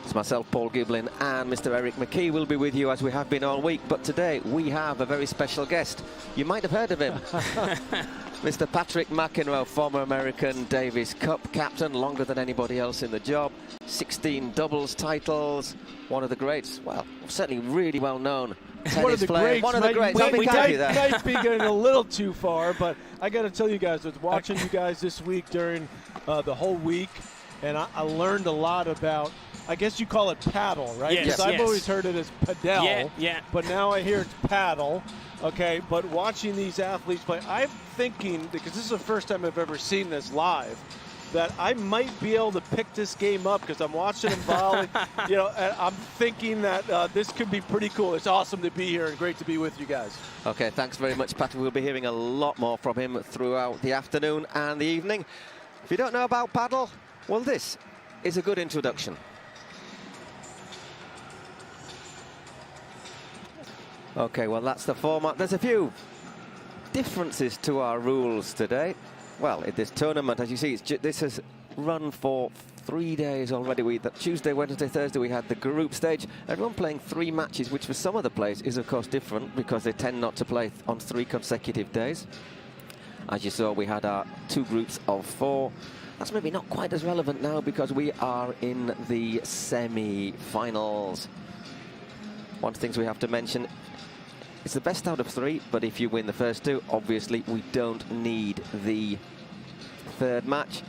It's myself, Paul Giblin, and Mr. Eric McKee will be with you as we have been all week. But today we have a very special guest. You might have heard of him. Mr. Patrick McEnroe, former American Davis Cup captain, longer than anybody else in the job. 16 doubles titles. One of the greats. Well, certainly really well known. One of the greats. One of the greats. Might be getting a little too far, but I got to tell you guys, I was watching you guys this week during the whole week, and I learned a lot about, I guess you call it paddle, right? Yes, Because I've always heard it as padel, but now I hear it's paddle. Okay, but watching these athletes play, I'm thinking, because this is the first time I've ever seen this live, that I might be able to pick this game up because I'm watching them volley. You know, and I'm thinking that this could be pretty cool. It's awesome to be here and great to be with you guys. Okay, thanks very much, Patrick. We'll be hearing a lot more from him throughout the afternoon and the evening. If you don't know about paddle, well, this is a good introduction. Okay, well, that's the format. There's a few differences to our rules today. Well, in this tournament, as you see, this has run for 3 days already. Tuesday, Wednesday, Thursday, we had the group stage. Everyone playing 3 matches, which for some of the players is, of course, different because they tend not to play on 3 consecutive days. As you saw, we had our 2 groups of 4. That's maybe not quite as relevant now because we are in the semi-finals. One of the things we have to mention, it's the best out of 3, but if you win the first 2, obviously we don't need the 3rd match.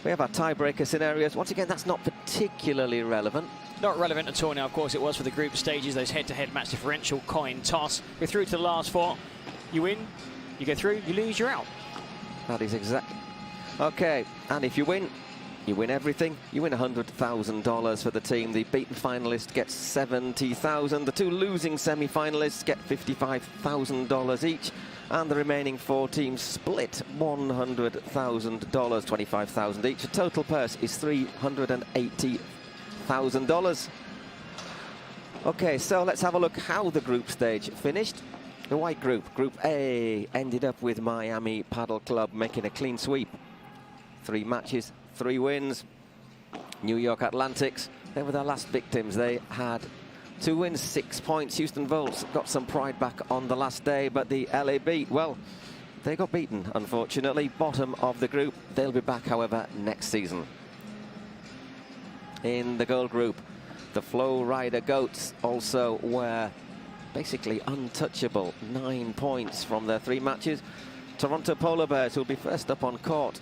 We have our tiebreaker scenarios. Once again, that's not particularly relevant. Not relevant at all now, of course it was for the group stages, those head-to-head match differential coin toss. We're through to the last 4. You win, you go through, you lose, you're out. That is exact. Okay, and if you win everything. You win $100,000 for the team. The beaten finalist gets $70,000. The 2 losing semi-finalists get $55,000 each. And the remaining 4 teams split $100,000, $25,000 each. The total purse is $380,000. Okay, so let's have a look how the group stage finished. The white group, Group A, ended up with Miami Padel Club making a clean sweep. 3 matches, 3 wins. New York Athletics, they were their last victims. They had 2 wins, 6 points. Houston Volts got some pride back on the last day, but the LA Beat, well, they got beaten, unfortunately. Bottom of the group. They'll be back, however, next season. In the gold group, the Flow Rider Goats also were basically untouchable. 9 points from their 3 matches. Toronto Polar Bears, who'll be first up on court,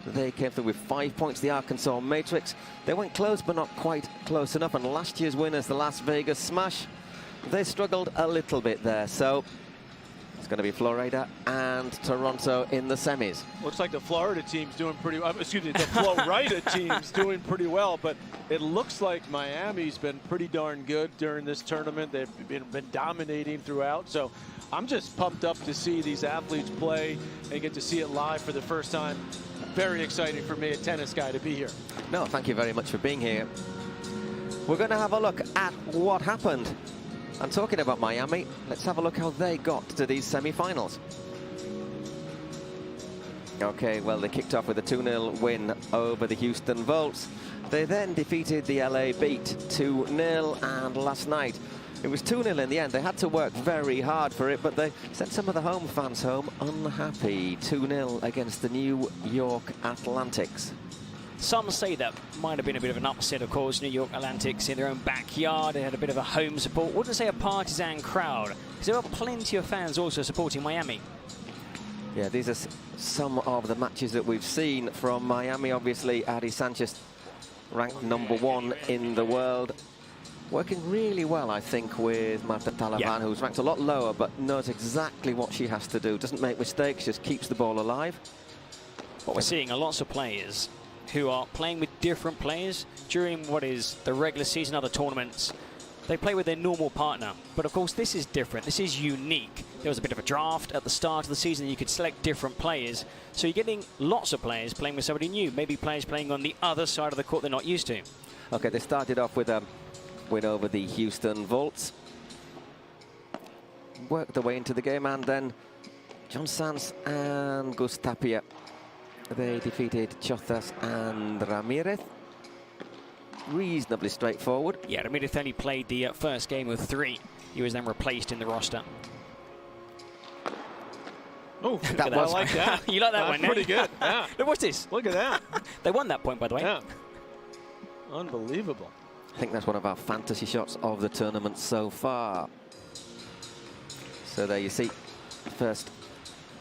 they came through with 5 points. The Arkansas Matrix, they went close but not quite close enough. And last year's winners, the Las Vegas Smash, they struggled a little bit there. So it's going to be Florida and Toronto in the semis. Looks like the Florida team's doing pretty well. Excuse me, the Florida team's doing pretty well. But it looks like Miami's been pretty darn good during this tournament. They've been dominating throughout. So I'm just pumped up to see these athletes play and get to see it live for the first time. Very exciting for me, a tennis guy, to be here. No, thank you very much for being here. We're going to have a look at what happened. And talking about Miami, let's have a look how they got to these semi-finals. Okay, well, they kicked off with a 2-0 win over the Houston Volts. They then defeated the LA Beat 2-0, and last night it was 2-0 in the end. They had to work very hard for it, but they sent some of the home fans home unhappy. 2-0 against the New York Athletics. Some say that might have been a bit of an upset, of course. New York Athletics in their own backyard. They had a bit of a home support. Wouldn't say a partisan crowd, because there were plenty of fans also supporting Miami. Yeah, these are some of the matches that we've seen from Miami. Obviously, Ari Sanchez, ranked #1 in the world. Working really well, I think, with Martita, who's ranked a lot lower, but knows exactly what she has to do. Doesn't make mistakes, just keeps the ball alive. What we're seeing are lots of players who are playing with different players during what is the regular season, other tournaments. They play with their normal partner. But of course, this is different. This is unique. There was a bit of a draft at the start of the season. You could select different players. So you're getting lots of players playing with somebody new. Maybe players playing on the other side of the court they're not used to. Okay, they started off with a win over the Houston Volts. Worked their way into the game, and then John Sanz and Augustin Tapia, they defeated Chothas and Ramirez. reasonably straightforward. Yeah, Ramirez only played the first game of 3. He was then replaced in the roster. Oh, I like that. You like that one, pretty good. Yeah. Look, what's this? Look at that. They won that point, by the way. Yeah. Unbelievable. I think that's one of our fantasy shots of the tournament so far. So there you see, first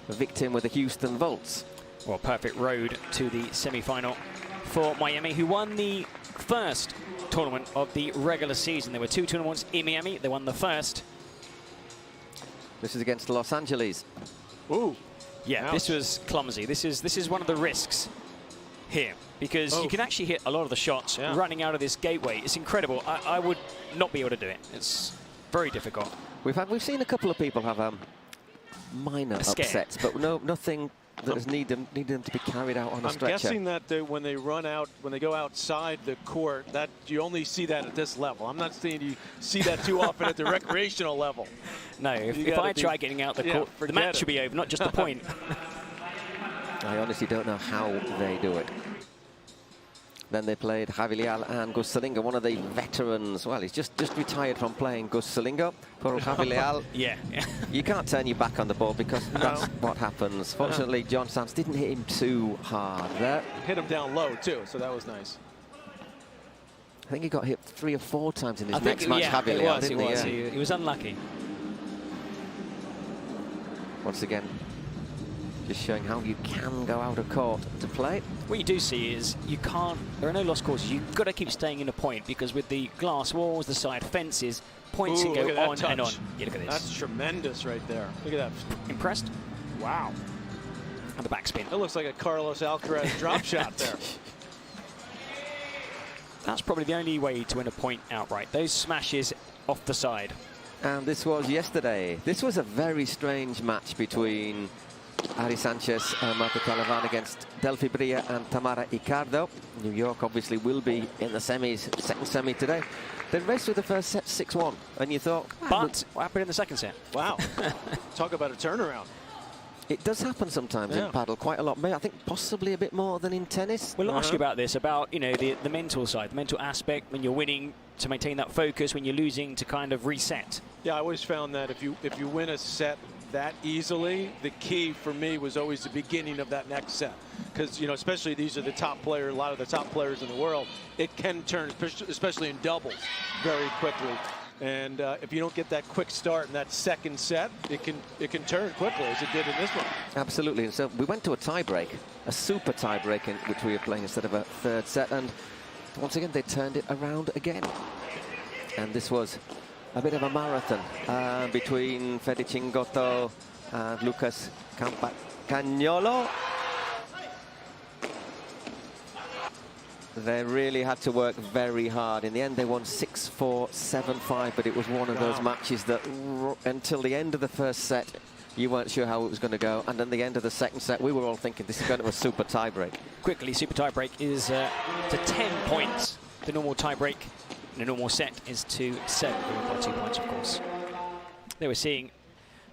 victim with the Houston Volts. Well, perfect road to the semi-final for Miami, who won the first tournament of the regular season. There were 2 tournaments in Miami. They won the first. This is against Los Angeles. Ooh. Yeah, ouch. This was clumsy. This is one of the risks here, because you can actually hit a lot of the shots running out of this gateway. It's incredible. I would not be able to do it. It's very difficult. We've seen a couple of people have minor upsets, but nothing that has needed them to be carried out on a stretcher. I'm guessing that when they go outside the court, that you only see that at this level. I'm not saying you see that too often at the recreational level. No, if I try getting out the court, the match should be over, not just the point. I honestly don't know how they do it. Then they played Javi Leal and Gus Salingo, one of the veterans. Well, he's just retired from playing Gus Salingo. Poor Javi Leal. Yeah. You can't turn your back on the ball because that's what happens. Fortunately, John Sands didn't hit him too hard there. Hit him down low, too, so that was nice. I think he got hit 3 or 4 times in his next match, Javi Leal, didn't he? He was unlucky. Once again, just showing how you can go out of court to play. What you do see is there are no lost courses. You've got to keep staying in a point, because with the glass walls, the side fences, points can go on and on. Yeah, look at this. That's tremendous right there. Look at that. Impressed? Wow. And the backspin. That looks like a Carlos Alcaraz drop shot there. That's probably the only way to win a point outright. Those smashes off the side. And this was yesterday. This was a very strange match between Ari Sanchez and Martita Ortega against Delfi Brea and Tamara Icardo. New York obviously will be in the semis, second semi today. They raced with the first set 6-1, and you thought, but what happened in the second set? Wow. Talk about a turnaround. It does happen sometimes in paddle, quite a lot. I think possibly a bit more than in tennis. We'll ask you about this, about the mental side, the mental aspect, when you're winning, to maintain that focus, when you're losing, to kind of reset. Yeah, I always found that if you win a set that easily, the key for me was always the beginning of that next set, because especially these are the top players, a lot of the top players in the world. It can turn, especially in doubles, very quickly. And if you don't get that quick start in that second set, it can turn quickly, as it did in this one. Absolutely. And so we went to a tie-break, a super tie-break, in which we were playing instead of a third set. And once again, they turned it around again. And this was a bit of a marathon between Fede Chingotto and Lucas Campagnolo. They really had to work very hard. In the end, they won 6-4, 7-5, but it was one of those matches that until the end of the first set, you weren't sure how it was going to go. And then the end of the second set, we were all thinking this is going to be a super tie-break. Quickly, super tie-break is to 10 points. The normal tie-break in a normal set is to 7, by 2 points, of course. They were seeing.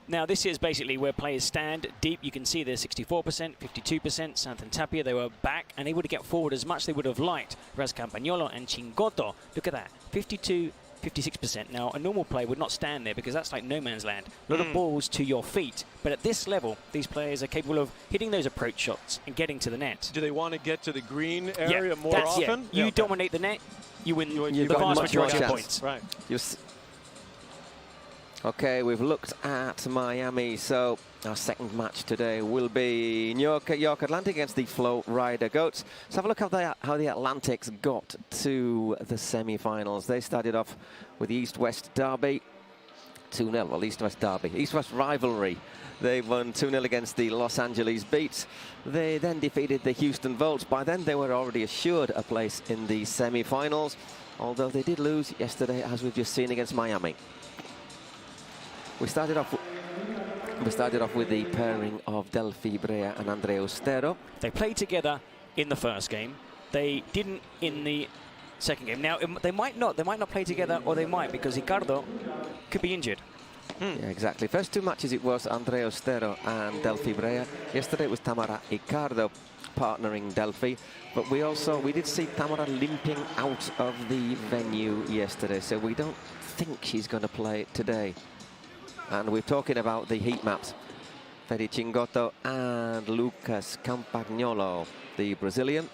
Now, this is basically where players stand deep. You can see they're 64%, 52%. Augustin Tapia, they were back and able to get forward as much as they would have liked. Whereas Campagnolo and Chingotto, look at that, 52, 56%. Now, a normal player would not stand there because that's like no man's land. A lot of balls to your feet. But at this level, these players are capable of hitting those approach shots and getting to the net. Do they want to get to the green area more often? Yeah. You dominate the net, you win the vast majority of points. Right. Okay, we've looked at Miami, so our second match today will be New York Atlantic against the Flow Rider Goats. Let's have a look how the Atlantics got to the semi-finals. They started off with the East-West Derby, 2-0, well, East-West Derby, East-West rivalry. They won 2-0 against the Los Angeles Beats. They then defeated the Houston Volts. By then, they were already assured a place in the semi-finals, although they did lose yesterday, as we've just seen, against Miami. We started off with the pairing of Delfi Brea and Andrea Ostero. They played together in the first game. They didn't in the second game. Now, they might not play together, or they might, because Ricardo could be injured. Yeah, exactly. First two matches it was Andrea Ostero and Delfi Brea. Yesterday it was Tamara Icardo. partnering Delfi. But we did see Tamara limping out of the venue yesterday, so we don't think she's going to play today. And we're talking about the heat maps. Fede Chingotto and Lucas Campagnolo, the Brazilian.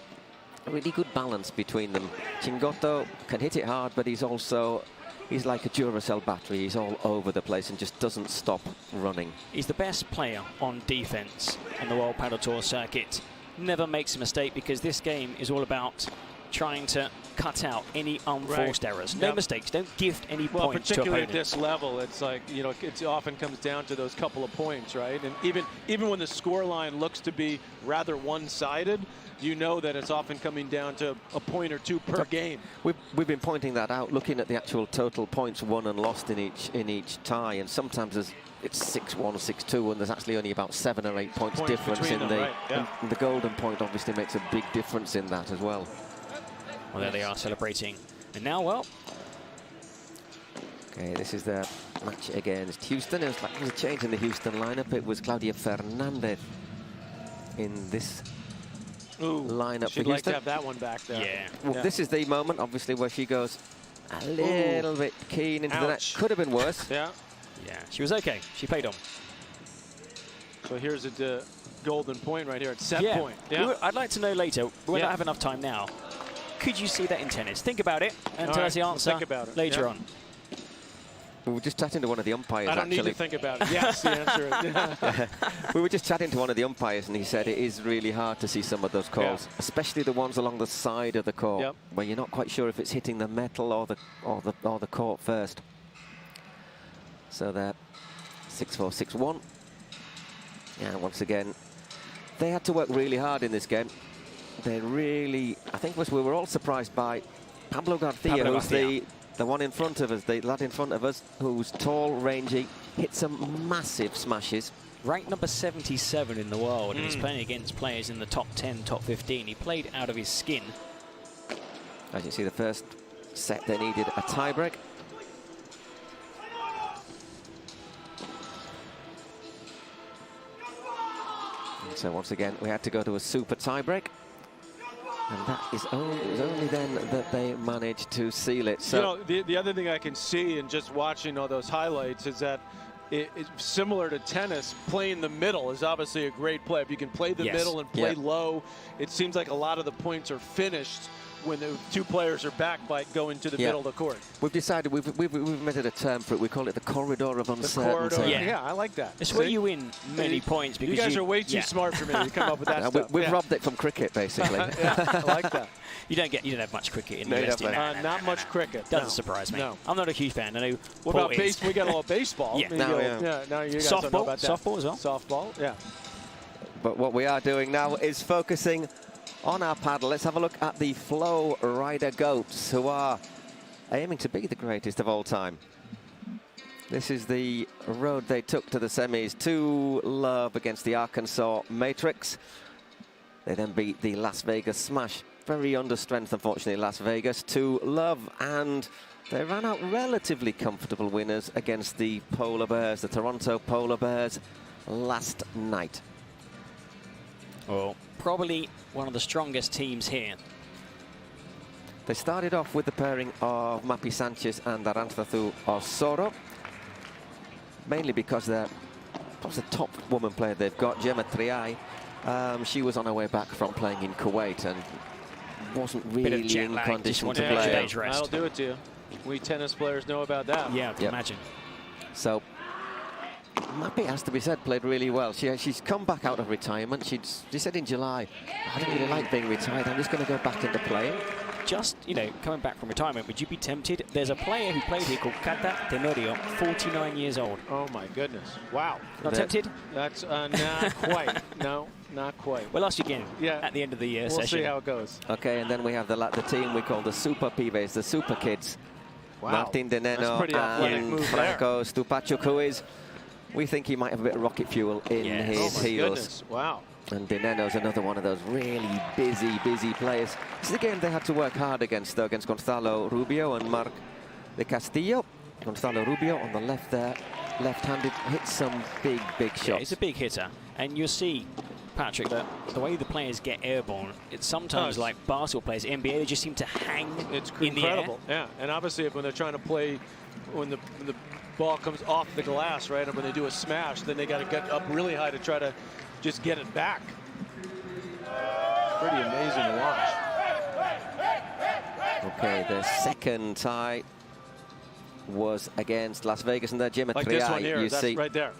A really good balance between them. Chingotto can hit it hard, but he's like a Duracell battery. He's all over the place and just doesn't stop running. He's the best player on defense on the World Padel Tour circuit. Never makes a mistake because this game is all about trying to cut out any unforced errors. No mistakes. Don't gift any points to particularly opponent. at this level, it's like, you know, it often comes down to those couple of points, right? And even when the score line looks to be rather one-sided, you know that it's often coming down to a point or two per game. We've been pointing that out, looking at the actual total points won and lost in each tie, and sometimes it's 6-1, 6-2, and there's actually only about 7 or 8 points difference in the golden point. Obviously makes a big difference in that as well. Well, there they are celebrating. And now, well. Okay, this is the match against Houston. It was a change in the Houston lineup. It was Claudia Fernandez in this lineup for Houston. She'd like to have that one back there. Yeah. Well, this is the moment, obviously, where she goes a little bit keen into the net. Could have been worse. Yeah. Yeah, she was okay. She played on. So here's a golden point right here at set point. Yeah. I'd like to know later. We don't have enough time now. Could you see that in tennis? Think about it and tell us the answer later on. We were just chatting to one of the umpires, I don't need to think about it. Yes, the answer is. We were just chatting to one of the umpires, and he said it is really hard to see some of those calls, especially the ones along the side of the court, where you're not quite sure if it's hitting the metal or the court first. So they're 6-4, 6-1. Yeah, once again, they had to work really hard in this game. They really, I think we were all surprised by Pablo Garcia, who's the one in front of us, the lad in front of us, who's tall, rangy, hit some massive smashes. Ranked number 77 in the world, and he's playing against players in the top 10, top 15. He played out of his skin. As you see, the first set, they needed a tiebreak. So once again, we had to go to a super tiebreak. And that is it was only then that they managed to seal it. So, you know, the other thing I can see in just watching all those highlights is that it's similar to tennis. Playing the middle is obviously a great play. If you can play the middle and play low, it seems like a lot of the points are finished when the two players are back by going to the middle of the court. We've decided, we've made it a term for it. We call it the corridor of uncertainty. The corridor, yeah, I like that. It's where you win many points. Because you guys are way too smart for me to come up with that stuff. We've robbed it from cricket, basically. I like that. You don't have much cricket in the US. Not much cricket. Doesn't surprise me. No. I'm not a huge fan. I know. What about baseball? We got a lot of baseball. Now you guys don't know about that. Softball as well. Softball, yeah. But what we are doing now is focusing on our paddle. Let's have a look at the Flow Rider Goats, who are aiming to be the greatest of all time. This is the road they took to the semis. 2-love against the Arkansas Matrix. They then beat the Las Vegas Smash. Very understrength, unfortunately, Las Vegas. 2-love, and they ran out relatively comfortable winners against the Polar Bears, the Toronto Polar Bears, last night. Well, probably one of the strongest teams here. They started off with the pairing of Ari Sanchez and Arantzazu Osoro, mainly because they're the top woman player they've got, Gemma Triay. She was on her way back from playing in Kuwait and wasn't really in condition to play. That'll do it to you. We tennis players know about that. Yeah, I can imagine. So Mappy, has to be said, played really well. She's come back out of retirement. She said in July, I don't really like being retired. I'm just going to go back into playing. Just, coming back from retirement, would you be tempted? There's a player who played here called Cata Tenorio, 49 years old. Oh, my goodness. Wow. Not tempted? That's not quite. No, not quite. We'll ask you again at the end of the session. We'll see how it goes. Okay, and then we have the team we call the Super Pibes, the Super Kids. Wow. Martin de Nenno and Franco Stupacuk, who is... We think he might have a bit of rocket fuel in his heels. Goodness. Wow. And de Nenno's another one of those really busy players. This is a game they had to work hard against, though, against Gonzalo Rubio and Marc de Castillo. Gonzalo Rubio on the left there, left-handed, hit some big shots. Yeah, he's a big hitter. And you'll see Patrick, that the way the players get airborne, it's sometimes like basketball players, NBA, they just seem to hang in the air. Yeah, and obviously when they're trying to play, when the ball comes off the glass, right, and when they do a smash, then they got to get up really high to try to just get it back. Pretty amazing to watch. Okay, the second tie was against Las Vegas, and there Gemma Like Triay, this one here, you that's see. right there.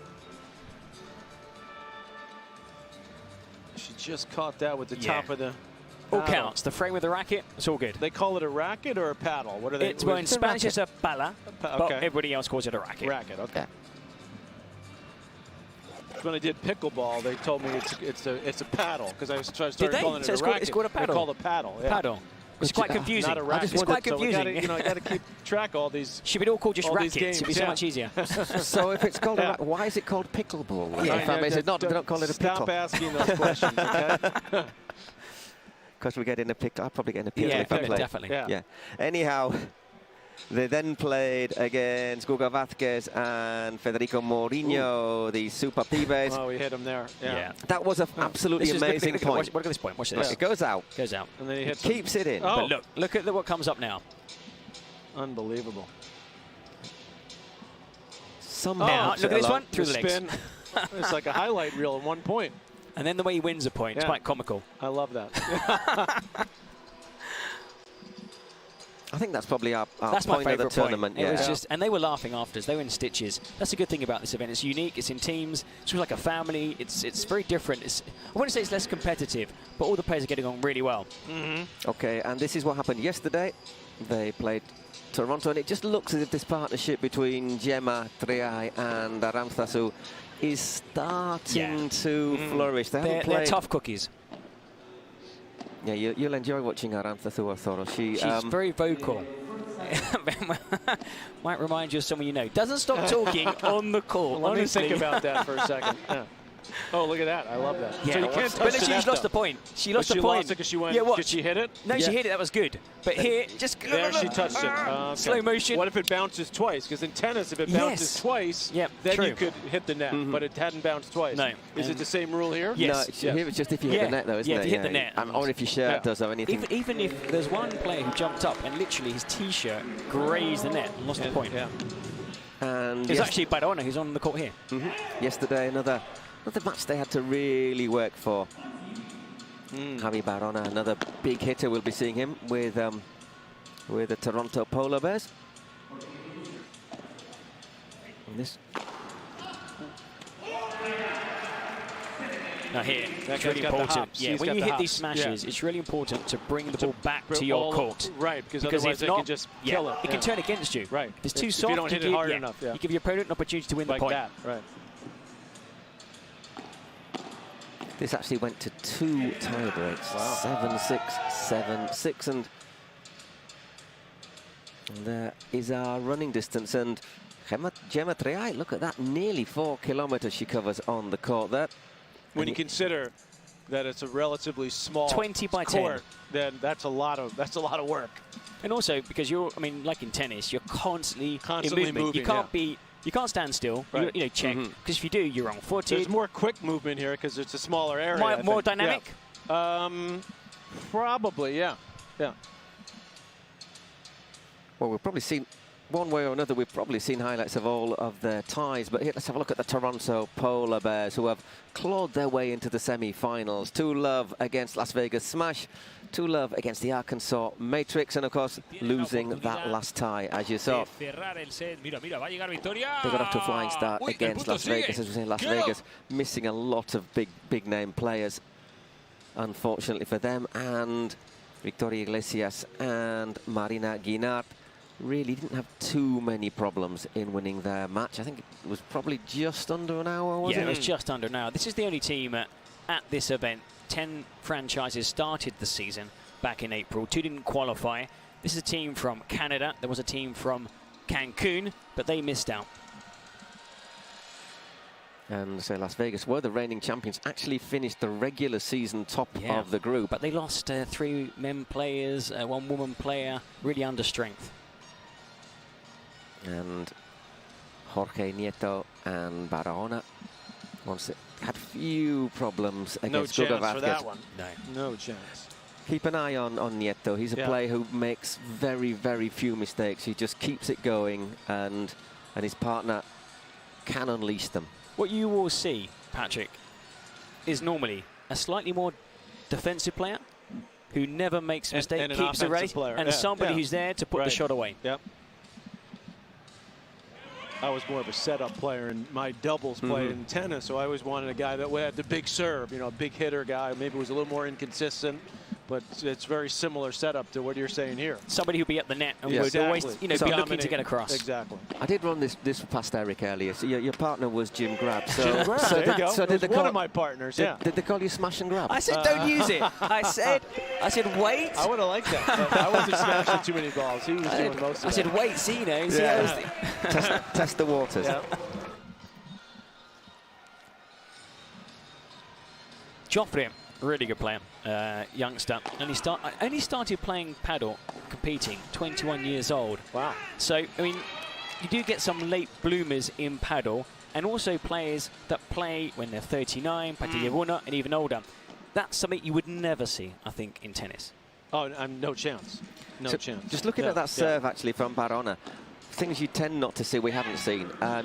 She just caught that with the top of the all counts. The frame of the racket, it's all good. They call it a racket or a paddle? What are they? It's well, in Spanish it's a pala, but okay. everybody else calls it a racket. Racket, okay. When I did pickleball, they told me it's a paddle because I started calling it a racket. It's called a paddle. They call it a paddle. Yeah. Paddle. It's quite confusing. Not a racket. It's quite confusing. So I got to keep track of all these. Should we all call just rackets? Games, It'd be so much easier. So if it's called a racket, why is it called pickleball? They don't call it a pickle. Stop asking those questions, okay? Because we get in a pickle. I'll probably get in a pickle if I play. Definitely. Yeah. Anyhow, they then played against Guga Vázquez and Federico Mourinho, the Super Pibes. Oh, we hit him there. Yeah. That was an absolutely amazing point. Look at this point. Watch this. It goes out. Goes out. And then he hits keeps it in. Oh. But look at what comes up now. Unbelievable. Now, look at this one. Through the legs. It's like a highlight reel in 1 point. And then the way he wins a point, it's quite comical. I love that. I think that's probably our that's my point of the tournament. It was just, and they were laughing after us. They were in stitches. That's a good thing about this event. It's unique. It's in teams. It's like a family. It's very different. I wouldn't say it's less competitive, but all the players are getting on really well. Okay, and this is what happened yesterday. They played Toronto, and it just looks as if this partnership between Gemma Triay and Aranzazu is starting to flourish. They're tough cookies. Yeah, you'll enjoy watching Aranzazu Ortega. She's very vocal. Might remind you of someone you know. Doesn't stop talking on the court. Let me think about that for a second. Yeah. Oh, look at that. I love that. Yeah, so you can't touch she's lost the point. She lost the point. Lost it because she went, did she hit it? No, she hit it. That was good. But here, just... There, she touched it. Okay. Slow motion. What if it bounces twice? Because in tennis, if it bounces twice, then you could hit the net. But it hadn't bounced twice. No. Is it the same rule here? Yes. No, here it's just if you hit the net, though, isn't it? Yeah, if you hit the net. Or if your shirt does or anything. Even if there's one player who jumped up and literally his T-shirt grazed the net and lost the point. And it's actually Barona who's on the court here. Yesterday, another match they had to really work for. Javi Barona, another big hitter. We'll be seeing him with the Toronto Polar Bears. And this. Now here, it's really important. Yeah, when you hit these smashes, it's really important to bring the ball back to your court. Right, because otherwise it can just kill it. It can turn against you. Right. If it's too soft, you don't hit it hard enough. You give your opponent an opportunity to win the point. Like that, right. This actually went to 2 tie breaks. 7-6, 7-6, and there is our running distance. And Gemma Triay, look at that, nearly 4 kilometers she covers on the court there. When you consider that it's a relatively small 20 by court, then that's a lot of work. And also because like in tennis, you're constantly in movement. Moving, You can't stand still. Right. You know, check. Because if you do, you're wrong-footed. There's more quick movement here because it's a smaller area. More dynamic? Yeah. Probably, yeah. Well, we've probably seen, one way or another, we've probably seen highlights of all of their ties. But here, let's have a look at the Toronto Polar Bears, who have clawed their way into the semi-finals. 2-love against Las Vegas Smash. 2-love against the Arkansas Matrix, and of course losing that last tie, as you saw. They got off to a flying start against Las Vegas, as we say, Las Vegas missing a lot of big name players, unfortunately for them, and Victoria Iglesias and Marina Guinart really didn't have too many problems in winning their match. I think it was probably just under an hour, wasn't it? Yeah, it was just under an hour. This is the only team at this event. 10 franchises started the season back in April. 2 didn't qualify. This is a team from Canada. There was a team from Cancun, but they missed out. And so Las Vegas were the reigning champions, actually finished the regular season top of the group. But they lost 3 men players, 1 woman player, really under strength. And Jorge Nieto and Barahona, once had few problems against No chance Vázquez. for that one. No. No chance. Keep an eye on Nieto. He's a player who makes very, very few mistakes. He just keeps it going, and his partner can unleash them. What you will see, Patrick, is normally a slightly more defensive player who never makes a mistake, and keeps it ready, and somebody who's there to put the shot away. Yep. I was more of a setup player in my doubles play in tennis, so I always wanted a guy that had the big serve, you know, a big hitter guy, maybe was a little more inconsistent, but it's very similar setup to what you're saying here. Somebody who'd be at the net and would always, you know, be looking to get across. Exactly. I did run this past Eric earlier. So your partner was Jim Grab. So, Jim Grab, there you go. So did one of my partners, did they call you Smash and Grab? I said, don't use it. I said, wait. I would have liked that. I wasn't smashing too many balls. He was doing most of it. I said, wait, see, you know. Test the waters. Yeah. Joffre, really good player, youngster. Only started playing paddle, competing, 21 years old. Wow. So, I mean, you do get some late bloomers in paddle, and also players that play when they're 39, Paquito and even older. That's something you would never see, I think, in tennis. Oh, no chance. No chance. Just looking at that serve, actually, from Barona, things you tend not to see, we haven't seen. I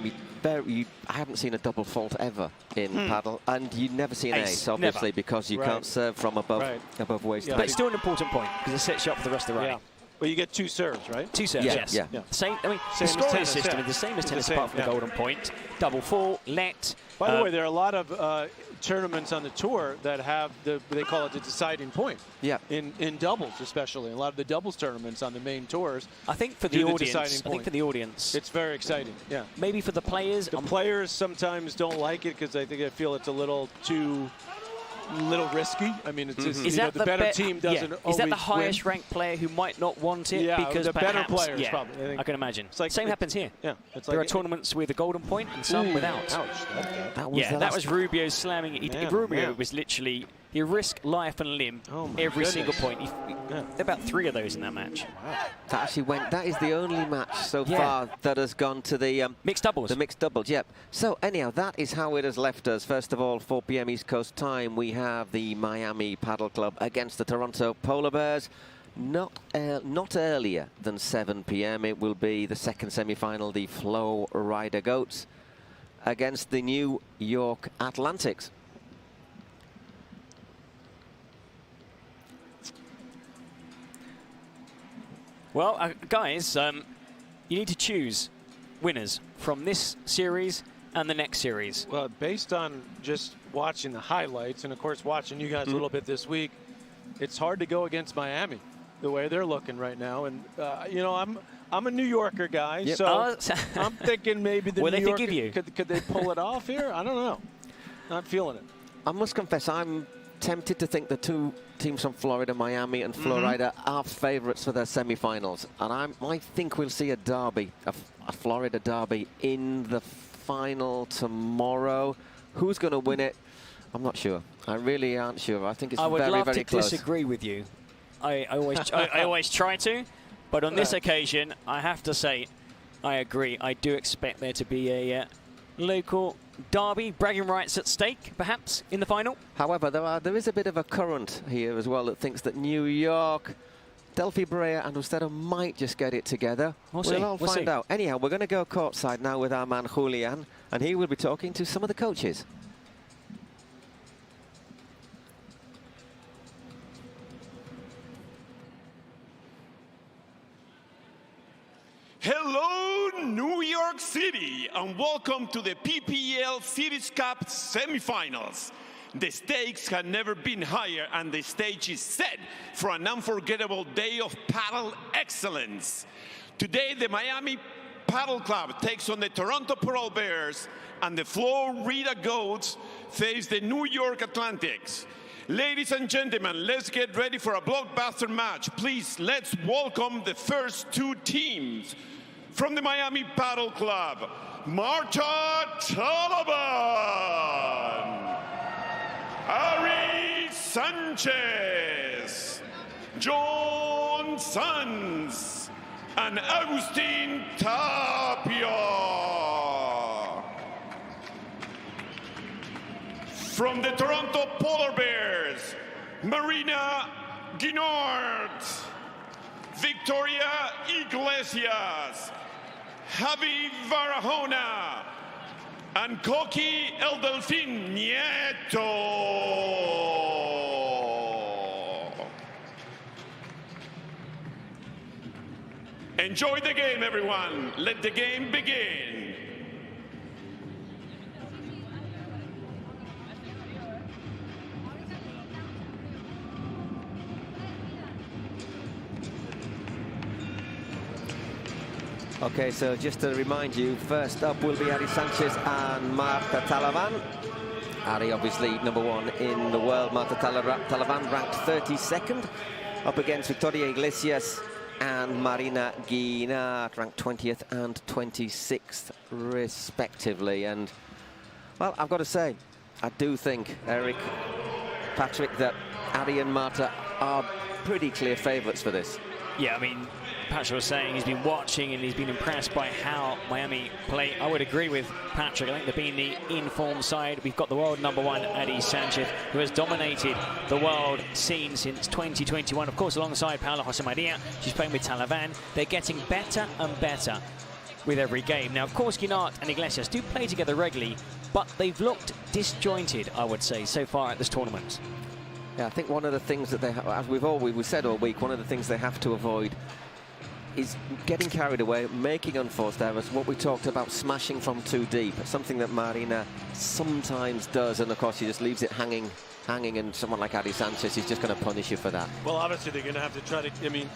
haven't seen a double fault ever in paddle, and you never see an ace, obviously, because you can't serve from above waist. But it's still an important point, because it sets you up for the rest of the round. Well, you get 2 serves, right? 2 serves, yes. Yeah. Same, I mean, the scoring system is the same as tennis, apart from the golden point. Double fault, let. By the way, there are a lot of tournaments on the tour that have they call it the deciding point. Yeah. In doubles, especially. A lot of the doubles tournaments on the main tours. I think for the audience, it's very exciting. Yeah. Maybe for the players. The players sometimes don't like it because I think they feel it's a little too risky. I mean, it's just, the better team doesn't always Is that the highest win. ranked player who might not want it? Yeah, because the better perhaps, players probably. I can imagine. It's like Same happens here. Yeah, it's there like are tournaments with a golden point and some without. Ouch. That was Rubio slamming it. Rubio was literally, he risked life and limb every single point. About 3 of those in that match. Wow. That actually went. That is the only match so far that has gone to the mixed doubles. The mixed doubles, yep. So anyhow, that is how it has left us. First of all, 4 p.m. East Coast time, we have the Miami Paddle Club against the Toronto Polar Bears. Not earlier than 7 p.m. It will be the second semi-final, the Flow Rider Goats against the New York Atlantics. Well, guys, you need to choose winners from this series and the next series. Well, based on just watching the highlights and, of course, watching you guys a little bit this week, it's hard to go against Miami the way they're looking right now. And, you know, I'm a New Yorker guy, so I'm thinking maybe the New Yorker, could they pull it off here? I don't know. Not feeling it. I must confess, I'm tempted to think the 2 teams from Florida, Miami and Florida, are favourites for their semi-finals, and I think we'll see a derby, a Florida derby in the final tomorrow. Who's going to win it? I'm not sure. I really aren't sure. I think it's very, very close. I would love to disagree with you. I always try to, but on this occasion, I have to say, I agree. I do expect there to be a local derby, bragging rights at stake, perhaps, in the final. However, there is a bit of a current here as well that thinks that New York, Delfi Brea and Augustin might just get it together. We'll all find out. Anyhow, we're going to go courtside now with our man Julian, and he will be talking to some of the coaches. Hello, New York City, and welcome to the PPL Cities Cup semifinals. The stakes have never been higher, and the stage is set for an unforgettable day of paddle excellence. Today, the Miami Paddle Club takes on the Toronto Polar Bears, and the Florida Goats face the New York Atlantics. Ladies and gentlemen, let's get ready for a blockbuster match. Please, let's welcome the first 2 teams. From the Miami Paddle Club, Martita Ortega, Ari Sanchez, John Sanz, and Augustin Tapia. From the Toronto Polar Bears, Marina Guinard, Victoria Iglesias, Javi Barahona, and Koki El Delfín Nieto. Enjoy the game, everyone. Let the game begin. Okay, so just to remind you, first up will be Ari Sanchez and Marta Talavan. Ari, obviously, #1 in the world. Marta Talavan ranked 32nd, up against Victoria Iglesias and Marina Guinard, ranked 20th and 26th, respectively. And, well, I've got to say, I do think, Eric, Patrick, that Ari and Marta are pretty clear favourites for this. Yeah, I mean, Patrick was saying he's been watching and he's been impressed by how Miami play. I would agree with Patrick. I think they've been the in-form side. We've got the world #1, Ari Sanchez, who has dominated the world scene since 2021. Of course, alongside Paola José María, she's playing with Talavan. They're getting better and better with every game. Now, of course, Guinard and Iglesias do play together regularly, but they've looked disjointed, I would say, so far at this tournament. Yeah, I think one of the things that they have, as we've said all week, one of the things they have to avoid is getting carried away, making unforced errors. What we talked about, smashing from too deep, something that Marina sometimes does, and of course she just leaves it hanging, and someone like Ari Sanchez is just going to punish you for that. Well, obviously they're going to have to try to, I mean,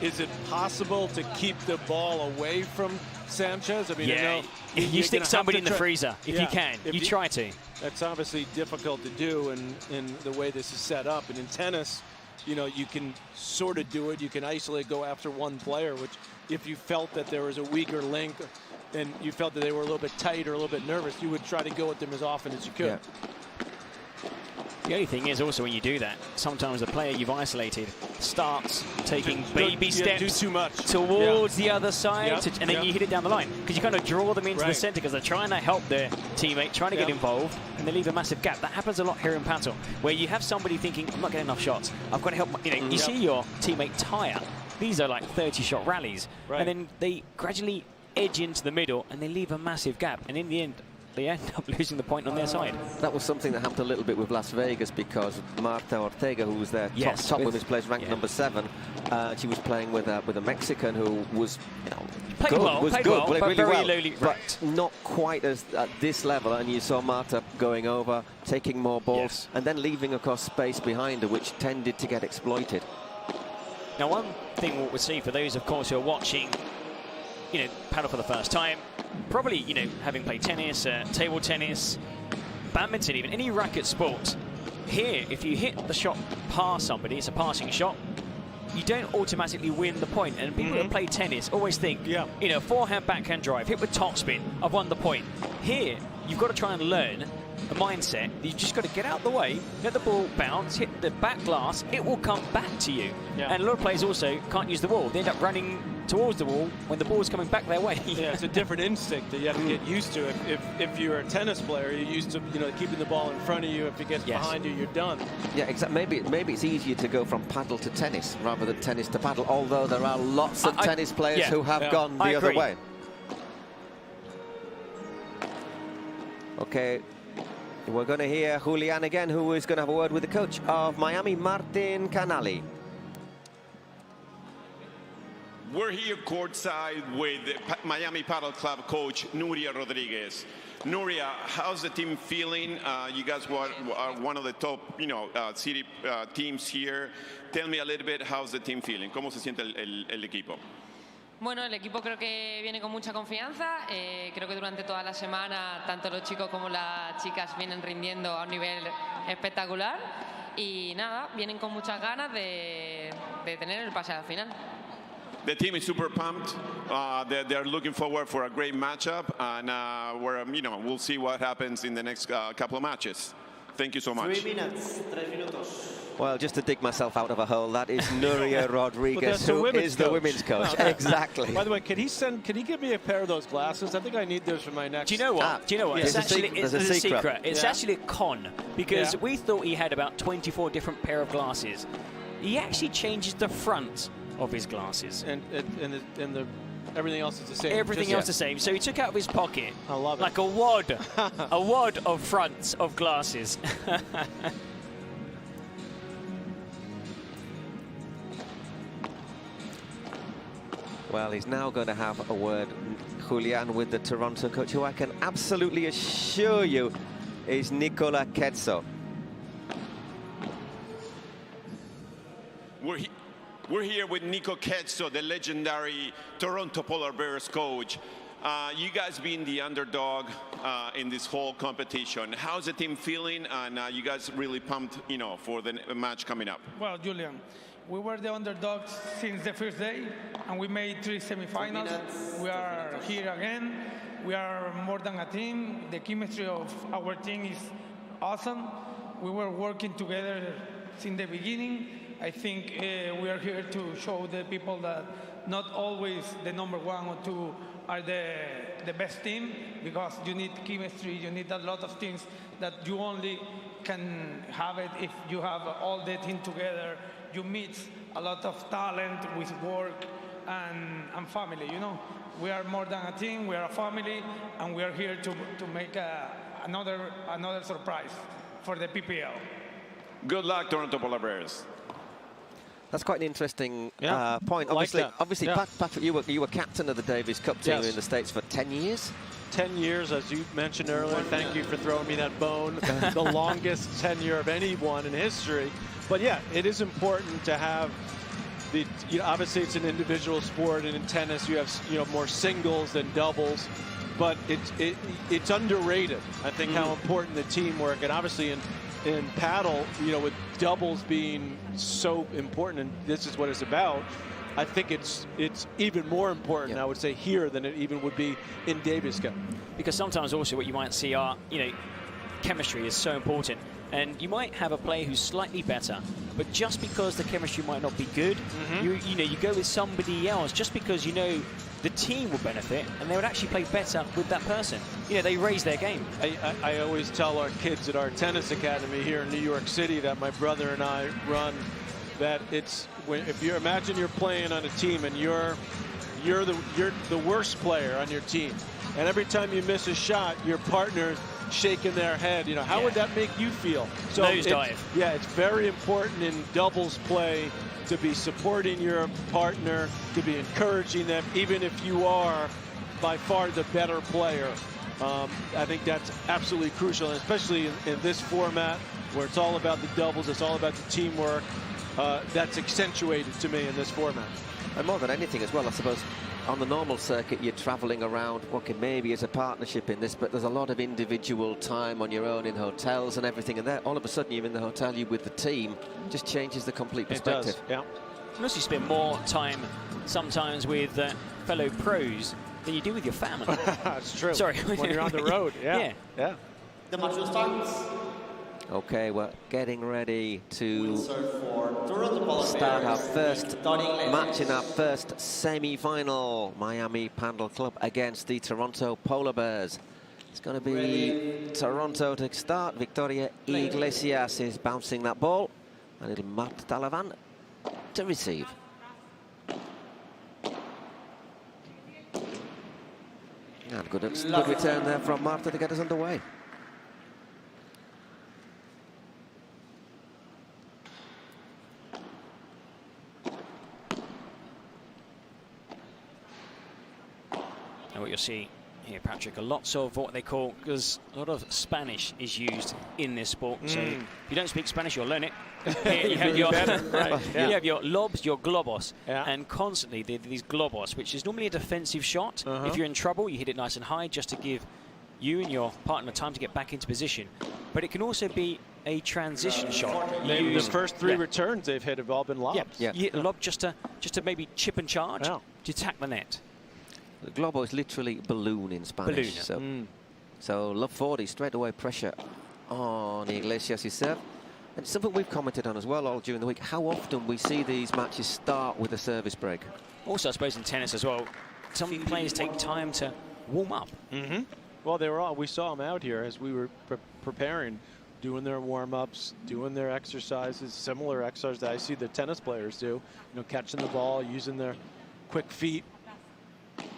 is it possible to keep the ball away from Sanchez? I mean, yeah, you stick somebody in the freezer, if you can, you try to. That's obviously difficult to do in the way this is set up. And in tennis, you know, you can sort of do it. You can isolate, go after one player, which if you felt that there was a weaker link and you felt that they were a little bit tight or a little bit nervous, you would try to go at them as often as you could. Yeah. The only thing is also when you do that, sometimes the player you've isolated starts taking baby steps too much towards the other side, and then you hit it down the line. Because you kind of draw them into the center because they're trying to help their teammate, trying to get involved, and they leave a massive gap. That happens a lot here in Padel, where you have somebody thinking, I'm not getting enough shots. I've got to help. You see your teammate tire. These are like 30-shot rallies. And then they gradually edge into the middle, and they leave a massive gap. And in the end, they end up losing the point on their side. That was something that happened a little bit with Las Vegas, because Martita Ortega, who was their top women's players, ranked #7, she was playing with a Mexican who was, played well, but really very lowly ranked, but not quite as at this level. And you saw Marta going over, taking more balls, and then leaving, of course, space behind her, which tended to get exploited. Now, one thing we'll see for those, of course, who are watching, paddle for the first time, probably, having played tennis, table tennis, badminton even, any racket sport, here, if you hit the shot past somebody, it's a passing shot, you don't automatically win the point. And people that play tennis always think, forehand, backhand drive, hit with topspin, I've won the point. Here, you've got to try and learn a mindset. You've just got to get out the way, let the ball bounce, hit the back glass, it will come back to you. And a lot of players also can't use the wall. They end up running towards the wall when the ball's coming back their way. It's a different instinct that you have to get used to. If you're a tennis player, you're used to keeping the ball in front of you. If it gets behind you, you're done. Yeah, exactly. Maybe it's easier to go from paddle to tennis rather than tennis to paddle, although there are lots of tennis players who have gone the other way. Okay, we're going to hear Julian again, who is going to have a word with the coach of Miami, Martin Canali. We're here courtside with Miami Padel Club coach Nuria Rodriguez. Nuria, how's the team feeling? You guys are one of the top, city teams here. Tell me a little bit, how's the team feeling? ¿Cómo se siente el equipo? Bueno, el equipo creo que viene con mucha confianza. Creo que durante toda la semana tanto los chicos como las chicas vienen rindiendo a un nivel espectacular. Y nada, vienen con muchas ganas de tener el pase a la final. The team is super pumped. They're looking forward for a great matchup, and we'll see what happens in the next couple of matches. Thank you so much. 3 minutes, 3 minutos. Well, just to dig myself out of a hole, that is Nuria Rodriguez, who is the women's coach. No. Exactly. By the way, can he give me a pair of those glasses? I think I need those for my next. Do you know what? Do you know what? Yeah. It's actually There's a secret. It's actually a con, because we thought he had about 24 different pair of glasses. He actually changes the front of his glasses. And the everything else is the same. Everything else the same. So he took out of his pocket I love it. like a wad of fronts of glasses. Well, he's now going to have a word, Julian, with the Toronto coach, who I can absolutely assure you is Nicola Ketso. We're here with Nico Ketso, the legendary Toronto Polar Bears coach. You guys being the underdog in this whole competition. How's the team feeling? And you guys really pumped, for the match coming up? Well, Julian, we were the underdogs since the first day, and we made 3 semifinals. We are here again. We are more than a team. The chemistry of our team is awesome. We were working together since the beginning. I think we are here to show the people that not always the number 1 or 2 are the best team, because you need chemistry, you need a lot of things that you only can have it if you have all the team together. You mix a lot of talent with work and family, We are more than a team, we are a family, and we are here to make another surprise for the PPL. Good luck, Toronto Polar Bears. That's quite an interesting point. Obviously, Patrick, you were captain of the Davis Cup team in the States for 10 years. 10 years, as you mentioned earlier. Thank you for throwing me that bone. The longest tenure of anyone in history. But yeah, it is important to have the. Obviously, it's an individual sport, and in tennis, you have more singles than doubles. But it's underrated. I think how important the teamwork, and obviously in paddle, with doubles being so important, and this is what it's about. I think it's even more important, I would say, here than it even would be in Davis Cup. Because sometimes also what you might see are, chemistry is so important. And you might have a player who's slightly better, but just because the chemistry might not be good, you go with somebody else just because the team will benefit and they would actually play better with that person. They raise their game. I always tell our kids at our tennis academy here in New York City that my brother and I run, that if you imagine you're playing on a team and you're the worst player on your team, and every time you miss a shot, your partner's shaking their head. How would that make you feel? So nosedive. It's very important in doubles play to be supporting your partner, to be encouraging them, even if you are by far the better player. I think that's absolutely crucial, and especially in this format where it's all about the doubles, it's all about the teamwork. That's accentuated to me in this format. And more than anything as well, I suppose, on the normal circuit, you're traveling around, maybe as a partnership in this, but there's a lot of individual time on your own in hotels and everything, and there, all of a sudden you're in the hotel, you're with the team, just changes the complete perspective. It does, You also spend more time sometimes with fellow pros than you do with your family. That's true. Sorry. When you're on the road, yeah. The match will start. Okay, we're getting ready to start our first match in our first semi-final. Miami Padel Club against the Toronto Polar Bears. It's going to be Toronto to start. Victoria Iglesias is bouncing that ball, and it'll Marta Talavan to receive. And good return there from Marta to get us underway. And what you'll see here, Patrick, lots of what they call, because a lot of Spanish is used in this sport. So if you don't speak Spanish, you'll learn it. Here you have you have your lobs, your globos, and constantly these globos, which is normally a defensive shot. If you're in trouble, you hit it nice and high just to give you and your partner time to get back into position. But it can also be a transition shot. The first 3 returns they've hit have all been lobs. Lob just to maybe chip and charge to attack the net. The globo is literally balloon in Spanish. So Love 40 straight away pressure on Iglesias' serve. And it's something we've commented on as well all during the week, how often we see these matches start with a service break. Also, I suppose in tennis as well, some players take time to warm up. Well, we saw them out here as we were preparing, doing their warm-ups, doing their exercises, similar exercises that I see the tennis players do. You know, catching the ball, using their quick feet.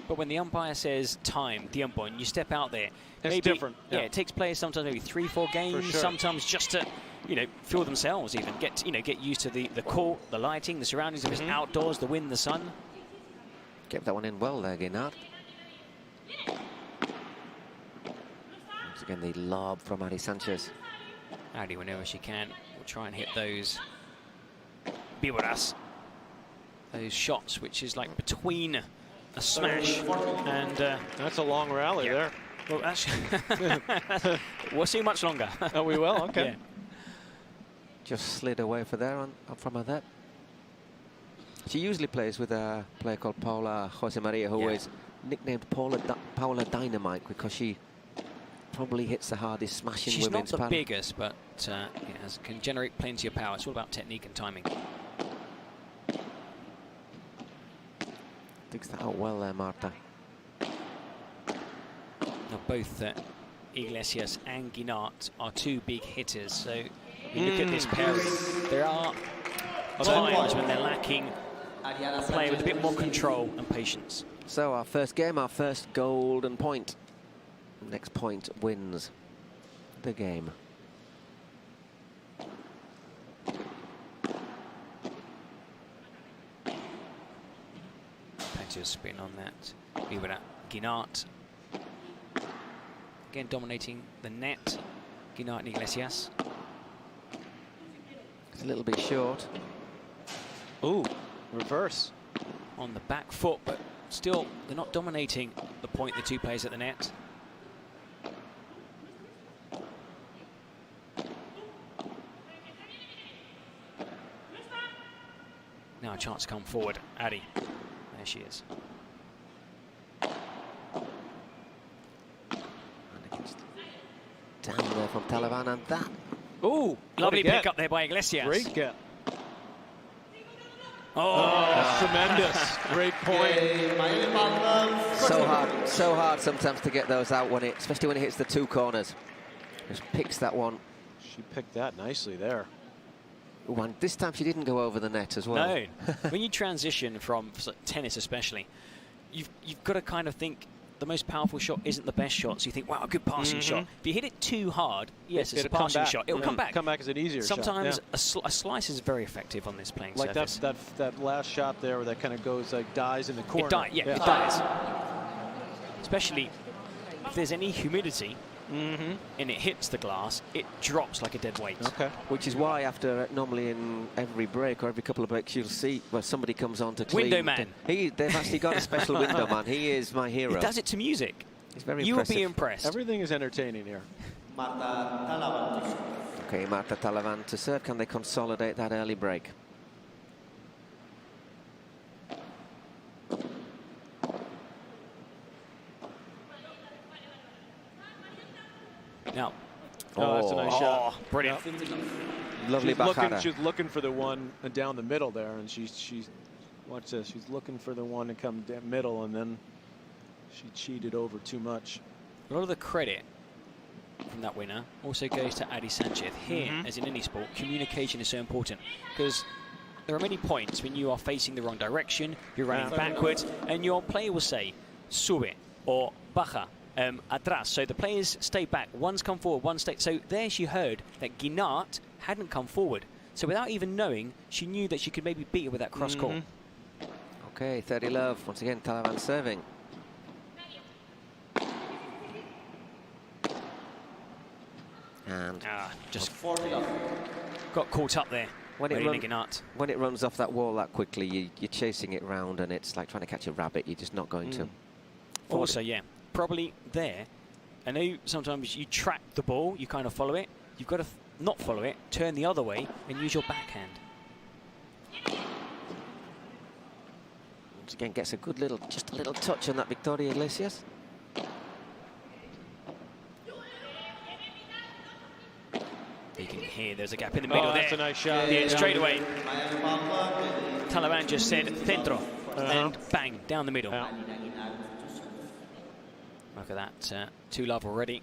But when the umpire says time, the umpire, and you step out there, it's maybe different. Yeah, it takes players sometimes maybe 3-4 games, sure. sometimes just to, you know, feel themselves even, get used to the court, the lighting, the surroundings of it's outdoors, the wind, the sun. Kept that one in well there, Guinard. Once again, the lob from Ari Sanchez. Ari, whenever she can, will try and hit those biburas, those shots, which is like between a smash and... that's a long rally there. Well, actually, we'll see much longer. Oh, we will? Okay. Yeah. Just slid away from her there. She usually plays with a player called Paula Jose Maria, who is nicknamed Paula Dynamite because she probably hits the hardest smashing She's women's not the paddle. biggest, but can generate plenty of power. It's all about technique and timing. Digs that out well there, Marta. Now both Iglesias and Guinart are two big hitters, so you look at this pairing, there are times when they're lacking a player with a bit more control and patience. So our first game, our first golden point. Next point wins the game. Plenty of spin on that. We were at Guinart. Again dominating the net. Guinart and Iglesias. It's a little bit short. Ooh, reverse. On the back foot, but still they're not dominating the point, the two players at the net. Now a chance to come forward. Ari. There she is. Down there from Talavan, and that. Ooh, lovely pick up there by Iglesias. Great get. Oh, that's tremendous. Great point. So hard sometimes to get those out, especially when it hits the two corners. Just picks that one. She picked that nicely there. One. This time she didn't go over the net as well. No. When you transition from tennis especially, you've got to kind of think the most powerful shot isn't the best shot. So you think, wow, a good passing shot. If you hit it too hard, yes, it's a passing shot. It will come back. Come back as an easier shot. Sometimes a slice is very effective on this playing surface. Like that last shot there where that kind of goes, like, dies in the corner. It dies. Especially if there's any humidity and it hits the glass, it drops like a dead weight. Okay. Which is why after normally in every break or every couple of breaks you'll see where somebody comes on to clean. Window man. They've actually got a special window man. He is my hero. He does it to music. He's very You impressive. will be impressed. Everything is entertaining here. Okay, Marta Talavan to serve. Can they consolidate that early break? Now. Oh, that's a nice shot. Brilliant. Lovely bajada. She's looking for the one down the middle there, and she's watch this. She's looking for the one to come down middle, and then she cheated over too much. A lot of the credit from that winner also goes to Ari Sanchez. Here, as in any sport, communication is so important because there are many points when you are facing the wrong direction, you're running backwards, and your player will say, sube or baja. Atrás. So the players stay back. One's come forward, one stay. So there she heard that Guinart hadn't come forward. So without even knowing, she knew that she could maybe beat her with that cross call. Okay, 30 love. Once again, Talavan serving. And just got caught up there. When it runs off that wall that quickly, you're chasing it round, and it's like trying to catch a rabbit. You're just not going to. Also, probably there. I know sometimes you track the ball, you kind of follow it. You've got to not follow it, turn the other way, and use your backhand. Once again, gets a good just a little touch on that Victoria Iglesias. You can here. There's a gap in the middle there. That's a nice shot. Yeah, straight away. Talaban just said centro, and bang, down the middle. Yeah. Look at that, 2-love already.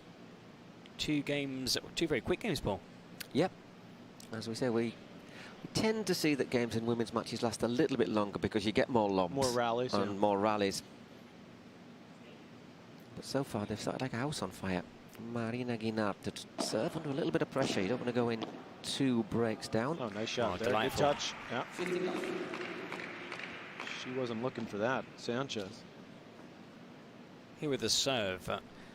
2 games, 2 very quick games, Paul. Yep. As we say, we tend to see that games in women's matches last a little bit longer because you get more lobs. More rallies. And more rallies. But so far, they've started like a house on fire. Marina Guinart to serve under a little bit of pressure. You don't want to go in 2 breaks down. Oh, nice shot there. Good touch. Yeah. She wasn't looking for that, Sanchez. Here with the serve.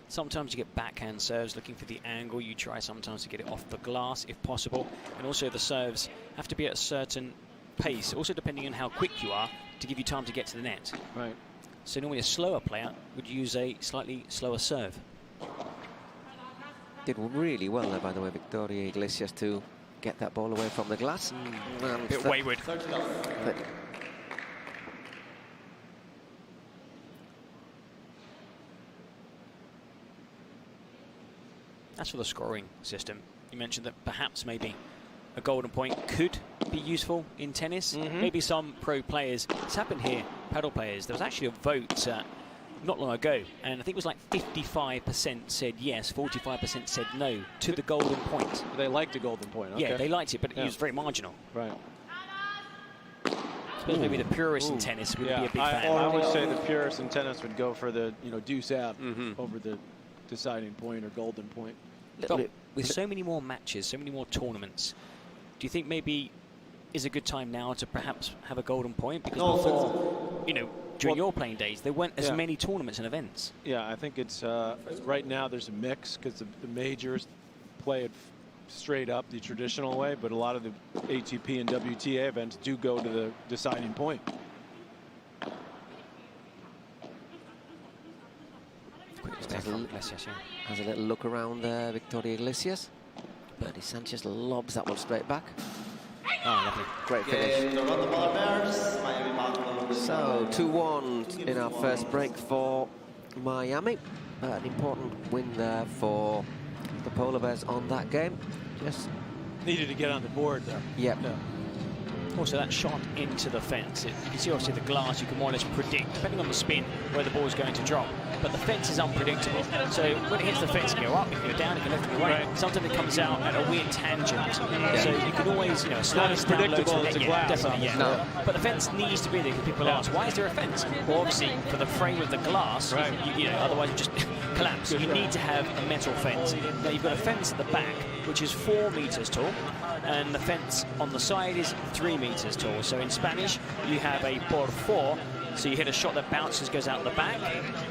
Sometimes you get backhand serves looking for the angle. You try sometimes to get it off the glass if possible. And also the serves have to be at a certain pace, also depending on how quick you are, to give you time to get to the net. Right. So normally a slower player would use a slightly slower serve. Did really well there, by the way, Victoria Iglesias, to get that ball away from the glass. A bit wayward. As for the scoring system, you mentioned that perhaps maybe a golden point could be useful in tennis. Maybe some pro players, it's happened here, paddle players, there was actually a vote not long ago, and I think it was like 55% said yes, 45% said no to the golden point. They liked a golden point, okay. Yeah, they liked it, but it was very marginal. Right. I suppose maybe the purists in tennis would be a big fan. I would say the purists in tennis would go for the deuce out over the deciding point or golden point. But with so many more matches, so many more tournaments, do you think maybe is a good time now to perhaps have a golden point? Because before, during your playing days, there weren't as many tournaments and events. Yeah, I think it's right now there's a mix because the majors play it straight up the traditional way, but a lot of the ATP and WTA events do go to the deciding point. Has a little look around there, Victoria Iglesias. Ari Sanchez lobs that one straight back. Oh, lovely. Great finish. So 2-1 in our first break for Miami. An important win there for the Polar Bears on that game. Just needed to get on the board there. Yep. Yeah. Also, that shot into the fence. You can see obviously the glass, you can more or less predict, depending on the spin, where the ball is going to drop. But the fence is unpredictable. So when it hits the fence, it can go up, it can go down, it can left, it can right. Sometimes it comes out at a weird tangent. So you can always, slice down low to the net. Yeah, definitely, yeah. No. But the fence needs to be there because people ask, why is there a fence? Well, obviously, for the frame of the glass, otherwise it just collapse. You need to have a metal fence. Now you've got a fence at the back, which is 4 meters tall, and the fence on the side is 3 meters tall. So in Spanish, you have a por 4. So you hit a shot that bounces, goes out the back.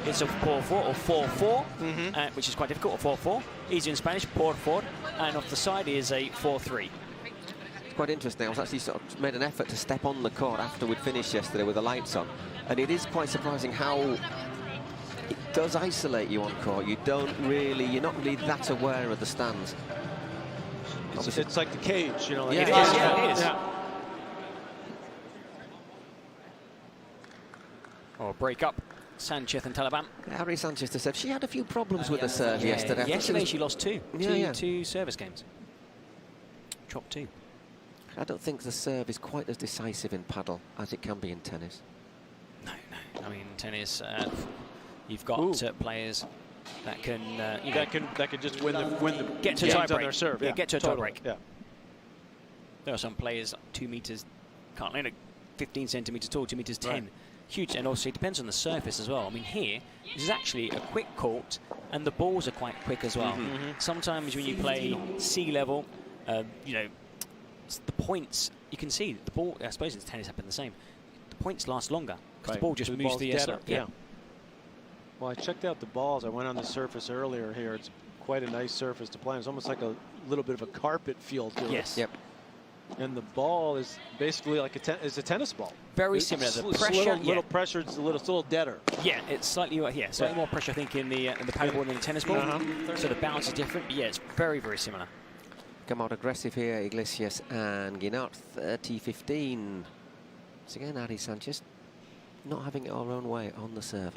It's a por 4 or 4-4, which is quite difficult, or 4-4. Easy in Spanish, por 4. And off the side is a 4-3. It's quite interesting. I was actually sort of made an effort to step on the court after we'd finished yesterday with the lights on. And it is quite surprising how it does isolate you on court. You're not really that aware of the stands. It's like the cage, Like it is. Yeah. Or break up, Sanchez and Talaban. Ari Sanchez to serve. She had a few problems with the serve yesterday. Yesterday she lost two service games. Dropped 2. I don't think the serve is quite as decisive in paddle as it can be in tennis. No. I mean, tennis, you've got players that can, that can just win the get to a tie break. On their serve. Yeah, get to a tie break. Yeah. There are some players 2 meters, can't land 15 centimeters tall, 2 meters 10. Right. Huge, and also it depends on the surface as well. I mean, here, this is actually a quick court, and the balls are quite quick as well. Sometimes when you play sea level, the points, you can see the ball, I suppose in tennis happen the same. The points last longer, because the ball just moves the slope. Yeah. Well, I checked out the balls. I went on the surface earlier here. It's quite a nice surface to play. It's almost like a little bit of a carpet feel to it. Yes. Yep. And the ball is basically like a tennis ball. Very similar. The pressure, little pressure, it's a little deader. Yeah, it's slightly more pressure, I think, in the paddle ball than the tennis ball. So the bounce is different, but yeah, it's very, very similar. Come out aggressive here, Iglesias and Guinart, 30-15. Once again, Ari Sanchez not having it our own way on the serve.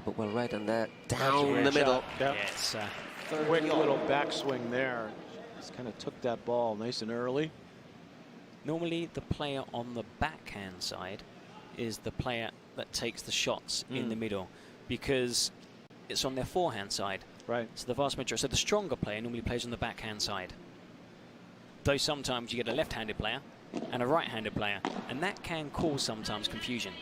but well read, and they're down the middle. Yep. Yes. Quick little backswing there. Just kind of took that ball nice and early. Normally, the player on the backhand side is the player that takes the shots in the middle, because it's on their forehand side. Right. So the vast majority, so the stronger player normally plays on the backhand side. Though sometimes you get a left-handed player and a right-handed player, and that can cause sometimes confusion.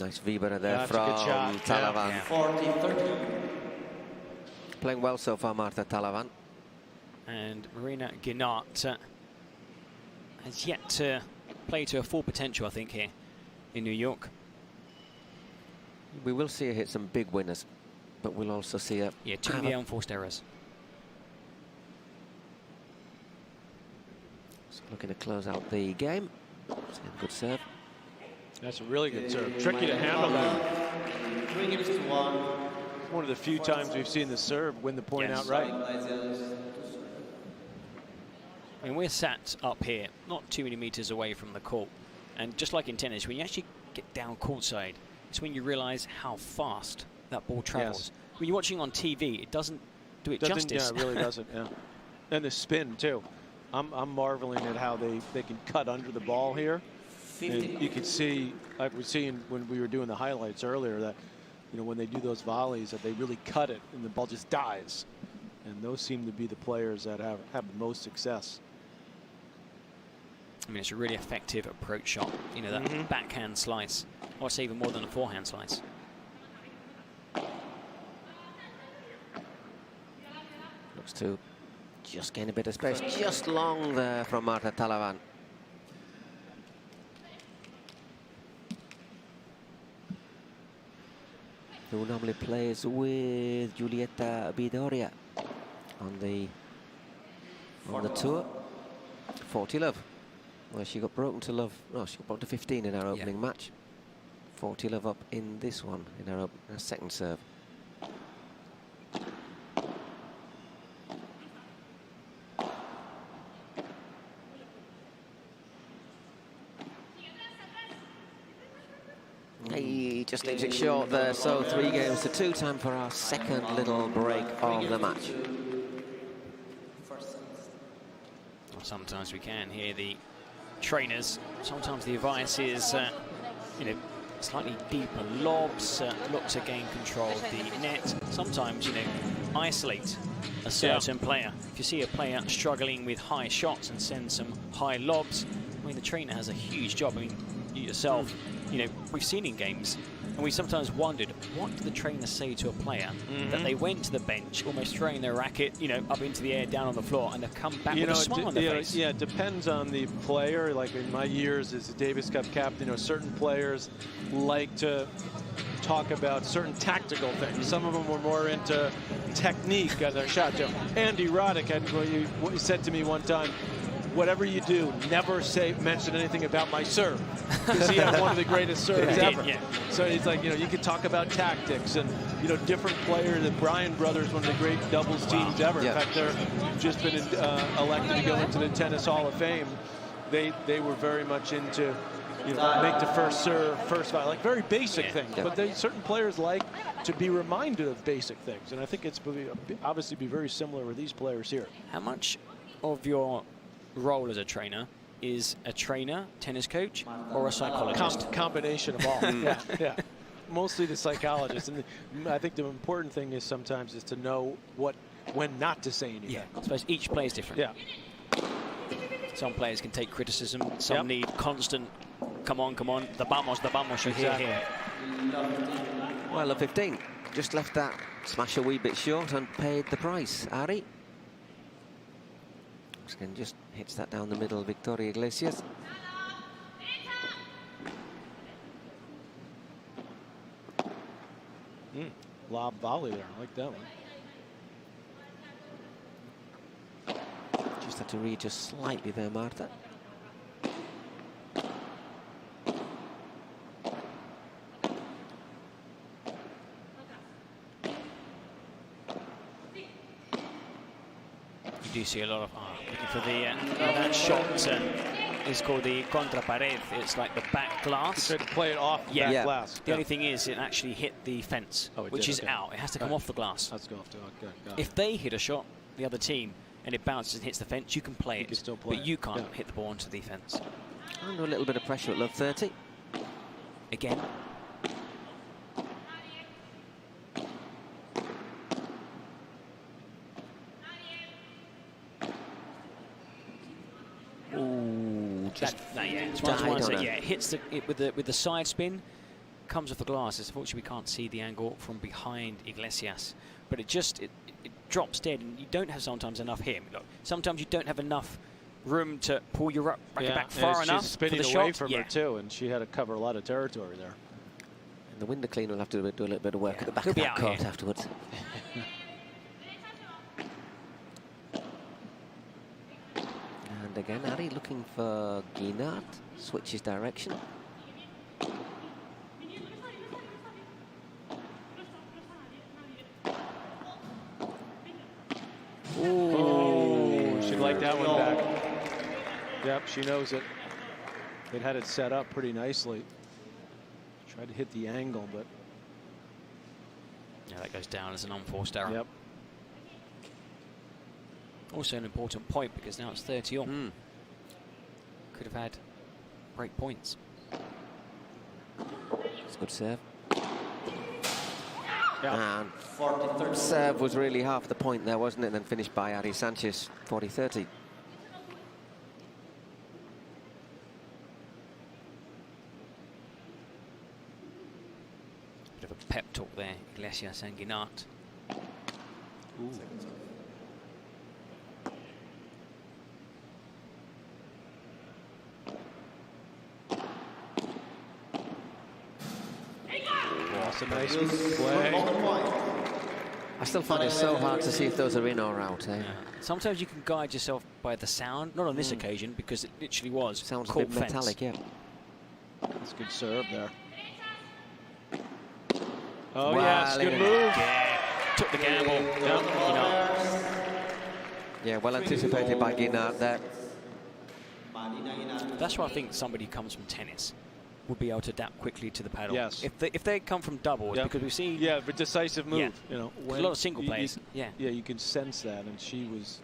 Nice vibra there That's from a good shot. Talavan. Yeah. 40-13. Playing well so far, Marta Talavan. And Marina Guinart has yet to play to her full potential, I think, here in New York. We will see her hit some big winners, but we'll also see her. Yeah, too many unforced errors. So looking to close out the game. Good serve. That's a really good serve. Tricky to handle that. 3 games to 1. One of the few times we've seen the serve win the point outright. I mean, we're sat up here, not too many meters away from the court. And just like in tennis, when you actually get down courtside, it's when you realize how fast that ball travels. Yes. When you're watching on TV, it doesn't do it justice. Yeah, it really doesn't. Yeah. And the spin, too. I'm marveling at how they can cut under the ball here. And you can see, like we're seeing when we were doing the highlights earlier, that when they do those volleys, that they really cut it and the ball just dies. And those seem to be the players that have the most success. I mean, it's a really effective approach shot. That backhand slice. I would say even more than a forehand slice. Looks to just gain a bit of space. Just long there from Marta Talavan. Who normally plays with Giulietta Bidoria on the tour. 40 love. Well, she got broken to love. No, she got broken to 15 in our opening match. 40 love up in this one in our second serve. He just leaves it short there, so 3 games to 2. Time for our second little break of the match. Well, sometimes we can hear the trainers. Sometimes the advice is, slightly deeper lobs, look to gain control of the net. Sometimes, isolate a certain player. If you see a player struggling with high shots and send some high lobs, I mean, the trainer has a huge job. I mean, you yourself, we've seen in games, and we sometimes wondered, what did the trainer say to a player that they went to the bench, almost throwing their racket, up into the air, down on the floor, and they've come back with a smile on their face? Yeah, it depends on the player. Like in my years as a Davis Cup captain, certain players like to talk about certain tactical things. Some of them were more into technique on their shot. Andy Roddick he said to me one time, whatever you do, never mention anything about my serve, because he had one of the greatest serves ever. Yeah. So he's like, you could talk about tactics and, different players. The Bryan brothers, one of the great doubles teams ever. In fact, they're just been elected to go into the Tennis Hall of Fame. They were very much into, make the first serve, first volley, like very basic things. But certain players like to be reminded of basic things, and I think it's obviously be very similar with these players here. How much of your role as a trainer is a trainer, tennis coach, or a psychologist? Combination of all. Yeah. Mostly the psychologist. And I think the important thing is sometimes is to know when not to say anything. Yeah, I suppose each player is different. Yeah. Some players can take criticism. Some need constant, come on, the vamos, you hear here. Well, a 15. Just left that smash a wee bit short and paid the price. Ari? Again, just hits that down the middle, Victoria Iglesias. Lob volley there, I like that one. Just had to read just slightly there, Marta. You do see a lot of looking for the that shot is called the contra pared. It's like the back glass. You tried to play it off the back glass. The only thing is it actually hit the fence, which is out. It has to come off the glass. Let's go off the If they hit a shot, the other team, and it bounces and hits the fence, you can play it. You can still play but you can't hit the ball onto the fence. Under a little bit of pressure at love 30. Again. Ooh, just it's one of the ones that it hits with the side spin, comes off the glass. Unfortunately, we can't see the angle from behind Iglesias, but it drops dead, and you don't have sometimes enough here. Look, sometimes you don't have enough room to pull your racket back far enough she's spinning for the away shot. from her too, and she had to cover a lot of territory there. And the window cleaner will have to do a little bit of work at the back of that court afterwards. And again, Ari looking for Guinard, switches direction. Ooh, she'd like that one back. Yep, she knows it. It had it set up pretty nicely. Tried to hit the angle, but... Yeah, that goes down as an unforced error. Yep. Also an important point, because now it's 30 all. Could have had break points. It's a good serve. And serve was really half the point there, wasn't it? And then finished by Ari Sanchez, 40-30. Bit of a pep talk there, Iglesias and Guinart. That's a nice play. I still find it so hard to see if those are in or out. Eh? Yeah. Sometimes you can guide yourself by the sound, not on this occasion, because it literally was sounds a court bit metallic, fence. That's a good serve there. Oh, Wow, yes, good move. Yeah, took the gamble. Yeah, well anticipated by Guinard there. That's why I think somebody who comes from tennis will be able to adapt quickly to the paddle. Yes. If they come from doubles, because we've seen... Yeah, but decisive move. You know, a lot of single players. Yeah, you can sense that, and she was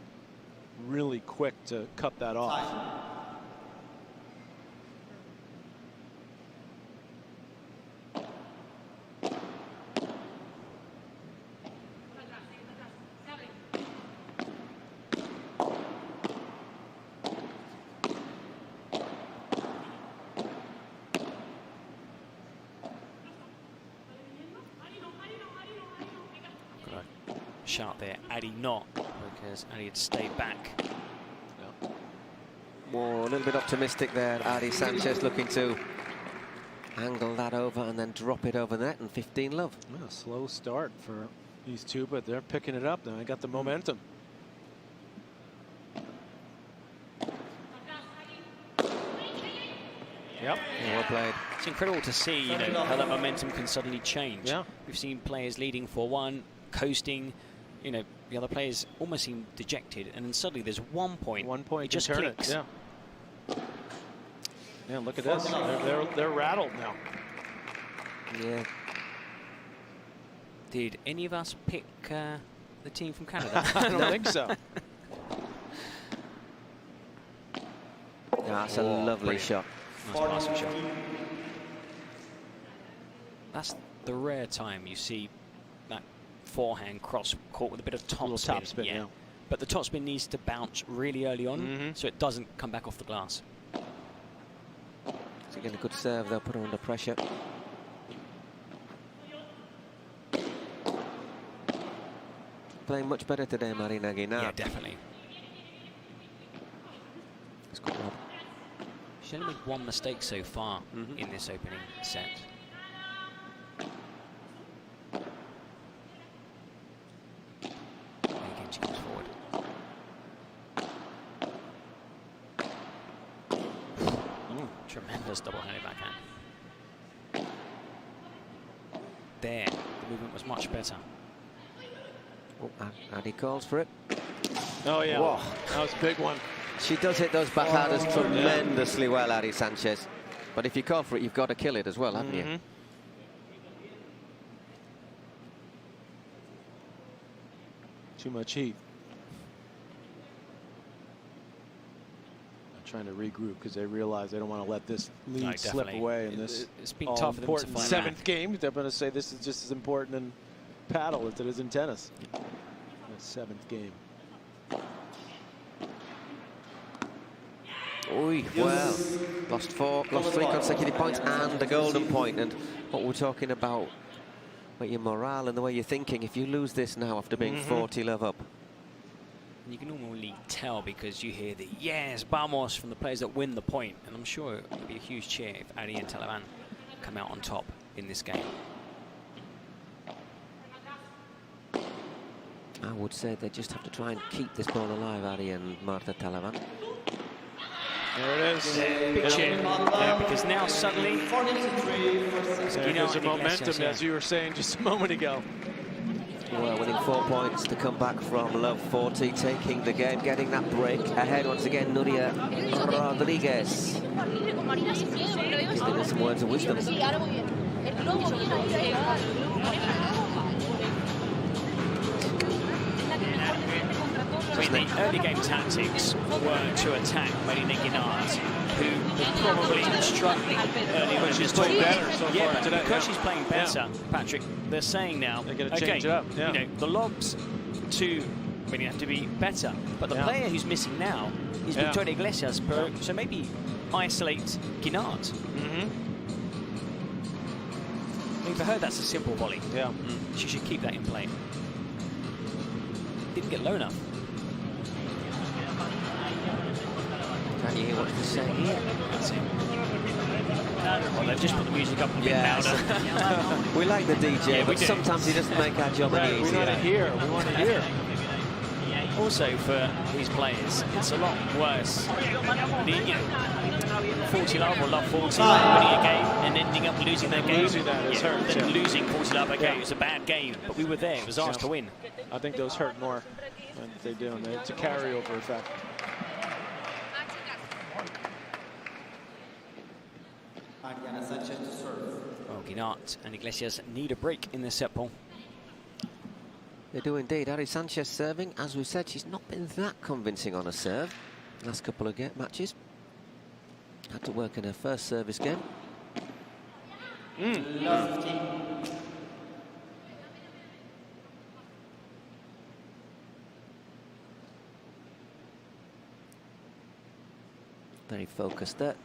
really quick to cut that off. Shout there, Ari not, because Ari had stayed back. More a little bit optimistic there. Ari Sanchez looking to angle that over and then drop it over the net, and 15 love. Well, a slow start for these two, but they're picking it up now. I got the momentum. Yep. Yeah, well played. It's incredible to see, you know, how that momentum can suddenly change. Yeah. We've seen players leading 4-1, coasting. You know, the other players almost seem dejected, and then suddenly there's 1 point. 1 point. It just turn clicks. it. Yeah. Yeah, look at this. They're rattled now. Yeah. Did any of us pick the team from Canada? I don't think so. That's a lovely shot. Nice passing shot. That's the rare time you see that forehand cross caught with a bit of top spin. Yeah. But the top spin needs to bounce really early on, so it doesn't come back off the glass. So again, a good serve. They'll put her under pressure. Playing much better today, Marina Guinard. Yeah, definitely. It's good job. She's only made one mistake so far in this opening set. Again, she comes forward. Tremendous double-handed backhand. There, the movement was much better. Oh, and he calls for it. Oh, yeah. Whoa. That was a big one. She does hit those backhanders tremendously well, Ari Sanchez. But if you call for it, you've got to kill it as well, haven't you? Too much heat. I'm trying to regroup because they realize they don't want to let this lead slip away in this it's been tough for them to find seventh game. They're going to say this is just as important in paddle as it is in tennis. The seventh game. Oy, well, lost 3 consecutive points and a golden point. And what we're talking about, your morale and the way you're thinking, if you lose this now after being 40 love up. You can normally tell because you hear the yes, vamos from the players that win the point. And I'm sure it would be a huge cheer if Ari and Talavan come out on top in this game. I would say they just have to try and keep this ball alive, Ari and Martita Talavan. There it is. Big cheer. Yeah, because now suddenly there's a momentum, as you were saying just a moment ago. Well, winning 4 points to come back from love 40, taking the game, getting that break. Ahead once again, Nuria Rodriguez. Giving us some words of wisdom. I mean, the early game tactics were to attack Marina Guinard, who was probably struggling early on. She's playing better so far today. Because she's playing better, Patrick, they're saying now, they're going to change it up. You know, the lobs to Marina have to be better. But the player who's missing now is Victoria Iglesias, so maybe isolate Guinard. I mean, for her, that's a simple volley. Yeah. She should keep that in play. Didn't get low enough. Can you hear what he's saying here? That's it. Well, they've just put the music up a bit louder. We like the DJ, but sometimes he doesn't make our job any easier. We want to hear. We want to hear. Also, for these players, it's a lot worse. You know, 40 love or love 40, winning a game and ending up losing their game. Losing that is hurt. Then losing 40 love, okay, it was a bad game, but we were there. It was ours to win. I think those hurt more than they do, and it's a carryover effect. Sanchez to serve. Well, Guinard and Iglesias need a break in this set, Paul. They do indeed. Ari Sanchez serving. As we said, she's not been that convincing on a serve last couple of matches. Had to work in her first service game. Very focused there.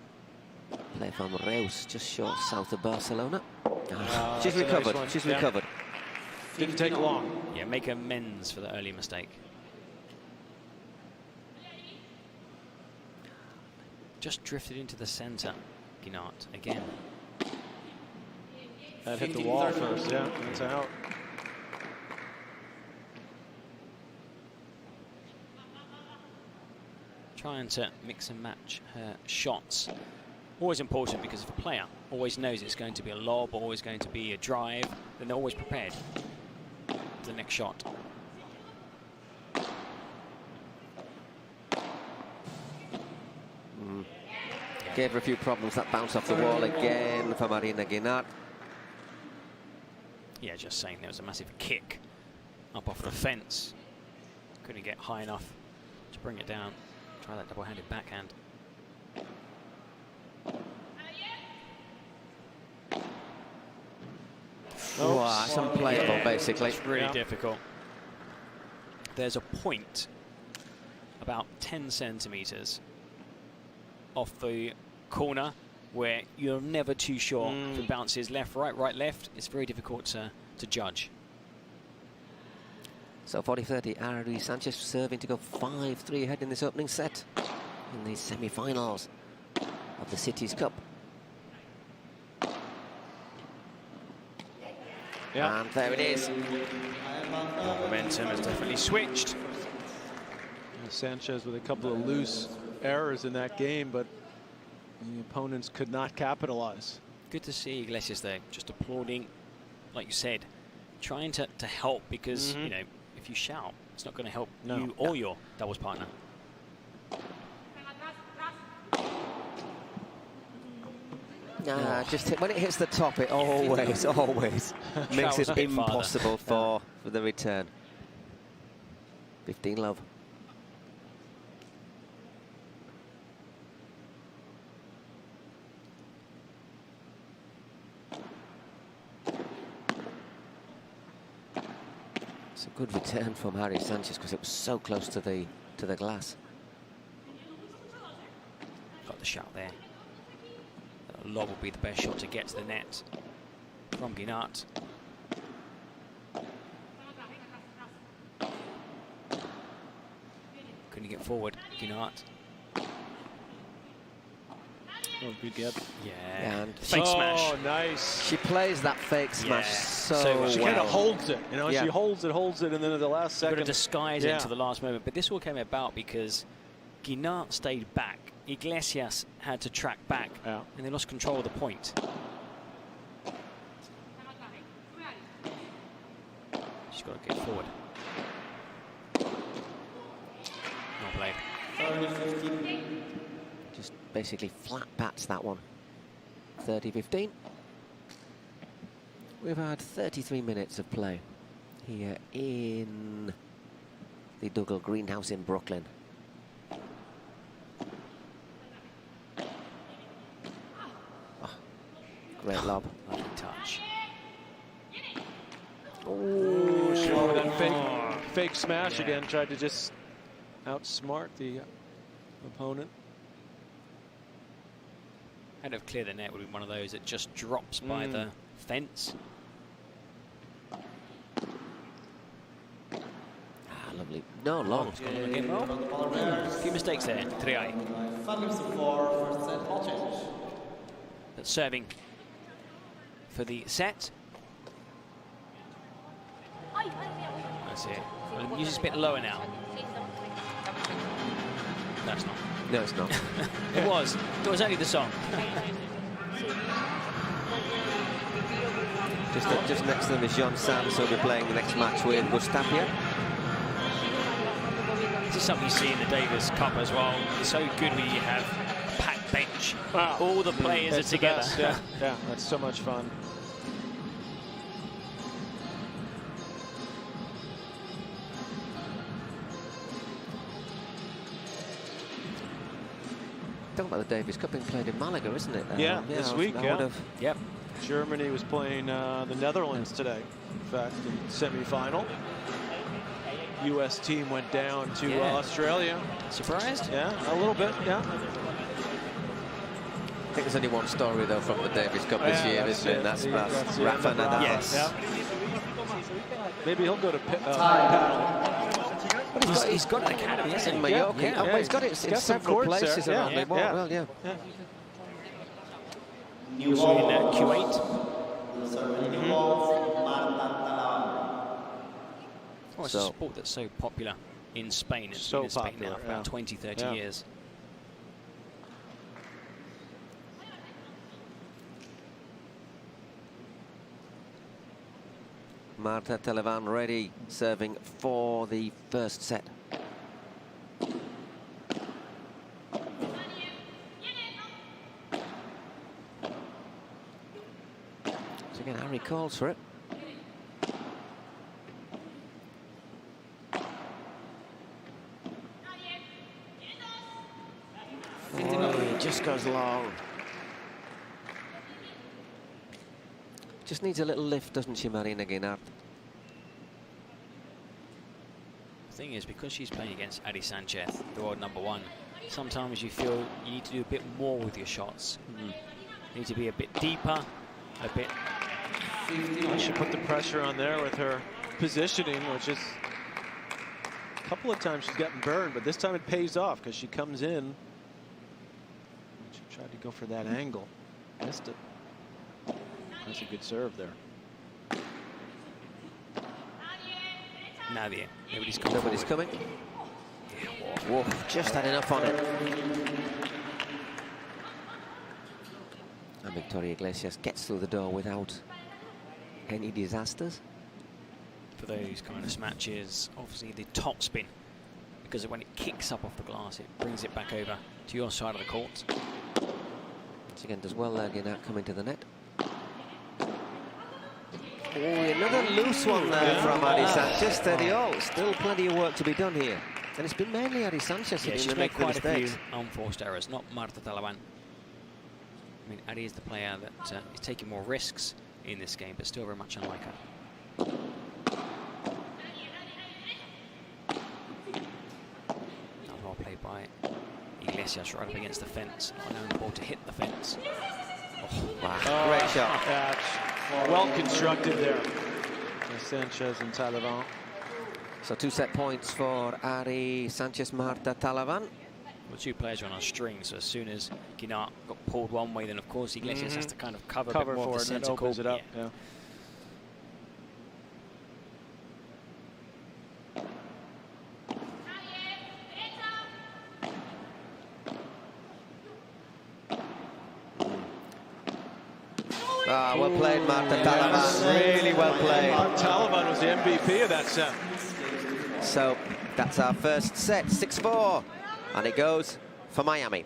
Play from Reus, just short south of Barcelona. She's recovered. Nice, she's recovered. Didn't take long. Yeah, make amends for the early mistake. Just drifted into the center, Guinard, again. That hit the wall first, that's out. Trying to mix and match her shots. Always important, because if a player always knows it's going to be a lob, always going to be a drive, then they're always prepared for the next shot. Gave her a few problems. That bounce off the wall again for Marina Guinard. Yeah, just saying, there was a massive kick up off the fence. Couldn't get high enough to bring it down. Try that double-handed backhand. Wow, it's unplayable, basically. It's really difficult. There's a point about 10 centimeters off the corner where you're never too sure if it bounces left, right, left. It's very difficult to judge. So 40-30, Ari Sanchez serving to go 5-3 ahead in this opening set in the semi-finals of the Cities Cup. And there it is. Momentum has definitely switched. Sanchez with a couple of loose errors in that game, but the opponents could not capitalize. Good to see Iglesias there, just applauding, like you said, trying to help, because you know, if you shout, it's not going to help you or your doubles partner. Just when it hits the top, it always makes it impossible for the return. 15 love. It's a good return from Ari Sanchez because it was so close to the glass. Got the shot there. The lob will be the best shot to get to the net from Guinart. Couldn't you get forward, Guinart? Oh, good get. Yeah. And fake smash. Oh, nice. She plays that fake smash so well. She kind of holds it, you know. She holds it, and then at the last second, got to disguise it into the last moment. But this all came about because Guinart stayed back. Iglesias had to track back, and they lost control of the point. She's got to get forward. Not played. Just basically flat bats that one. 30-15. We've had 33 minutes of play here in the Dougal Greenhouse in Brooklyn. Great lob. Lovely touch. Oh, sure. That fake smash again. Tried to just outsmart the opponent. Had to have cleared the net would be one of those that just drops by the fence. Lovely. No, long. A few mistakes there. Triay. But serving for the set. That's it. Well, the music's a bit lower now. No, it's not. No, it's not. It was. It was only the song. Just next to them is John Sands, who'll be playing the next match with Augustin Tapia. This is something you see in the Davis Cup as well. It's so good when you have a packed bench. Wow. All the players are together. Yeah, that's so much fun. Talking about the Davis Cup being played in Malaga, isn't it? This week, Yep. Germany was playing the Netherlands today, in fact, in semi-final. U.S. team went down to Australia. Surprised? Yeah, a little bit, I think there's only one story, though, from the Davis Cup this year, isn't it? That's Rafa Nadal. Yes. Yeah. Maybe he'll go to paddle. He's got an academy, hasn't he? In Mallorca. Well, he's got it in several places around the world. Usually in Kuwait. It's a sport that's so popular in Spain. It's been in Spain now for about 20, 30 years. Marta Televan ready, serving for the first set. So again, Ari calls for it. It just goes long. Just needs a little lift, doesn't she, Marina Guinart? The thing is, because she's playing against Ari Sanchez, the world #1, sometimes you feel you need to do a bit more with your shots. You need to be a bit deeper, a bit... She put the pressure on there with her positioning, which is... A couple of times she's gotten burned, but this time it pays off because she comes in. She tried to go for that angle. Missed it. That's a good serve there. Nadia. Nobody's coming. Whoa, just had enough on it. And Victoria Iglesias gets through the door without any disasters. For those kind of matches, obviously the top spin, because when it kicks up off the glass, it brings it back over to your side of the court. Once again, does well there, getting out, coming to the net. Oh, another loose one there from Ari Sanchez. Steady all. Still plenty of work to be done here. And it's been mainly Ari Sanchez who's she's made making quite mistakes. a few unforced errors, not Martita Talavan. I mean, Ari is the player that is taking more risks in this game, but still very much unlike her. Well played by Iglesias right up against the fence, not allowing the ball to hit the fence. Oh, wow, great shot. Catch. Well constructed there. Sanchez and Talavan. So 2 set points for Ari Sanchez, Marta Talavan. The two players are on a string, so as soon as Guinart got pulled one way, then of course Iglesias has to kind of cover a bit more for of the it, and centre opens court. it up. Yeah. Ah, well played, Marta Talavan. Really well played. Talavan was the MVP of that set. So that's our first set, 6-4. And it goes for Miami.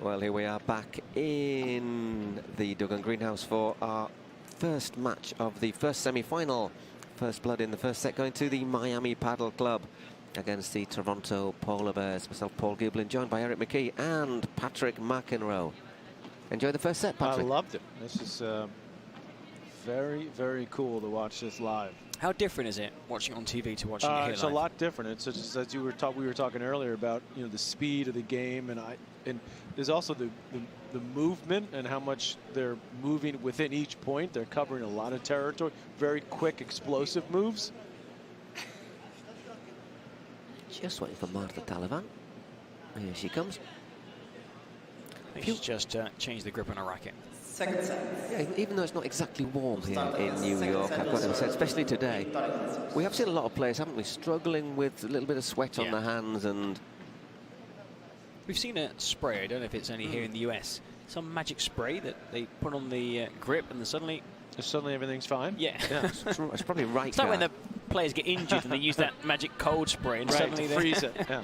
Well, here we are back in the Duggan Greenhouse for our first match of the first semi-final. First blood in the first set going to the Miami Padel Club against the Toronto Polar Bears. Myself, Paul Giblin, joined by Eric McKee and Patrick McEnroe. Enjoy the first set, Patrick. I loved it. This is very, very cool to watch this live. How different is it watching on TV to watching it here It's live? a lot different. It's just as we were talking earlier about, you know, the speed of the game, and there's also the movement and how much they're moving within each point. They're covering a lot of territory. Very quick, explosive moves. Just waiting for Marta Talavan. Here she comes. I think she's just changed the grip on her racket. Second set. Yeah, even though it's not exactly warm here in New York, I've got to say, especially today, we have seen a lot of players, haven't we, struggling with a little bit of sweat on their hands. And we've seen a spray, I don't know if it's only here in the US, some magic spray that they put on the grip and then suddenly everything's fine. Yeah. It's probably right. It's like when the players get injured and they use that magic cold spray and suddenly they freeze it. Yeah.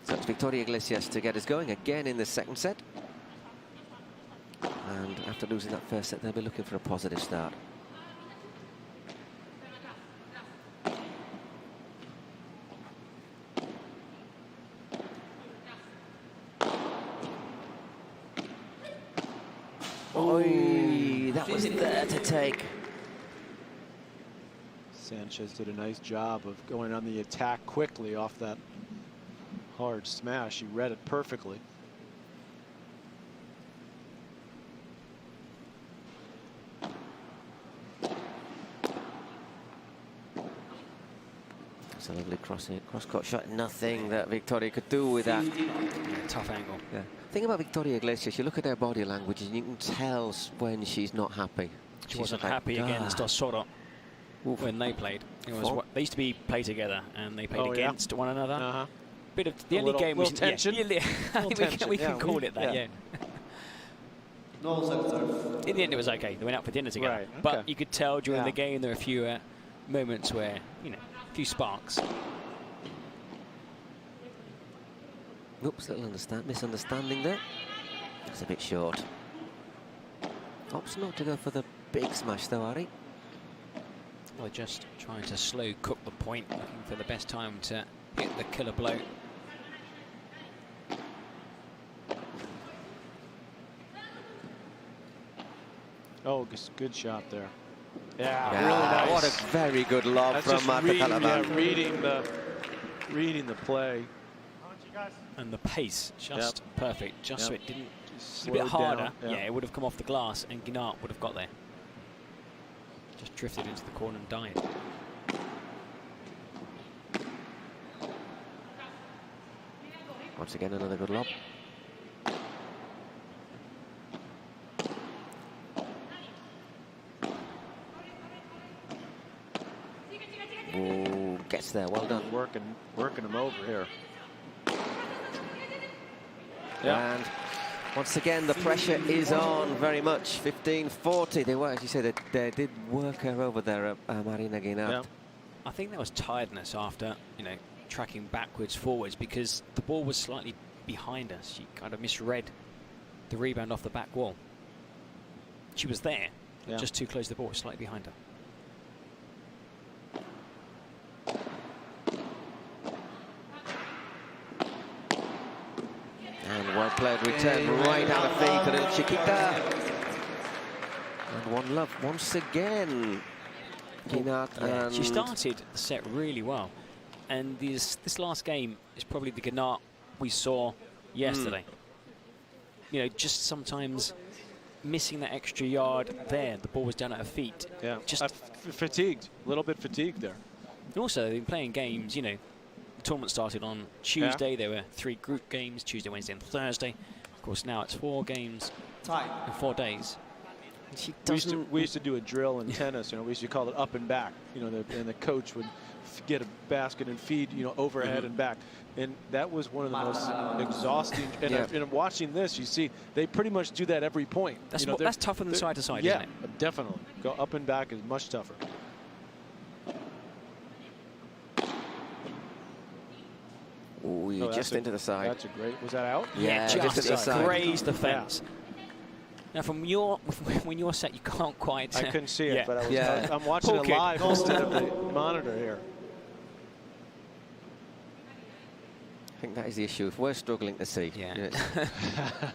So it's Victoria Iglesias to get us going again in the second set. And after losing that first set, they'll be looking for a positive start. Oh, that was there to take. Sanchez did a nice job of going on the attack quickly off that hard smash. He read it perfectly. It's a lovely cross-court shot. Nothing that Victoria could do with that. Tough angle. Yeah. The thing about Victoria Iglesias, you look at her body language and you can tell when she's not happy. She wasn't happy against Osorio. when they played. It was they used to play together, and they played against one another. Bit of the only game was tension. We can call it that. Yeah. No serve. In the end, it was okay. They went out for dinner together. Right, okay. But you could tell during the game there were a few moments where, you know, a few sparks. Oops, little misunderstanding there. It's a bit short. Opts not to go for the big smash though, Ari. Well, just trying to slow cook the point, looking for the best time to hit the killer blow. Oh, good shot there. Yeah, really nice. What a very good lob That's from just Martita. reading the play. And the pace, just perfect, just so it didn't. It's a Slowed bit harder. down, Yeah, it would have come off the glass, and Guinart would have got there. Just drifted into the corner and died. Once again, another good lob. Ooh, gets there, well done. Working him over here. And once again, the pressure is on very much. 15-40. They were, as you said, they did work her over there, Marina Guinart. I think there was tiredness after, you know, tracking backwards, forwards, because the ball was slightly behind us. She kind of misread the rebound off the back wall. She was there, just too close to the ball, slightly behind her. And well played return right out of feet to Chiquita. And one love once again. Guinart. And She started the set really well. And this last game is probably the Guinart we saw yesterday. You know, just sometimes missing that extra yard there. The ball was down at her feet. Yeah, just fatigued, a little bit fatigued there. And also, they've been playing games, you know, the tournament started on Tuesday. There were 3 group games, Tuesday, Wednesday, and Thursday. Of course, now it's 4 games in 4 days. She we used to do a drill in tennis. You know, we used to call it up and back. You know, and the coach would get a basket and feed, you know, overhead and back. And that was one of the most exhausting. And watching this, you see, they pretty much do that every point. That's, you know, that's tougher than side to side, isn't it? Definitely. Go up and back is much tougher. Ooh, you just into the side. That's a great. Was that out? Yeah, just into the side. grazed the fence. Now, from when you're set, you can't quite. I couldn't see it, but I was. Yeah. I'm watching it live instead of the monitor here. I think that is the issue. If we're struggling to see,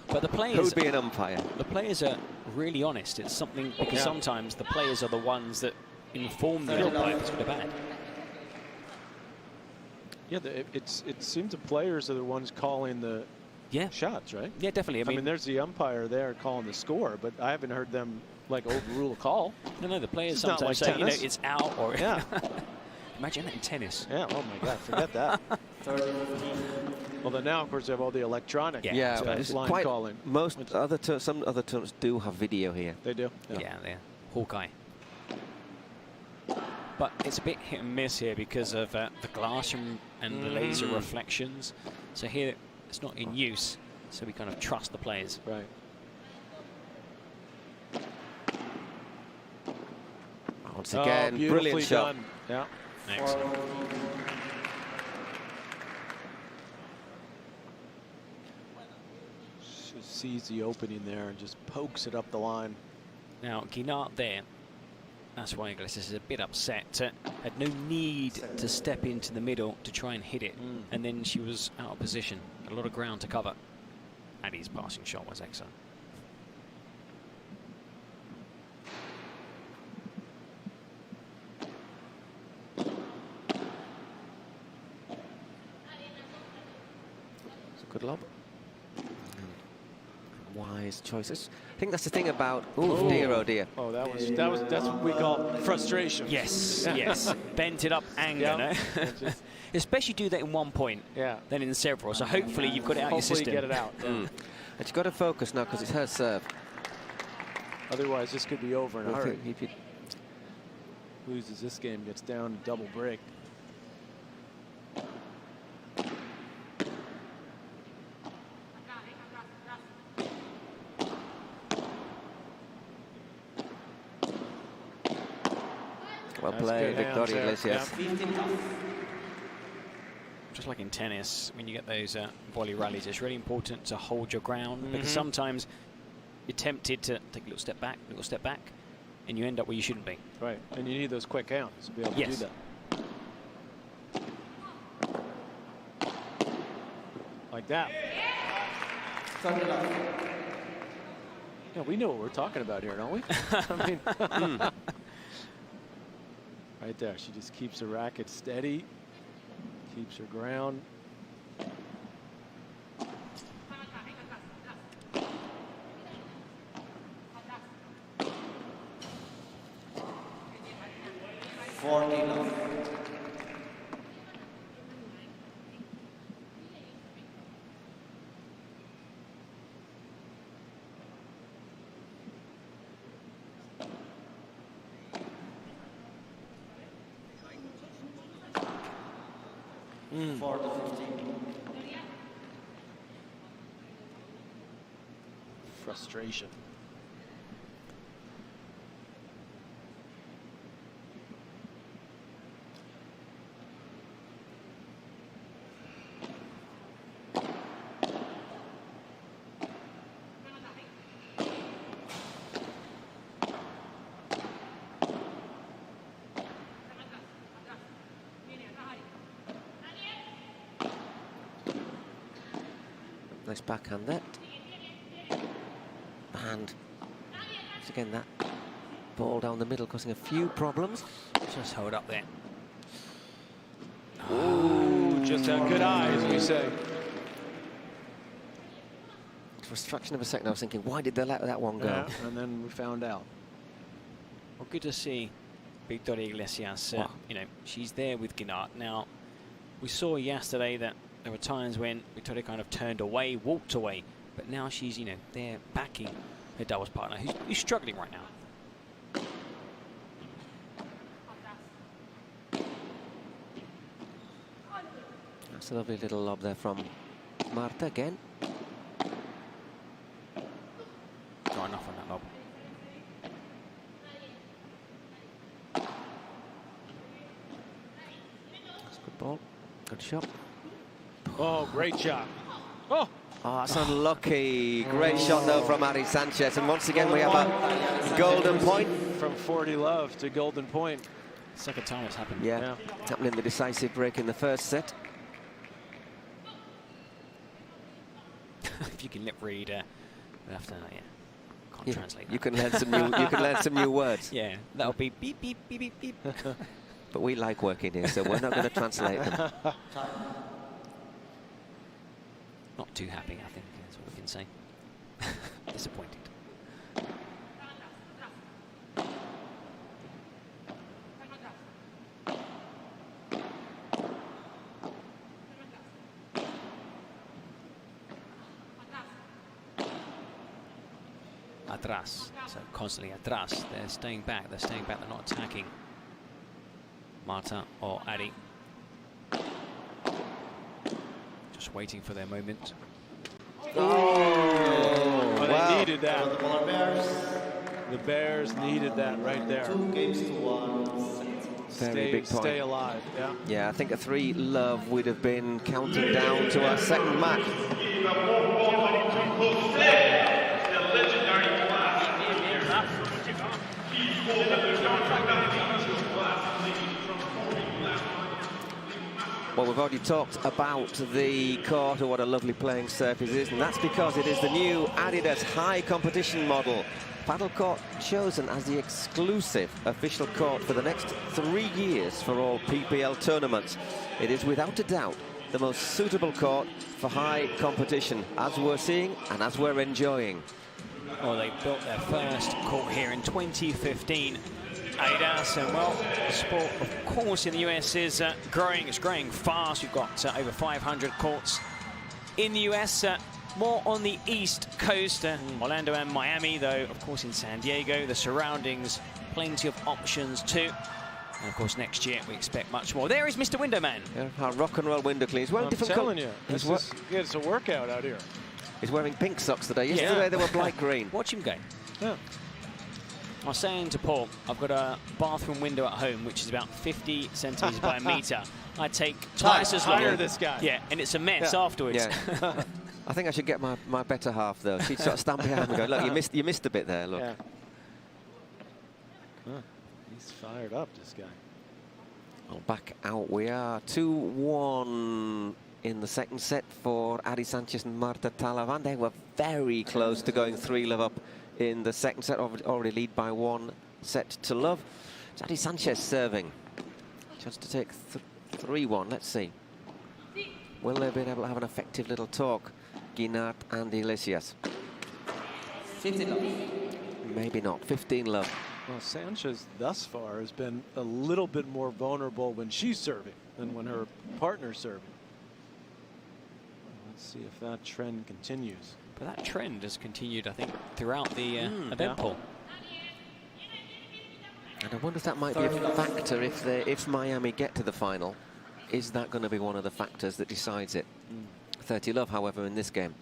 But the players. Who'd be an umpire? The players are really honest. It's something because sometimes the players are the ones that inform the umpire if it's good or bad. Yeah, it seems the players are the ones calling the shots, right? Yeah, definitely. I mean, there's the umpire there calling the score, but I haven't heard them like overrule a call. No, the players It's sometimes not like say, you know, tennis. it's out or imagine that in tennis. Yeah. Oh my God, forget that. Although now, of course, they have all the electronic line quite calling. Some other tournaments do have video here. They do. Yeah, they're Hawkeye. But it's a bit hit and miss here because of the glass and the laser reflections. So here it's not in use, so we kind of trust the players. Right. Once again, brilliant shot. Done. Yeah. Excellent. She sees the opening there and just pokes it up the line. Now, Guinart there. That's why Iglesias is a bit upset. Had no need to step into the middle to try and hit it. And then she was out of position. A lot of ground to cover. And his passing shot was excellent. It's a good lob. Wise choices. I think that's the thing about. Oh dear, oh dear. Oh, that's what we call frustration. Yes, yes. Bent it up, anger. No? Especially do that in 1 point. Yeah. Then in several. So hopefully you've got it out your system. Hopefully you get it out. And you've got to focus now because it's her serve. Otherwise, this could be over in a hurry. loses this game, gets down to double break. Well played, Victoria Iglesias. Just like in tennis, when you get those volley rallies, it's really important to hold your ground, because sometimes you're tempted to take a little step back, and you end up where you shouldn't be. Right, and you need those quick hands to be able to do that. Like that. Yeah, we know what we're talking about here, don't we? I mean, right there, she just keeps her racket steady, keeps her ground. Frustration. Nice backhand there. And once again, that ball down the middle causing a few problems. Just hold up there. Ooh, just had good eyes, we say. For a fraction of a second, I was thinking, why did they let that one go? Yeah, and then we found out. Well, good to see Victoria Iglesias. You know, she's there with Guinart. Now, we saw yesterday that there were times when Victoria kind of turned away, walked away, but now she's, you know, there backing her doubles partner, who's struggling right now. That's a lovely little lob there from Marta again. Got enough on that lob. That's a good ball. Good shot. Oh, great shot. Oh! Oh, that's unlucky. Great shot, though, from Ari Sanchez. And once again, we have a golden point. From 40 love to golden point. Second time it's happened. Yeah, happened in the decisive break in the first set. If you can lip read after that, can't translate that. You can learn some new. You can learn some new words. Yeah, that'll be beep beep beep beep beep. But we like working here, so we're not going to translate them. Not too happy, I think, that's what we can say. Disappointed. Atrás, so constantly atrás. They're staying back, they're not attacking. Marta or Ari. Just waiting for their moment. Oh, wow. They needed that. The Bears needed that right there. 2 games to 1. Very big point. Stay alive, Yeah, I think a 3-love would have been counting down to our second match. Well, we've already talked about the court, or what a lovely playing surface is, and that's because it is the new Adidas high competition model. Paddle court chosen as the exclusive official court for the next 3 years for all PPL tournaments. It is without a doubt the most suitable court for high competition, as we're seeing and as we're enjoying. Well, they built their first court here in 2015. Adidas, and well, the sport, of course, in the US is growing. It's growing fast. We've got over 500 courts in the US, more on the East Coast, Orlando and Miami, though, of course, in San Diego, the surroundings, plenty of options too. And of course, next year we expect much more. There is Mr. Windowman. Yeah, our rock and roll window clean. He's wearing different telling you, it's a workout out here. He's wearing pink socks today. Yesterday they were bright green. Watch him go. Yeah. I was saying to Paul, I've got a bathroom window at home, which is about 50 centimetres by a metre. I take twice as long. Hire this guy. Yeah, and it's a mess afterwards. Yeah. I think I should get my better half, though. She'd sort of stand behind and go, look, you missed a bit there, look. Yeah. Huh. He's fired up, this guy. Well, back out we are. 2-1 in the second set for Ari Sanchez and Martita Ortega. They were very close to going 3-love up in the second set, already lead by 1 set to love. It's Ari Sanchez serving. Chance to take 3-1. Let's see. Will they be able to have an effective little talk, Guinart and Iglesias? 15-love. Maybe not. 15-love. Well, Sanchez thus far has been a little bit more vulnerable when she's serving than when her partner's serving. Let's see if that trend continues. But that trend has continued, I think, throughout the event, Paul. And I wonder if that might be a factor if Miami get to the final. Is that going to be one of the factors that decides it? 30-love, however, in this game.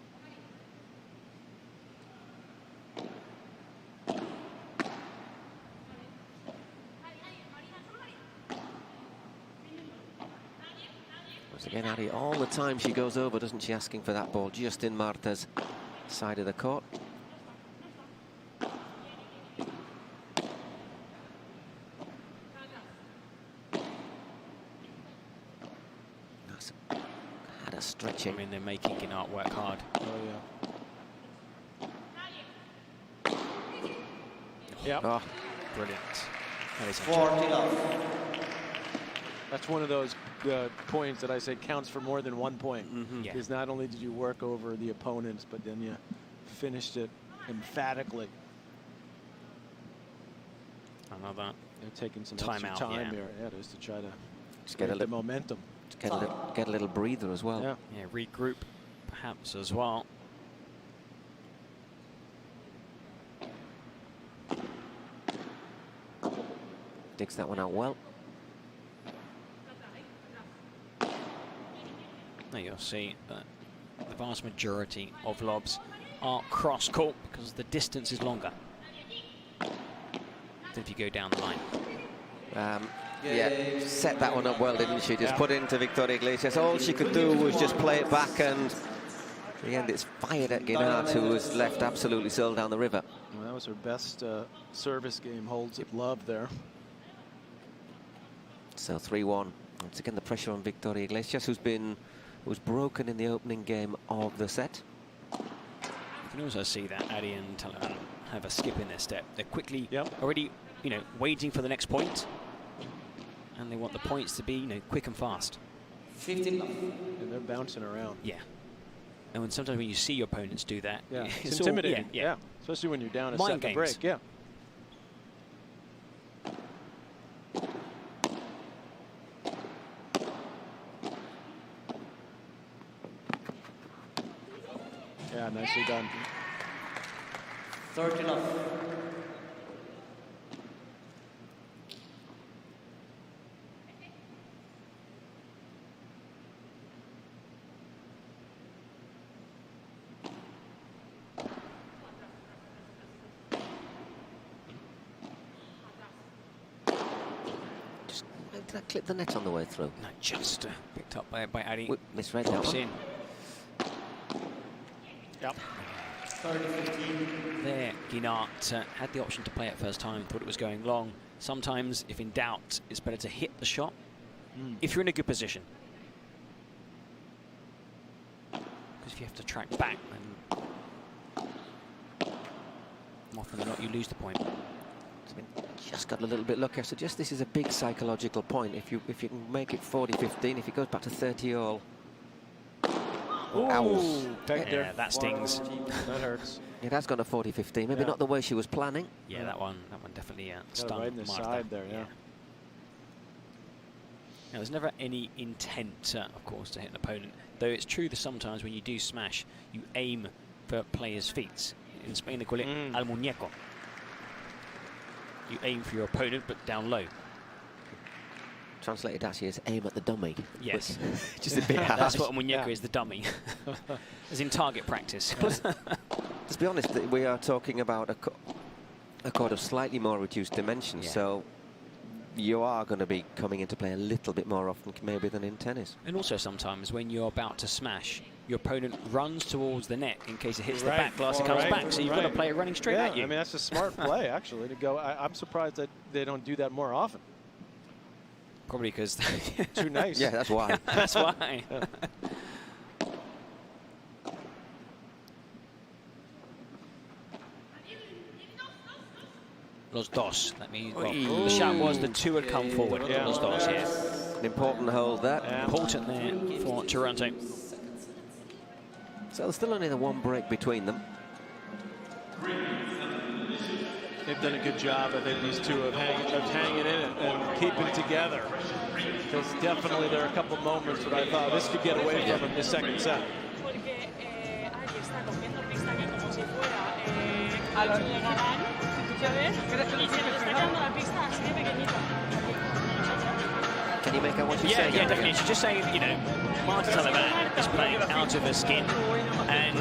Once again, Ari, all the time she goes over, doesn't she, asking for that ball just in Marta's side of the court. Had a stretching. I mean, they're making Guinart work hard. Oh, yeah. Yep. Oh, brilliant. That is 40-love. That's one of those points that I say counts for more than 1 point. Because not only did you work over the opponents, but then you finished it emphatically. Another. They're taking some time extra out, time here. Yeah, just to try to just get a little momentum. Get a little breather as well. Yeah, regroup perhaps as well. Digs that one out well. Now you'll see that the vast majority of lobs are cross-court because the distance is longer than if you go down the line. Yeah, set that one up well, didn't she? Just put into Victoria Iglesias. All she could do was just play it back, and in the end it's fired at Guinart, who was left absolutely sailed down the river. Well, that was her best service game, holds at love there. So 3-1. Once again, the pressure on Victoria Iglesias, who was broken in the opening game of the set. You can also see that Ari and Talavan have a skip in their step. They're quickly already, waiting for the next point, and they want the points to be, quick and fast. 15-love. And they're bouncing around. Yeah. And sometimes when you see your opponents do that, it's intimidating. Yeah, especially when you're down a Mind second games. break. Yeah. Yeah, nicely done. 30-love. Did that clip the net on the way through? No, just picked up by Ari. Misread that one. Yep. 30-15. There, Guinart had the option to play it first time, thought it was going long. Sometimes, if in doubt, it's better to hit the shot if you're in a good position. Because if you have to track back, then more often than not, you lose the point. Just got a little bit lucky. I suggest this is a big psychological point. If you can make it 40-15, if it goes back to 30-all. Yeah, that stings. That hurts. It has gone to 40-15. Maybe not the way she was planning. Yeah, that one definitely stung right in the Marta. side there. Yeah. Now, there's never any intent, of course, to hit an opponent. Though it's true that sometimes when you do smash, you aim for players' feet. In Spain, they call it al muñeco. You aim for your opponent, but down low. translated actually as aim at the dummy. Yes. Just a bit harsh. That's what Muñeca is, the dummy. As in target practice. Let's be honest, we are talking about a court of slightly more reduced dimensions, so you are going to be coming into play a little bit more often maybe than in tennis. And also sometimes when you're about to smash, your opponent runs towards the net in case it hits the back glass and comes back, so you've got to play it running straight at you. I mean, that's a smart play, actually, to go. I'm surprised that they don't do that more often. Probably because too nice. Yeah, that's why. That's why. Los dos. That means the shot was the two had come forward. Los dos, An important hold there. Important there for Toronto. So there's still only the one break between them. They've done a good job, I think, these two of hanging in it and keeping together. Because definitely there are a couple moments where I thought this could get away from him in the second set. Can you make out what she's saying? Yeah, definitely. She's just saying, you know, Martita Ortega is playing out of her skin, and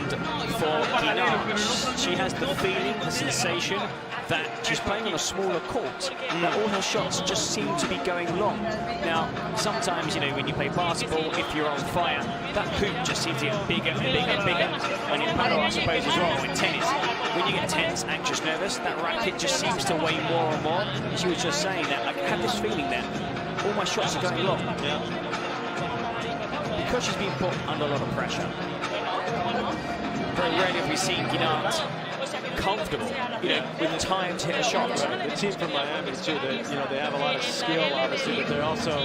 for Guinard, she has the feeling, the sensation that she's playing on a smaller court, that all her shots just seem to be going long. Now, sometimes, you know, when you play basketball, if you're on fire, that hoop just seems to get bigger and bigger and bigger. And in paddle, I suppose, as well, with tennis, when you get tense, anxious, nervous, that racket just seems to weigh more and more. And she was just saying that, I had this feeling that all my shots are going long. Because she's being put under a lot of pressure. Very rarely have we seen Guinard comfortable, you know, with time to hit a shot. The team from Miami too, you know, they have a lot of skill, obviously, but they're also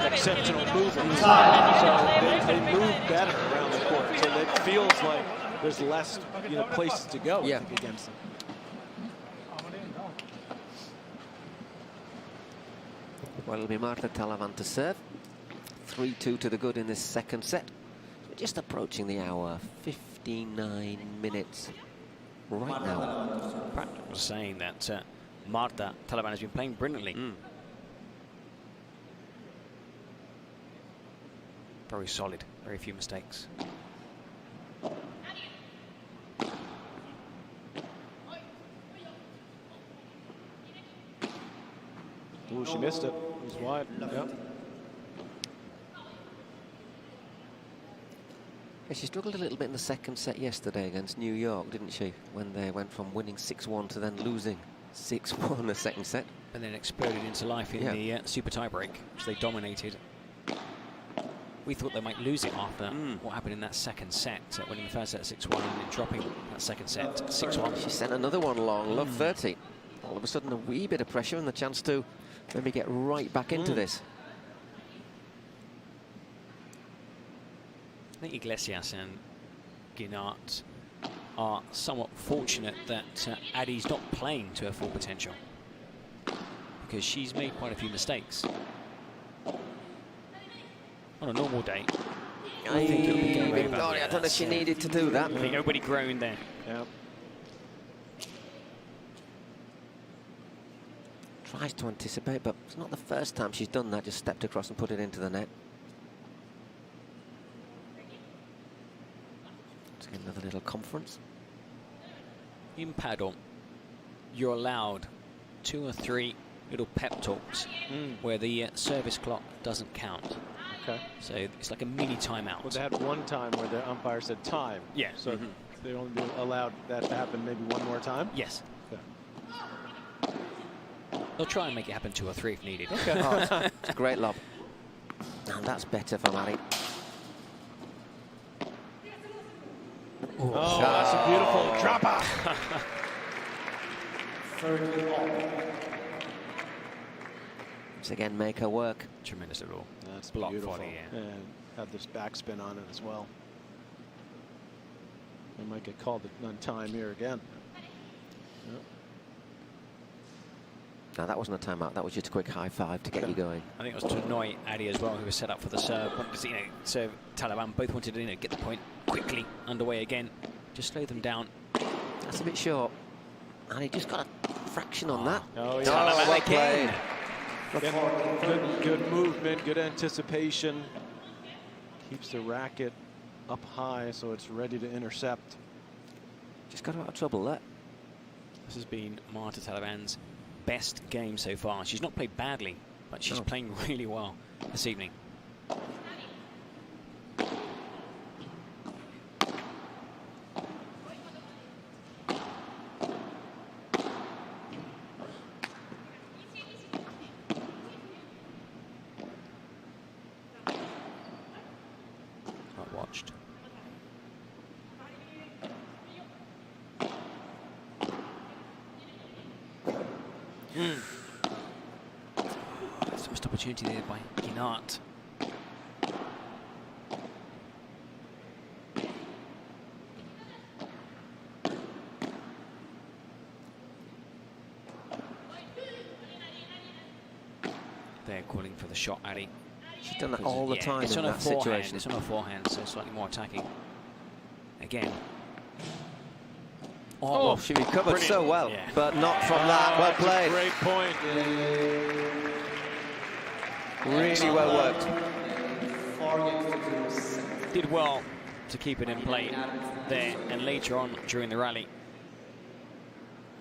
exceptional movers. So they move better around the court. So it feels like there's less, you know, places to go against them. Well, it'll be Marta Talavan to serve. 3-2 to the good in this second set. We're just approaching the hour. 59 minutes right now. Pat was saying that Marta Talavan has been playing brilliantly. Very solid, very few mistakes. Ooh, she missed it. It was wide. Yep. Yeah, she struggled a little bit in the second set yesterday against New York, didn't she? When they went from winning 6-1 to then losing 6-1 in the second set. And then exploded into life in the super tiebreak, which they dominated. We thought they might lose it after what happened in that second set, winning the first set 6-1 and then dropping that second set 6-1. She sent another one long, love 30. All of a sudden a wee bit of pressure and the chance to maybe get right back into this. I think Iglesias and Guinard are somewhat fortunate that Adi's not playing to her full potential, because she's made quite a few mistakes. On a normal day, I think it'll be game over. I don't know if she needed to do that. I think nobody groaned there. Yep. Tries to anticipate, but it's not the first time she's done that, just stepped across and put it into the net. Let's get another little conference. In paddle, you're allowed 2 or 3 little pep talks where the service clock doesn't count. Okay. So it's like a mini timeout. Well, they had one time where the umpire said time. Yeah. So they only allowed that to happen maybe one more time? Yes. Okay. They'll try and make it happen 2 or 3 if needed. Okay. Oh, it's a great lob. And that's better for Ari. Oh, that's a beautiful drop out. Once again, make her work. Tremendous little That's block beautiful. volley, yeah. And have this backspin on it as well. They might get called on time here again. Yep. Now that wasn't a timeout, that was just a quick high five to get you going. I think it was to annoy Adi as well, who was set up for the serve. You know, serve Talavan both wanted to, you know, get the point quickly underway again. Just slow them down. That's a bit short. And he just got a fraction on that. Oh, yeah. Oh, well played. Good movement, good anticipation. Keeps the racket up high so it's ready to intercept. Just got out of trouble there. This has been Marta Talavan's best game so far. She's not played badly, but she's playing really well this evening. Watched. That's a missed opportunity there by Ginart. They're calling for the shot, Ari. She's done that all the time in that situation. It's on a forehand, so slightly more attacking. Again. Oh, she recovered so well, but not from that. Well played. Great point. Really well worked. Did well to keep it in play there, and later on during the rally.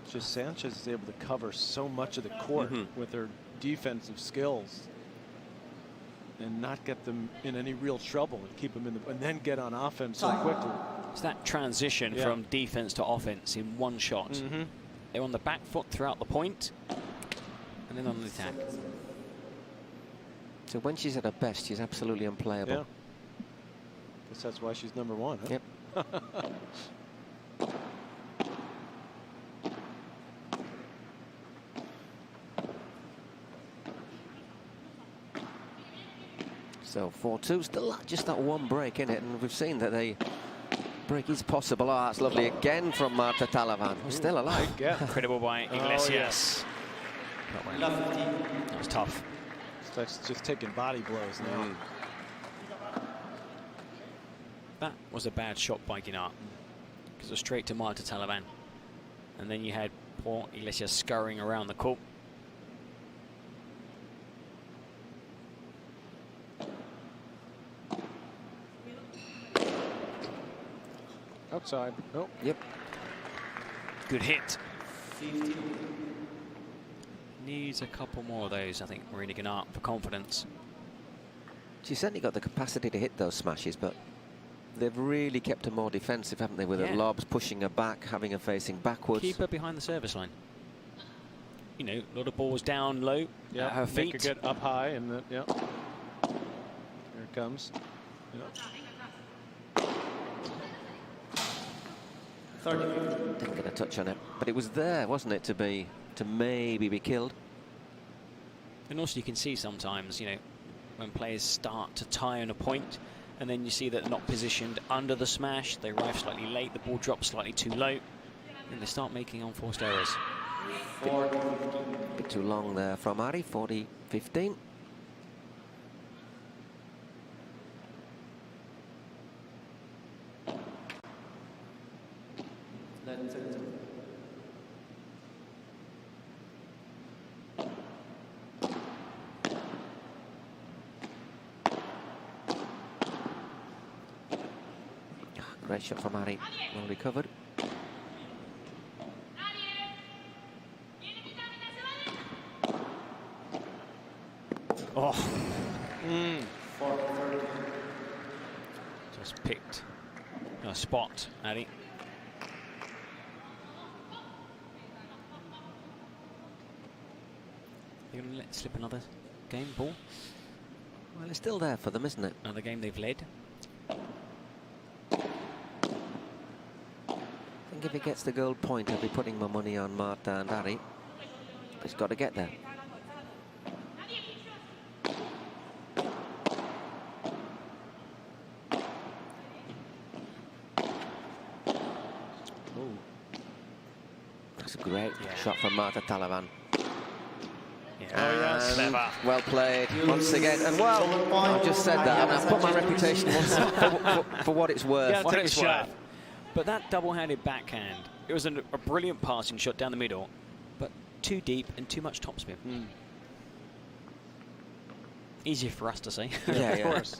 Just Sanchez is able to cover so much of the court with her defensive skills and not get them in any real trouble and keep them in the, and then get on offense so quickly. It's that transition from defense to offense in one shot. They're on the back foot throughout the point and then on the attack. So when she's at her best, she's absolutely unplayable. Yeah. Guess that's why she's number one. Huh? Yep. So 4-2, still just that one break in it, and we've seen that the break is possible. Oh, that's lovely again from Marta Talavan, who's still alive. Incredible by Iglesias. That was tough. That's just taking body blows now. That was a bad shot by Ginart, because it was straight to Marta Talavan. And then you had poor Iglesias scurrying around the court. Outside. Oh. Yep. Good hit. Needs a couple more of those, I think, Marina Ginart, for confidence. She's certainly got the capacity to hit those smashes, but they've really kept her more defensive, haven't they, with her lobs, pushing her back, having her facing backwards. Keep her behind the service line. You know, a lot of balls down low at her feet. Make her get up high, and then, here it comes. Didn't get a touch on it, but it was there, wasn't it, to maybe be killed. And also you can see sometimes, you know, when players start to tie on a point, and then you see that they're not positioned under the smash, they arrive slightly late, the ball drops slightly too low, and they start making unforced errors. A bit too long there from Ari, 40-15. Great shot from Ari, well recovered. Oh. Just picked a spot, Ari. They're going to let slip another game ball. Well, it's still there for them, isn't it? Another game they've led. I think if he gets the gold point, I'll be putting my money on Marta and Ari. But he's got to get there. That's a great shot from Marta Talavan. Clever. Well played once again. And well, I've just said that, and I've put my reputation for what it's worth. What it's worth. But that double-handed backhand, it was a brilliant passing shot down the middle, but too deep and too much topspin. Easier for us to say. Yeah, Of course.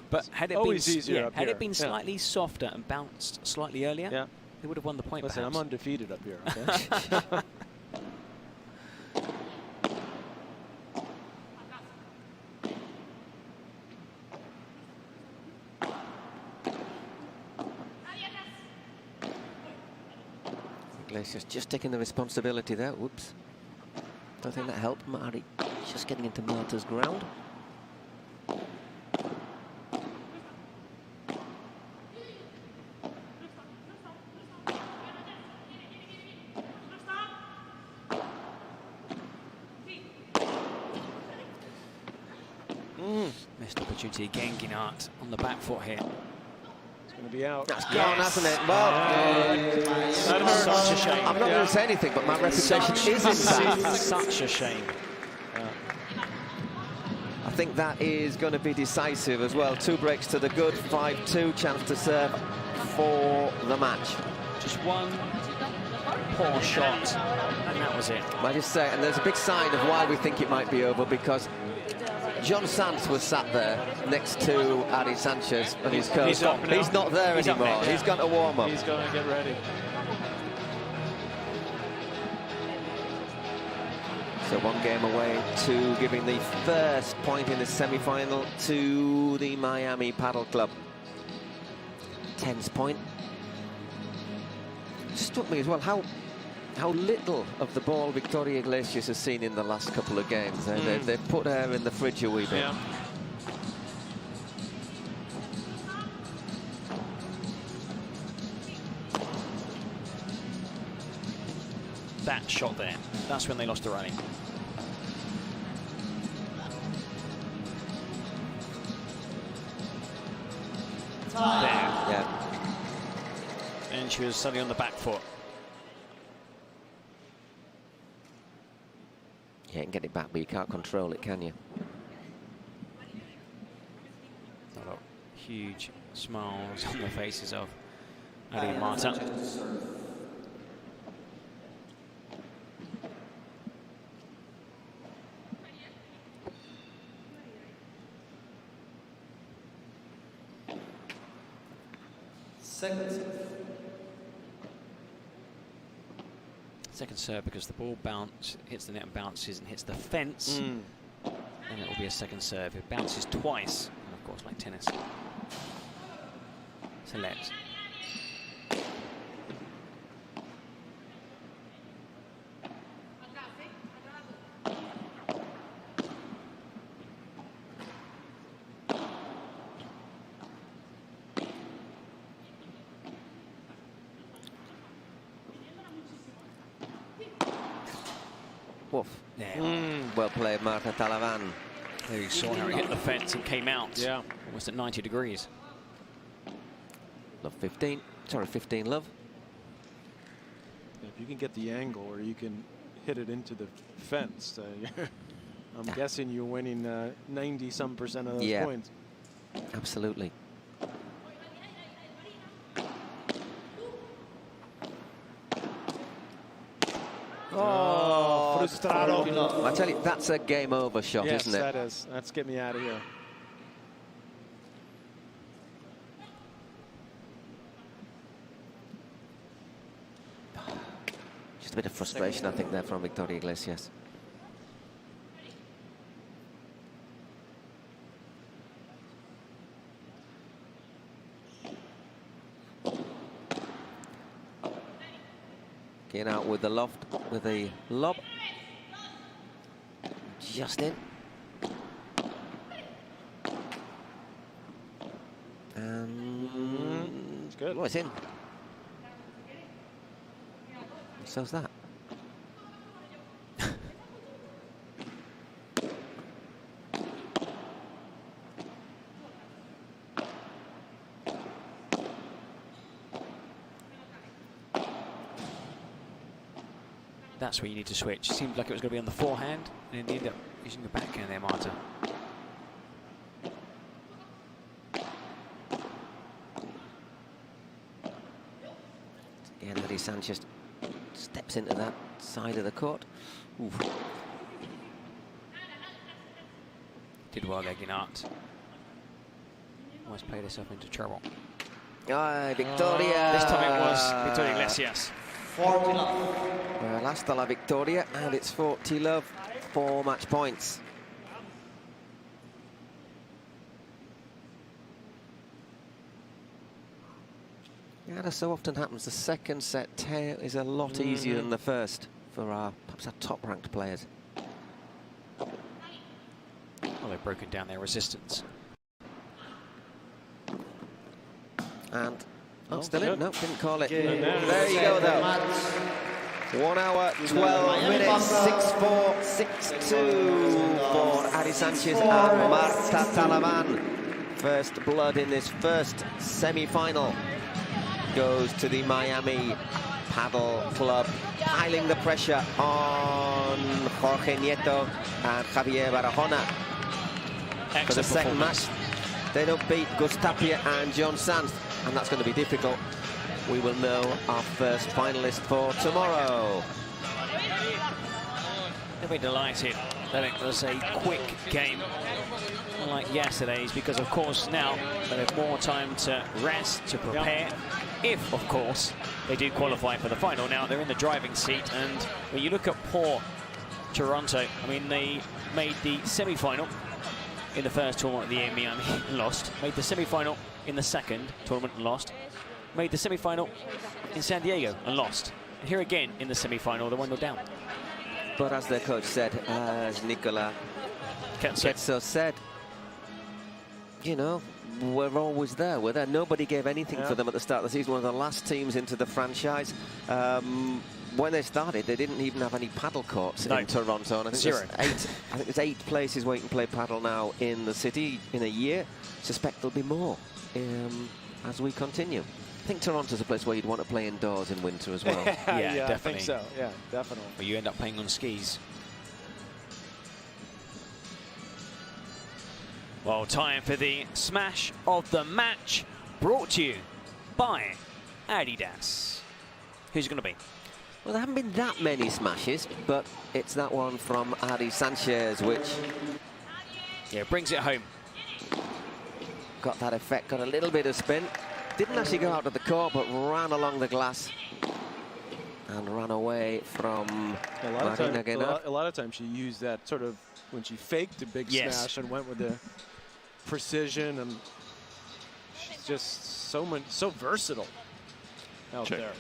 But had it Always been, easier up had here. it been slightly softer and bounced slightly earlier, they would have won the point. Listen, perhaps. I'm undefeated up here. Okay? Iglesias just taking the responsibility there. Whoops. Don't think that helped. Ari just getting into Marta's ground. Missed opportunity again, Guinart on the back foot here. It's going to be out. That's gone, hasn't it? Well, that hurts. Such a shame. I'm not going to say anything, but my reputation is intact. Such a shame. I think that is going to be decisive as well. 2 breaks to the good, 5-2, chance to serve for the match. Just one poor shot, and that was it. I just say, and there's a big sign of why we think it might be over, because John Sands was sat there next to Ari Sanchez and his coach. He's not there anymore. He's gone to warm up. He's going to get ready. So 1 game away to giving the first point in the semi-final to the Miami Paddle Club. Tense point. It struck me as well how little of the ball Victoria Iglesias has seen in the last couple of games. They've put her in the fridge a wee bit. Yeah. That shot there, that's when they lost the rally. There. Yeah. And she was suddenly on the back foot. You can get it back, but you can't control it, can you? Huge smiles on the faces of Ari and Marta. Second serve because the ball hits the net and bounces and hits the fence. And it will be a second serve. It bounces twice, and of course, like tennis. Select. Woof. Well played, Marta Talavan. There you saw how it hit the fence and came out. Yeah. Almost at 90 degrees. Love 15. Sorry, 15, love. If you can get the angle or you can hit it into the fence, I'm guessing you're winning 90-some% of those points. Absolutely. Oh, frustrado. I tell you, that's a game over shot, Yes, isn't it? that is. Let's get me out of here. Just a bit of frustration, I think, there from Victoria Iglesias. Getting out with the loft, with the lob. Just in. It's good. Oh, it's in. So's that. That's where you need to switch. Seemed like it was going to be on the forehand, and you end up using the backhand there, Marta. Again, Ari Sanchez steps into that side of the court. Oof. Did well there, Ginart. Almost played herself into trouble. Victoria. This time it was Victoria Iglesias. 40 love. Well, hasta la Victoria, and it's 40 love, 4 match points. Yeah, as so often happens, the second set is a lot easier than the first for perhaps our top-ranked players. Well, they've broken down their resistance. And still in? No, didn't call it. There you go, though. 1 hour, 12 minutes, 6-4, 6-2 for Ari Sanchez and Marta Talaman. First blood in this first semi-final goes to the Miami Padel Club, piling the pressure on Jorge Nieto and Javier Barahona. For the second match, they don't beat Augustin Tapia and John Sanz, and that's going to be difficult. We will know our first finalist for tomorrow. They'll be delighted that it was a quick game, unlike yesterday's, because of course now they have more time to rest, to prepare. If, of course, they do qualify for the final. Now they're in the driving seat, and when you look at poor Toronto, I mean, they made the semi-final in the first tournament of the year, Miami, and lost. Made the semi-final in the second tournament and lost. Made the semi-final in San Diego and lost. And here again in the semi-final, they're 1-0 down. But as their coach said, as Nicola Ketso said, you know, we're always there. We're there. Nobody gave anything for them at the start of the season. One of the last teams into the franchise. When they started, they didn't even have any paddle courts in Toronto. And I think there's 8 places where you can play paddle now in the city in a year. Suspect there'll be more as we continue. I think Toronto's a place where you'd want to play indoors in winter as well. Yeah, definitely. I think so. Yeah, definitely. But you end up playing on skis. Well, time for the smash of the match, brought to you by Adidas. Who's it going to be? Well, there haven't been that many smashes, but it's that one from Ari Sanchez, which brings it home. Got that effect, got a little bit of spin. Didn't actually go out of the court, but ran along the glass and ran away from Marina Guinart. A lot of times she used that sort of, when she faked a big smash and went with the precision, and she's just so versatile out there.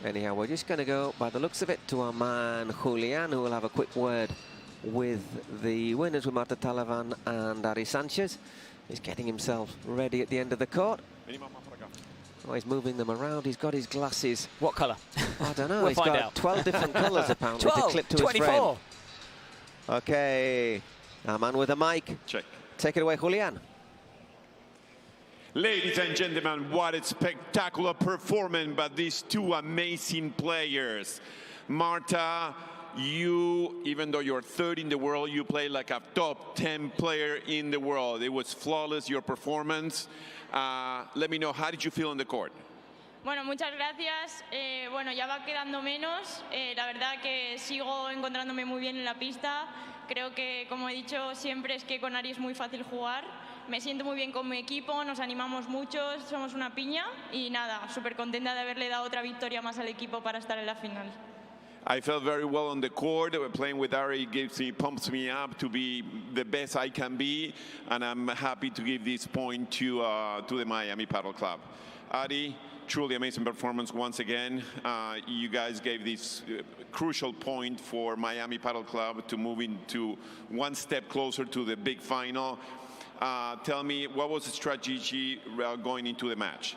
Anyhow, we're just going to go, by the looks of it, to our man Julian, who will have a quick word with the winners, with Marta Talaman and Ari Sanchez. He's getting himself ready at the end of the court. Oh, he's moving them around. He's got his glasses. What colour? I don't know. We'll he's find got out. 12 different colours, apparently, 12, to clip to 24. his frame. Okay. Our man with a mic. Check. Take it away, Julian. Ladies and gentlemen, what a spectacular performance by these two amazing players. Marta, you, even though you're third in the world, you play like a top 10 player in the world. It was flawless, your performance. Let me know, how did you feel on the court? Bueno, muchas gracias. Bueno, ya va quedando menos. La verdad que sigo encontrándome muy bien en la pista. Creo que, como he dicho siempre, es que con Ari es muy fácil jugar. Me siento muy bien con mi equipo, nos animamos mucho, somos una piña y nada, súper contenta de haberle dado otra victoria más al equipo para estar en la final. I felt very well on the court. Playing with Ari pumps me up to be the best I can be, and I'm happy to give this point to the Miami Padel Club. Ari, truly amazing performance once again. You guys gave this crucial point for Miami Padel Club to move into one step closer to the big final. Tell me, what was the strategy going into the match?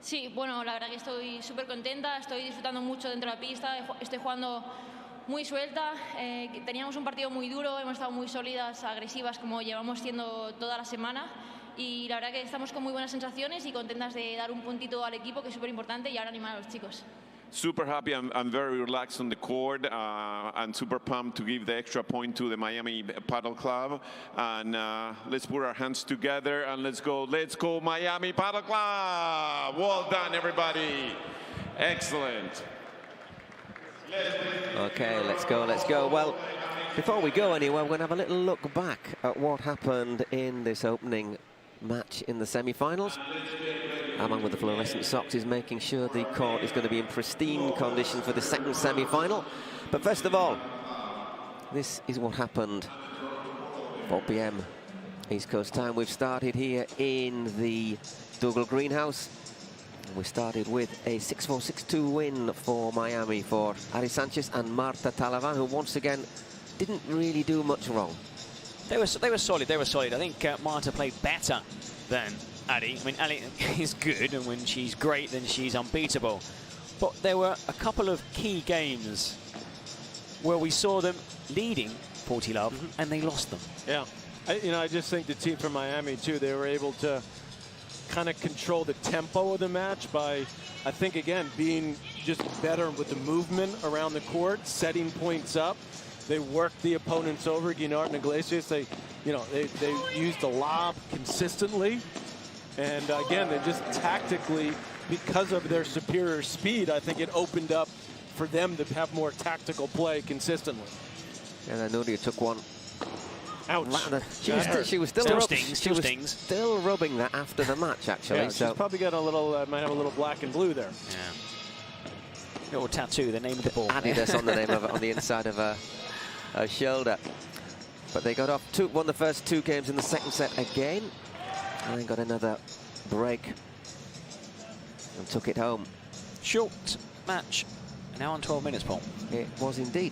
Sí, bueno, la verdad que estoy súper contenta, estoy disfrutando mucho dentro de la pista, estoy jugando muy suelta, teníamos un partido muy duro, hemos estado muy sólidas, agresivas como llevamos siendo toda la semana y la verdad que estamos con muy buenas sensaciones y contentas de dar un puntito al equipo, que es súper importante, y ahora animar a los chicos. Super happy. I'm very relaxed on the court. I'm super pumped to give the extra point to the Miami Padel Club. And let's put our hands together and let's go Miami Padel Club. Well done, everybody. Excellent. Okay, let's go. Well, Before we go anywhere, we're going to have a little look back at what happened in this opening match in the semi-finals. Our man with the fluorescent socks is making sure the court is going to be in pristine condition for the second semi-final. But first of all, this is what happened. 4 p.m. East Coast time. We've started here in the Dougal Greenhouse. We started with a 6-4, 6-2 win for Miami for Ari Sanchez and Marta Talavan, who once again didn't really do much wrong. They were solid. They were solid. I think Marta played better than Ali. I mean, Ali is good, and when she's great, then she's unbeatable. But there were a couple of key games where we saw them leading 40-love, and they lost them. Yeah. I just think the team from Miami, too, they were able to kind of control the tempo of the match by, I think, again, being just better with the movement around the court, setting points up. They worked the opponents over, Guinart and Iglesias. They used the lob consistently. And again, they just tactically, because of their superior speed, I think it opened up for them to have more tactical play consistently. And then Nuria took one. Ouch. She was still rubbing that after the match, actually. Yeah, she's probably got a little, might have a little black and blue there. Yeah. Little tattoo, the name of the ball. Adidas on the name of it, on the inside of her shoulder. But they got off, won the first 2 games in the second set again, and then got another break and took it home. Short match, an hour and 12 minutes, Paul. It was indeed.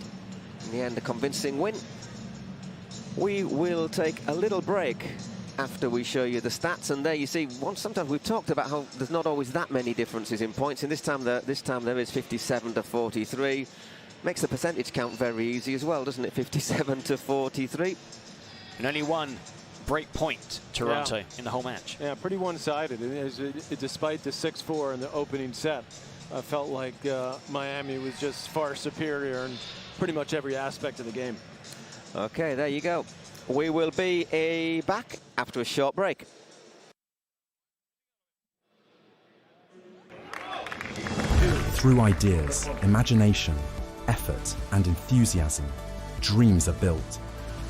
In the end, a convincing win. We will take a little break after we show you the stats, and there you see, sometimes we've talked about how there's not always that many differences in points, and this time there is 57 to 43. Makes the percentage count very easy as well, doesn't it? 57 to 43. And only one break point, Toronto, in the whole match. Yeah, pretty one-sided. Despite the 6-4 in the opening set, I felt like Miami was just far superior in pretty much every aspect of the game. Okay, there you go. We will be back after a short break. Through ideas, imagination, effort and enthusiasm, dreams are built.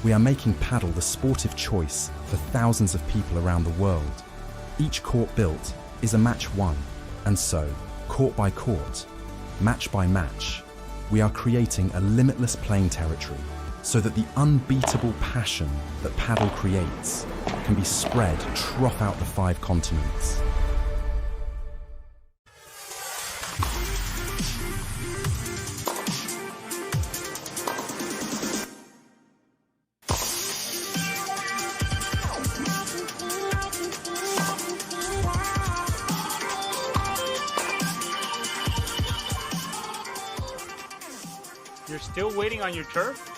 We are making paddle the sportive choice for thousands of people around the world. Each court built is a match won, and so, court by court, match by match, we are creating a limitless playing territory so that the unbeatable passion that paddle creates can be spread throughout the 5 continents. You're still waiting on your turf?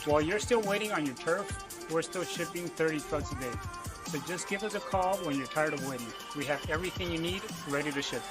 While you're still waiting on your turf, we're still shipping 30 trucks a day. So just give us a call when you're tired of waiting. We have everything you need ready to ship.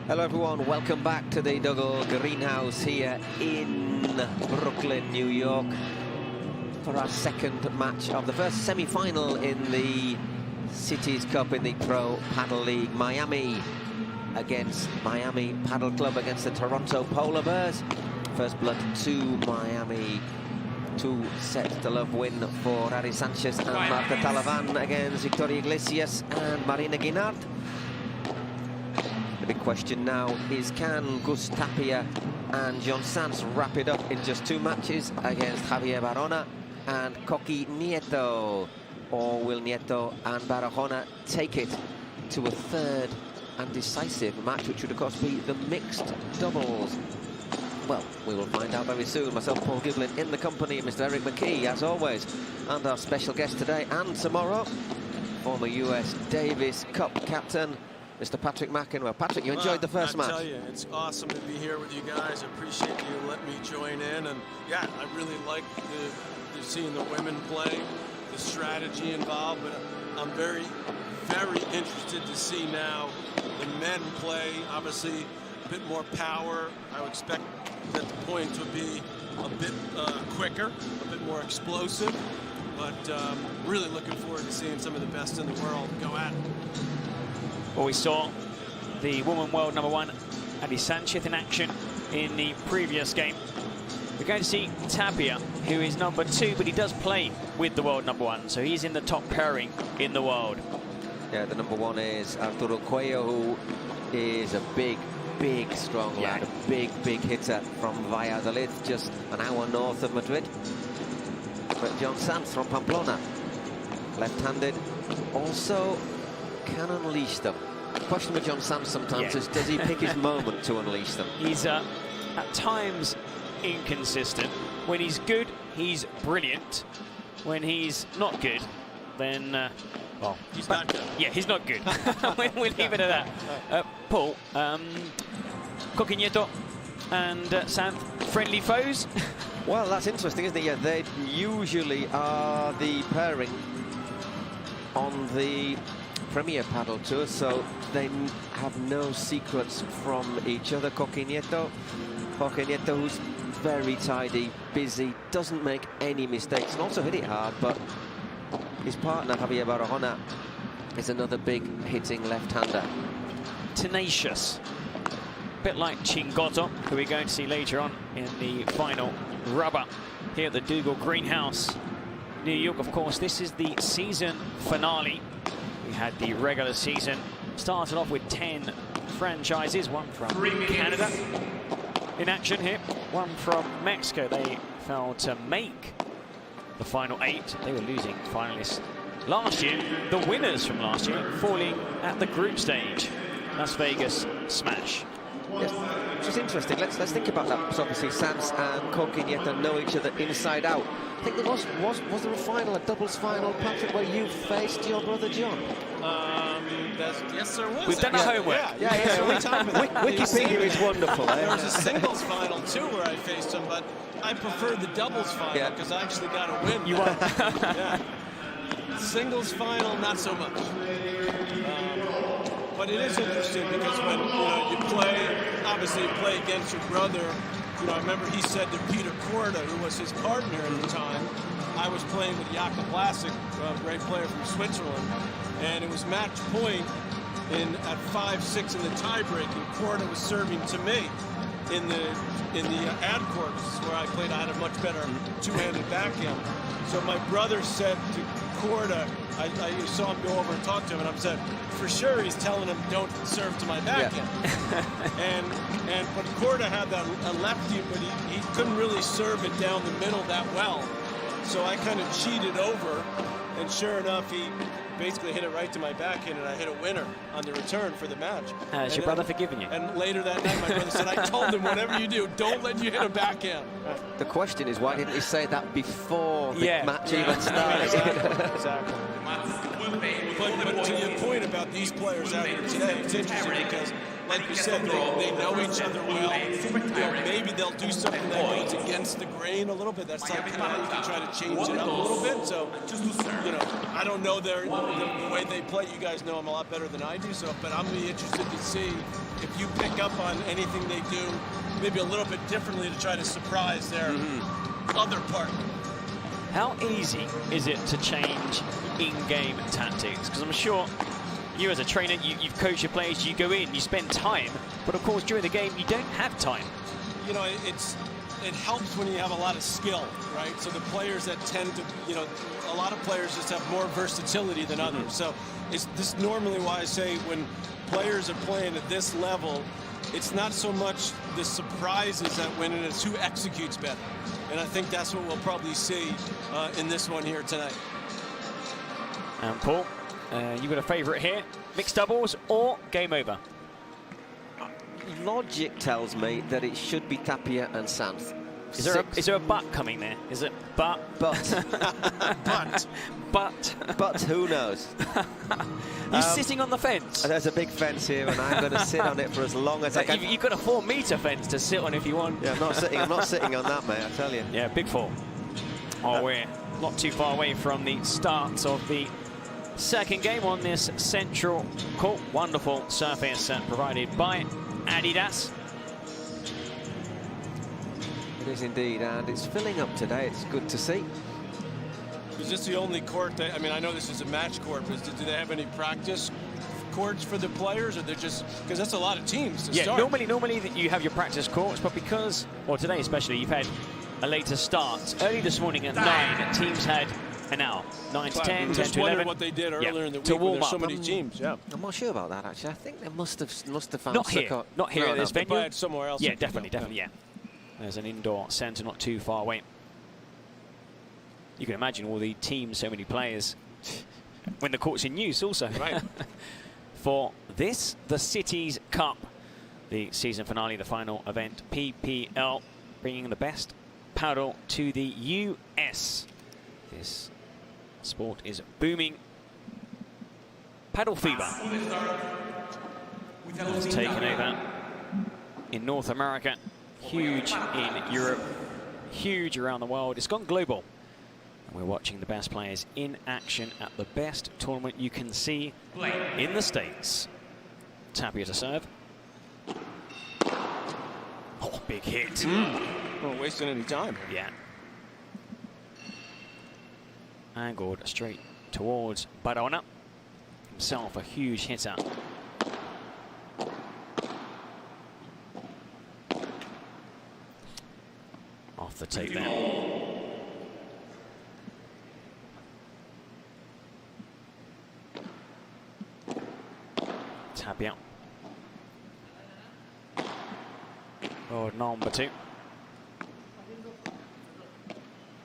Hello everyone, welcome back to the Dougal Greenhouse here in Brooklyn, New York for our second match of the first semi-final in the Cities Cup in the Pro Padel League. Miami against Miami Padel Club against the Toronto Polar Bears. First blood to Miami. 2 sets to love win for Ari Sanchez and Marta Talavan against Victoria Iglesias and Marina Guinard. The big question now is, can Gus Tapia and John Sanz wrap it up in just 2 matches against Javier Barona and Coqui Nieto? Or will Nieto and Barahona take it to a third and decisive match, which would of course be the mixed doubles? Well, we will find out very soon. Myself, Paul Giblin, in the company of Mr. Eric McKee, as always, and our special guest today and tomorrow, former US Davis Cup captain, Mr. Patrick McEnroe. Patrick, you enjoyed the first match. I tell you, it's awesome to be here with you guys. I appreciate you letting me join in. And yeah, I really like seeing the women play, the strategy involved. But I'm very, very interested to see now the men play. Obviously, a bit more power. I would expect that the points would be a bit quicker, a bit more explosive. But really looking forward to seeing some of the best in the world go at it. Well, we saw the woman world #1, Ari Sanchez, in action in the previous game. We're going to see Tapia, who is #2, but he does play with the world #1, so he's in the top pairing in the world. Yeah, the #1 is Arturo Cuello, who is a big, strong lad, a big hitter from Valladolid, just an hour north of Madrid. But John Sanz from Pamplona, left-handed, also can unleash them. The question with John Sanz sometimes is, does he pick his moment to unleash them? He's at times inconsistent. When he's good, he's brilliant. When he's not good, then well, he's not good. Yeah, he's not good. we'll leave it at that. Paul, Coqui Nieto and Sanz, friendly foes? Well, that's interesting, isn't it? Yeah, they usually are the pairing on the Premier Padel Tour, so they have no secrets from each other. Coqui Nieto, who's very tidy, busy, doesn't make any mistakes, and also hit it hard, but his partner, Javier Barahona, is another big hitting left-hander. Tenacious. A bit like Chingotto, who we're going to see later on in the final rubber here at the Dougal Greenhouse, New York. Of course, this is the season finale. We had the regular season, started off with 10 franchises, 1 from Canada in action here, 1 from Mexico. They failed to make the final 8. They were losing finalists last year. The winners from last year falling at the group stage. Las Vegas smash. Yes, which is interesting. Let's think about that. So obviously, Sanz and Coqui Nieto know each other inside out. I think there was there a final, a doubles final, Patrick, where you faced your brother John? Yes, there was. We've done our homework. Wikipedia is wonderful. There was a singles final too where I faced him, but I preferred the doubles final because I actually got a win. You won. Yeah. Singles final, not so much. But it is interesting because when you play, obviously you play against your brother. I remember he said to Peter Korda, who was his partner at the time, I was playing with Jakob Vlasic, a great player from Switzerland, and it was match point at 5-6 in the tiebreak, and Korda was serving to me in the ad court. This is where I played. I had a much better two-handed backhand. So my brother said to Korda, I saw him go over and talk to him, and I said, for sure he's telling him don't serve to my backhand. But Korda had a lefty, but he couldn't really serve it down the middle that well. So I kind of cheated over And sure enough, he basically hit it right to my backhand, and I hit a winner on the return for the match. Has your brother forgiven you? And later that night, my brother said, I told him, whatever you do, don't let you hit a backhand. The question is, why didn't he say that before the match even started? Exactly. But to your point about these players out here today, it's interesting because, like you said, they know each other well. You know, maybe they'll do something that goes against the grain a little bit. That's like how you can try to change it up a little bit. So, you know, I don't know the way they play. You guys know them a lot better than I do. So, but I'm really interested to see if you pick up on anything they do, maybe a little bit differently to try to surprise their other partner. How easy is it to change in-game tactics? Because I'm sure you as a trainer, you've coached your players, you go in, you spend time, but of course during the game you don't have time. You know, it helps when you have a lot of skill, right? So the players that tend to, you know, a lot of players just have more versatility than others. So it's this normally why I say when players are playing at this level, it's not so much the surprises that win, and it's who executes better. And I think that's what we'll probably see in this one here tonight. And Paul, you got a favourite here? Mixed doubles or game over? Logic tells me that it should be Tapia and Sanz. Is there a but coming there? Is it but? But who knows? You're sitting on the fence. There's a big fence here, and I'm going to sit on it for as long as I can. You've got a 4-metre fence to sit on if you want. Yeah, I'm not sitting on that, mate, I tell you. Yeah, big fall. Oh, we're not too far away from the start of the second game on this central court. Wonderful surface provided by Adidas. It is indeed, and it's filling up today. It's good to see. Is this the only court that, I mean, I know this is a match court, but do they have any practice courts for the players, or they're just, because that's a lot of teams to start? Normally you have your practice courts, but because, well, today especially, you've had a later start. Early this morning at 9, teams had an hour. 9 to 10, 10 to 11. What they did earlier in the week to warm there's up. so many teams. Yeah, I'm not sure about that, actually. I think they must have found not here. Not here at this venue. But somewhere else. Yeah, definitely, yeah. There's an indoor centre not too far away. You can imagine all the teams, so many players, when the court's in use also. Right. For this, the Cities Cup, the season finale, the final event, PPL, bringing the best paddle to the US. This sport is booming. Paddle fever has taken over in North America, huge in Europe, huge around the world. It's gone global. And we're watching the best players in action at the best tournament you can see in the States. Tapia to serve. Oh, big hit. Not wasting any time. Yeah. Angled straight towards Barona. Himself a huge hitter. Off the tape there. Tapia. Oh, number 2.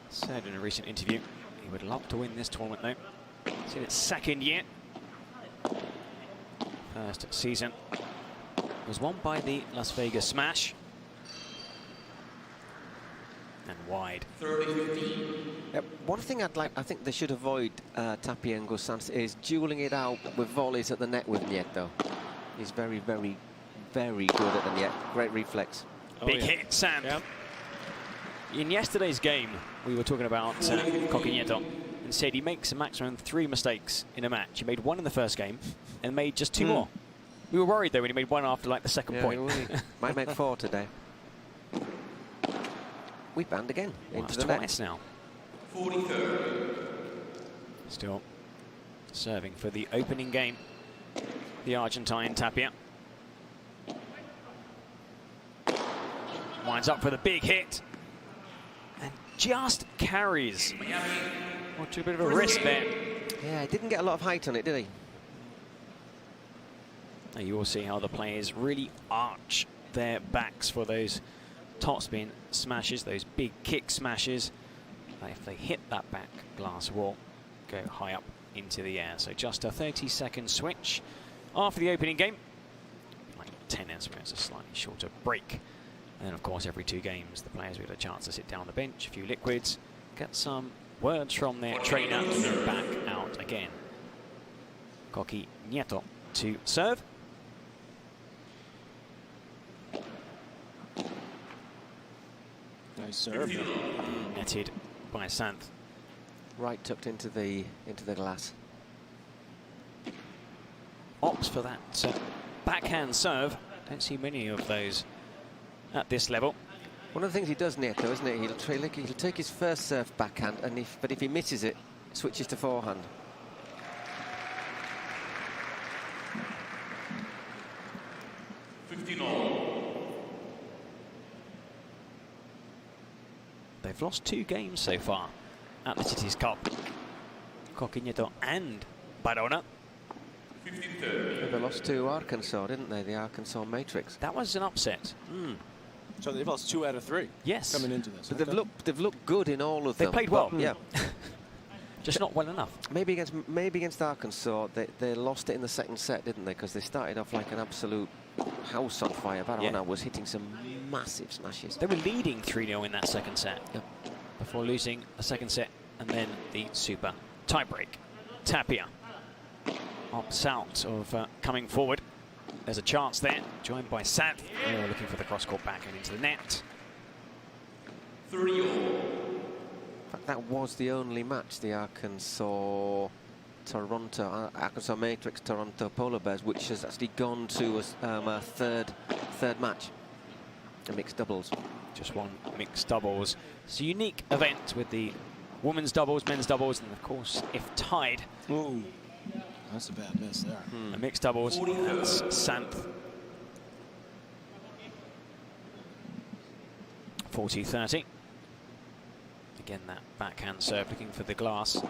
Said in a recent interview he would love to win this tournament though. It's in its second year. First season was won by the Las Vegas Smash. And wide. One thing I think they should avoid, Tapia and Sanz, is dueling it out with volleys at the net with Nieto. He's very, very, very good at the net. Great reflex. Big hit, Sam. Yep. In yesterday's game, we were talking about Nieto, and said he makes a maximum 3 mistakes in a match. He made 1 in the first game and made just 2 more. We were worried though when he made 1 after like the second point. Might make 4 today. We banned again. Into the twice net. now. 43rd. Still serving for the opening game. The Argentine Tapia. Winds up for the big hit. And just carries. Or too bit of a risk there. Yeah, he didn't get a lot of height on it, did he? Now you will see how the players really arch their backs for those topspin smashes, those big kick smashes. If they hit that back glass wall, go high up into the air. So just a 30-second switch after the opening game. Like tennis, where it's a slightly shorter break. And then, of course, every 2 games, the players will get a chance to sit down on the bench, a few liquids, get some words from their trainer, and then back out again. Nieto to serve. Nice serve. Netted by Santh. Right tucked into the glass. Opts for that backhand serve. Don't see many of those at this level. One of the things he does, Nieto, isn't it? He'll take his first serve backhand, and if he misses it, switches to forehand. They've lost 2 games so far at the Cities Cup. Nieto and Barona. They lost to Arkansas, didn't they? The Arkansas Matrix. That was an upset. So they've lost 2 out of 3. Yes. Coming into this. But they've looked good in all of them. They played well. Yeah. Just not well enough. Maybe against Arkansas, they lost it in the second set, didn't they? Because they started off like an absolute house on fire. Barona was hitting some massive smashes. They were leading 3-0 in that second set before losing a second set and then the super tiebreak. Tapia opts out of coming forward. There's a chance there, joined by Santh. Looking for the cross-court back and into the net. 3-0. In fact, that was the only match, the Arkansas Matrix Toronto Polar Bears, which has actually gone to a third match, a mixed doubles. Just one mixed doubles. It's a unique event with the women's doubles, men's doubles, and of course, if tied. Ooh, that's a bad miss there. A mixed doubles, that's Santh. 40-30. Again, that backhand serve looking for the glass.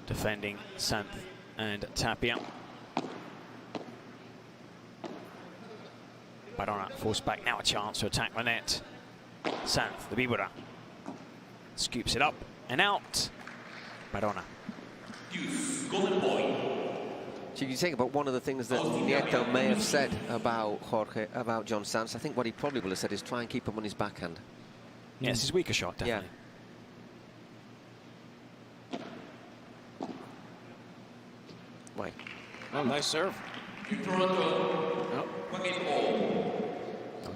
Defending Santh and Tapia. Barona forced back, now a chance to attack the net. Santh, the Bibura, scoops it up and out. Barona. So you can think about one of the things that Nieto may have said about John Sanz. I think what he probably will have said is try and keep him on his backhand. Yeah, it's his weaker shot, definitely. Right. Oh, nice serve.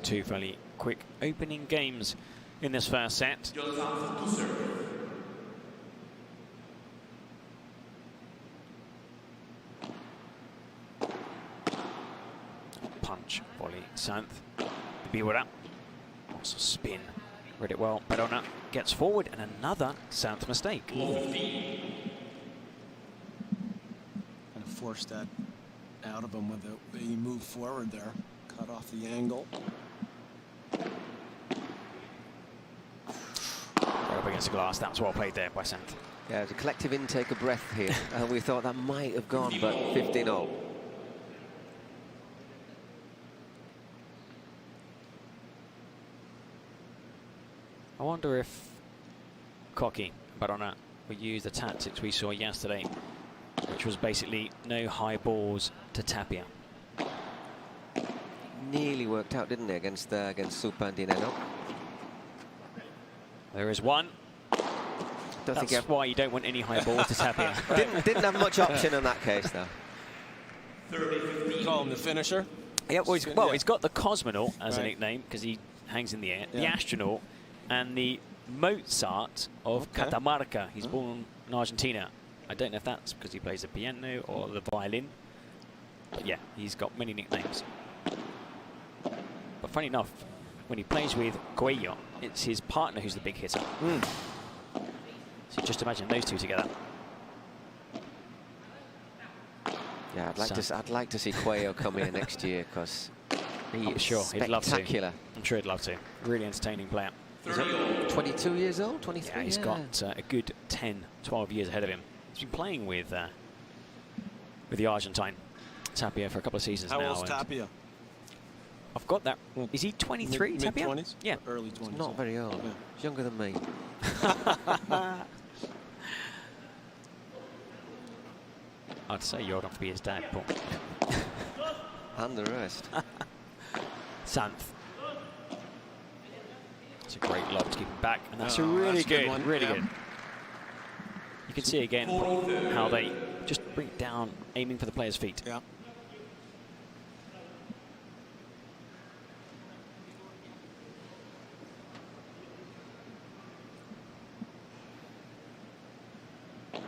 Two fairly quick opening games in this first set. Punch, volley, Santh. Biwara. Also spin. Read it well. Barona gets forward and another Santh mistake. Kind of forced that out of him with the way he moved forward there. Cut off the angle. Right up against the glass. That was well played there by Santh. Yeah, it was a collective intake of breath here. We thought that might have gone, but 15-0. I wonder if Barona will use the tactics we saw yesterday, which was basically no high balls to Tapia. Nearly worked out, didn't it, against Super and Nenno? There is one. That's why you don't want any high balls to Tapia. Didn't have much option in that case, though. Call him the finisher. Yeah, well, he's got the Cosmonaut as a nickname because he hangs in the air. The Astronaut and the Mozart of Catamarca. He's born in Argentina. I don't know if that's because he plays the piano or the violin. But yeah, he's got many nicknames. But funny enough, when he plays with Coelho, it's his partner who's the big hitter. So just imagine those two together. Yeah, I'd like to see Coelho come here next year because he's spectacular. I'm sure he'd love to. Really entertaining player. He's 22 years old, 23? Yeah, he's got a good 10, 12 years ahead of him. He's been playing with the Argentine Tapia for a couple of seasons now. How old's Tapia? I've got that. Is he 23, Tapia? Mid-20s? Yeah. Early 20s. Not very old. Yeah. He's younger than me. I'd say you're old enough to be his dad, Paul. And the rest. Santh. It's a great lob to keep him back, and that's a that's really a good good, one. really Yeah. good. You can see again how they just bring it down, aiming for the player's feet. Yeah. I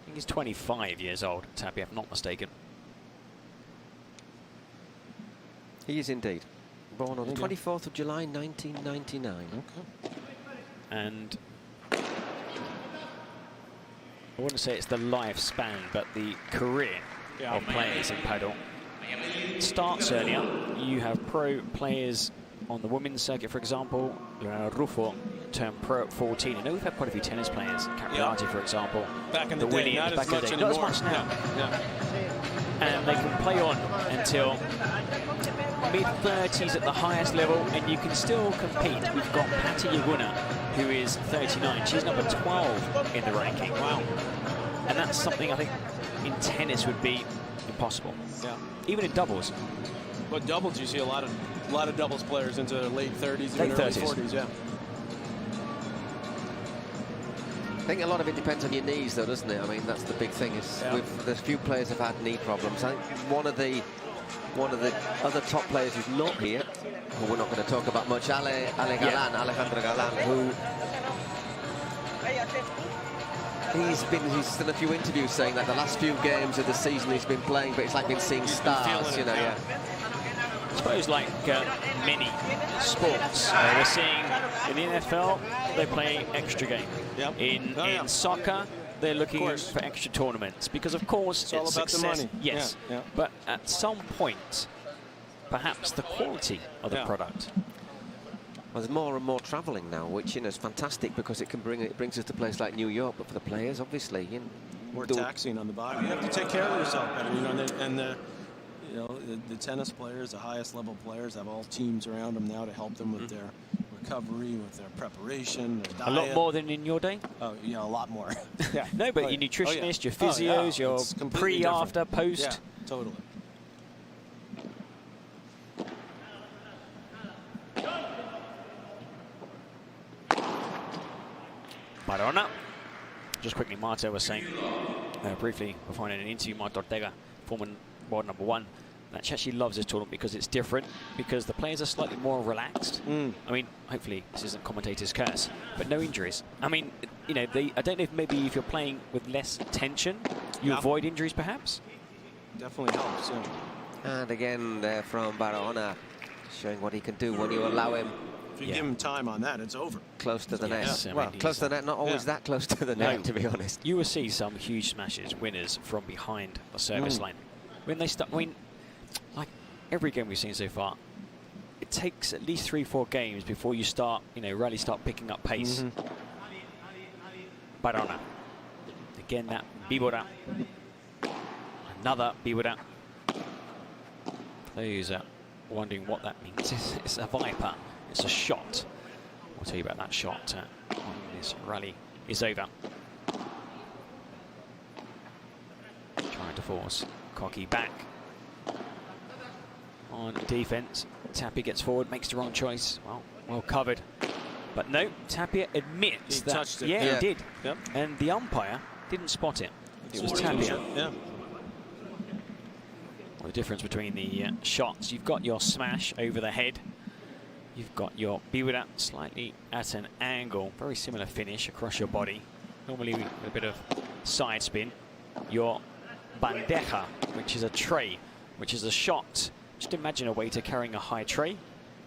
think he's 25 years old, Tapia, if I'm not mistaken. He is indeed. Born on the 24th of July, 1999. Okay. And I wouldn't say it's the lifespan, but the career of players in padel starts earlier. You have pro players on the women's circuit, for example. Rufo turned pro at 14. I know we've had quite a few tennis players, Capriati, for example. Back in the day, Williams, not as back in the much day. anymore. Not as much now. Yeah. And they can play on until mid-30s at the highest level, and you can still compete. We've got Patti Yaguna, who is 39. She's number 12 in the ranking. Wow. And that's something I think in tennis would be impossible. Yeah. Even in doubles. But doubles, you see a lot of doubles players into their late 30s, Late even early 30s. 40s. Yeah. I think a lot of it depends on your knees, though, doesn't it? I mean, that's the big thing. Is there's few players have had knee problems. I think one of the other top players who's not here, who we're not going to talk about much, Alejandro Galan, who he's done a few interviews saying that the last few games of the season he's been playing, but it's like been seeing stars, you know. Yeah. I suppose like many sports, we're seeing in the NFL they play extra game. Yep. In soccer, they're looking for extra tournaments because, of course, it's all about success. the money. Yes, Yeah. But at some point, perhaps the quality of the product. Well, there's more and more travelling now, which is fantastic because it brings us to places like New York. But for the players, obviously, More taxing on the body. You have to take care of yourself better, the tennis players, the highest level players, have all teams around them now to help them with their recovery, with their preparation, their diet. A lot more than in your day? Oh, yeah, a lot more. Yeah. No, but your nutritionist, your physios, your pre, after, post. Yeah, totally. Barona. Just quickly, Marta was saying briefly before in an interview, Martita Ortega, former world #1, that she actually loves this tournament because it's different, because the players are slightly more relaxed. I mean, hopefully this isn't commentator's curse, but no injuries. I mean, I don't know if maybe if you're playing with less tension, you avoid injuries perhaps? Definitely helps, yeah. And again, there from Barona, showing what he can do when you allow him. If you give him time on that, it's over. Close to the net. I Well, mean, close to the net, not always that close to the net, to be honest. You will see some huge smashes, winners from behind the service line. When they start, I mean, like every game we've seen so far, it takes at least 3-4 games before you start, really start picking up pace. Barona. Again, that Bibora. Another Bibora. Those are wondering what that means. It's a Viper. It's a shot. I'll tell you about that shot when this rally is over. Trying to force Cocky back on defense. Tapia gets forward, makes the wrong choice. Well covered. But no, Tapia admits that. Touched it. Yeah, he did. Yep. And the umpire didn't spot it. It was Tapia. Yeah. Well, the difference between the shots, you've got your smash over the head. You've got your Biwira slightly at an angle. Very similar finish across your body. Normally with a bit of side spin. Your bandeja, which is a tray, which is a shot. Just imagine a waiter carrying a high tray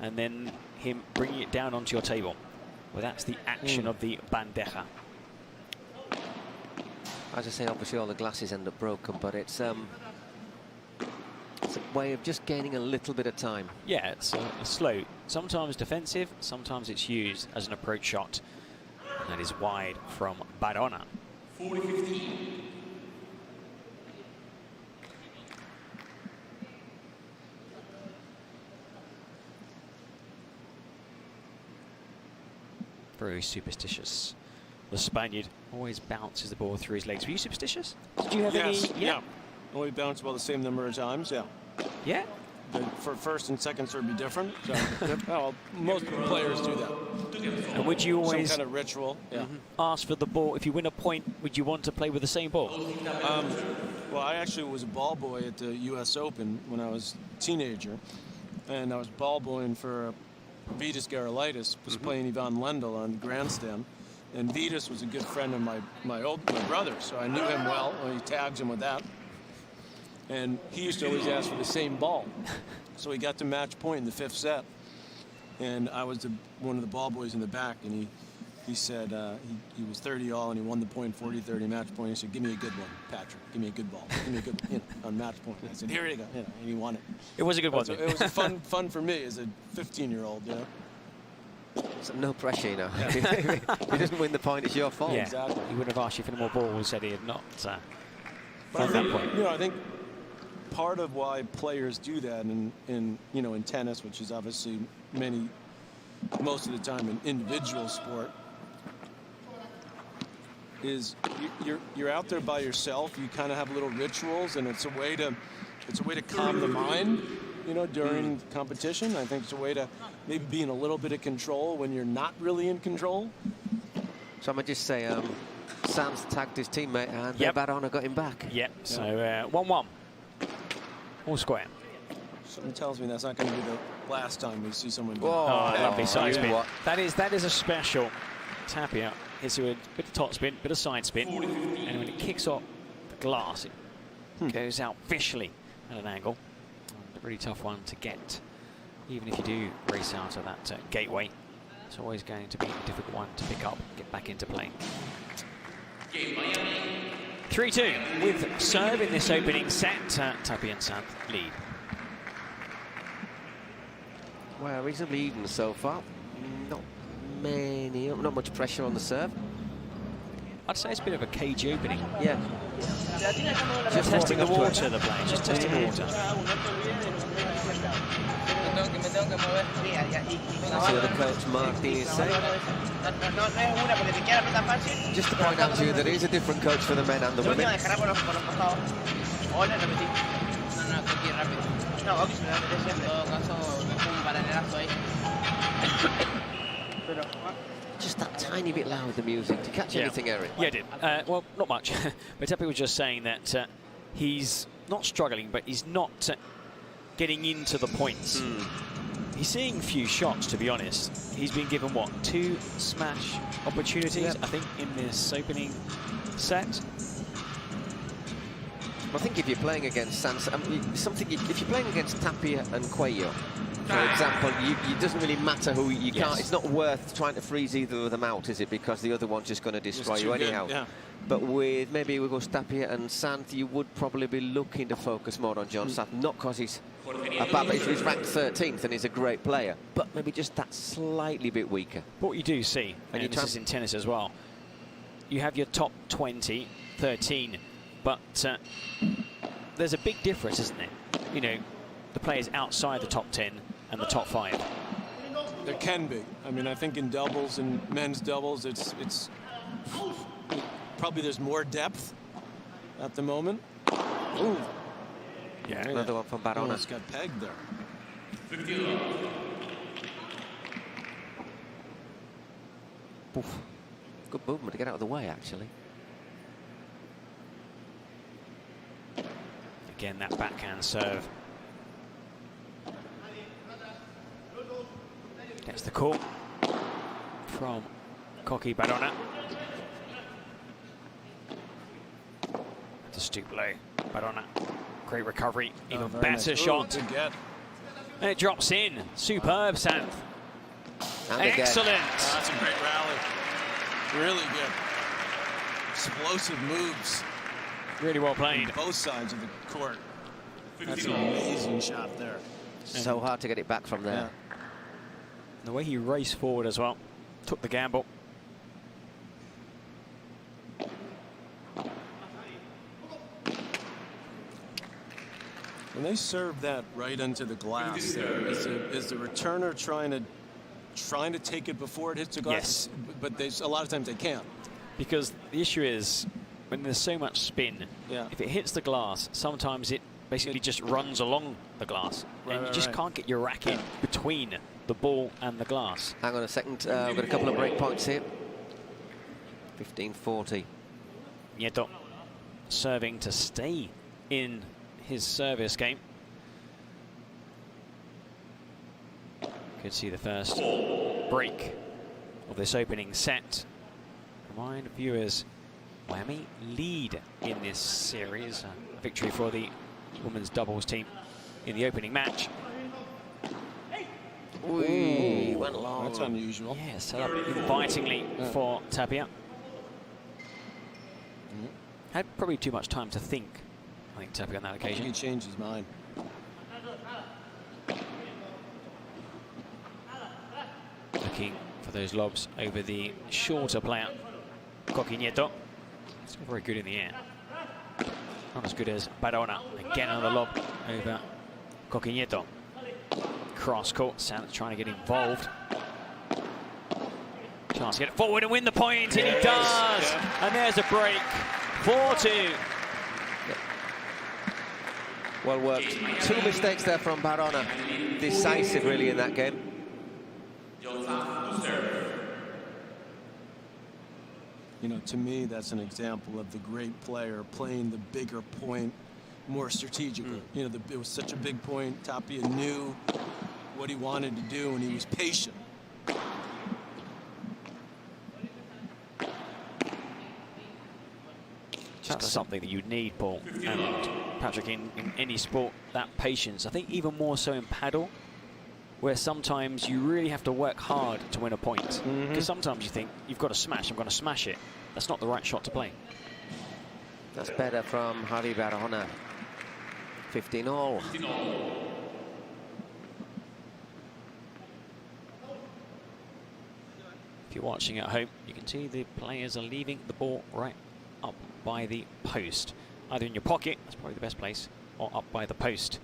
and then him bringing it down onto your table. Well, that's the action of the bandeja. As I say, obviously all the glasses end up broken, but it's a way of just gaining a little bit of time. Yeah, it's slow. Sometimes defensive, sometimes it's used as an approach shot. And that is wide from Barona. 40-15. Very superstitious. The Spaniard always bounces the ball through his legs. Were you superstitious? Did you have any? Yeah. Only bounce ball the same number of times. Yeah. Yeah. For first and second serve be different. So, well, most players do that. And would you always some kind of ritual? Yeah. Ask for the ball? If you win a point, would you want to play with the same ball? Well, I actually was a ball boy at the U.S. Open when I was a teenager, and I was ball boying for Vitas Gerulaitis, was playing Ivan Lendl on the grandstand, and Vitas was a good friend of my brother, so I knew him well. He tags him with that. And he used to always ask for the same ball. So he got to match point in the 5th set. And I was one of the ball boys in the back. And he said he was 30 all and he won the point 40-30 match point. He said, give me a good one, Patrick. Give me a good ball. Give me a good on match point. And I said, here you go. And he won it. It was a good one. So it was fun for me as a 15-year-old. So no pressure, you know. If he doesn't win the point, it's your fault. Yeah, exactly. He would have asked you for more balls, said he had not. But I think, I think part of why players do that in tennis, which is obviously most of the time an individual sport, is you're out there by yourself. You kind of have little rituals, and it's a way to calm the mind, during competition. I think it's a way to maybe be in a little bit of control when you're not really in control. So I'm gonna just say, Sanz tagged his teammate, and Barona got him back. Yep. So 1-1. All square. Something tells me that's not going to be the last time we see someone. Lovely side spin. That is a special. Tapia hits with a bit of top spin, bit of side spin, and when it kicks off the glass, it goes out visually at an angle. And a really tough one to get, even if you do race out of that gateway. It's always going to be a difficult one to pick up, get back into play. 3-2 with serve in this opening set. Tapia and Sanz lead. Well, reasonably even so far. Not much pressure on the serve. I'd say it's a bit of a cagey opening. Yeah. Just testing the water, the play. Just testing the water. That's what the coach Martin is saying. Just to point out to you, there is a different coach for the men and the women. Just that tiny bit loud, the music. Did you catch anything, Eric? Yeah, I did. Well, not much. But Tapia was just saying that he's not struggling, but he's not getting into the points. He's seeing few shots, to be honest. He's been given, 2 smash opportunities, I think, in this opening set. I think if you're playing against Sanz, if you're playing against Tapia and Cuello, for example, it doesn't really matter who you can't. It's not worth trying to freeze either of them out, is it? Because the other one's just going to destroy you anyhow. Yeah. But with maybe we go Tapia and Sanz, you would probably be looking to focus more on John Sanz, not because he's he's ranked 13th and he's a great player, but maybe just that slightly bit weaker. What you do see, and this is in tennis as well, you have your top 20, 13, but there's a big difference, isn't there? The players outside the top 10 and the top 5. There can be. I mean, I think in doubles and men's doubles, it's probably there's more depth at the moment. Ooh. Yeah, another one from Barona. Almost got pegged there. Oof. Good movement to get out of the way, actually. Again, that backhand serve. Gets the call from cocky Barona. To Stuplo. Barona. Great recovery. Even better nice. shot. And it drops in. Superb, Sanz. Excellent. That's a great rally. Really good. Explosive moves. Really well played. On both sides of the court. That's an amazing shot there. So hard to get it back from there. Yeah. The way he raced forward as well. Took the gamble. When they serve that right into the glass there, is the returner trying to trying to take it before it hits the glass. Yes. But a lot of times they can't. Because the issue is, when there's so much spin, if it hits the glass, sometimes it basically just runs along the glass. And you just can't get your racket between the ball and the glass. Hang on a second. We've got a couple of break points here. 15-40. Nieto serving to stay in his service game. Could see the first break of this opening set. Remind viewers, Miami lead in this series. A victory for the women's doubles team in the opening match. Ooh, went long. That's unusual. Yeah, set up invitingly for Tapia. Had probably too much time to think, I think, Tapia on that occasion. He changed his mind. Looking for those lobs over the shorter player, Nieto. Still very good in the air. Not as good as Barona. Again on the lob over Nieto. Cross court, Sands trying to get involved. Chance to get it forward and win the point, and he does! And there's a break. 4-2. Well worked. 2 mistakes there from Barona. Decisive, really, in that game. You know, to me, that's an example of the great player playing the bigger point more strategically. You know, it was such a big point. Tapia knew what he wanted to do, and he was patient. That's something that you need, Paul and Patrick, in any sport, that patience. I think even more so in paddle, where sometimes you really have to work hard to win a point. Because sometimes you think, you've got to smash, I'm going to smash it. That's not the right shot to play. That's better from Ari Barona. 15-all. If you're watching at home, you can see the players are leaving the ball right up by the post. Either in your pocket, that's probably the best place, or up by the post.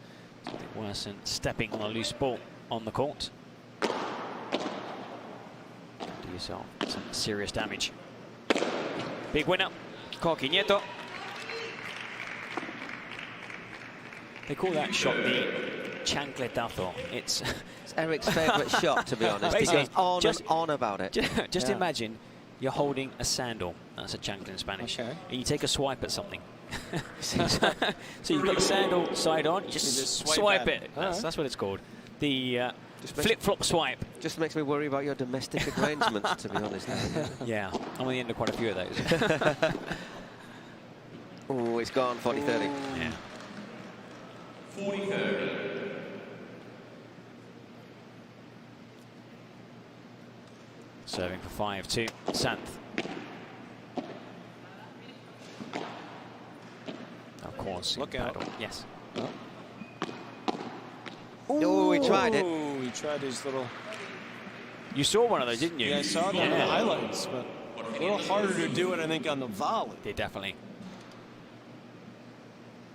Something worse than stepping on a loose ball on the court. Do yourself some serious damage. Big winner, Nieto. They call that shot the chancletazo. It's Eric's favourite shot, to be honest. He goes on and on about it. Just imagine you're holding a sandal. That's a chancla in Spanish. And you take a swipe at something. So you've got the sandal side on, you just swipe it. That's what it's called. The flip-flop swipe. Just makes me worry about your domestic arrangements, to be honest. Yeah, I'm on the end of quite a few of those. Oh, it's gone, 40-30. Yeah. 40-30. Serving for 5-2, Santh. Of course. Look out. Yes. Oh, he tried it. Oh, he tried his little... You saw one of those, didn't you? Yeah, I saw that in the highlights, but a little harder to do it, I think, on the volley. Yeah, definitely.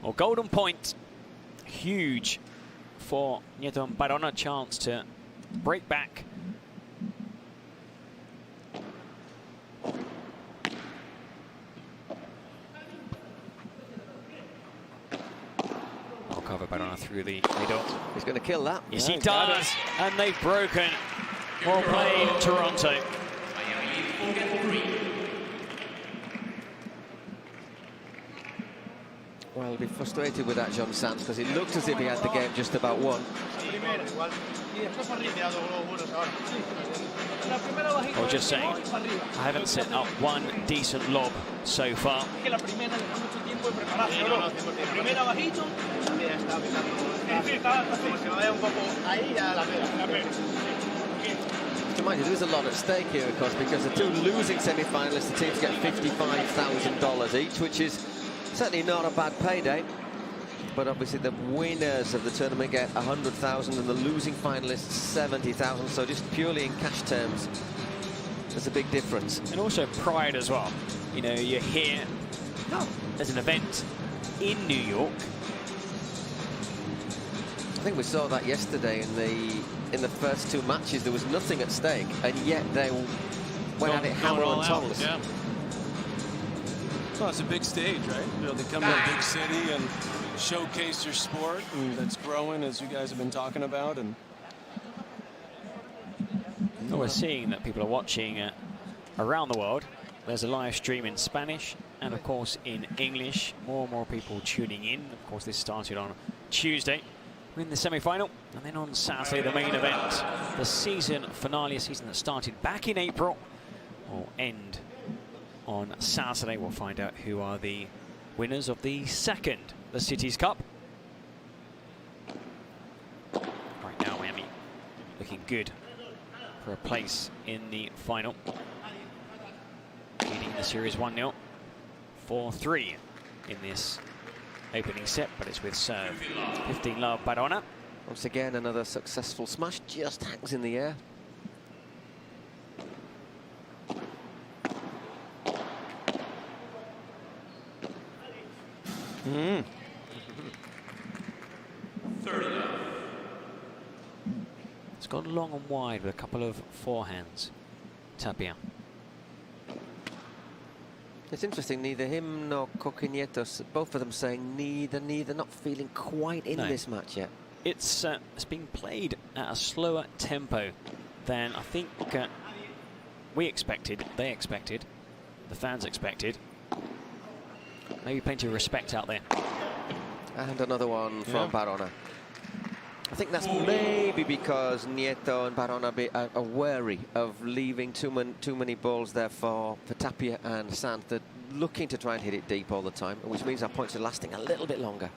Well, golden point. Huge for Nieto and Barona. Chance to break back. I'll cover Barona through the middle. He's going to kill that. Yes, he does. And they've broken. Well played, Toronto. Well, he'll be frustrated with that, John Sands, because it looked as if he had the game just about won. I was just saying, I haven't set up one decent lob so far. To mind you, there is a lot at stake here, of course, because the two losing semi-finalists, the teams get $55,000 each, which is certainly not a bad payday. But obviously the winners of the tournament get $100,000 and the losing finalists $70,000. So just purely in cash terms, there's a big difference. And also pride as well. You know, you're here. There's an event in New York. I think we saw that yesterday in the in the first 2 matches, there was nothing at stake, and yet they went at it hammer and tongs. Yeah. Well, it's a big stage, right? You know, they come to a big city and showcase your sport, and that's growing, as you guys have been talking about. And we're seeing that people are watching around the world. There's a live stream in Spanish and, of course, in English. More and more people tuning in. Of course, this started on Tuesday. We're in the semi-final, and then on Saturday, the main event, the season finale, a season that started back in April, will end on Saturday. We'll find out who are the winners of the Cities Cup. Right now, Miami looking good for a place in the final. Leading the series 1-0, 4-3 in this opening set, but it's with serve 15-love Barona. Once again, another successful smash, just hangs in the air. It's gone long and wide with a couple of forehands. Tapia. It's interesting, neither him nor Coquinietos, both of them saying neither, not feeling quite in this match yet. It's been played at a slower tempo than I think we expected, they expected, the fans expected. Maybe plenty of respect out there. And another one from Barona. I think that's maybe because Nieto and Barona are wary of leaving too many balls there for Tapia and Sant. They're looking to try and hit it deep all the time, which means our points are lasting a little bit longer.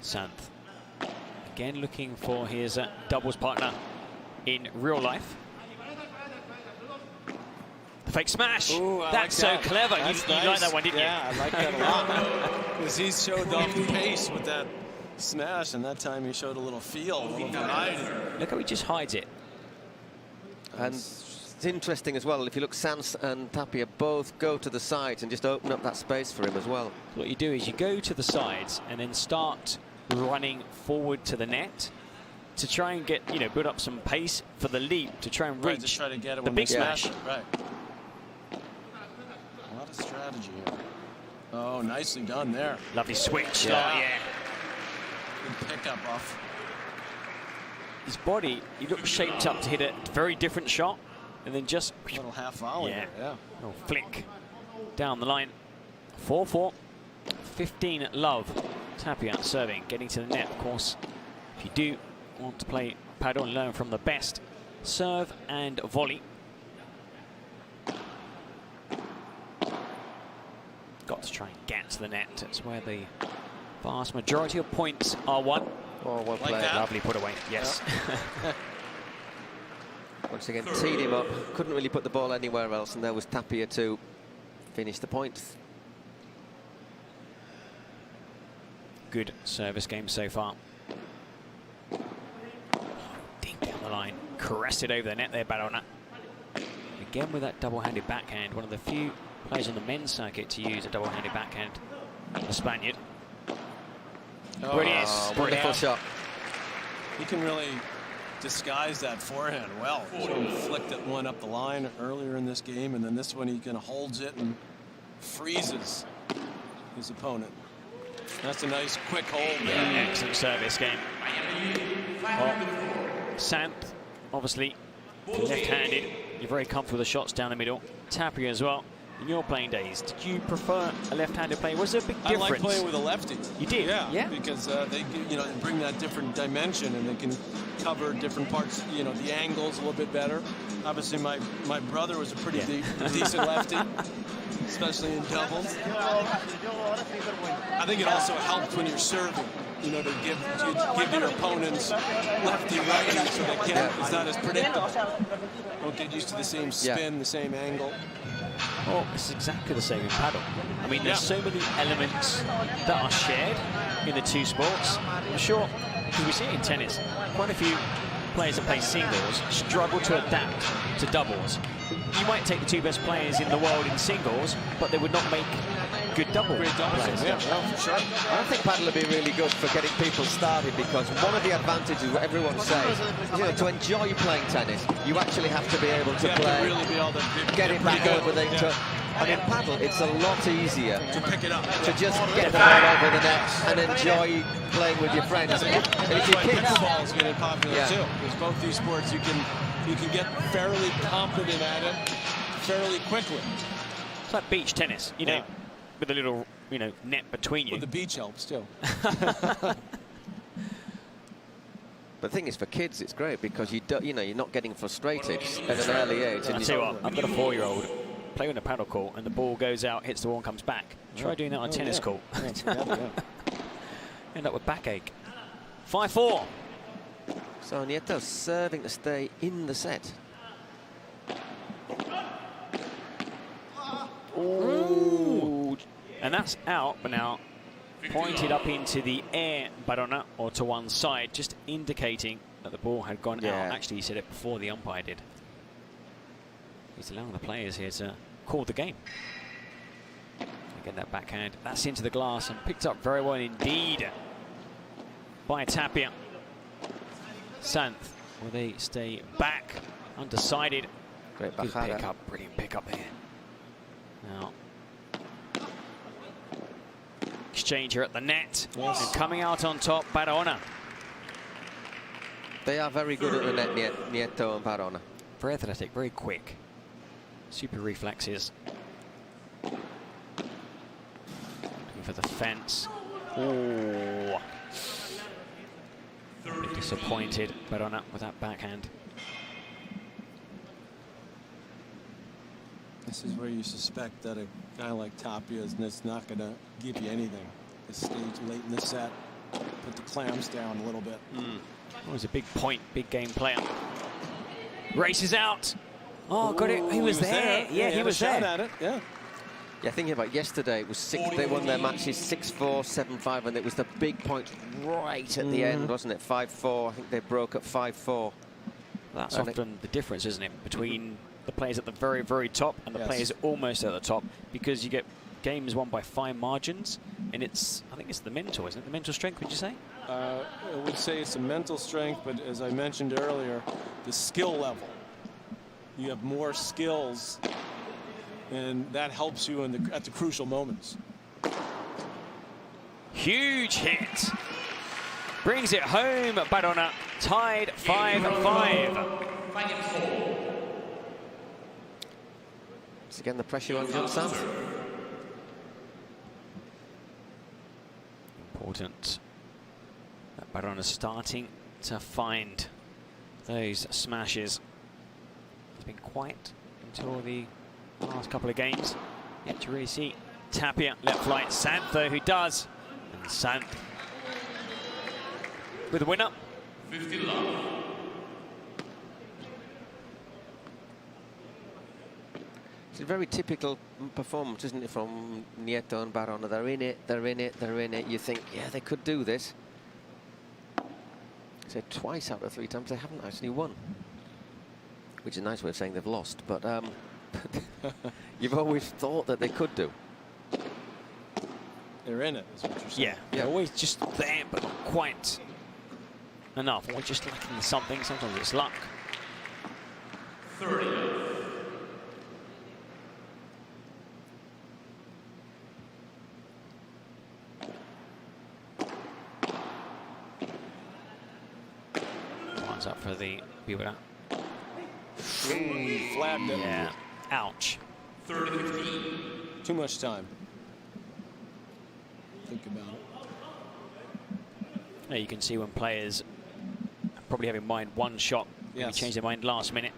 Sant again looking for his doubles partner in real life. The fake smash. Ooh, that's like so clever. You nice. like that one, didn't you? Yeah, I like that a lot. Because he showed off the pace with that smash, and that time he showed a little feel, a little variety. Look how he just hides it. And it's interesting as well, if you look, Sans and Tapia both go to the sides and just open up that space for him as well. What you do is you go to the sides and then start running forward to the net to try and get, build up some pace for the leap to try and reach just try to get it the big smash. Right. A lot of strategy here. Oh, nicely done there. Lovely switch. Yeah. Good pickup off. His body, he looked shaped up to hit a very different shot, and then just a little half volley. Yeah. Little flick down the line. 4-4. 15-love. Tapia serving, getting to the net. Of course, if you do want to play padel and learn from the best, serve and volley. Got to try and get to the net. That's where the vast majority of points are won. Oh, well played. Lovely put away. Yes. Yep. Once again, teed him up. Couldn't really put the ball anywhere else, and there was Tapia to finish the points. Good service game so far. Dink down the line. Caressed it over the net there, Barona. Again with that double-handed backhand. One of the few players on the men's circuit to use a double-handed backhand. The Spaniard. Oh, Where he is. Wonderful shot. He can really disguise that forehand well. He flicked that one up the line earlier in this game, and then this one he kind of holds it and freezes his opponent. That's a nice quick hold there. Excellent service game. Sant, obviously, left-handed. You're very comfortable with the shots down the middle. Tapia as well. In your playing days, did you prefer a left-handed play? Was there a big difference? I like playing with a lefty. You did? Yeah. Because they bring that different dimension, and they can cover different parts, the angles a little bit better. Obviously, my brother was a pretty decent lefty, especially in doubles. I think it also helps when you're serving, to give your opponents lefty righty so they can't, it's not as predictable. Don't get used to the same spin, the same angle. Oh, it's exactly the same in paddle. I mean, there's so many elements that are shared in the two sports. I'm sure, because we see it in tennis, quite a few players that play singles struggle to adapt to doubles. You might take the two best players in the world in singles, but they would not make good double. Great double. Yeah, for sure. I think paddle will be really good for getting people started, because one of the advantages what everyone says is, you know, to enjoy playing tennis, you actually have to be able to play, really be able to get it back over the turn. And in paddle, it's a lot easier to pick it up, to just get the ball over the net and enjoy playing with your friends. And if your kids, pickleball is getting popular too, because both these sports you can get fairly competent at it fairly quickly. It's like beach tennis, you know, with a little, you know, net between you. Well, the beach helps too. But the thing is, for kids, it's great because you know, you're not getting frustrated at an early age. I'll tell you what, I've got a 4-year-old playing on a paddle court, and the ball goes out, hits the wall, and comes back. Try doing that on a tennis court. End up with backache. 5-4. So Nieto's serving to stay in the set. Ooh. And that's out, but now pointed up into the air, Barona, or to one side, just indicating that the ball had gone out. Actually, he said it before the umpire did. He's allowing the players here to call the game. Again, that backhand, that's into the glass and picked up very well indeed by Tapia. Santh, will they stay back? Undecided. Great good backhand. pick up, brilliant pick up there. Now, exchange here at the net. And coming out on top, Barona. They are very good at the net, Nieto and Barona. Very athletic, very quick. Super reflexes. Looking for the fence. Oh. Disappointed, Barona, with that backhand. This is where you suspect that a guy like Tapia is not going to give you anything. This stage late in the set, put the clams down a little bit. That was a big point, big game player. Races out. Oh, got it. He was there. Yeah, he was there. At it. Yeah, thinking about yesterday, it was they won their matches 6-4, 7-5, and it was the big point right at the end, wasn't it? 5-4. I think they broke at 5-4. That's often the difference, isn't it, between the players at the very, very top and the players almost at the top, because you get games won by fine margins, and I think it's the mental, isn't it? The mental strength, would you say? I would say it's a mental strength, but as I mentioned earlier, the skill level. You have more skills, and that helps you at the crucial moments. Huge hit. Brings it home, Barona. Tied 5-5. It's again the pressure on John Santh. Important that Barona's starting to find those smashes. It's been quiet until the last couple of games. Yet to really see Tapia let fly. Santh, though, who does. And Santh with the winner. 50 love. It's a very typical performance, isn't it, from Nieto and Barona? They're in it, they're in it, they're in it. You think, yeah, they could do this. So twice out of 3 times they haven't actually won. Which is a nice way of saying they've lost, but you've always thought that they could do. They're in it, is what you're saying. Yeah, they're always just there, but not quite enough. Or just lacking something. Sometimes it's luck. 30. One's up for the Brea. Flagged it. Yeah. Ouch. 30-15. Too much time. Think about it. Now you can see when players probably have in mind one shot, maybe change their mind last minute.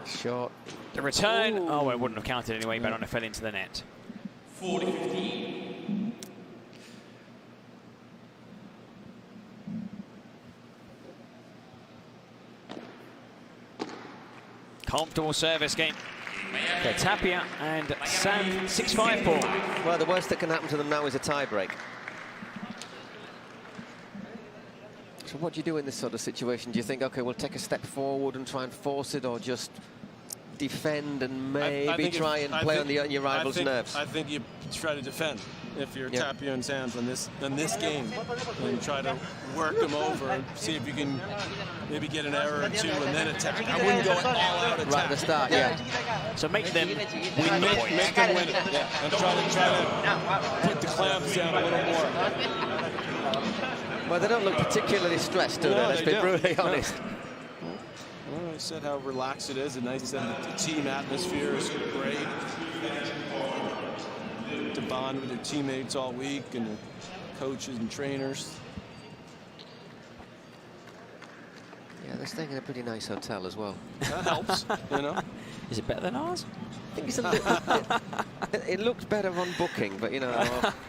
Short. The return. Ooh. Oh, it wouldn't have counted anyway, but Barona fell into the net. 40-15. Comfortable service game for Tapia and Santh. 6-5 ball. Well, the worst that can happen to them now is a tie break. So what do you do in this sort of situation? Do you think, okay, we'll take a step forward and try and force it, or just defend and maybe try and play on your rival's nerves? I think you try to defend if you're Tapia and Sands in this game, and try to work them over and see if you can maybe get an error or two and then attack. I wouldn't go all out attack. Right at the start, yeah. So make them win the point. Make them win it, yeah. And try to put the clamps down a little more. Well, they don't look particularly stressed, do they? Let's be brutally honest. Well, I said how relaxed it is, and I said the team atmosphere is great. To bond with their teammates all week and the coaches and trainers. Yeah, they're staying in a pretty nice hotel as well. That helps, you know. Is it better than ours? I think it's a little it looks better on booking, but you know,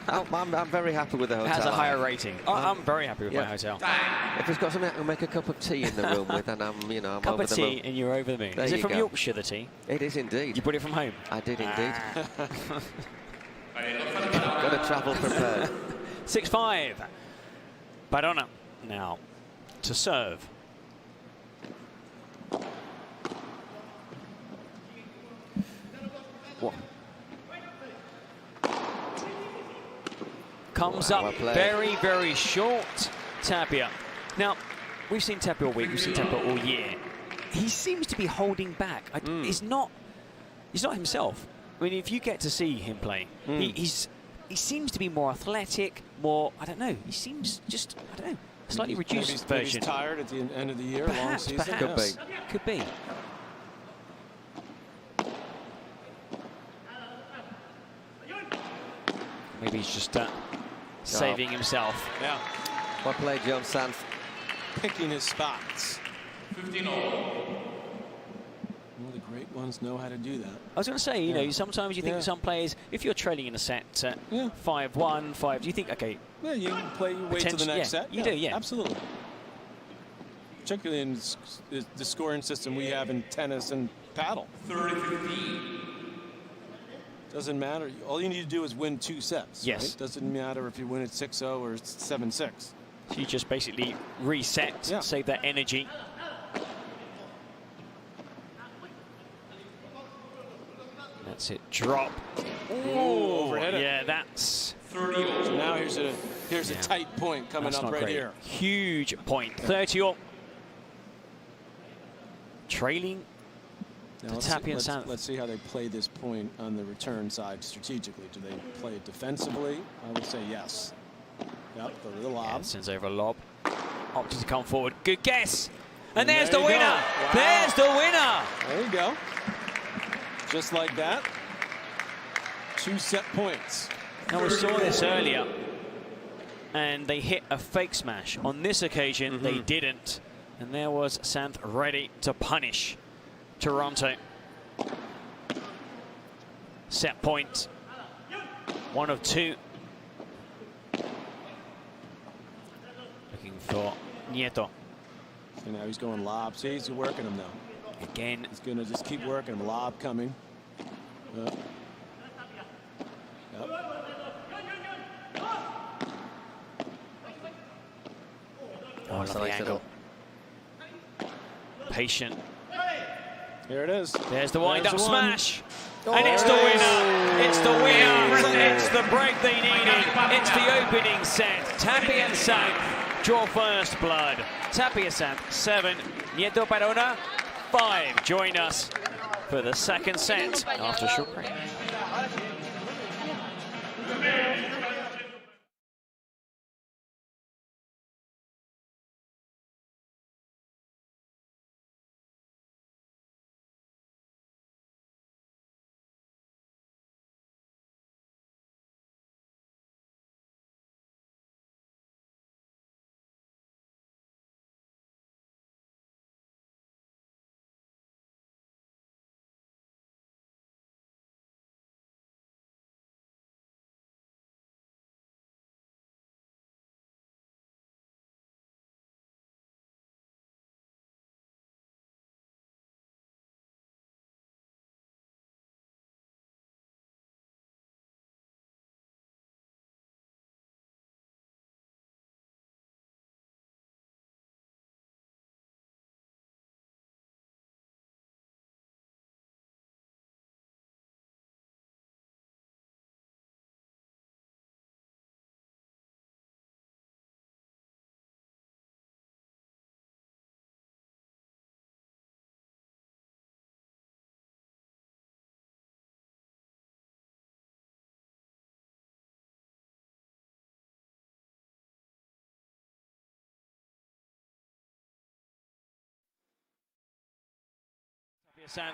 I'm very happy with the hotel. It has a higher rating. I'm very happy with my hotel. If it's got something I can make a cup of tea in the room with, and I'm over the moon. Cup of tea and you're over the moon. Is it from Yorkshire, the tea? It is indeed. You brought it from home? I did indeed. Got to travel prepared. 6-5. Badona now to serve. What? Comes up very, very short, Tapia. Now, we've seen Tapia all week, we've seen Tapia all year. He seems to be holding back. He's not himself. I mean, if you get to see him play, he seems to be more athletic, more, I don't know, he seems just, I don't know, slightly reduced version. He's tired at the end of the year, Perhaps, long season. perhaps. Could be. Maybe he's just saving himself. Yeah. Well played, John Sands. Picking his spots. 15-all. Well, the great ones know how to do that. I was going to say, you know, sometimes you think some players, if you're trailing in a set 5-1, 5, do you think, okay. Yeah, you play, you wait till the next set. You do, yeah. Absolutely. Particularly in the scoring system we have in tennis and paddle. 30-15. Doesn't matter. All you need to do is win 2 sets. Yes. Right? Doesn't matter if you win at 6-0 or 7-6. So you just basically reset, save that energy. That's it. Drop. Overhit it. Yeah, that's 30-all. So now here's a tight point coming up right here. Huge point. 30-all. Trailing. Now let's see how they play this point on the return side strategically. Do they play it defensively? I would say yes. Yep, go to the lob. Yeah, sends over a lob. Opted to come forward. Good guess. And there's the winner. Wow. There's the winner. There you go. Just like that. 2 set points. Now, we saw this earlier. And they hit a fake smash. On this occasion, they didn't. And there was Santh ready to punish Toronto. Set point. 1 of 2. Looking for Nieto. So now he's going lob. See, he's working him now. Again. He's going to just keep working him. Lob coming. Yep. Oh, lovely angle. Patient. Here it is. There's the wind-up smash. And it's the winner. It's the winner. It's the break they needed. It's the opening set. Tapia and Santh draw first blood. Tapia Santh 7. Nieto Badona 5. Join us for the second set after a short break.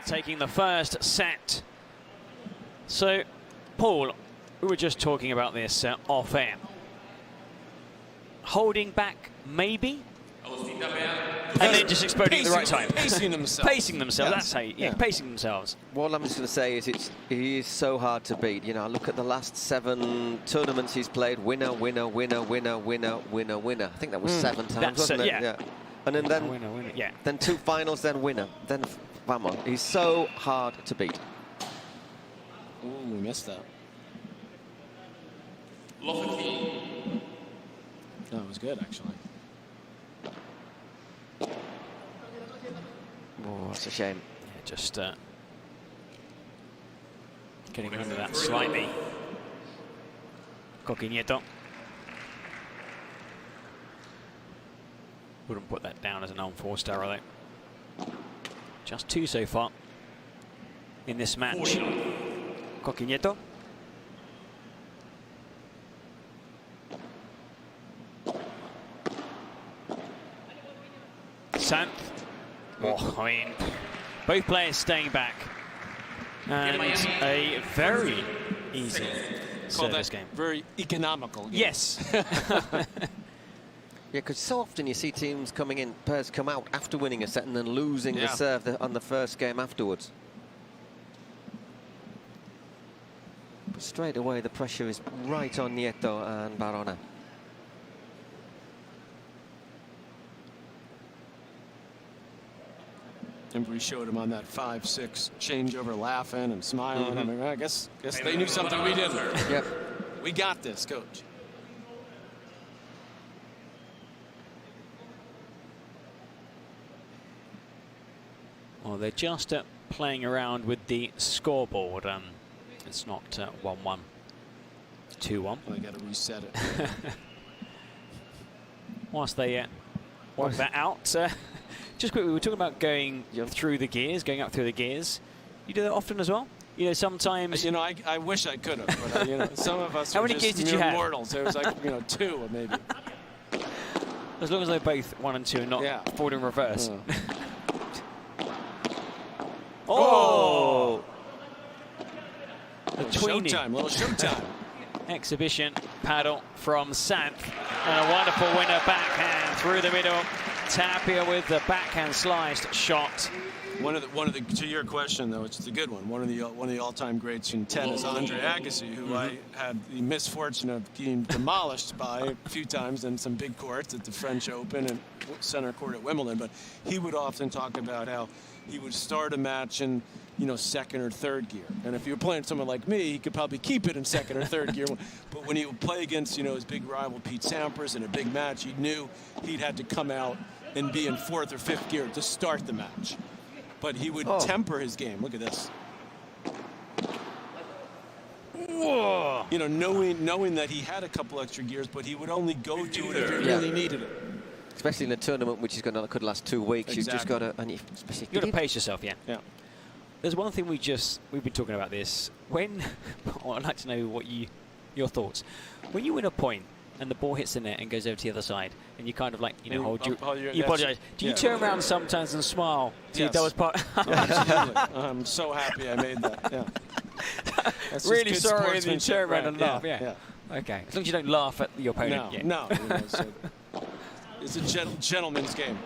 Taking the first set. So, Paul, we were just talking about this off air. Holding back, maybe? And then just exploding at the right time. Pacing themselves. Pacing themselves, that's how you, pacing themselves. What I'm just going to say is he is so hard to beat. You know, I look at the last 7 tournaments he's played, winner, winner, winner, winner, winner, winner, winner. I think that was 7 times, wasn't it? Yeah. And then, Winner, yeah. then 2 finals, then winner, then vamos. He's so hard to beat. Ooh, we missed that. No, it was good, actually. Oh, that's a shame. Yeah, just getting under that slightly. Coquinieto. Wouldn't put that down as an unforced error, though. Just 2 so far in this match. Coquinieto. Santh. Oh, I mean, both players staying back. And a very easy service game. Very economical game. Yes. Yeah, because so often you see teams coming in, pairs come out after winning a set and then losing the serve on the first game afterwards. But straight away the pressure is right on Nieto and Barona. Remember we showed him on that 5-6 changeover laughing and smiling. I mean, I guess they knew something we didn't. Yep. We got this, coach. Well, they're just playing around with the scoreboard. It's not 1-1, 2-1. Well, they got to reset it. Whilst they work that out, just quickly, we were talking about going through the gears, going up through the gears. You do that often as well? You know, sometimes... You know, I wish I could have, but you know, some of us How are many gears just did you have? mortals. There was like, you know, 2 maybe. As long as they're both 1 and 2 and not forward in reverse. Oh! Little showtime. Exhibition paddle from Santh. And a wonderful winner backhand through the middle. Tapia with the backhand sliced shot. One of the to your question though, it's a good one. One of the all-time greats in tennis, Andre Agassi, who I had the misfortune of being demolished by a few times in some big courts at the French Open and center court at Wimbledon. But he would often talk about how he would start a match in, you know, 2nd or 3rd gear. And if you were playing someone like me, he could probably keep it in 2nd or 3rd gear. But when he would play against, you know, his big rival Pete Sampras in a big match, he knew he'd had to come out and be in 4th or 5th gear to start the match. But he would temper his game. Look at this. Whoa. You know, knowing that he had a couple extra gears, but he would only go to it if he really needed it. Especially in a tournament which is could last 2 weeks. Exactly. You've just got to, you've got to pace yourself, yeah. There's one thing we've been talking about this. When, I'd like to know what your thoughts. When you win a point and the ball hits the net and goes over to the other side, and you kind of like, you know, you apologize. Do you turn around sometimes and smile to your doubles part? Absolutely. I'm so happy I made that. Yeah. Really sorry, and you turn around and laugh. Yeah. Okay. As long as you don't laugh at your opponent. No. You know, so it's a gentleman's game.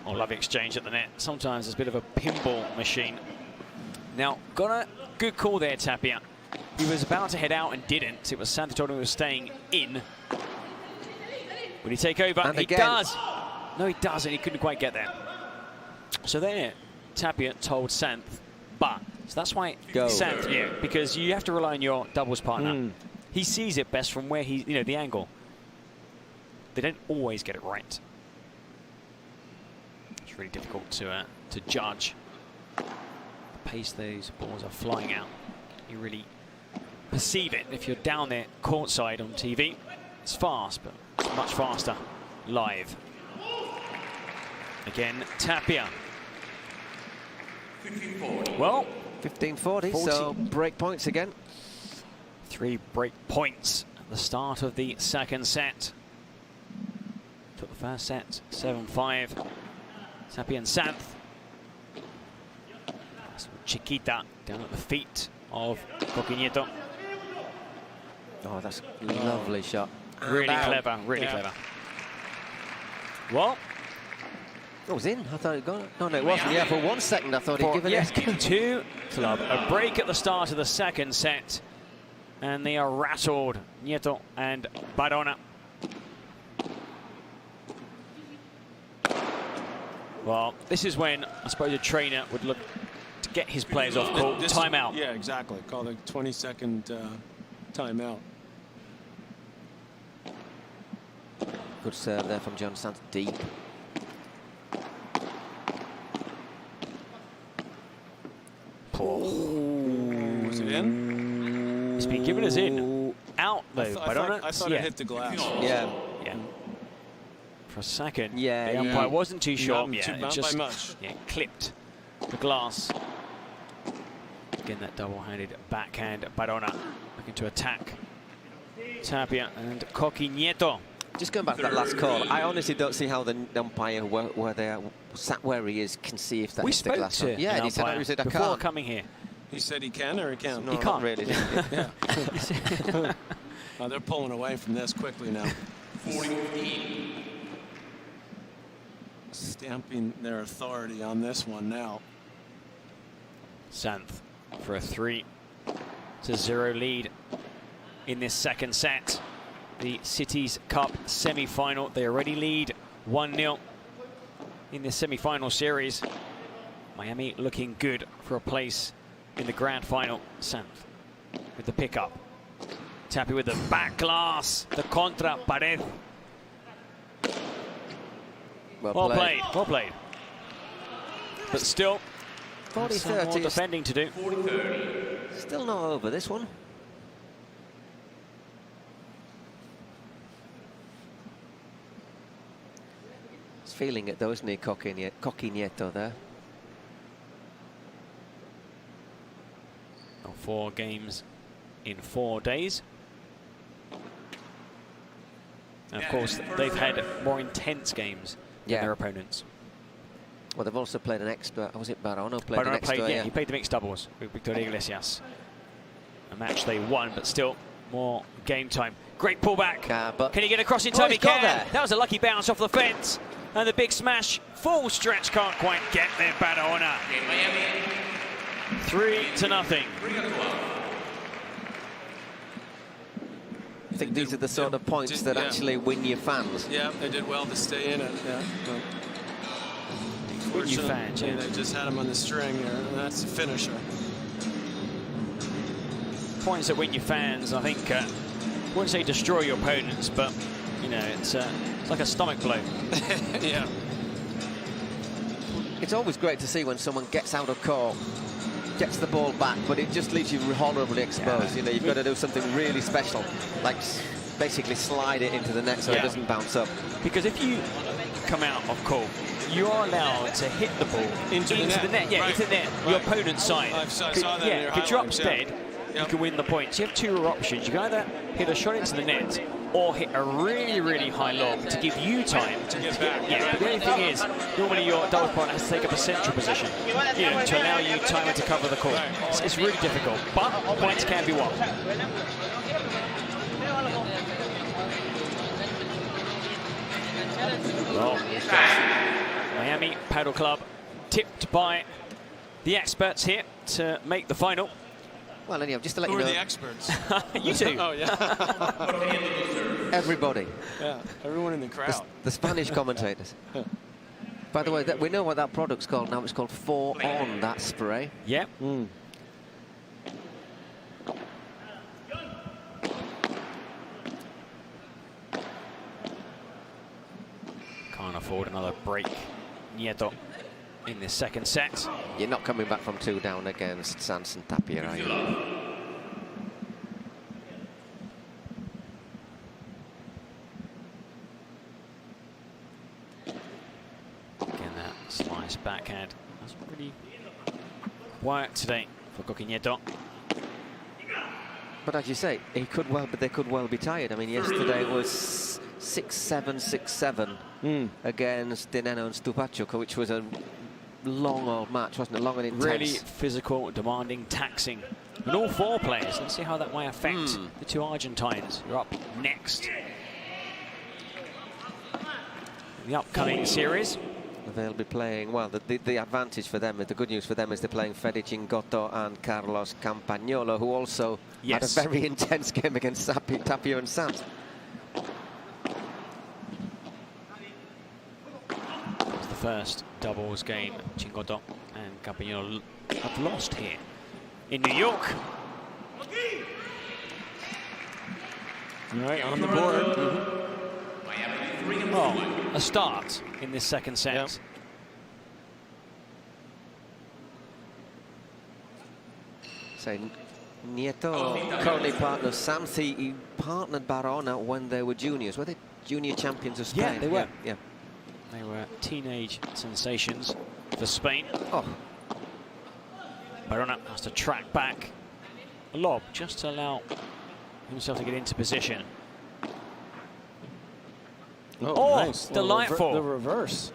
Oh, lovely exchange at the net. Sometimes it's a bit of a pinball machine. Now, got a good call there, Tapia. He was about to head out and didn't. It was Santh told him he was staying in. Will he take over? And he again. does. No, he doesn't. He couldn't quite get there. So there, Tapia told Santh, but. So that's why Santh, because you have to rely on your doubles partner. He sees it best from where he, you know, the angle. They don't always get it right. It's really difficult to judge the pace those balls are flying out. You really perceive it if you're down there courtside on TV. It's fast, but it's much faster live. Again, Tapia. Well, 15-40, so break points again. 3 break points at the start of the second set. First set, 7-5. Tapia and Santh. Chiquita down at the feet of Coquinieto. Oh, that's a lovely shot. Really clever, really clever. Well, it was in. I thought it got. No, it wasn't. Yeah, for 1 second I thought he'd given it. Two club. A break at the start of the second set, and they are rattled. Nieto and Barona. Well, this is when I suppose a trainer would look to get his players off court. Timeout. Yeah, exactly. Call the 20-second timeout. Good serve there from John Santh, deep. Was it in? It's been given as in. Out though. I thought it hit the glass. Yeah. For a second. The Yeah. umpire wasn't too sure. Not It by just much. clipped the glass. Again, that double-handed backhand. Barona looking to attack Tapia and Coquinieto. Just going back to that last call, I honestly don't see how the umpire, where they are, sat where he is, can see if that We hits the spoke glass. to Yeah, an he said, umpire he said I before can't. coming here. He said he can or he can't? No, He not can't. really. Yeah. They're pulling away from this quickly now. 14. Stamping their authority on this one now. Santh for a 3-0 lead in this second set. The Cities Cup semi-final. They already lead 1-0 in the semi-final series. Miami looking good for a place in the grand final. Santh with the pickup. Tapia with the back glass. The contra pared. Well played. Well played. But still, 40-30 more defending to do. Still not over this one. He's feeling it though, isn't he, Coquinieto there? 4 games in 4 days. And of course, they've had more intense games than their opponents. Well, they've also played an extra. Was it Barona played an extra? He played the mixed doubles with Victoria Iglesias. A match they won, but still more game time. Great pullback. But can he get across in time? He can. There. That was a lucky bounce off the fence. And the big smash. Full stretch, can't quite get there, Barona. 3-0. I think these are the sort of points that actually win your fans. Yeah, they did well to stay in it. Yeah. Win your fans, They just had him on the string there, and that's the finisher. Points that win your fans, I think. I wouldn't say destroy your opponents, but you know, it's like a stomach blow. Yeah. It's always great to see when someone gets out of court, gets the ball back, but it just leaves you horribly exposed. You know, you've got to do something really special, like basically slide it into the net so it doesn't bounce up. Because if you come out of court, you are allowed to hit the ball into the net. Yeah, into the net, your opponent's side. I saw that in your if it drops highlights, dead, you can win the points. You have 2 options. You can either hit a shot into the net or hit a really, really high lob to give you time to get back. Yeah, but the only thing is, normally your doubles partner has to take up a central position, you know, to allow you time to cover the court. It's really difficult, but points can be won. Well, Miami Padel Club tipped by the experts here to make the final. Well, anyhow, just to let you Who know. are the experts? You two. Oh, yeah. Everybody. Yeah, everyone in the crowd. The Spanish commentators. By the way, we know what that product's called now. It's called 4-On, that spray. Yep. Can't afford another break. Nieto in the second set. You're not coming back from 2 down against Sanz and Tapia, are you? Again, that slice backhand. That's pretty quiet today for Coquinieto. But as you say, they could well be tired. I mean, yesterday it was 6-7, 6-7 against Nenno and Stupaccio, which was a long old match, wasn't it? Long and intense. Really physical, demanding, taxing. And all four players. Let's see how that might affect the two Argentines who are up next. The upcoming series. They'll be playing, well, the advantage for them, the good news for them is they're playing Fede Chingotto and Carlos Campagnolo, who also had a very intense game against Tapia and Sanz. It's the first doubles game Chingotto and Campagnolo have lost here in New York. Right on the board. Oh, a start in this second set. Yep. So Nieto currently partners Sanz. He partnered Barona when they were juniors. Were they junior champions of Spain? Yeah, they were. Yeah. They were teenage sensations for Spain. Oh. Barona has to track back. A lob just to allow himself to get into position. Oh, nice. Delightful. The reverse.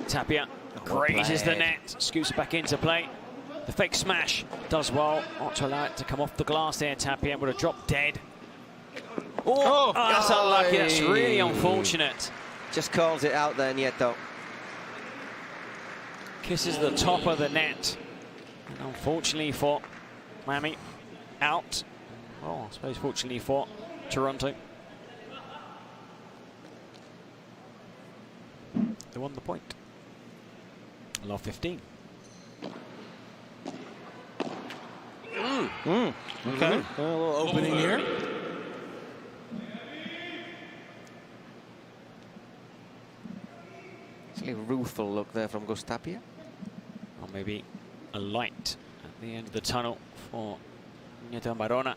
Tapia grazes the net, scoots back into play. The fake smash does well, not to allow it to come off the glass there. Tapia would have dropped dead. Oh, that's unlucky. That's really unfortunate. Just calls it out there, Nieto. Kisses the top of the net. And unfortunately for Miami, out. Oh, I suppose fortunately for Toronto. They won the point. Love 15. Okay. A little opening here. It's a rueful look there from Tapia. Or maybe a light at the end of the tunnel for Nieto and Barona.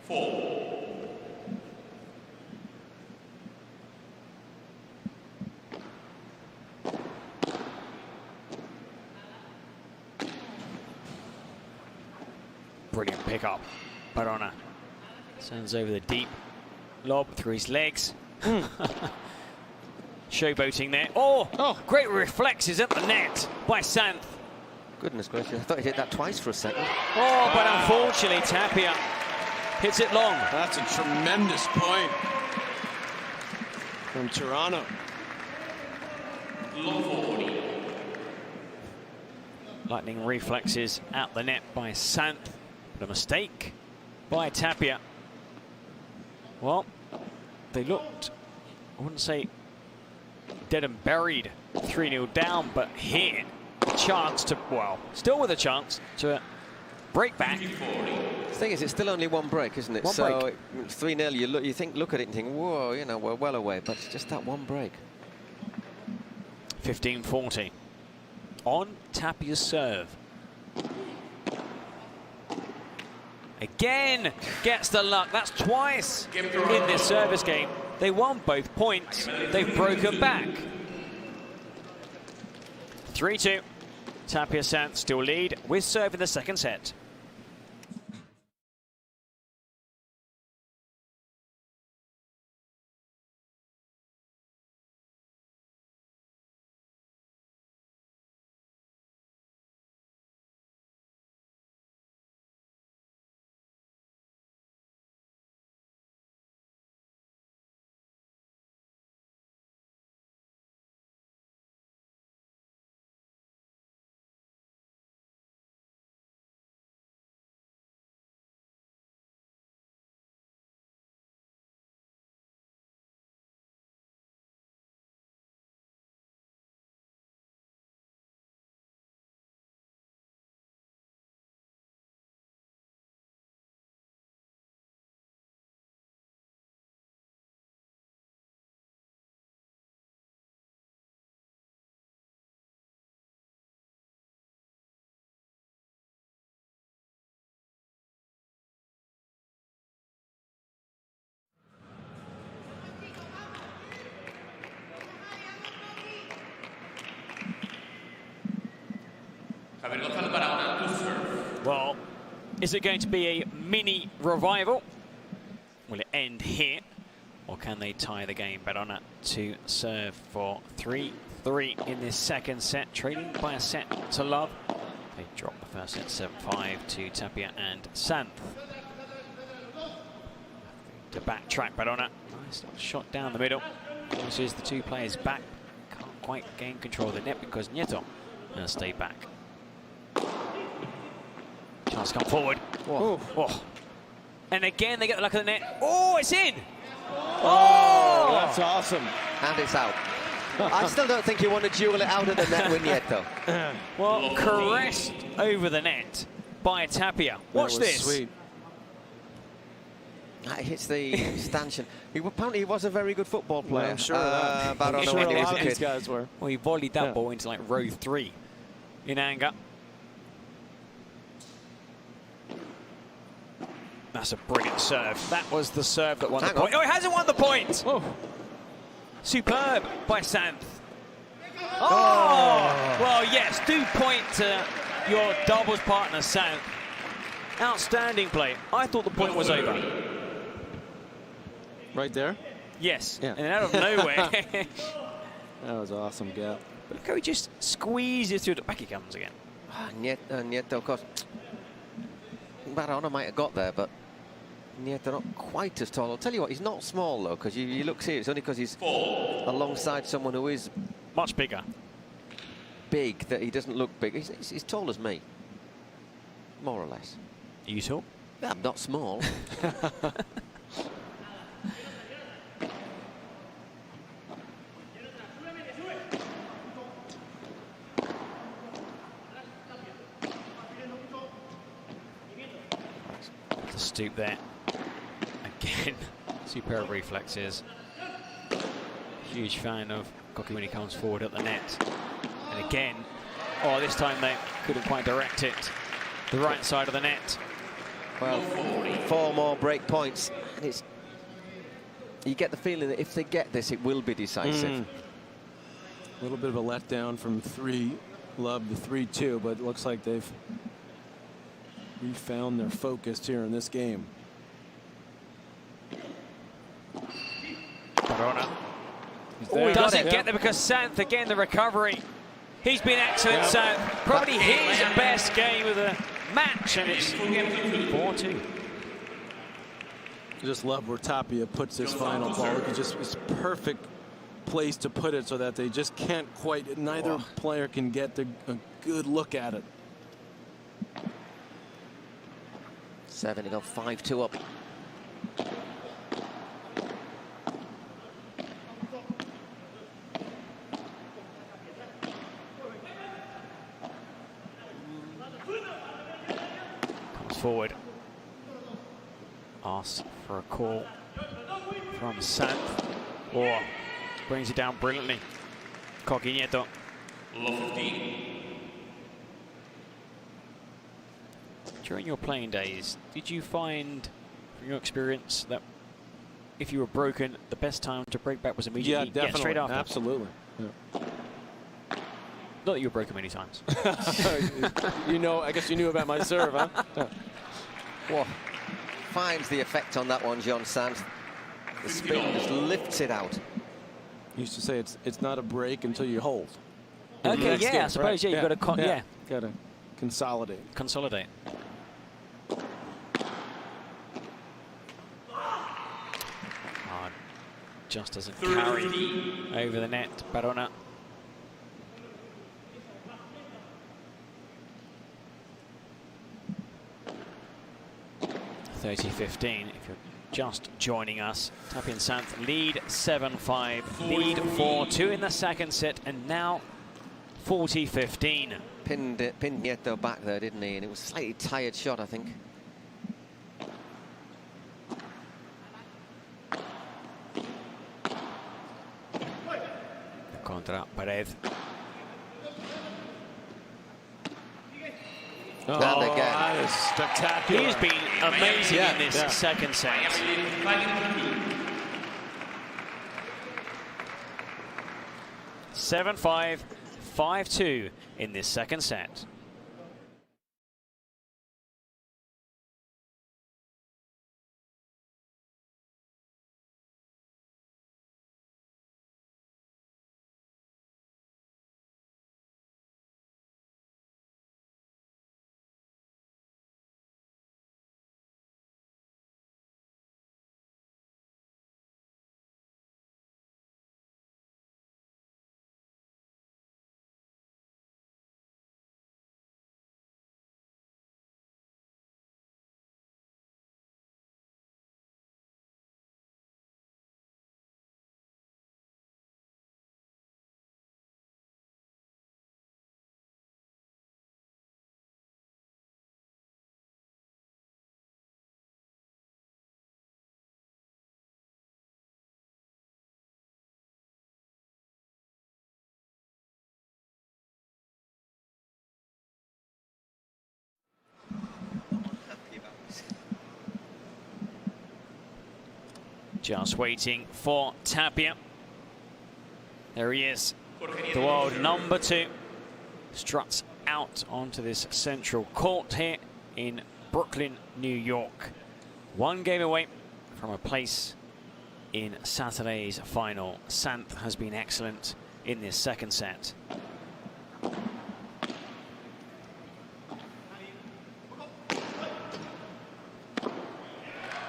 4. Brilliant pickup. Barona sends over the deep lob through his legs. Showboating there. Oh, great reflexes at the net by Sanz. Goodness gracious, I thought he did that twice for a second. Oh, but unfortunately Tapia hits it long. That's a tremendous point from Toronto. Lightning reflexes at the net by Sanz. But a mistake by Tapia. Well, they looked, I wouldn't say dead and buried, 3-0 down, but here, a chance to, well, still with a chance to break back. The thing is, it's still only one break, isn't it? One break. 3-0, you look at it and think, whoa, you know, we're well away, but it's just that one break. 15-40. On Tapia's serve. Again, gets the luck. That's twice in this service game. They won both points. They've broken back. 3-2. Tapia Sanz still lead with serve in the second set. Well, Is it going to be a mini revival? Will it end here? Or can they tie the game? Badona to serve for 3-3 in this second set, trading by a set to love. They drop the first set 7-5 to Tapia and Santh. To backtrack Badona. Nice shot down the middle. Forces the two players back. Can't quite gain control of the net because Nieto will stay back. Chance to come forward. Whoa. Whoa. And again they get the luck of the net. Oh, it's in! Oh, that's awesome. And it's out. I still don't think you want to duel it out of the net with Nieto. Well, caressed over the net by Tapia. Watch this. Sweet. That hits the stanchion. Apparently he was a very good football player. Well, I'm sure of that. I'm sure a lot of these guys were. Well, he volleyed that ball into like row 3 in anger. That's a brilliant serve. That was the serve that won the point. Oh, it hasn't won the point! Oh. Superb by Santh. Oh! Well, yes, do point to your doubles partner, Santh. Outstanding play. I thought the point was over. Right there? Yes, yeah. And out of nowhere. That was awesome, Gap. But look how he just squeezes through. Back he comes again. Nieto, of course. Badona might have got there, but Nieto not quite as tall. I'll tell you what, he's not small, though, because you look serious. Only because he's alongside someone who is much bigger. Big, that he doesn't look big. He's tall as me, more or less. Are you tall? I'm not small. The stoop there. Again, superb reflexes. Huge fan of Koki when he comes forward at the net. And again, oh, this time they couldn't quite direct it. The right side of the net. Well, 4 more break points. And you get the feeling that if they get this, it will be decisive. A little bit of a letdown from 3 love to 3-2, but it looks like they've refound their focus here in this game. Badona. Oh, he doesn't get there because Santh, again, the recovery. He's been excellent, Santh. Probably his best game of the match, and it's 4-2. I just love where Tapia puts this final ball. It's perfect place to put it so that they just can't quite, neither player can get a good look at it. 7 to go, 5-2 up. Comes forward. Asks for a call from Santh. Oh, brings it down brilliantly. Koki Nieto. During your playing days, did you find, from your experience, that if you were broken, the best time to break back was immediately? Yeah, definitely. Straight after? Absolutely. Yeah. Not that you were broken many times. You know, I guess you knew about my serve, huh? Whoa. Finds the effect on that one, John Santh. The spin just lifts it out. Used to say it's not a break until you hold. Okay, yeah, I suppose, yeah, you've got to, got to consolidate. Consolidate. Just doesn't carry over the net, Badona. (30-15) if you're just joining us. Tapia and Santh lead 7-5, lead 4-2 in the second set, and now 40-15. Pinned Nieto back there, didn't he? And it was a slightly tired shot, I think. Contra Pared. And again. That is spectacular. He's been amazing in this second set. 7-5, 5-2 in this second set. Just waiting for Tapia. There he is, the world number 2. Struts out onto this central court here in Brooklyn, New York. 1 game away from a place in Saturday's final. Sant has been excellent in this second set.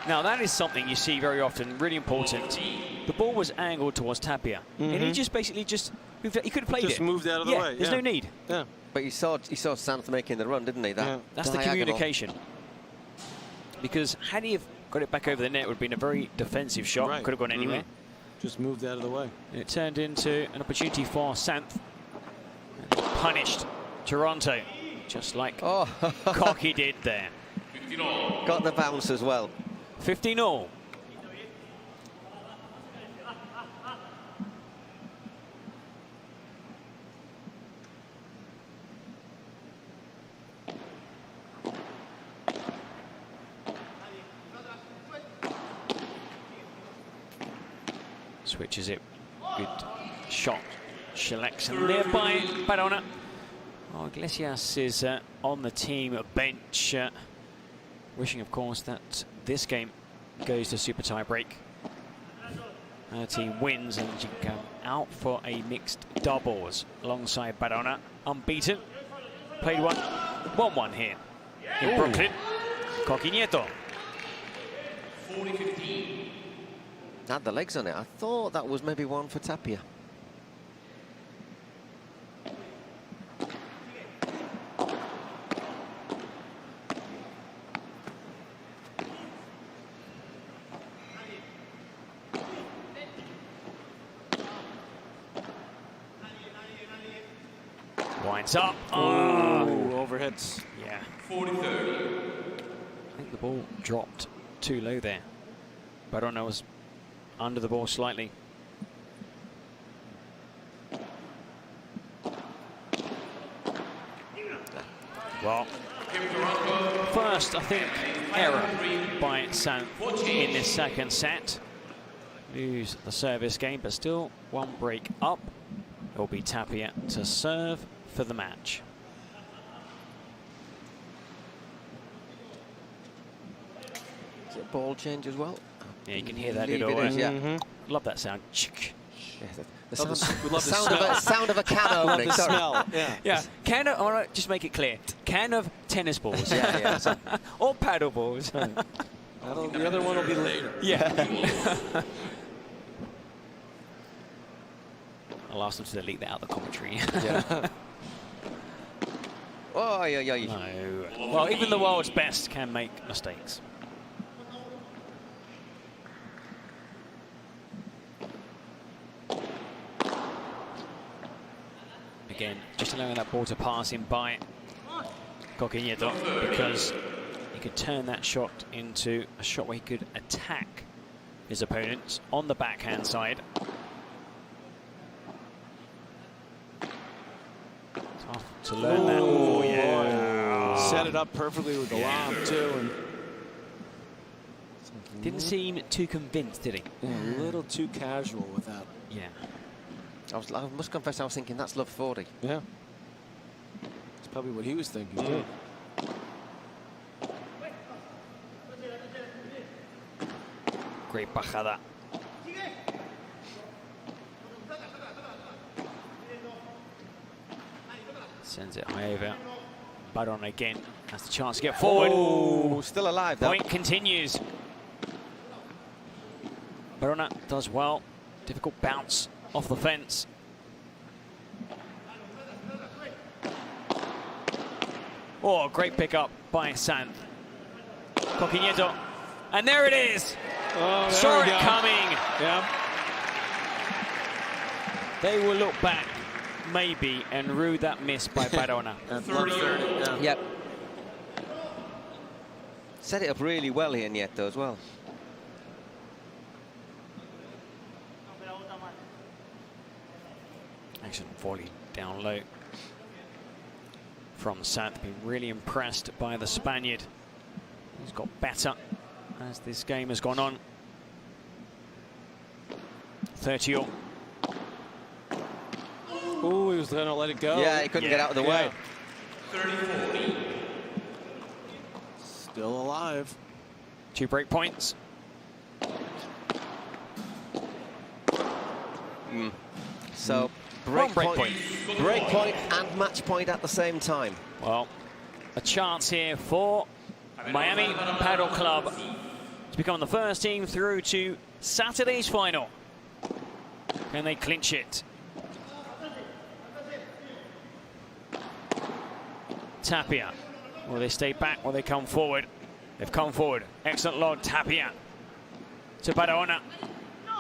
Now that is something you see very often, really important. The ball was angled towards Tapia, and he just basically he could have played it. Just moved out of the way. There's no need. Yeah. But you saw Sant making the run, didn't he? That's the communication. Because had he have got it back over the net, it would have been a very defensive shot. Right. Could have gone anywhere. Just moved out of the way. And it turned into an opportunity for Sant. Punished Toronto, just like Cocky did there. Got the bounce as well. 15-all. Switches it. Good shot. Selects nearby Barona. Oh, Iglesias is on the team bench. Wishing, of course, that this game goes to super tie break. Her team wins and she can come out for a mixed doubles alongside Barona. Unbeaten. Played 1-1 here in Brooklyn. Coqui Nieto. 40-15. Had the legs on it. I thought that was maybe one for Tapia. Winds up. Overheads. Yeah. 40-30. I think the ball dropped too low there. Barona was under the ball slightly. Well, first, I think, error by Sant in this second set. Lose the service game, but still 1 break up. It will be Tapia to serve for the match. Is it ball change as well? Yeah, you can hear that. Love that sound. Yeah, the sound of a can opening. The smell. Yeah. Can of, all right, just make it clear. Can of tennis balls. Or paddle balls. The other one will be later. Yeah. I'll ask them to delete that out of the commentary. Oh, yeah. No. Well, even the world's best can make mistakes. Again, just allowing that ball to pass in by Coqui Nieto, because he could turn that shot into a shot where he could attack his opponents on the backhand side. Tough to learn that. Oh, yeah. Set it up perfectly with the lob, too. And didn't seem too convinced, did he? Yeah, a little too casual with that. Yeah. I must confess, I was thinking that's love 40. Yeah. That's probably what he was thinking, too. Great bajada. Sends it high over. Barona again has the chance to get forward. Oh, still alive, though. Point continues. Barona does well. Difficult bounce off the fence. Oh, great pickup by Sant. Coqui Nieto. And there it is. Saw it coming. Yeah. They will look back, maybe, and rue that miss by Barona. 30. Yep. Set it up really well here, Nieto, as well. Excellent volley down low from Sant. Been really impressed by the Spaniard. He's got better as this game has gone on. 30-all. Ooh, he was going to let it go. Yeah, he couldn't get out of the way. 30-40. Still alive. 2 break points. So break point and match point at the same time. Well, a chance here for Miami Padel Club to become the first team through to Saturday's final. Can they clinch it? Tapia. Will they stay back? Will they come forward? They've come forward. Excellent log, Tapia. To Barahona.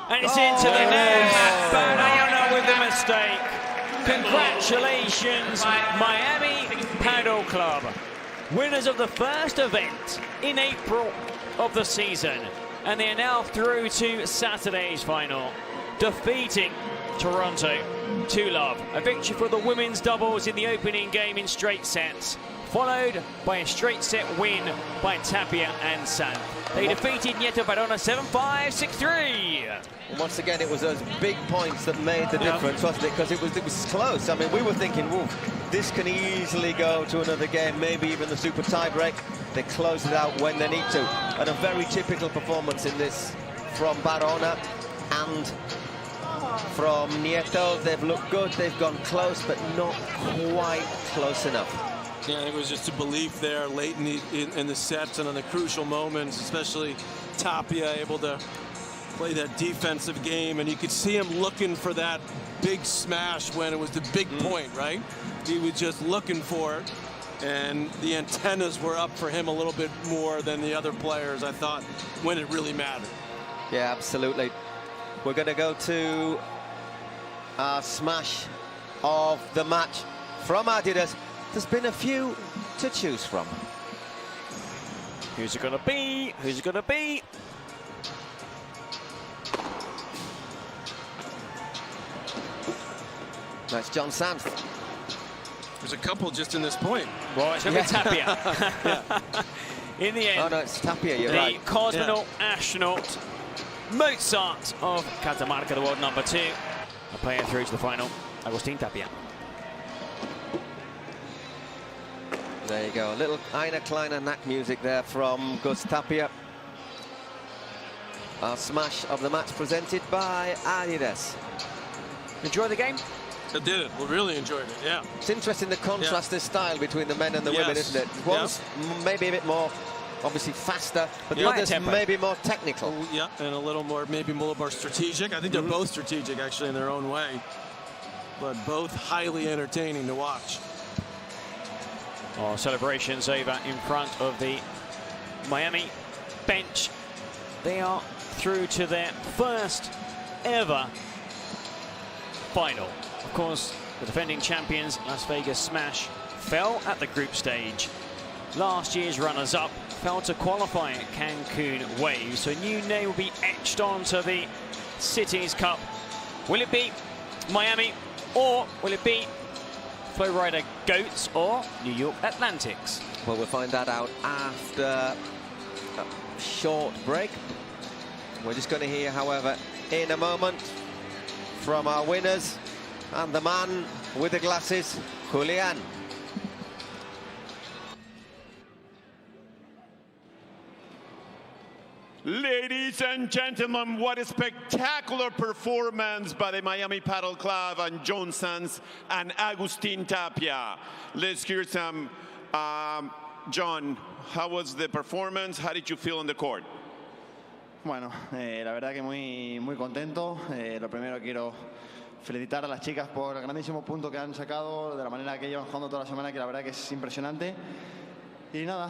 And it's into the net. Barahona with the mistake. Congratulations, Miami Padel Club. Winners of the first event in April of the season. And they are now through to Saturday's final, defeating Toronto 2-love. A victory for the women's doubles in the opening game in straight sets, followed by a straight set win by Tapia and San. They defeated Nieto Barahona 7-5, 6-3. Once again, it was those big points that made the difference, wasn't it? Because it was close. I mean, we were thinking, whoa, this can easily go to another game, maybe even the super tie-break. They close it out when they need to. And a very typical performance in this from Barahona and from Nieto. They've looked good, they've gone close, but not quite close enough. Yeah, I think it was just a belief there late in the sets and on the crucial moments, especially Tapia able to play that defensive game, and you could see him looking for that big smash when it was the big point, right? He was just looking for it, and the antennas were up for him a little bit more than the other players, I thought, when it really mattered. Yeah, absolutely. We're going to go to our smash of the match from Adidas. There's been a few to choose from. Who's it going to be? Who's it going to be? That's John Sands. There's a couple just in this point. Well, it's going to be Tapia. In the end, oh no, it's Tapia, you're right. The cosmonaut, astronaut, Mozart of Catamarca, the world number 2. A player through to the final, Augustin Tapia. There you go, a little Eine Kleine Knack music there from Gus Tapia. Our smash of the match presented by Adidas. Enjoy the game? I did. We really enjoyed it, yeah. It's interesting the contrast in style between the men and the women, isn't it? One's maybe a bit more, obviously faster, but the other's maybe more technical. Yeah, and a little more, maybe a little more strategic. I think they're both strategic, actually, in their own way, but both highly entertaining to watch. Oh, celebrations over in front of the Miami bench. They are through to their first ever final. Of course, the defending champions, Las Vegas Smash, fell at the group stage. Last year's runners-up failed to qualify at Cancun Waves, so a new name will be etched onto the Cities Cup. Will it be Miami, or will it be Flowrider Goats or New York Atlantics? Well, we'll find that out after a short break. We're just going to hear, however, in a moment from our winners and the man with the glasses, Julian. Ladies and gentlemen, what a spectacular performance by the Miami Padel Club and John Sands and Augustin Tapia. Let's hear some. John, how was the performance? How did you feel on the court? Bueno, la verdad que muy contento. Lo primero quiero felicitar a las chicas por el grandísimo punto que han sacado, de la manera que llevan jugando toda la semana, que la verdad que es impresionante. Y nada,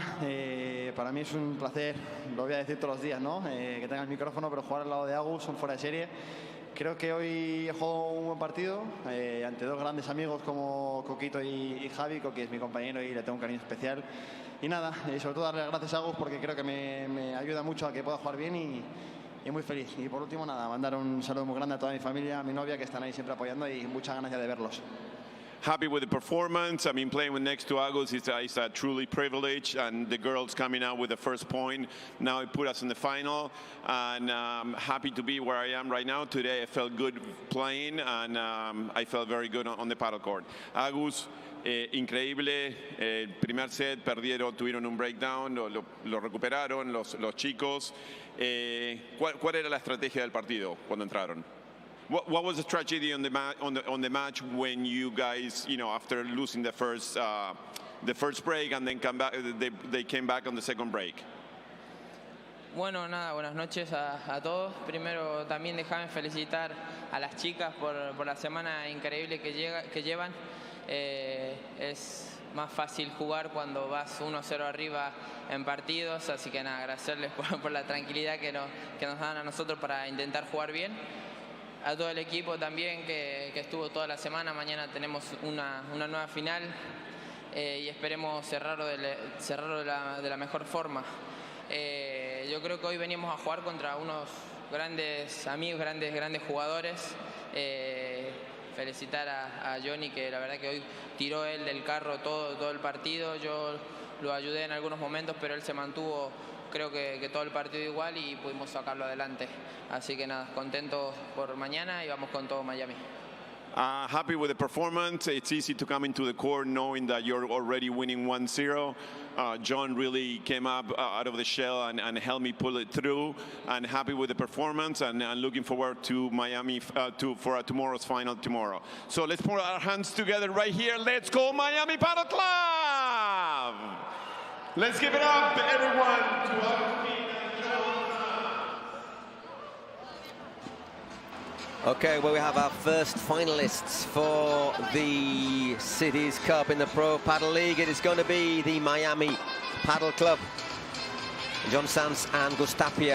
para mí es un placer, lo voy a decir todos los días, ¿no? Que tenga el micrófono, pero jugar al lado de Agus son fuera de serie. Creo que hoy he jugado un buen partido ante dos grandes amigos como Coquito y Javi. Coqui es mi compañero y le tengo un cariño especial. Y nada, sobre todo darle las gracias a Agus porque creo que me ayuda mucho a que pueda jugar bien y muy feliz. Y por último, nada, mandar un saludo muy grande a toda mi familia, a mi novia, que están ahí siempre apoyando y muchas ganas ya de verlos. happy with the performance. I mean, playing with next to Agus is a truly privilege, and the girls coming out with the first point. Now it put us in the final, and I'm happy to be where I am right now. Today I felt good playing, and I felt very good on the paddle court. Agus, increíble, el primer set tuvieron un breakdown, lo recuperaron los chicos. ¿Cuál era la estrategia del partido cuando entraron? What was the strategy on the match when you guys, after losing the first break and then they came back on the second break? Bueno, nada, buenas noches a todos. Primero también déjame felicitar a las chicas por la semana increíble que llevan. Es más fácil jugar cuando vas 1-0 arriba en partidos, así que nada, agradecerles por la tranquilidad que nos dan a nosotros para intentar jugar bien. A todo el equipo también que estuvo toda la semana. Mañana tenemos una nueva final y esperemos cerrarlo de la mejor forma. Yo creo que hoy venimos a jugar contra unos grandes amigos, grandes jugadores. Felicitar a Johnny, que la verdad que hoy tiró él del carro todo el partido. Yo lo ayudé en algunos momentos, pero él se mantuvo, creo que todo el partido igual, y pudimos sacarlo adelante. Así que nada, contentos por mañana y vamos con todo Miami. Happy with the performance. It's easy to come into the court knowing that you're already winning 1-0. John really came up out of the shell and helped me pull it through. And happy with the performance, and looking forward to Miami for tomorrow's final tomorrow. So let's put our hands together right here. Let's go Miami Paddle Club! Let's give it up, everyone, to Augustin. Okay, well, we have our first finalists for the Cities Cup in the Pro Padel League. It is going to be the Miami Paddle Club. John Sanz and Augustin Tapia.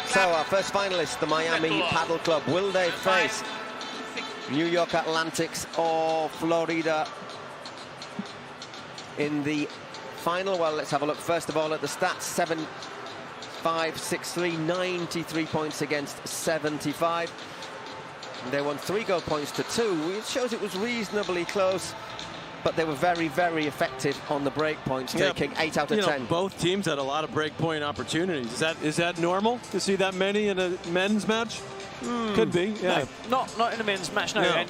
So our first finalists, the Miami Paddle Club. Will they face New York Atlantics or Florida in the final? Well, let's have a look first of all at the stats. 7-5-6-3, 93 points against 75. They won 3 goal points to 2. It shows it was reasonably close, but they were very, very effective on the break points, taking 8 out of 10. Both teams had a lot of break point opportunities. Is that normal to see that many in a men's match? Could be, yeah. No, not in a men's match, no. And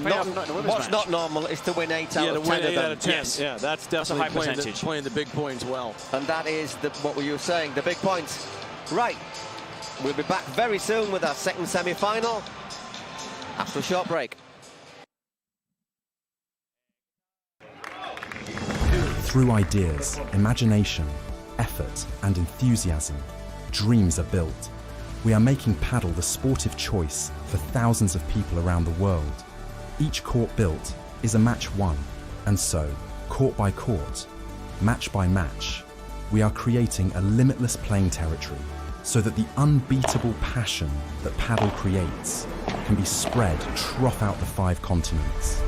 not in a women's what's match. not normal is to win 8 out of 10 of them. 8 out of 10. Yes. Yeah, that's definitely a high percentage. Playing the big points well. And that is what were you saying, the big points. Right, we'll be back very soon with our second semi-final after a short break. Through ideas, imagination, effort, and enthusiasm, dreams are built. We are making paddle the sportive choice for thousands of people around the world. Each court built is a match won, and so, court by court, match by match, we are creating a limitless playing territory so that the unbeatable passion that padel creates can be spread throughout the 5 continents.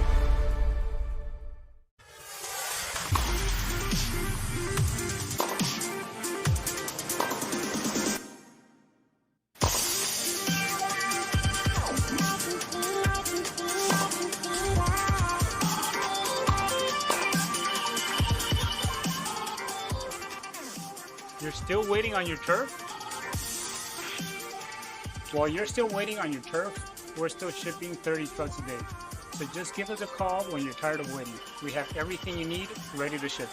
You're still waiting on your turf? While you're still waiting on your turf, we're still shipping 30 trucks a day. So just give us a call when you're tired of waiting. We have everything you need ready to ship.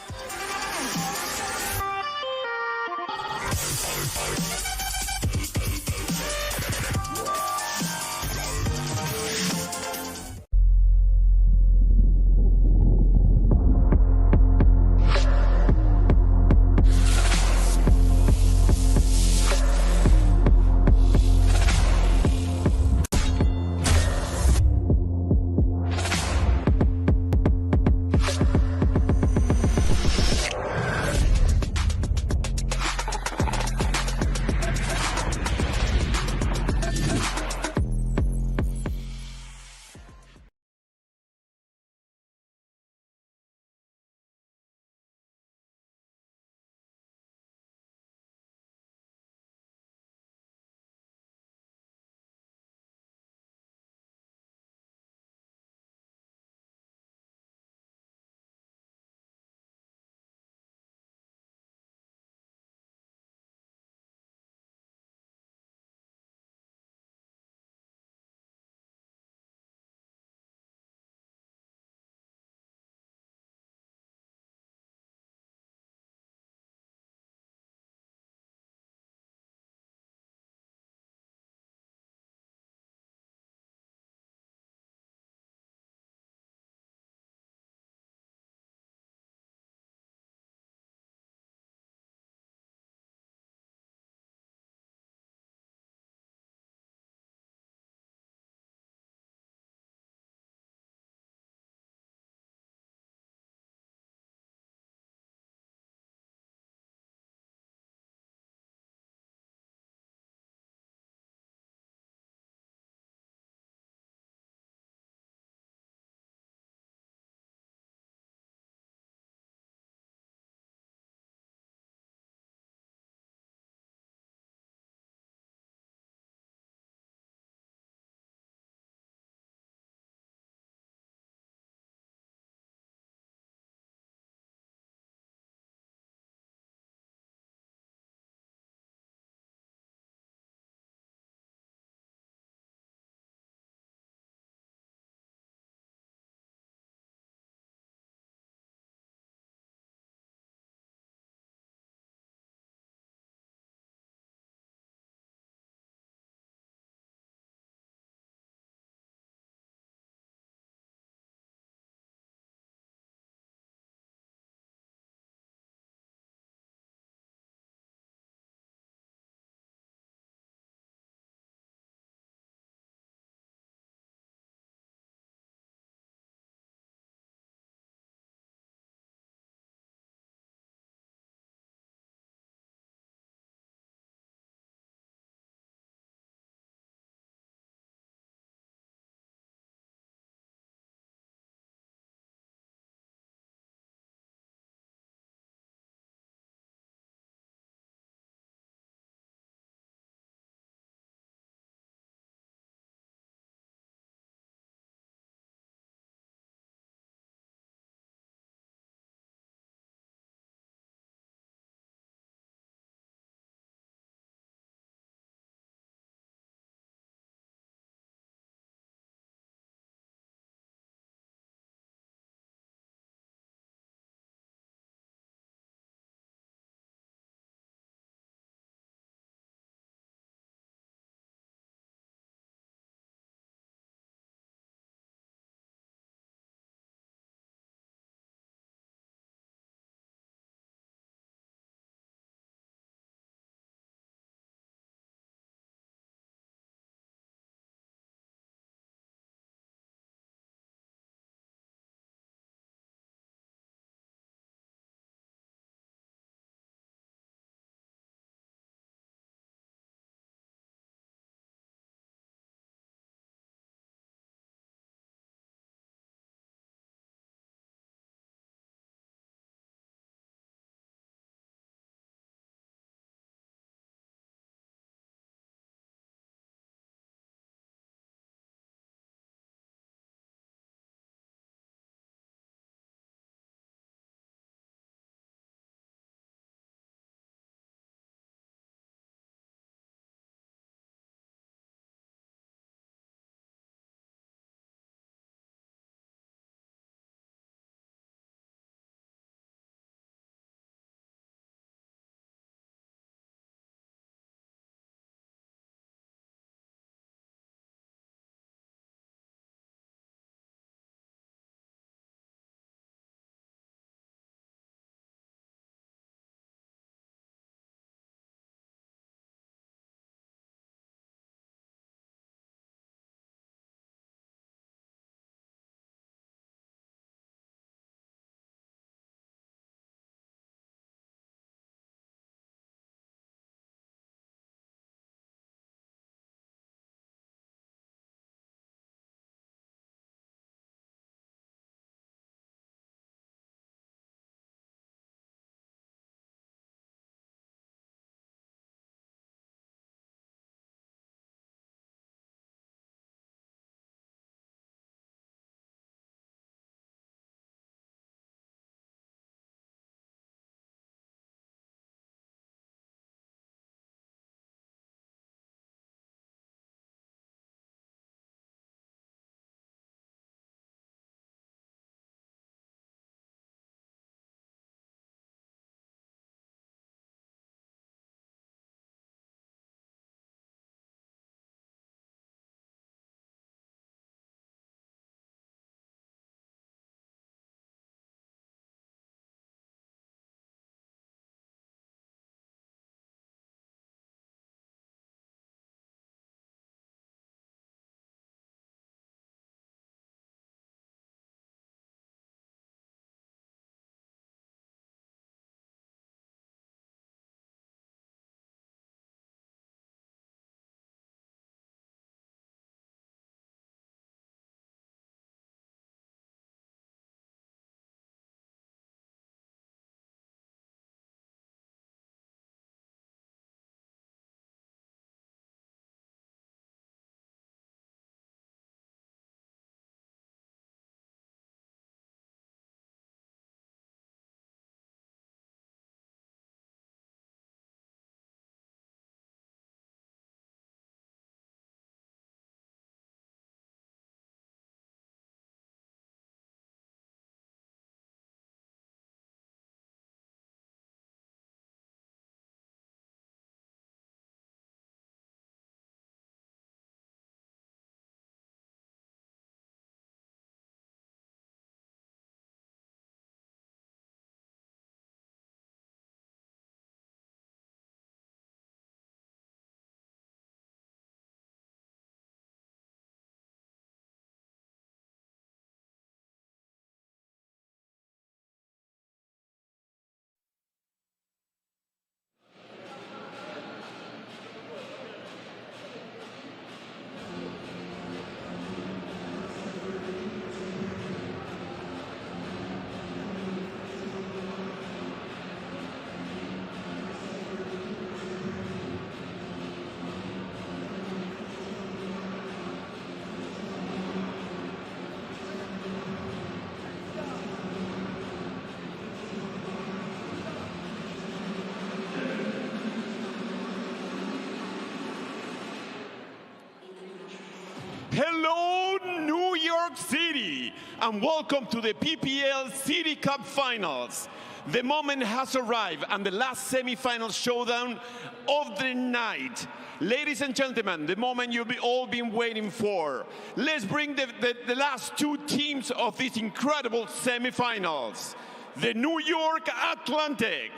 Hello, New York City, and welcome to the PPL City Cup Finals. The moment has arrived and the last semi-final showdown of the night. Ladies and gentlemen, the moment you've all been waiting for. Let's bring the last two teams of these incredible semi-finals. The New York Atlantic,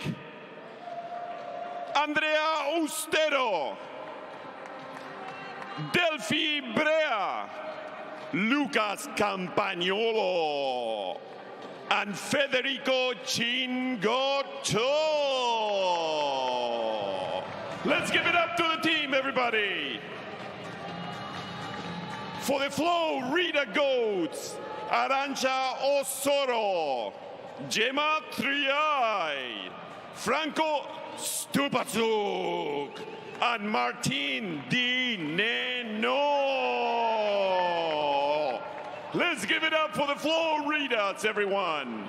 Andrea Austero, Delfi Brea, Lucas Campagnolo, and Federico Chingotto. Let's give it up to the team, everybody. For the Florida Goats, Arantxa Osoro, Gemma Triay, Franco Stupacuk, and Martin Di Nenno. Let's give it up for the Floridas, everyone.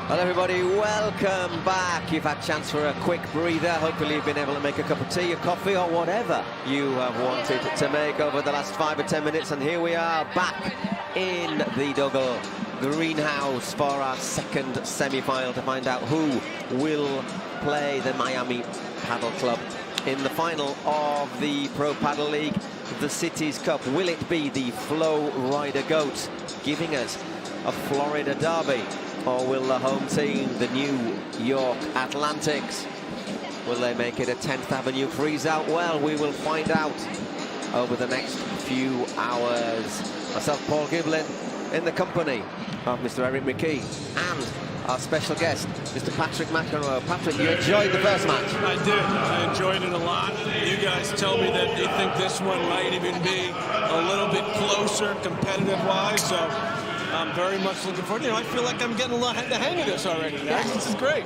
Hello everybody, welcome back. You've had a chance for a quick breather. Hopefully you've been able to make a cup of tea, a coffee or whatever you have wanted to make over the last 5 or 10 minutes. And here we are back in the Dougal greenhouse for our second semi-final to find out who will play the Miami Padel Club in the final of the Pro Padel League, the Cities Cup. Will it be the Flow Rider Goats giving us a Florida derby? Or will the home team, the New York Atlantics, will they make it a 10th Avenue freeze-out? Well, we will find out over the next few hours. Myself, Paul Giblin, in the company of Mr. Eric McKee and our special guest, Mr. Patrick McEnroe. Patrick, you enjoyed the first match? I did. I enjoyed it a lot. You guys tell me that you think this one might even be a little bit closer competitive-wise, so I'm very much looking forward. You know, I feel like I'm getting the hang of this already, guys. This is great.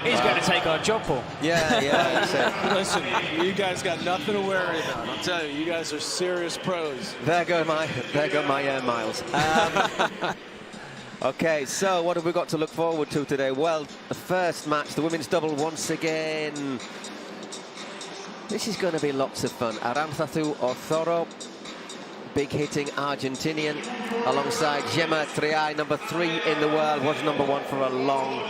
He's going to take our job, Paul. Yeah. Listen, you guys got nothing to worry about. I'll tell you, you guys are serious pros. There go my miles. Okay, so what have we got to look forward to today? Well, the first match, the women's double once again. This is going to be lots of fun. Arantxa Osoro, big hitting Argentinian, alongside Gemma Triay, number 3 in the world, was number 1 for a long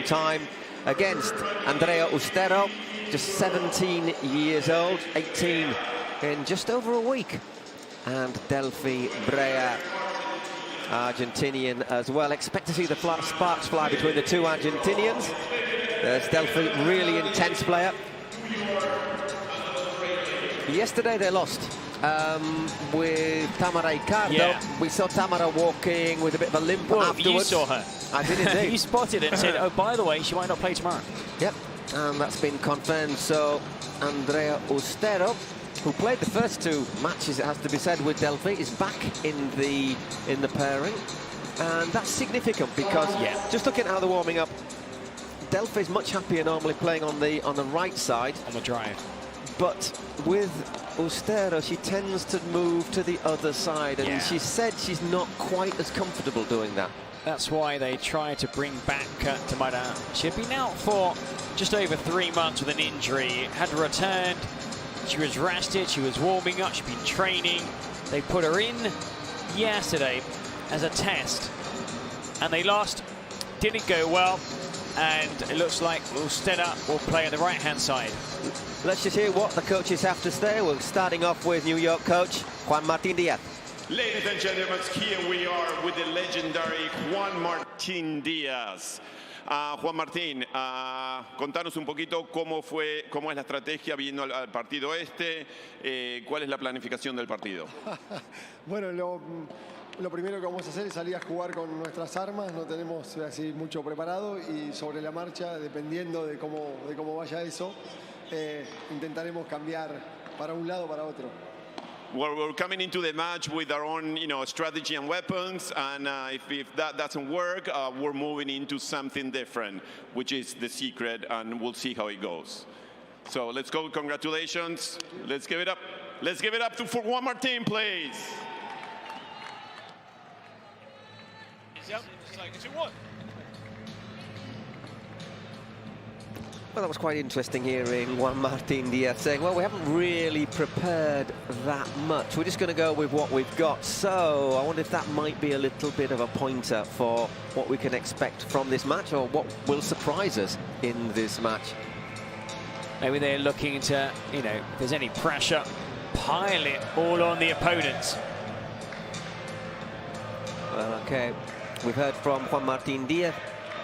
time, against Andrea Austero, just 17 years old, 18 in just over a week, and Delfi Brea, Argentinian as well. Expect to see the sparks fly between the two Argentinians. There's Delfi, really intense player. Yesterday they lost with Tamara Ricardo. Yeah. We saw Tamara walking with a bit of a limp afterwards. You saw her. I did indeed. You spotted it and said, oh, by the way, she might not play tomorrow. Yep, and that's been confirmed. So Andrea Austero, who played the first 2 matches, it has to be said, with Delfi, is back in the pairing. And that's significant because just looking at how they're warming up, Delfi's much happier normally playing on the right side. On the drive. But with Austero, she tends to move to the other side, and she said she's not quite as comfortable doing that. That's why they try to bring back Tamara. She had been out for just over 3 months with an injury, had returned. She was rested, she was warming up, she'd been training. They put her in yesterday as a test, and they lost. Didn't go well, and it looks like Austero will play on the right-hand side. Let's just hear what the coaches have to say. We're starting off with New York coach Juan Martín Díaz. Ladies and gentlemen, here we are with the legendary Juan Martín Díaz. Juan Martín, contanos un poquito cómo es la estrategia viendo al partido cuál es la planificación del partido. Bueno, lo primero que vamos a hacer es salir a jugar con nuestras armas, no tenemos así mucho preparado y sobre la marcha, dependiendo de cómo vaya eso, intentaremos cambiar para un lado o para otro. Well, we're coming into the match with our own, strategy and weapons, and if that doesn't work, we're moving into something different, which is the secret, and we'll see how it goes. So let's go. Congratulations. Let's give it up. Let's give it up for Juan Martín, please. Yep, it's like 2-1. Well, that was quite interesting hearing Juan Martín Díaz saying, well, we haven't really prepared that much. We're just going to go with what we've got. So I wonder if that might be a little bit of a pointer for what we can expect from this match, or what will surprise us in this match. Maybe they're looking to, you know, if there's any pressure, pile it all on the opponents. Well, okay, we've heard from Juan Martín Díaz.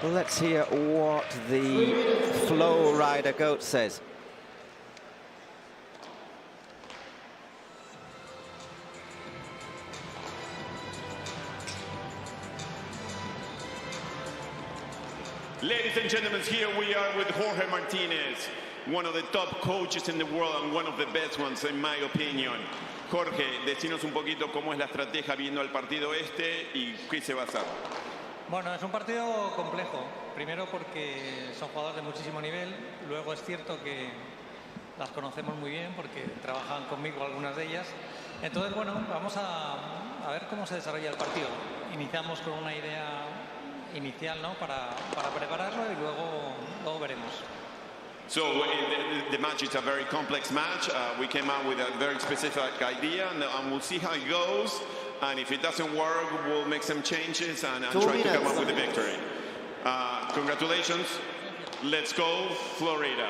Let's hear what the flow rider goat says. Ladies and gentlemen, here we are with Jorge Martinez, one of the top coaches in the world and one of the best ones, in my opinion. Jorge, decinos un poquito cómo es la estrategia viendo el partido este y qué se va a hacer. Bueno, es un partido complejo. Primero porque son jugadores de muchísimo nivel. Luego es cierto que las conocemos muy bien porque trabajan conmigo algunas de ellas. Entonces, bueno, vamos a ver cómo se desarrolla el partido. Iniciamos con una idea inicial, ¿no? para prepararlo y luego veremos. So the match is a very complex match. We came out with a very specific idea, and we'll see how it goes. And if it doesn't work, we'll make some changes and try to come up with a victory. Congratulations. Let's go, Florida.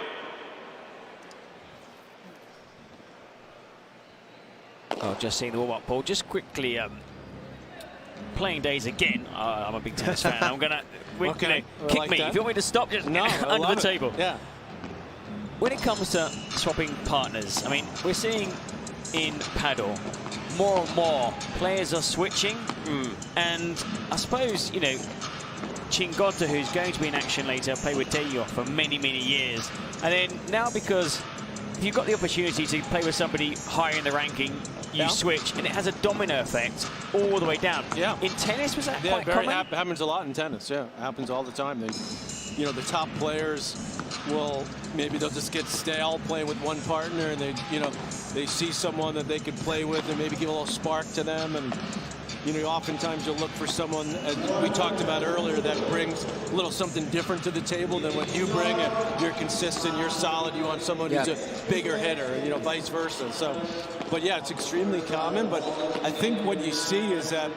Oh, just seeing the warm-up, Paul. Just quickly, playing days again. I'm a big tennis fan. I'm going to kick like me. That. If you want me to stop, just under the table. Yeah. When it comes to swapping partners, I mean, we're seeing in paddle, more and more players are switching, and I suppose, you know, Chingotto, who's going to be in action later, played with Tello for many, many years, and then now because you've got the opportunity to play with somebody higher in the ranking, you switch, and it has a domino effect all the way down. Yeah. In tennis, was that quite very common? Happens a lot in tennis. Yeah, it happens all the time. You know, the top players will they'll just get stale playing with one partner, and they see someone that they could play with and maybe give a little spark to them, and oftentimes you'll look for someone, as we talked about earlier, that brings a little something different to the table than what you bring, and you're consistent, you're solid, you want someone who's a bigger hitter, vice versa. So, but yeah, it's extremely common, but I think what you see is that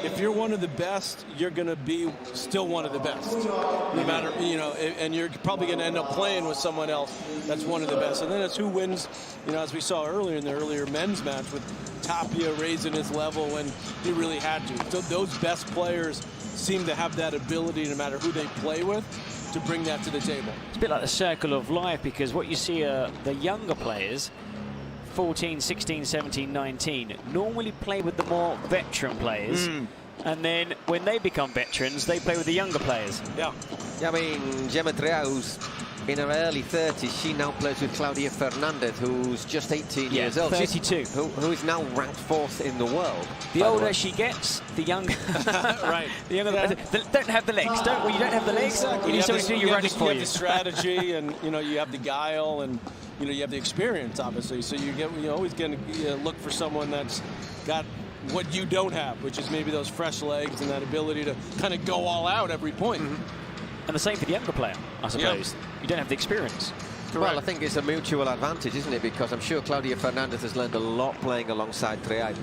if you're one of the best, you're going to be still one of the best, no matter, and you're probably going to end up playing with someone else that's one of the best. And then it's who wins, as we saw earlier in the earlier men's match with Tapia raising his level when he really had to. So those best players seem to have that ability, no matter who they play with, to bring that to the table. It's a bit like the circle of life, because what you see are the younger players, 14, 16, 17, 19, normally play with the more veteran players. And then when they become veterans, they play with the younger players. Yeah, I mean, Gemma Triay, who's in her early 30s, she now plays with Claudia Fernandez, who's just 18 years old. 32. Who is now ranked 4th in the world. The older she gets, the younger. Right. The younger don't have the legs. Well, you don't have the legs. Exactly. You need somebody to do your running for you. You have the strategy, and you have the guile, and you have the experience, obviously. So you're always going to look for someone that's got what you don't have, which is maybe those fresh legs and that ability to kind of go all out every point. And the same for the younger player, I suppose. You don't have the experience. Correct. Well, I think it's a mutual advantage, isn't it? Because I'm sure Claudia Fernandez has learned a lot playing alongside Triay,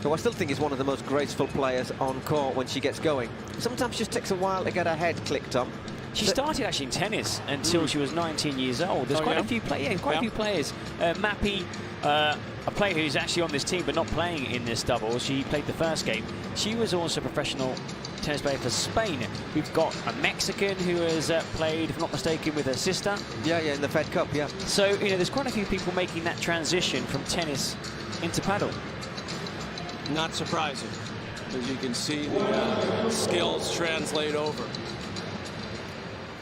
who I still think is one of the most graceful players on court when she gets going. Sometimes it just takes a while to get her head clicked on. She started actually in tennis until she was 19 years old. There's quite a few players. A few players. Mappy, a player who's actually on this team but not playing in this double. She played the first game. She was also a professional tennis player for Spain. We've got a Mexican who has played, if I'm not mistaken, with her sister. Yeah, in the Fed Cup, yeah. So, there's quite a few people making that transition from tennis into paddle. Not surprising, as you can see the skills translate over.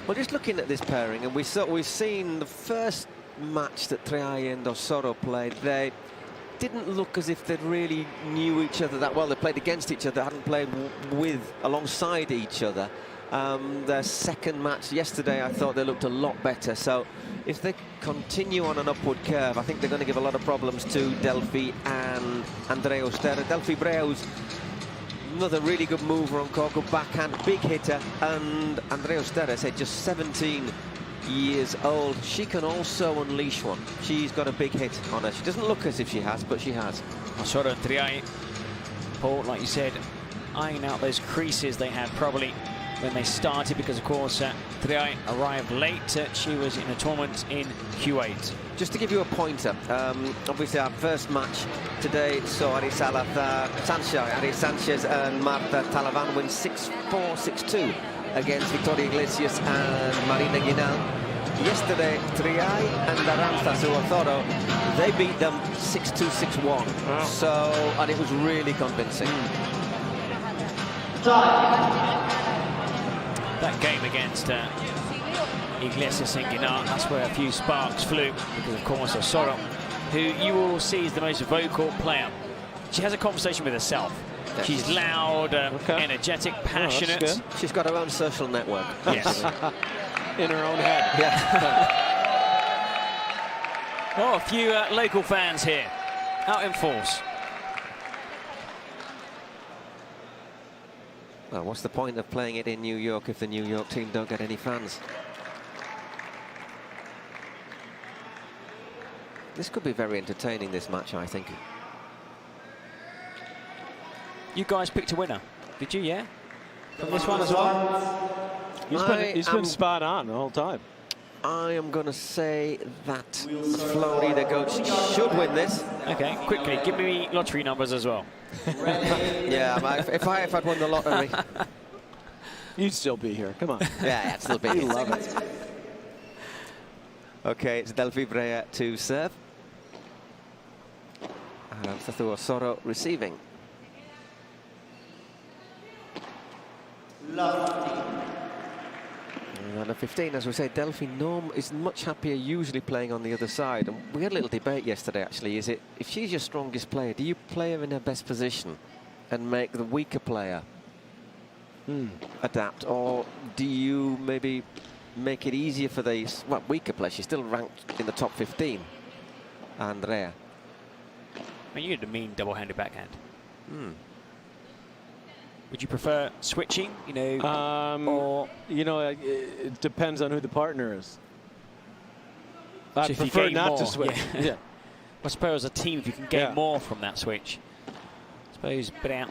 Well, just looking at this pairing, and we've seen the first match that Triay and Osoro played. They didn't look as if they really knew each other that well. They played against each other, hadn't played alongside each other. Their second match yesterday, I thought they looked a lot better. So if they continue on an upward curve, I think they're going to give a lot of problems to Delfi and Andrea Oster. Delfi Brea, who's Another really good mover on court, good backhand, big hitter. And Andrea Ostera said just 17 years old. She can also unleash one. She's got a big hit on her. She doesn't look as if she has, but she has. Sort of Triay, Paul, like you said, eyeing out those creases they had probably when they started, because of course Triay arrived late. She was in a tournament in Kuwait. Just to give you a pointer, obviously our first match today saw Ari Sanchez and Marta Talavan win 6-4, 6-2 against Victoria Iglesias and Marina Guinal. Yesterday, Triay and Aranzazu Ortega, they beat them 6-2, 6-1. Wow. So, and it was really convincing. That game against Iglesias and Guinal, that's where a few sparks flew, because of course Osoro, who you will see is the most vocal player. She has a conversation with herself. Yeah, she's loud, energetic, passionate. Oh, she's got her own social network. Yes. In her own head. Yeah. Oh, a few local fans here, out in force. Well, what's the point of playing it in New York if the New York team don't get any fans? This could be very entertaining, this match, I think. You guys picked a winner, did you? Yeah. From this one as well. He's been spot on the whole time. I am going to say that Florida Goats should win this. Okay, quickly, give me lottery numbers as well. Yeah, if I'd won the lottery, you'd still be here. Come on. Yeah, I'd still be here. Love it. Okay, it's Delfi Brea to serve. Aranzazu Osoro receiving. And at 15, as we say, Delfi Norm is much happier usually playing on the other side. And we had a little debate yesterday, actually. Is it, if she's your strongest player, do you play her in her best position and make the weaker player adapt? Or do you maybe make it easier for the weaker player? She's still ranked in the top 15, Andrea. I mean, you had a mean double-handed backhand. Would you prefer switching, you know, or... You know, it depends on who the partner is. So I prefer not to switch. Yeah. Yeah. I suppose as a team, if you can get more from that switch. I suppose Brea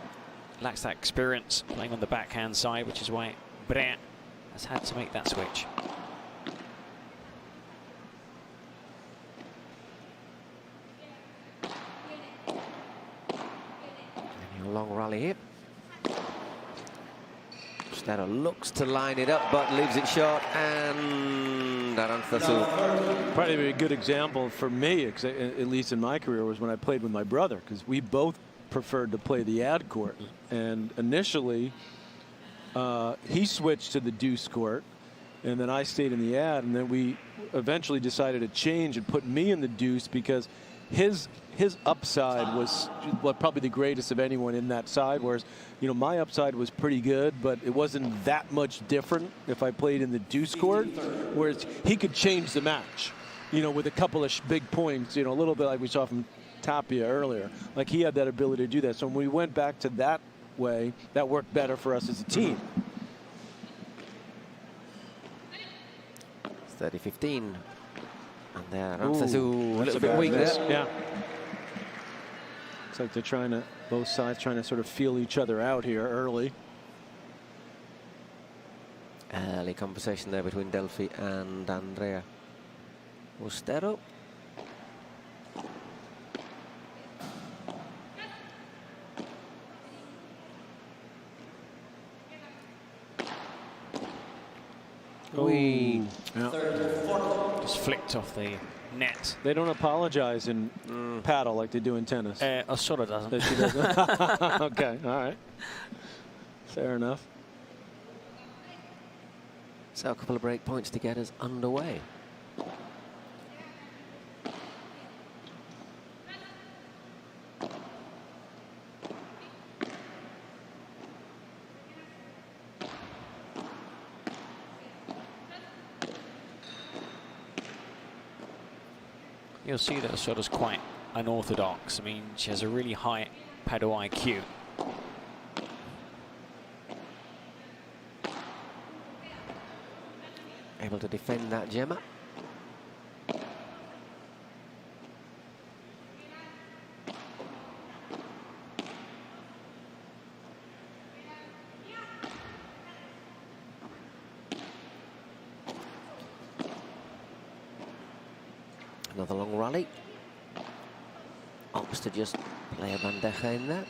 lacks that experience playing on the backhand side, which is why Brea has had to make that switch. And a long rally here. Ostera looks to line it up, but leaves it short, and Aranzazu. Probably a good example for me, at least in my career, was when I played with my brother, because we both preferred to play the ad court. And initially, he switched to the deuce court, and then I stayed in the ad, and then we eventually decided to change and put me in the deuce, because his upside was probably the greatest of anyone in that side, whereas, you know, my upside was pretty good, but it wasn't that much different if I played in the deuce court, whereas he could change the match, you know, with a couple of big points, you know, a little bit like we saw from Tapia earlier. Like, he had that ability to do that. So when we went back to that way, that worked better for us as a team. It's 30-15. And there, Aranzazu, a little bit weak there. Yeah. It's like they're trying to, both sides trying to sort of feel each other out here early. Early conversation there between Delfi and Andrea Ostero. Just flicked off the net. They don't apologize in paddle like they do in tennis. Osoro doesn't. She doesn't. Okay, all right. Fair enough. So a couple of break points to get us underway. You'll see that Osoro's quite unorthodox. I mean, she has a really high paddle IQ. Able to defend that, Gemma. Another long rally. Opts to just play a bandeja in there.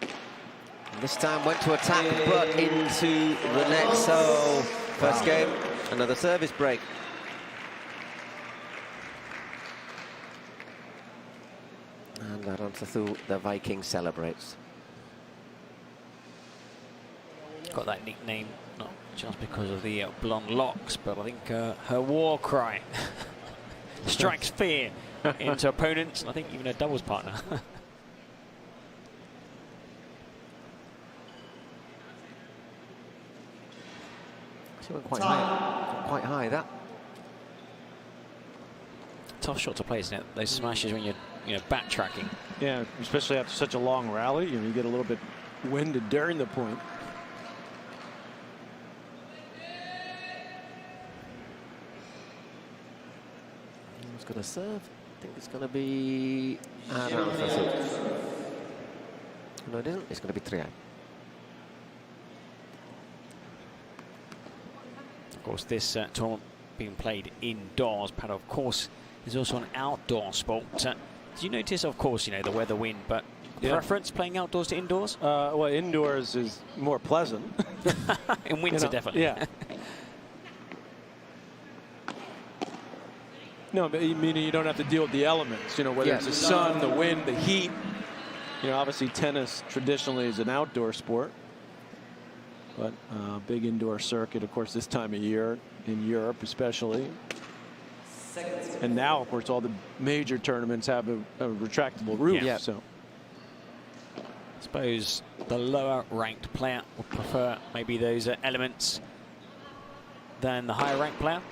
And this time went to attack, but into the net. So first game, another service break. And Aranzazu, the Viking, celebrates. Got that nickname not just because of the blonde locks, but I think her war cry strikes fear into opponents, and I think even her doubles partner. She went quite high. Quite high, that. Tough shot to play, isn't it? Those smashes when you're backtracking. Yeah, especially after such a long rally, you get a little bit winded during the point. Who's going to serve? I think it's going to be... No, it isn't. It's going to be Triay. Of course, this tournament being played indoors. Padel, of course, is also an outdoor sport. Did you notice, of course, the weather, wind, but preference playing outdoors to indoors? Well, indoors is more pleasant. In winter, definitely. Yeah. No, but meaning you don't have to deal with the elements, whether it's the sun, the wind, the heat. Obviously tennis traditionally is an outdoor sport, but big indoor circuit, of course, this time of year in Europe especially. And now, of course, all the major tournaments have a retractable roof. Yeah. So I suppose the lower ranked player would prefer maybe those elements than the higher ranked player.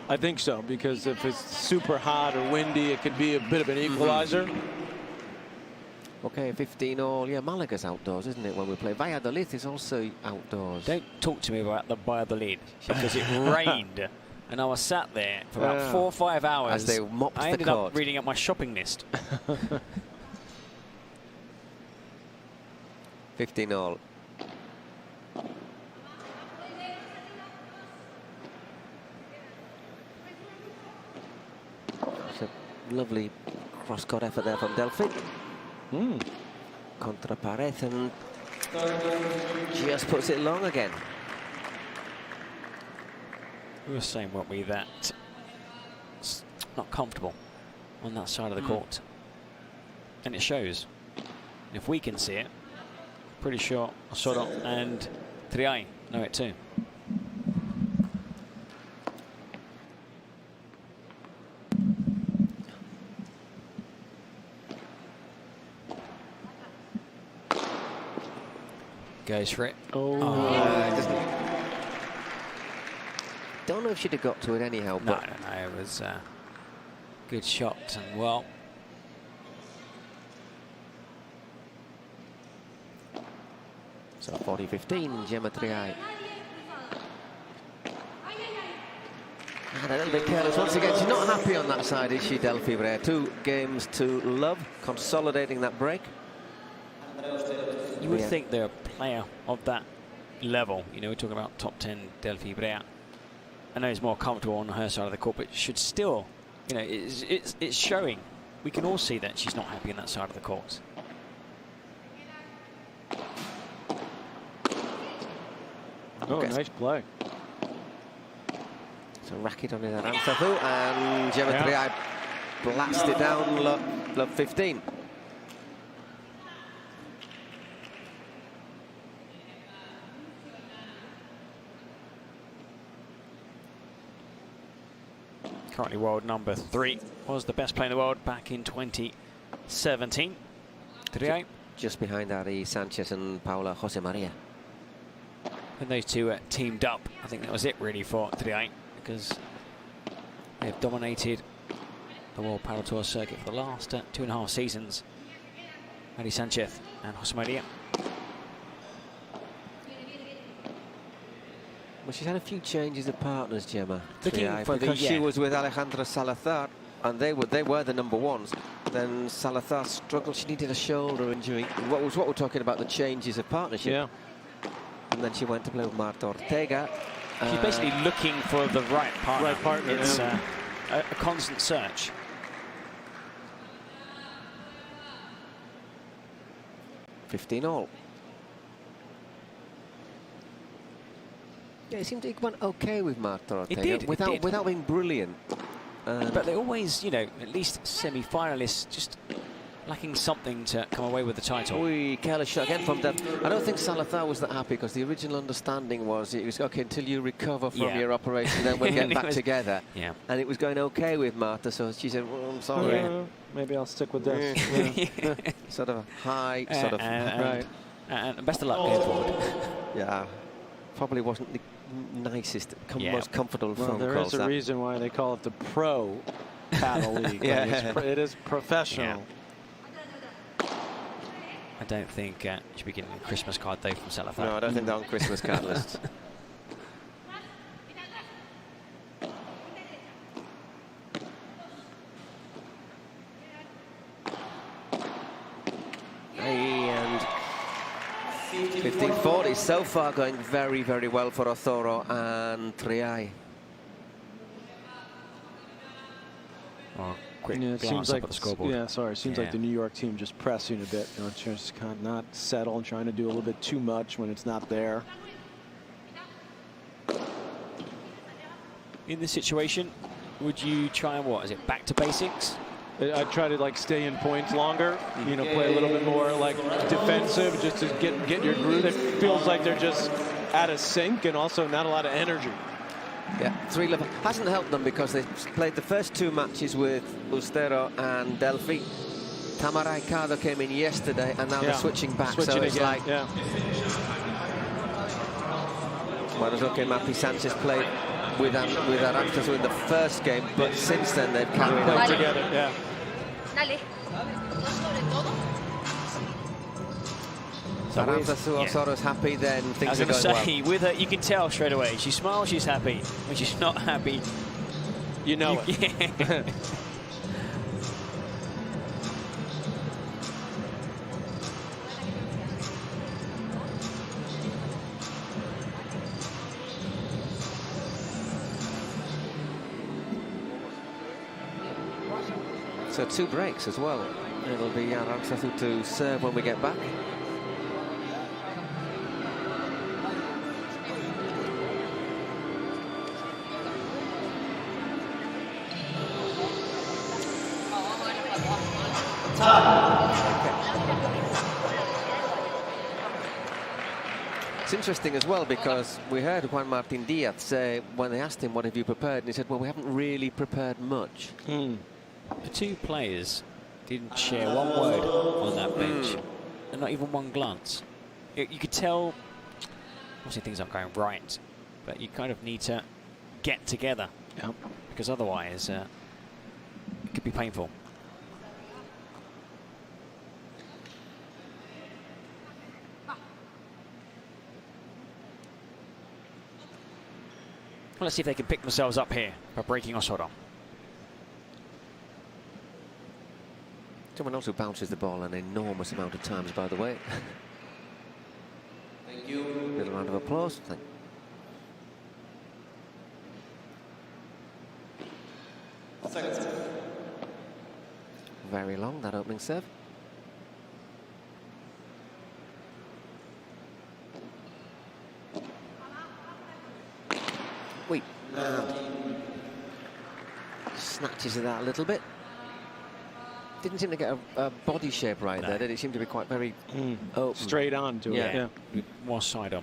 I think so, because if it's super hot or windy, it could be a bit of an equalizer. Okay, 15 all. Yeah, Malaga's outdoors, isn't it, when we play? Valladolid is also outdoors. Don't talk to me about the Valladolid, because it rained, and I was sat there for about 4 or 5 hours. As they mopped the court. I ended up reading up my shopping list. 15 all. It's a lovely cross-court effort there from Delfi. Contra pared, and just puts it long again. We were saying, weren't we, that it's not comfortable on that side of the court. And it shows. If we can see it, pretty sure Osorio and Triay know it too. Goes for it. Don't know if she'd have got to it anyhow. No, but it was a good shot, and well. So 40-15, Gemma Triay. And a little bit careless once again. She's not happy on that side, is she, Delfi Brea? 2 games to love, consolidating that break. You would think they're a player of that level. We're talking about top 10 Delfi Brea. I know it's more comfortable on her side of the court, but should still, it's showing. We can all see that she's not happy on that side of the court. Oh, nice play. So racket on that Aranzazu, and Gemma Triay blasts it down, love 15. Currently world number 3, was the best player in the world back in 2017. Triay. Just behind Ari Sanchez and Paula Jose Maria. When those two teamed up, I think that was it really for Triay, because they've dominated the World Padel Tour circuit for the last 2.5 seasons. Ari Sanchez and Jose Maria. Well, she's had a few changes of partners, Gemma. Looking Triay, for because she was with Alejandra Salazar, and they were the number ones. Then Salazar struggled. She needed a shoulder injury. What we're talking about, the changes of partnership. Yeah. And then she went to play with Martita Ortega. She's basically looking for the right partner. Right partner. It's a constant search. $15-all. Yeah, it seemed it went okay with Martita Ortega. Without being brilliant. But they always, you know, at least semi-finalists, just lacking something to come away with the title. Careless shot again from Delfi. I don't think Salazar was that happy, because the original understanding was it was okay until you recover from your operation, then we'll get back together. Yeah. And it was going okay with Marta, so she said, well, I'm sorry. Maybe I'll stick with this. Sort of a high, sort of. Right. And best of luck going forward. Yeah. Probably wasn't the nicest, most comfortable phone there calls. There is a reason why they call it the Pro Padel League. It is professional. Yeah. I don't think you should be getting a Christmas card though from Salazar. No, I don't think they're on Christmas card lists. And 15-40 so far, going very, very well for Ozoro and Triay. Oh, quick it glance seems up like at the scoreboard. Seems like the New York team just pressing a bit, you know, just kind of not settle and trying to do a little bit too much when it's not there. In this situation, would you try and what? Is it back to basics? I'd try to like stay in points longer, you know, play a little bit more like defensive, just to get your groove. It feels like they're just out of sync and also not a lot of energy. Yeah, 3-level hasn't helped them because they played the first two matches with Ustero and Delfi. Tamara Ricardo came in yesterday, and now they're switching back. So it's again. like, Ari Sanchez played with Aranzazu in the first game, but since then they've played together. Yeah. Aranzazu Osoro's happy, then things are going well. With her, you can tell straight away. She smiles, she's happy. When she's not happy, you know it. So 2 breaks as well. It'll be Aranzazu to serve when we get back. It's interesting as well, because we heard Juan Martín Díaz say, when they asked him, what have you prepared? And he said, well, we haven't really prepared much. The two players didn't share one word on that bench, and not even one glance. You could tell, obviously things aren't going right, but you kind of need to get together, because otherwise it could be painful. Well, let's see if they can pick themselves up here by breaking Ozoro. Someone else who bounces the ball an enormous amount of times, by the way. Thank you. Little round of applause. Very long, that opening serve. Wait. Snatches of that a little bit. Didn't seem to get a body shape right there, did it? Seemed to be quite very open. Straight on to it. Yeah. More side on.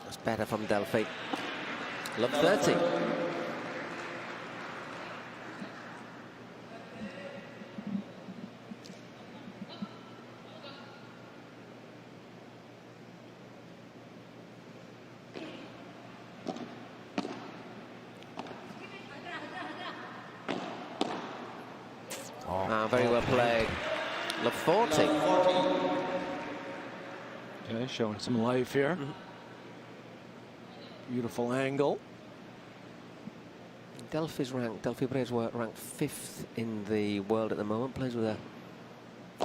That's better from Delfi. Love 30. play. Love 40. Okay, showing some life here. Beautiful angle. Delfi Brea's ranked 5th in the world at the moment. Plays with a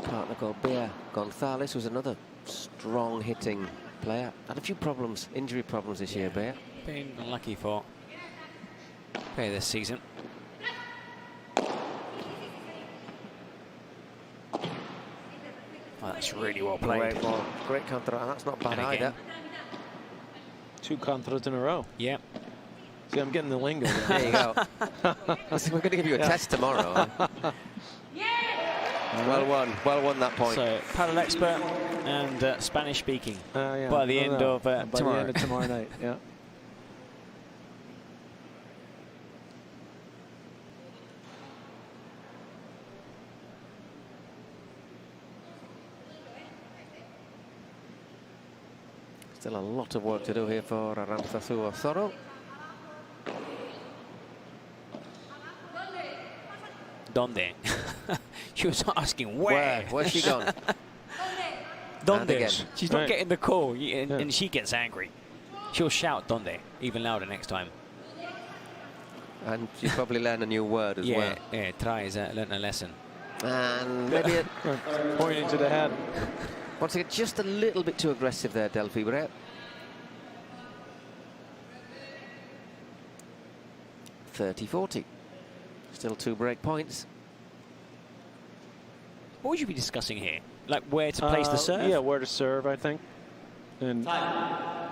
partner called Bea Gonzalez, who's another strong hitting player. Had a few problems, injury problems this year, Bea. Been unlucky for Bea this season. Oh, that's really well played. Great counter, and that's not bad either. 2 counters in a row. Yeah. See, I'm getting the lingo. There you go. We're going to give you a test tomorrow. Well won that point. So, paddle expert and Spanish speaking by the end of tomorrow. By the end of tomorrow night, yeah. Still a lot of work to do here for Aranzazu Osoro. Donde? She was asking where. Where's she gone? Donde? She's not getting the call, and she gets angry. She'll shout Donde even louder next time. And she's probably learned a new word as well. Yeah, tries learned a lesson. And maybe pointing to the head. Once again, just a little bit too aggressive there, Delfi Brea. 30-40. Still 2 break points. What would you be discussing here? Like where to place the serve? Yeah, where to serve, I think. And I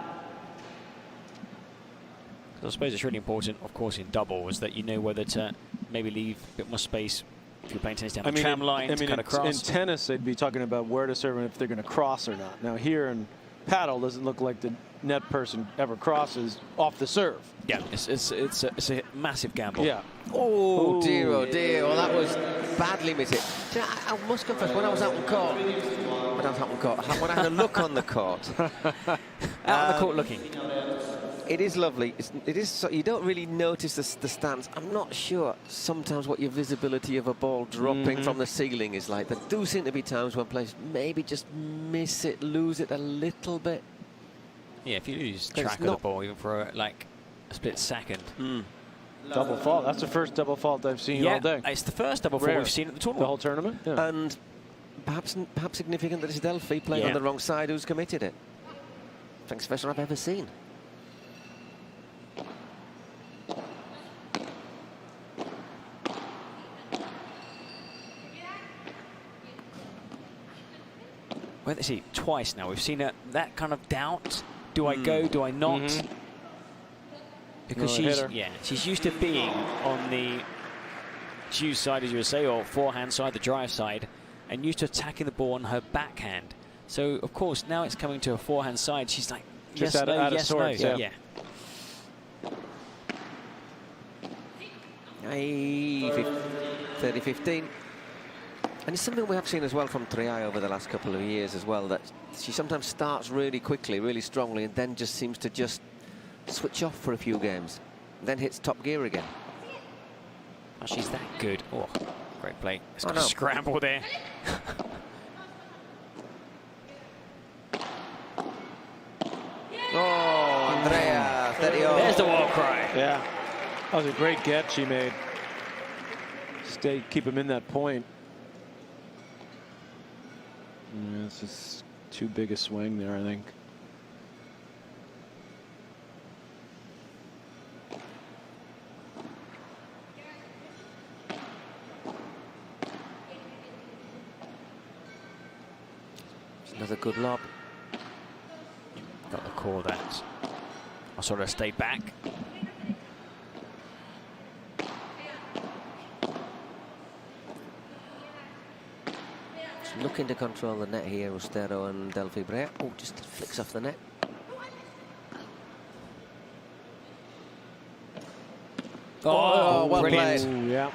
suppose it's really important, of course, in doubles that you know whether to maybe leave a bit more space if you're playing tennis down the tram line to cut across. In tennis, they'd be talking about where to serve and if they're going to cross or not. Now here in paddle, doesn't look like the net person ever crosses off the serve. Yeah, it's a massive gamble. Yeah. Oh dear, oh dear. Well, that was badly missed. See, I must confess, when I was out on court, when I had a look on the court, out on the court looking. It is lovely. It is. So you don't really notice the stance. I'm not sure sometimes what your visibility of a ball dropping from the ceiling is like. There do seem to be times when players maybe just miss it, lose it a little bit. Yeah, if you lose track of the ball even for like a split second. Double fault. That's the first double fault I've seen all day. It's the first double fault we've seen at the tournament. The whole tournament. Yeah. And perhaps significant that it's Delfi playing on the wrong side who's committed it. I think it's the first one I've ever seen. Well, let's see, twice now. We've seen that kind of doubt. Do I go? Do I not? Because she's used to being on the due side, as you would say, or forehand side, the drive side, and used to attacking the ball on her backhand. So, of course, now it's coming to her forehand side. She's like, yes, no, yes, no. Yeah. 30-15. And it's something we have seen as well from Triay over the last couple of years as well, that she sometimes starts really quickly, really strongly, and then just seems to just switch off for a few games, then hits top gear again. Oh, she's that good. Oh, great play. It's got a scramble there. Oh, Andrea, there's the war cry. Yeah, that was a great get she made. Keep him in that point. Yeah, it's just too big a swing there, I think. Another good lob. Got the call that. I sort of stayed back. Looking to control the net here, Ostero and Delfi Brea. Oh, just flicks off the net. Oh, well played. Ooh, yeah.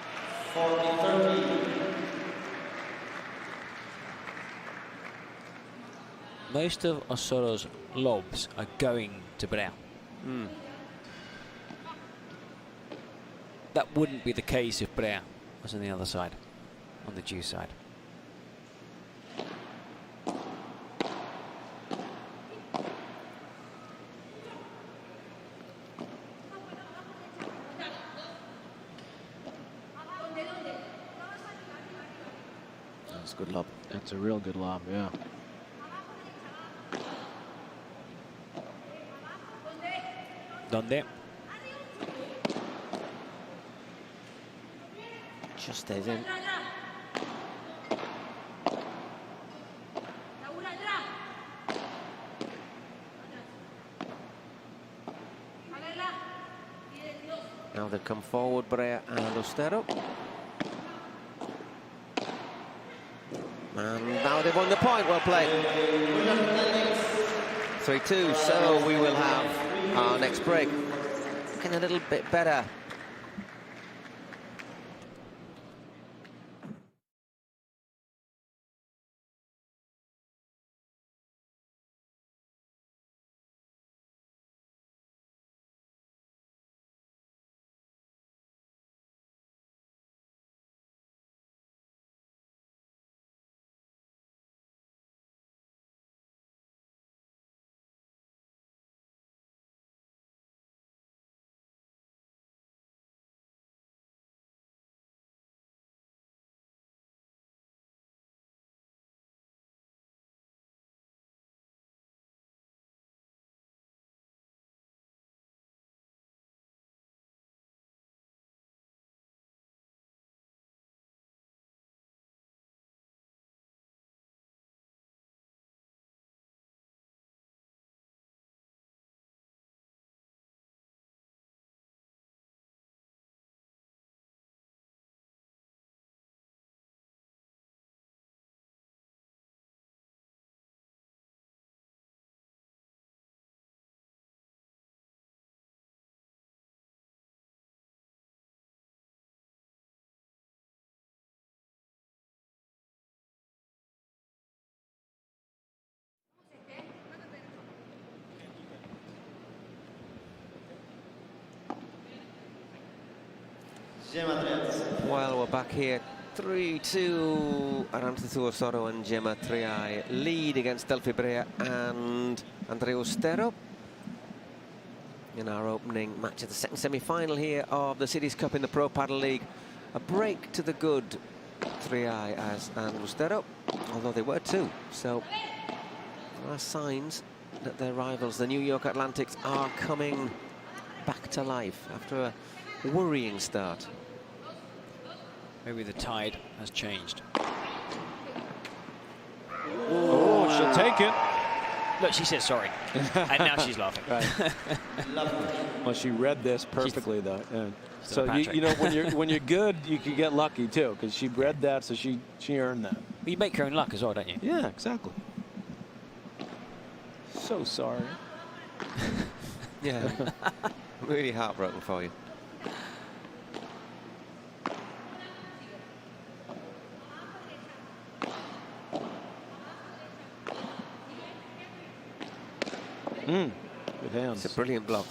Most of Osoro's lobs are going to Brea. That wouldn't be the case if Brea was on the other side, on the due side. That's a good lob. That's a real good lob, yeah. Donde? Just stays in. Now they come forward, Brea and Ostero. And now they've won the point. Well played. 3-2. So we will have our next break. Looking a little bit better. Well, we're back here. 3-2. Arantxa Osorio and Gemma Triay lead against Delfi Brea and Andrea Ostero in our opening match of the second semi-final here of the Cities Cup in the Pro Padel League. A break to the good Triay and Ostero, although they were two. So there are signs that their rivals, the New York Atlantics, are coming back to life after a worrying start. Maybe the tide has changed. Oh, she'll take it. Look, she said sorry. And now she's laughing. Right. Well, she read this perfectly, though. Yeah. So, you know, when you're good, you can get lucky, too, because she read that, so she earned that. Well, you make your own luck as well, don't you? Yeah, exactly. So sorry. Yeah. Really heartbroken for you. Good hands. It's a brilliant block.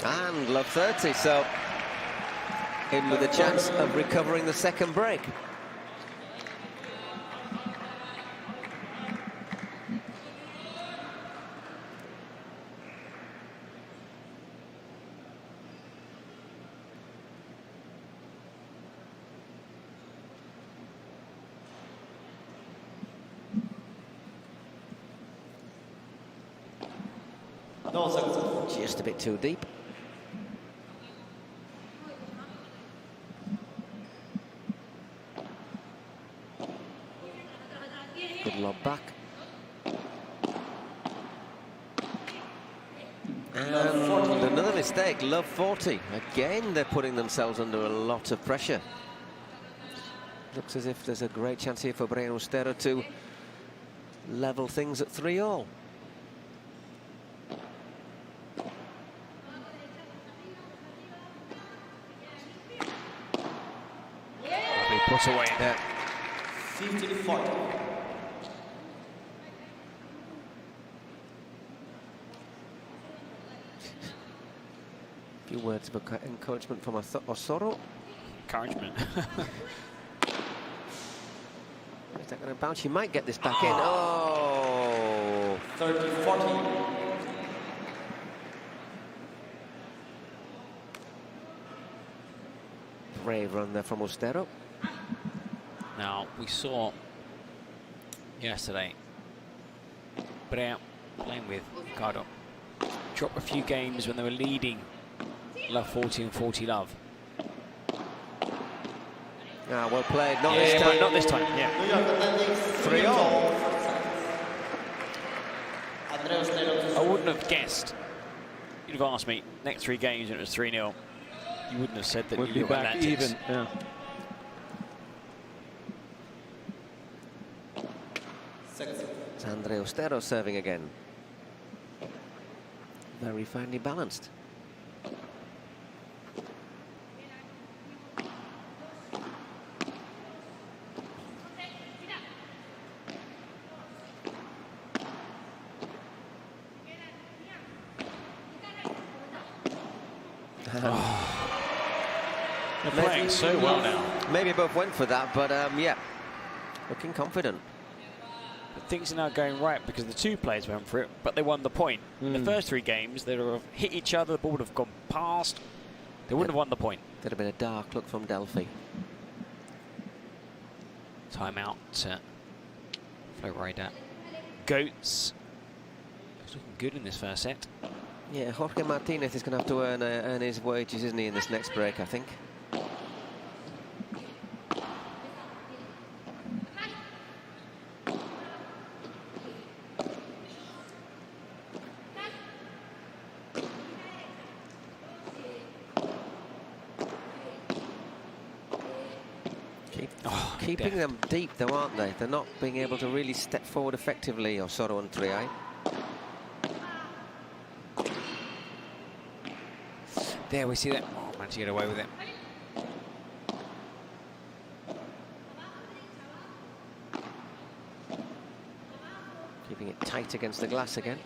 And love 30, so in with a chance of recovering the second break. Just a bit too deep. Good lob back. And another mistake, love 40. Again, they're putting themselves under a lot of pressure. Looks as if there's a great chance here for Brea and Ostero to level things at 3-all. Puts away there. 50-40. A few words of encouragement from Osorio. Encouragement. Is that going to bounce? She might get this back in. Oh! 30-40. Brave run there from Ostero. Now, we saw yesterday Brea playing with Ricardo drop a few games when they were leading love 40 and 40 love. Well played. Not this this time. time. Not this time. Yeah. 3-all. I wouldn't have guessed. You'd have asked me next 3 games and it was 3-0. You wouldn't have said that We'd be you back even. Yeah. It's Andre Ostero serving again. Very finely balanced. They're playing so well now. Maybe both went for that, but yeah, looking confident. But things are now going right because the 2 players went for it, but they won the point. In the first 3 games, they would have hit each other, the ball would have gone past. They wouldn't have won the point. That'd have been a dark look from Delfi. Timeout. Flow rider. Goats. He's looking good in this first set. Yeah, Jorge Martinez is going to have to earn his wages, isn't he, in this next break, I think. Keeping them deep, though, aren't they? They're not being able to really step forward effectively, Osoro and Triay. There we see that. Oh, managed to get away with it. Keeping it tight against the glass again.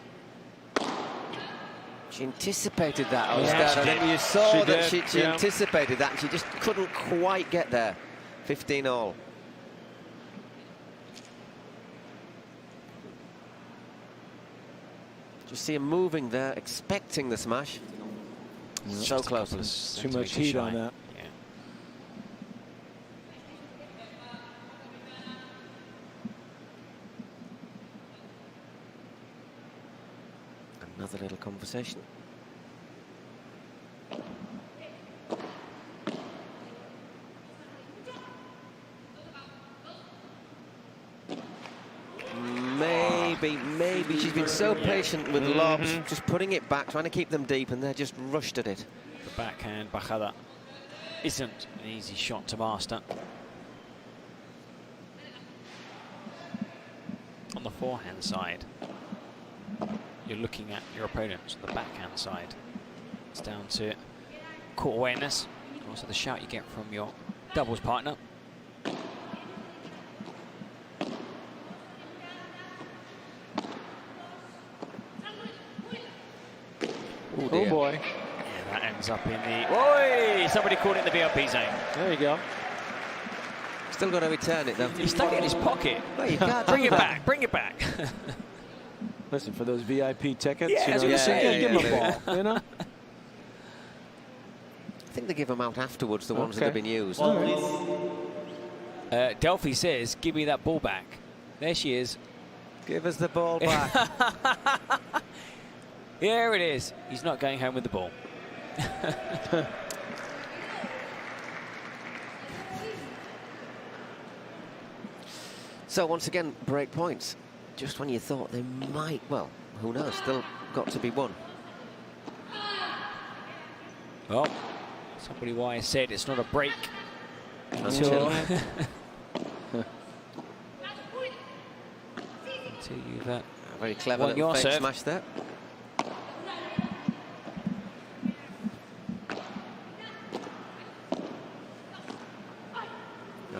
She anticipated that. You saw that she anticipated that. She just couldn't quite get there. 15-all. Just see him moving there, expecting the smash. So close. Too much heat on that. Yeah. Another little conversation. Maybe she's been so patient with lobs, just putting it back, trying to keep them deep, and they're just rushed at it. The backhand bajada isn't an easy shot to master. On the forehand side, you're looking at your opponents on the backhand side. It's down to court awareness, also the shout you get from your doubles partner. Oh boy. Yeah, that ends up in the... Oi! Somebody called it in the VIP zone. There you go. Still got to return it, though. He stuck it in his pocket. Well, you can't bring it that. back. Bring it back. Listen, for those VIP tickets, yeah, you know, give them a ball, you know? I think they give them out afterwards, the ones that have been used. Delfi says, give me that ball back. There she is. Give us the ball back. Here it is. He's not going home with the ball. So once again, break points. Just when you thought they might, well, who knows, still got to be won. Well, somebody wise said it's not a break until you've very clever little fake smash there.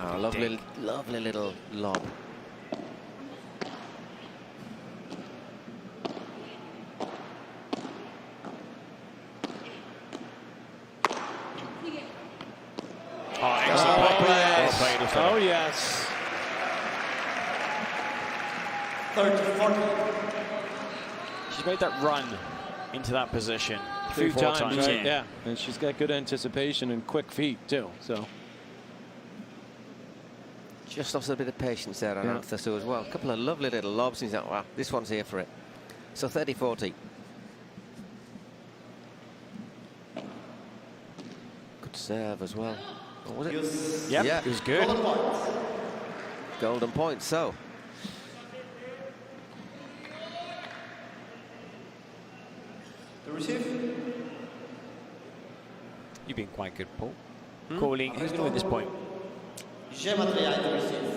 Oh, lovely little lob. Oh, excellent play. Oh, yes. 30-40. She's made that run into that position A few 3-4 times, right? yeah. Yeah. And she's got good anticipation and quick feet, too. So Just lost a bit of patience there on Anthasu as well. A couple of lovely little lobs. He's like, wow, this one's here for it. So 30-40. Good serve as well. Oh, was it? Yep, yeah, it was good. Golden point. So. The receive. You've been quite good, Paul. Calling. Who's going to win this point? Gemma Triay to receive.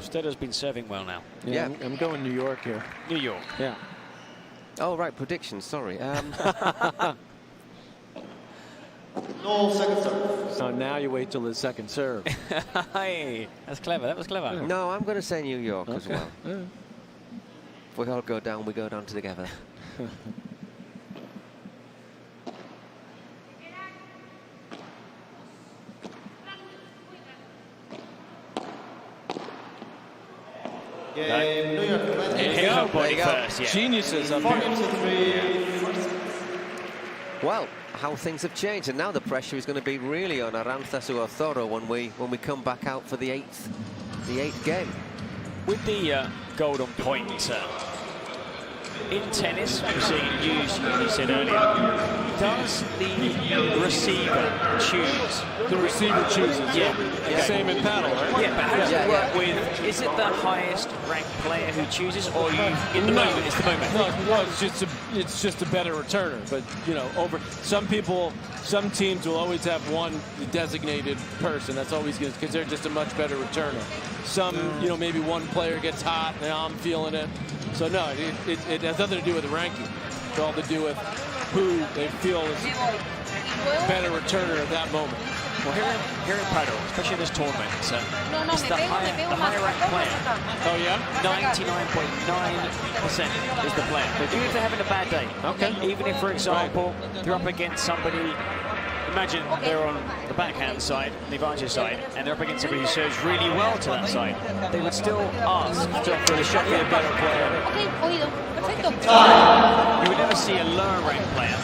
Steda's been serving well now. Yeah, I'm going New York here. New York. Yeah. Oh, right, predictions, sorry. No second serve. So now you wait till the second serve. Hey, that's clever. That was clever. No, I'm going to say New York as well. If we all go down, we go down together. Geniuses up here. Well, how things have changed, and now the pressure is going to be really on Arantzazu Toro when we come back out for the eighth game. With the golden point, in tennis, we're seeing it used, you said earlier, does the receiver choose? The receiver chooses. Yeah. Okay. Same in paddle, right? Yeah, but how does it work with, is it the highest ranked player who chooses, or you, in the moment, it's the moment? No, it's just a better returner. But, you know, some teams will always have one designated person. That's always good, because they're just a much better returner. Some, you know, maybe one player gets hot, and I'm feeling it. So, no, it has nothing to do with the ranking. It's all to do with who they feel is a better returner at that moment. Well, here in Padel, especially in this tournament, it's the higher ranked player. Oh, yeah? 99.9% is the player. Even if they're having a bad day. Okay. Even if, for example, they're up against somebody, imagine they're on the backhand side, the advantage side, and they're up against somebody who serves really well to that side. They would still ask for the shot for a better player. You would never see a lower ranked player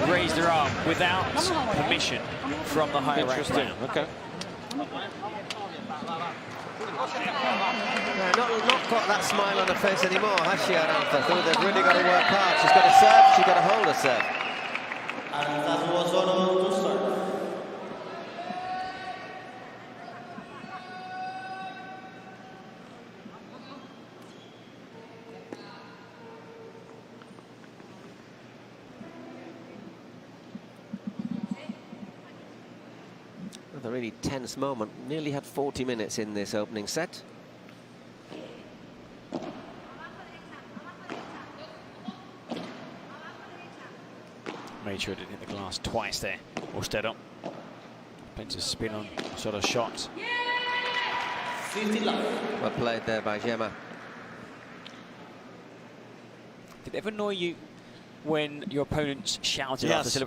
raise their arm without permission from the higher ranked player. Okay. Not got that smile on her face anymore, has she, Arantxa? They've really got to work hard. She's got to serve, she's got to hold her serve. Another really tense moment. Nearly had 40 minutes in this opening set. Made sure it didn't hit the glass twice there. Ortega. Plenty of spin on sort of shots. Well played there by Gemma. Did it ever annoy you when your opponents shouted Yes. after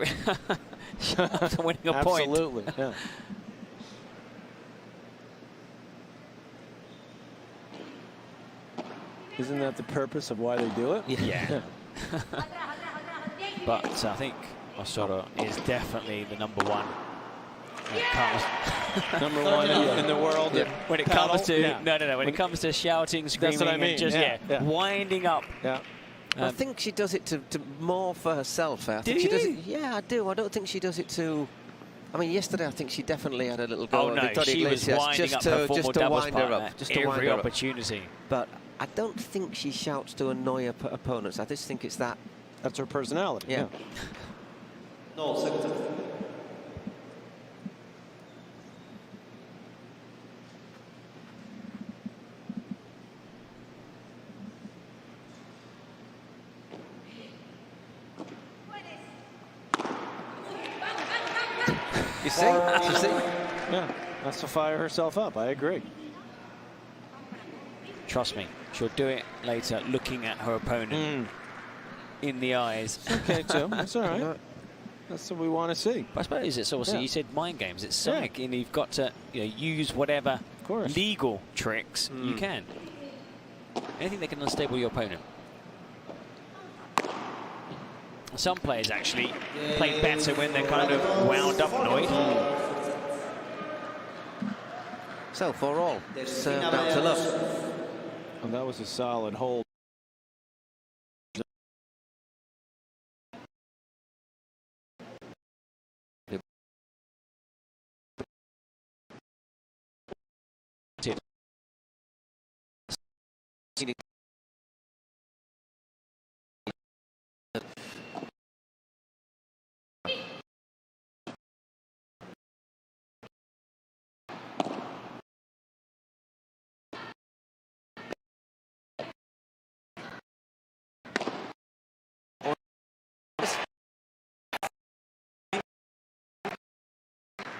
winning a point? Absolutely, yeah. Isn't that the purpose of why they do it? Yeah. But I think Osoro is definitely the number one. Number one in the world. Yeah. When it comes to when it comes to shouting, screaming, that's what I mean. and just winding up. Yeah. I think she does it to more for herself. I think she does it. Yeah, I do. I don't think she does it to. I mean, yesterday I think she definitely had a little go. Oh no, she was winding up her former doubles partner every opportunity. But I don't think she shouts to annoy her opponents. I just think it's that. That's her personality. Yeah. No, second. You see? You see? Yeah, that's to fire herself up. I agree. Trust me, she'll do it later, looking at her opponent in the eyes. It's okay, too. That's all right. That's what we want to see. But I suppose it's also, you said mind games. It's something, and you've got to use whatever legal tricks you can. Anything that can unstable your opponent. Some players actually play better when they're kind of wound up, annoyed. So for all, served out to love. And that was a solid hold.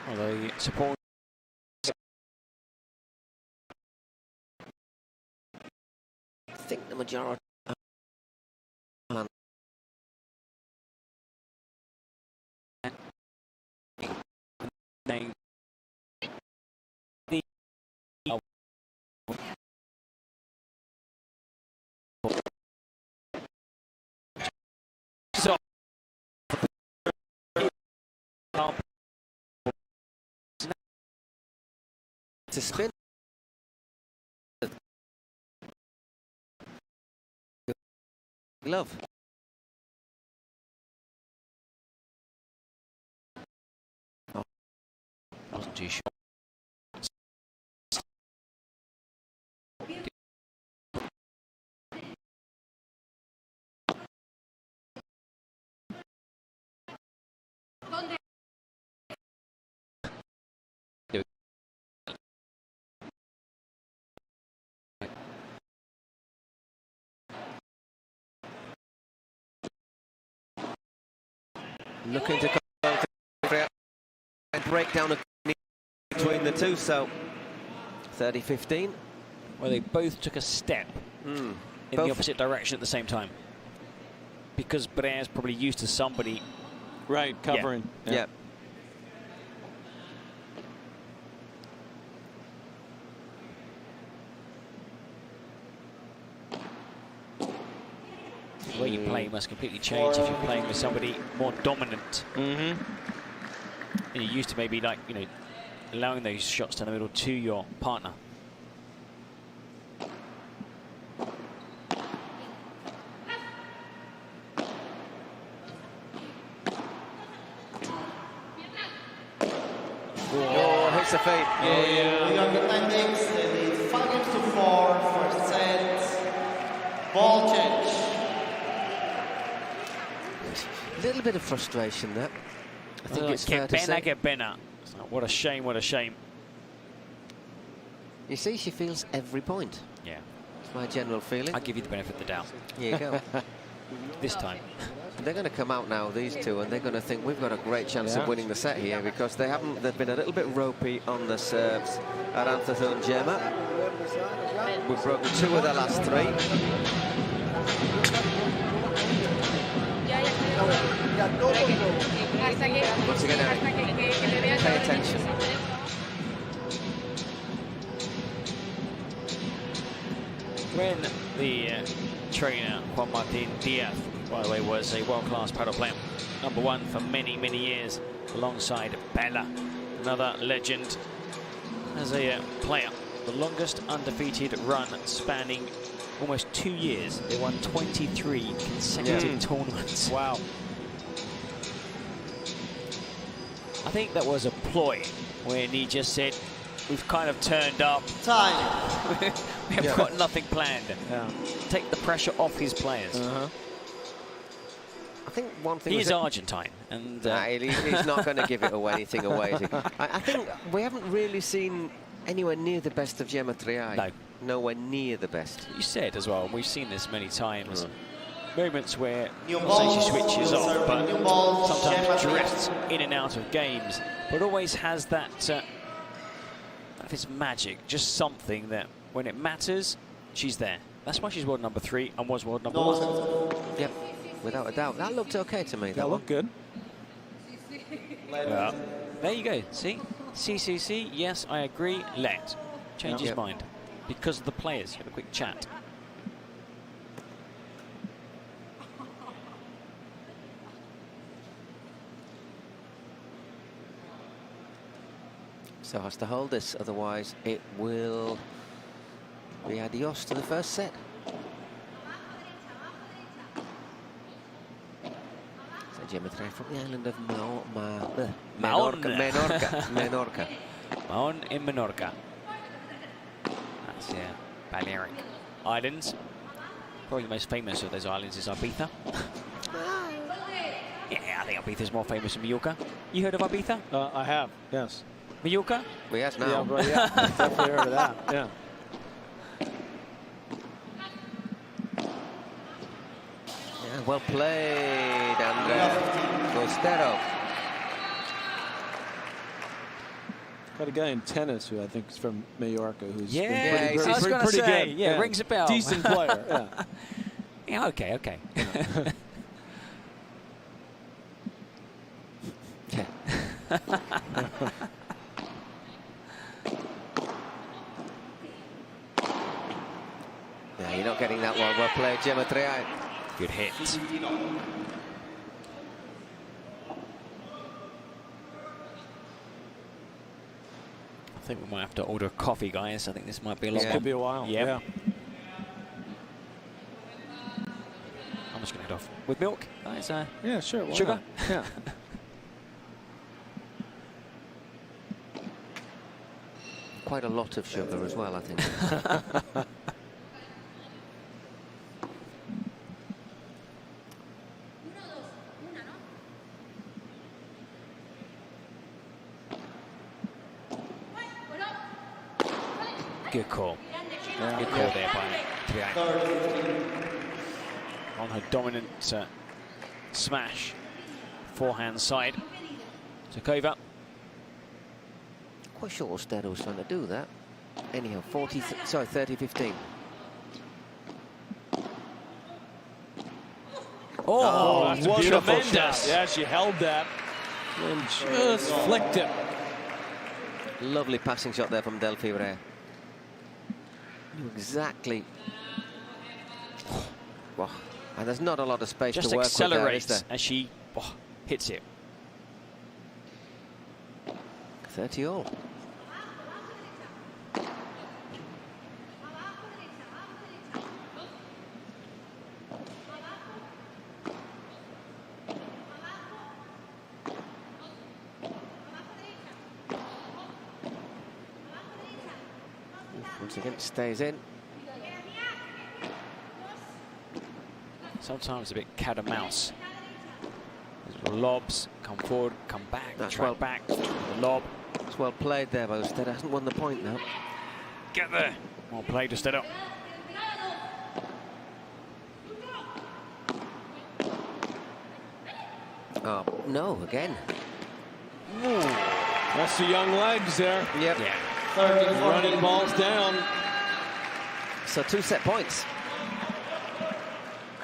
Well, the support. I think the majority. So to spin. Glove. Wasn't too sure. Looking to break down between the two, so 30-15. Well, they both took a step in the opposite direction at the same time. Because Brea's probably used to somebody. Right, covering. Yeah. The way you play must completely change if you're playing with somebody more dominant. And you're used to maybe, like, you know, allowing those shots down the middle to your partner. Oh, hits the fade. Younger tactics, they lead 5-4, first set. Ball change. A little bit of frustration there. I think it's fair to say. Get Benna. What a shame, what a shame. You see, she feels every point. Yeah. It's my general feeling. I'll give you the benefit of the doubt. Here you go. This time. They're going to come out now, these two, and they're going to think we've got a great chance of winning the set here, because they've been a little bit ropey on the serves at Aranzazu and Gemma. We've broken 2 of their last 3. Once again, Eric, pay attention. When the trainer, Juan Martin Diaz, by the way, was a world-class paddle player, #1 for many, many years, alongside Bella, another legend as a player. The longest undefeated run spanning almost 2 years. They won 23 consecutive tournaments. Wow. I think that was a ploy when he just said, we've kind of turned up. Time. We have got nothing planned. Take the pressure off his players. I think one thing he is Argentine, and he's not going to give anything away. Is he? I think we haven't really seen anywhere near the best of Gemma Triay. No. Nowhere near the best. You said as well, and we've seen this many times, moments where, I'm not saying she switches off, but sometimes drifts in and out of games, but always has that, if it's magic, just something that when it matters, she's there. That's why she's world #3 and was world #1. Yep, without a doubt. That looked okay to me. That looked good. There you go. See? CCC, yes, I agree. Let. Change his mind. Because of the players. Have a quick chat. So has to hold this, otherwise it will be adios to the first set. So Gemma Triay from the island of Menorca. Mahon in Menorca. That's Balearic Islands. Probably the most famous of those islands is Ibiza. Yeah, I think Ibiza's more famous than Mallorca. You heard of Ibiza? I have, yes. Mallorca? Yes, now. Yeah, but yeah, definitely heard of that. Yeah. Yeah, well played, and Ostero. Got a guy in tennis who I think is from Mallorca who's pretty good. Yeah, rings a bell. Decent player. Yeah. Yeah. Okay. Okay. Yeah, you're not getting that one. Well played, Gemma Triay. Good hit. I think we might have to order coffee, guys. I think this might be a long This one. could be a while. Yep. Yeah. I'm just going to head off with milk. Guys, yeah, sure. Why sugar? not? Yeah. Quite a lot of sugar as well, I think. Good call. Good call there by Triay. On her dominant smash, forehand side. Took over. Quite sure Ostero was trying to do that. Anyhow, 30-15. Oh, that's what beautiful tremendous. shot. Yeah, she held that and just flicked it. Lovely passing shot there from Delfi Brea. Knew exactly. Wow. And there's not a lot of space Just to work with there, is accelerates there? as she hits it. 30 all. Once again, stays in. Sometimes a bit cat and mouse. There's lobs, come forward, come back, That's track well back, the lob. It's well played there, but Ostero hasn't won the point now. Get there. Well played, Ostero. Oh, no, again. Ooh. That's the young legs there. Yep. Yeah. Running balls down. So 2 set points.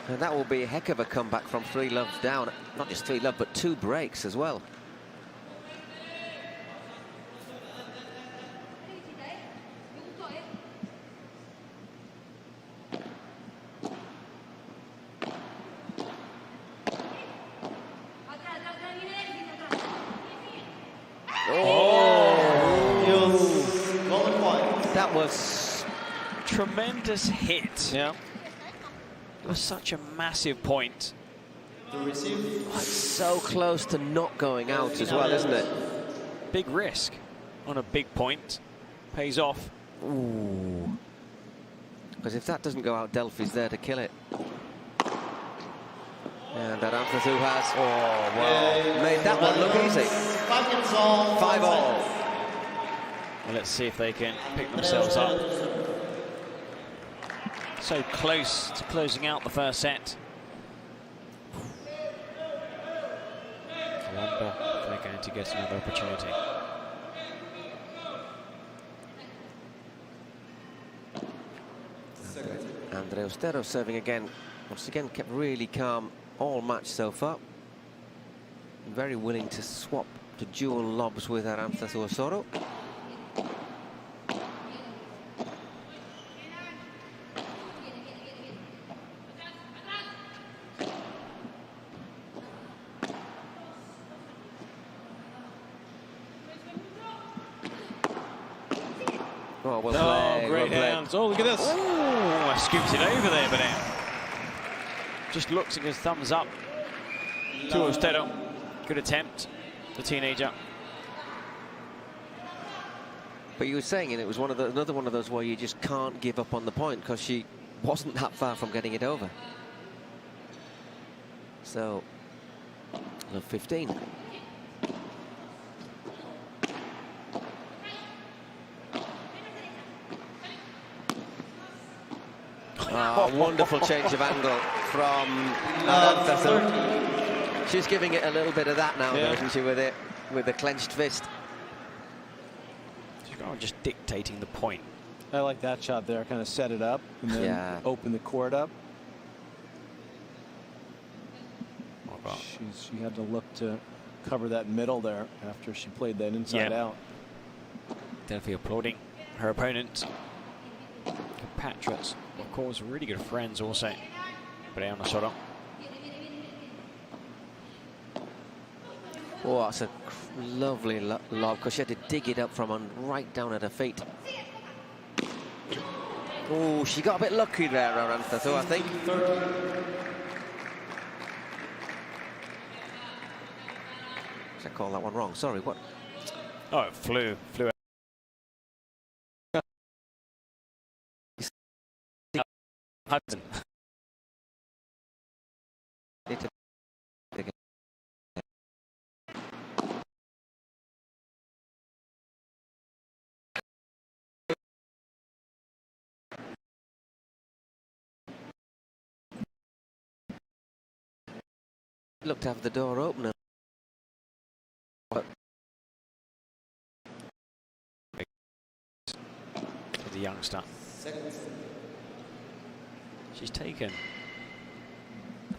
And that will be a heck of a comeback from 3-love down. Not just 3-love, but 2 breaks as well. That was tremendous hit. Yeah. It was such a massive point. it's so close to not going out as well, isn't it? Big risk on a big point. Pays off. Ooh. Because if that doesn't go out, Delphi's there to kill it. And Aranzazu has made that one look easy. 5 all. Well, let's see if they can pick themselves up. So close to closing out the first set. I wonder if they're going to get another opportunity. Andre Ostero serving again. Once again, kept really calm all match so far. Very willing to swap to dual lobs with Aranzazu Osoro. Oh, well played. Great well hands. Oh, look at this. Oh, scoops it over there, but just looks and gives thumbs up to Ostedo. Good attempt, the teenager. But you were saying it was another one of those where you just can't give up on the point because she wasn't that far from getting it over. So, love 15. Oh, wonderful change of angle from Martita. She's giving it a little bit of that now, isn't she, with the clenched fist. She's just dictating the point. I like that shot there, kind of set it up and then open the court up. She had to look to cover that middle there after she played that inside out. Delfi applauding her opponent. Compatriots, of course, really good friends also. Brea on the shot. Oh, that's a lovely lob because she had to dig it up from right down at her feet. Oh, she got a bit lucky there, Martita, I think. I call that one wrong. Sorry, what? Oh, it flew out. Hudson. Looked to have the door open. The youngster. She's taken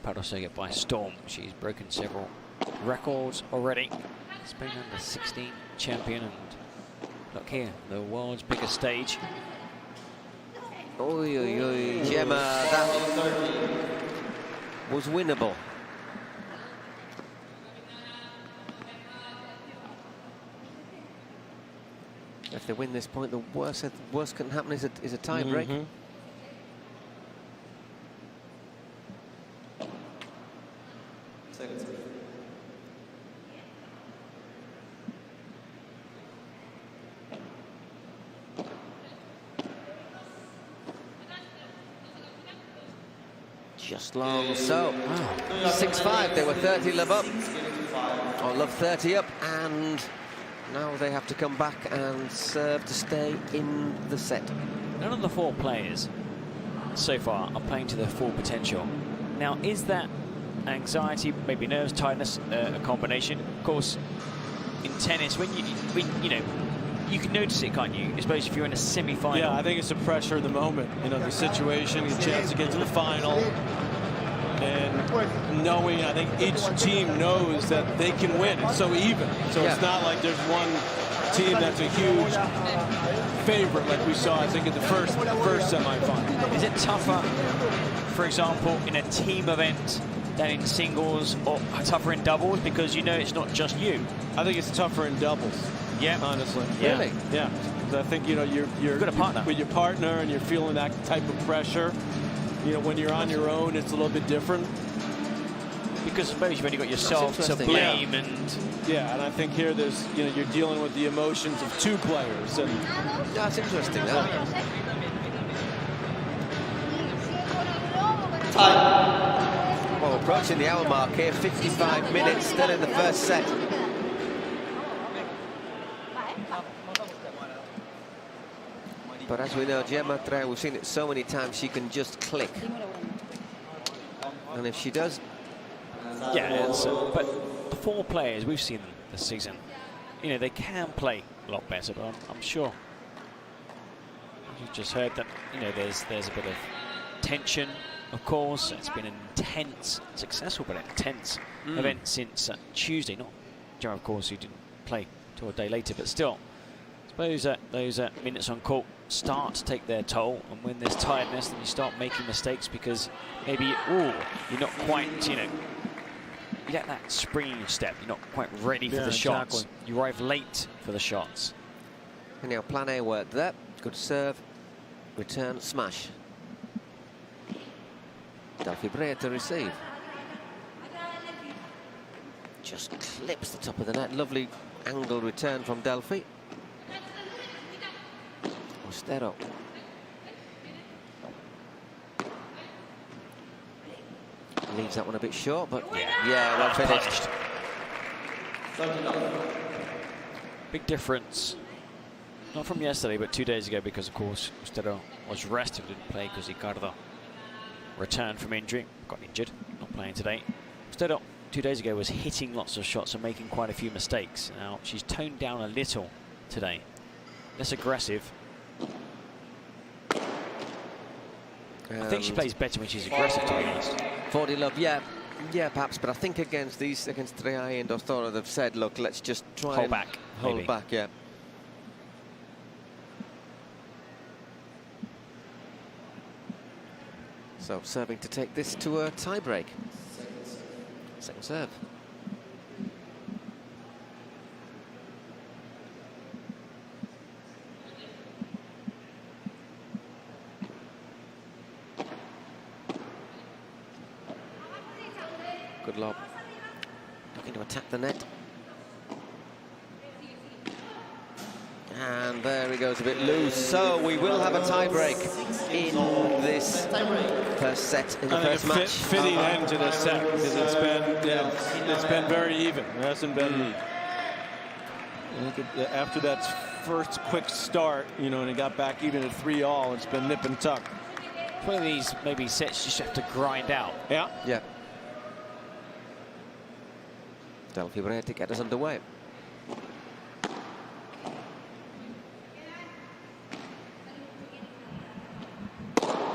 Paquito Navarro by storm. She's broken several records already. Spain under 16 champion, and look here, the world's biggest stage. Oi, oi, oi, Gemma, that was winnable. If they win this point, the worst can happen is a tie break. Just long, so 6-5, they were 30 love up, or love 30 up, and now they have to come back and serve to stay in the set. None of the four players so far are playing to their full potential. Now, is that anxiety, maybe nerves, tiredness, a combination? Of course, in tennis, when you know, you can notice it, can't you? Especially if you're in a semi-final. Yeah, I think it's the pressure of the moment. You know, the situation, the chance to get to the final, and knowing, I think each team knows that they can win. It's so even. So it's not like there's one team that's a huge favorite like we saw, I think, in the first semifinal. Is it tougher, for example, in a team event than in singles, or tougher in doubles because you know it's not just you? I think it's tougher in doubles. Yeah, honestly. Really? Yeah. I think, you know, you're got a partner with your partner and you're feeling that type of pressure. You know, when you're on your own, it's a little bit different. Because I suppose you've only got yourself to blame, and and I think here there's, you know, you're dealing with the emotions of two players, and that's interesting. Well, approaching the hour mark here, 55 minutes still in the first set. But as we know, Gemma Triay, we've seen it so many times, she can just click. And if she does... Yeah, but the four players, we've seen them this season, you know, they can play a lot better, but I'm sure. You've just heard that, you know, there's a bit of tension, of course. It's been an intense, successful but intense event since Tuesday. Not Gemma, of course, who didn't play till a day later, but still. I suppose those minutes on court start to take their toll, and when there's tiredness, then you start making mistakes because maybe you're not quite, you know, you get that springing step, you're not quite ready for the shots. You arrive late for the shots. And now plan A worked there. Good serve, return, smash. Delfi Brea to receive. Just clips the top of the net. Lovely angle return from Delfi. Ostero. Leaves that one a bit short, but yeah, well finished. Big difference. Not from yesterday, but 2 days ago, because of course Ostero was rested, didn't play because Ricardo returned from injury, got injured, not playing today. Ostero 2 days ago was hitting lots of shots and making quite a few mistakes. Now she's toned down a little today, less aggressive. I think she plays better when she's aggressive, to be honest. 40 love, yeah, perhaps, but I think against Triay and Ostero, they've said, look, let's just try hold and back, hold maybe. back, yeah. So serving to take this to a tie break. Second serve. Good lob. Looking to attack the net. And there he goes a bit loose. So we will have a tie break in this first set, in the first match. Fitting end to the set, because it's been very even. It hasn't been. After that first quick start, you know, and it got back even at 3-all. It's been nip and tuck. One of these maybe sets you just have to grind out. Yeah. Yeah. Delfi Brea to get us underway.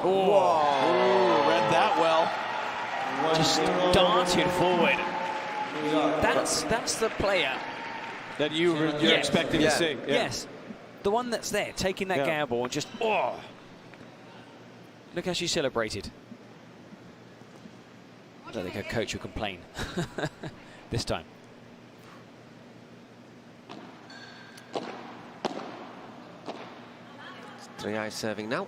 Whoa. Read that well. Just darted forward. That's the player that you're expecting to see. Yeah. Yes. The one that's there, taking that gamble and just, Look how she celebrated. I don't think her coach will complain this time. Triay serving now.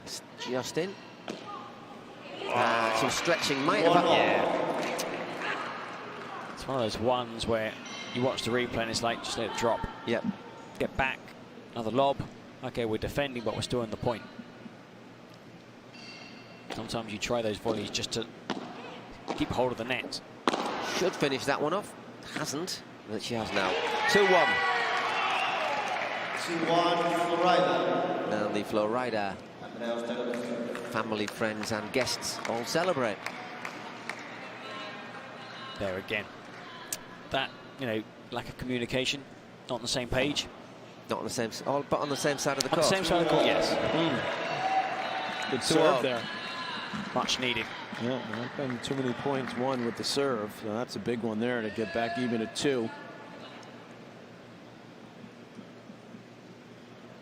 It's just in. Some stretching might have happened. It's one of those ones where you watch the replay and it's like, just let it drop. Yep. Get back. Another lob. Okay, we're defending, but we're still in the point. Sometimes you try those volleys just to keep hold of the net. Should finish that one off. Hasn't, but she has now. 2-1. 2-1, Florida. Now the Florida family, friends and guests all celebrate. There again. That, you know, lack of communication, not on the same page. Not on the same, but on the same side of the court. On the same side of the court, yes. Good serve there. Much needed. Yeah, not been too many points won with the serve. So that's a big one there to get back even at 2.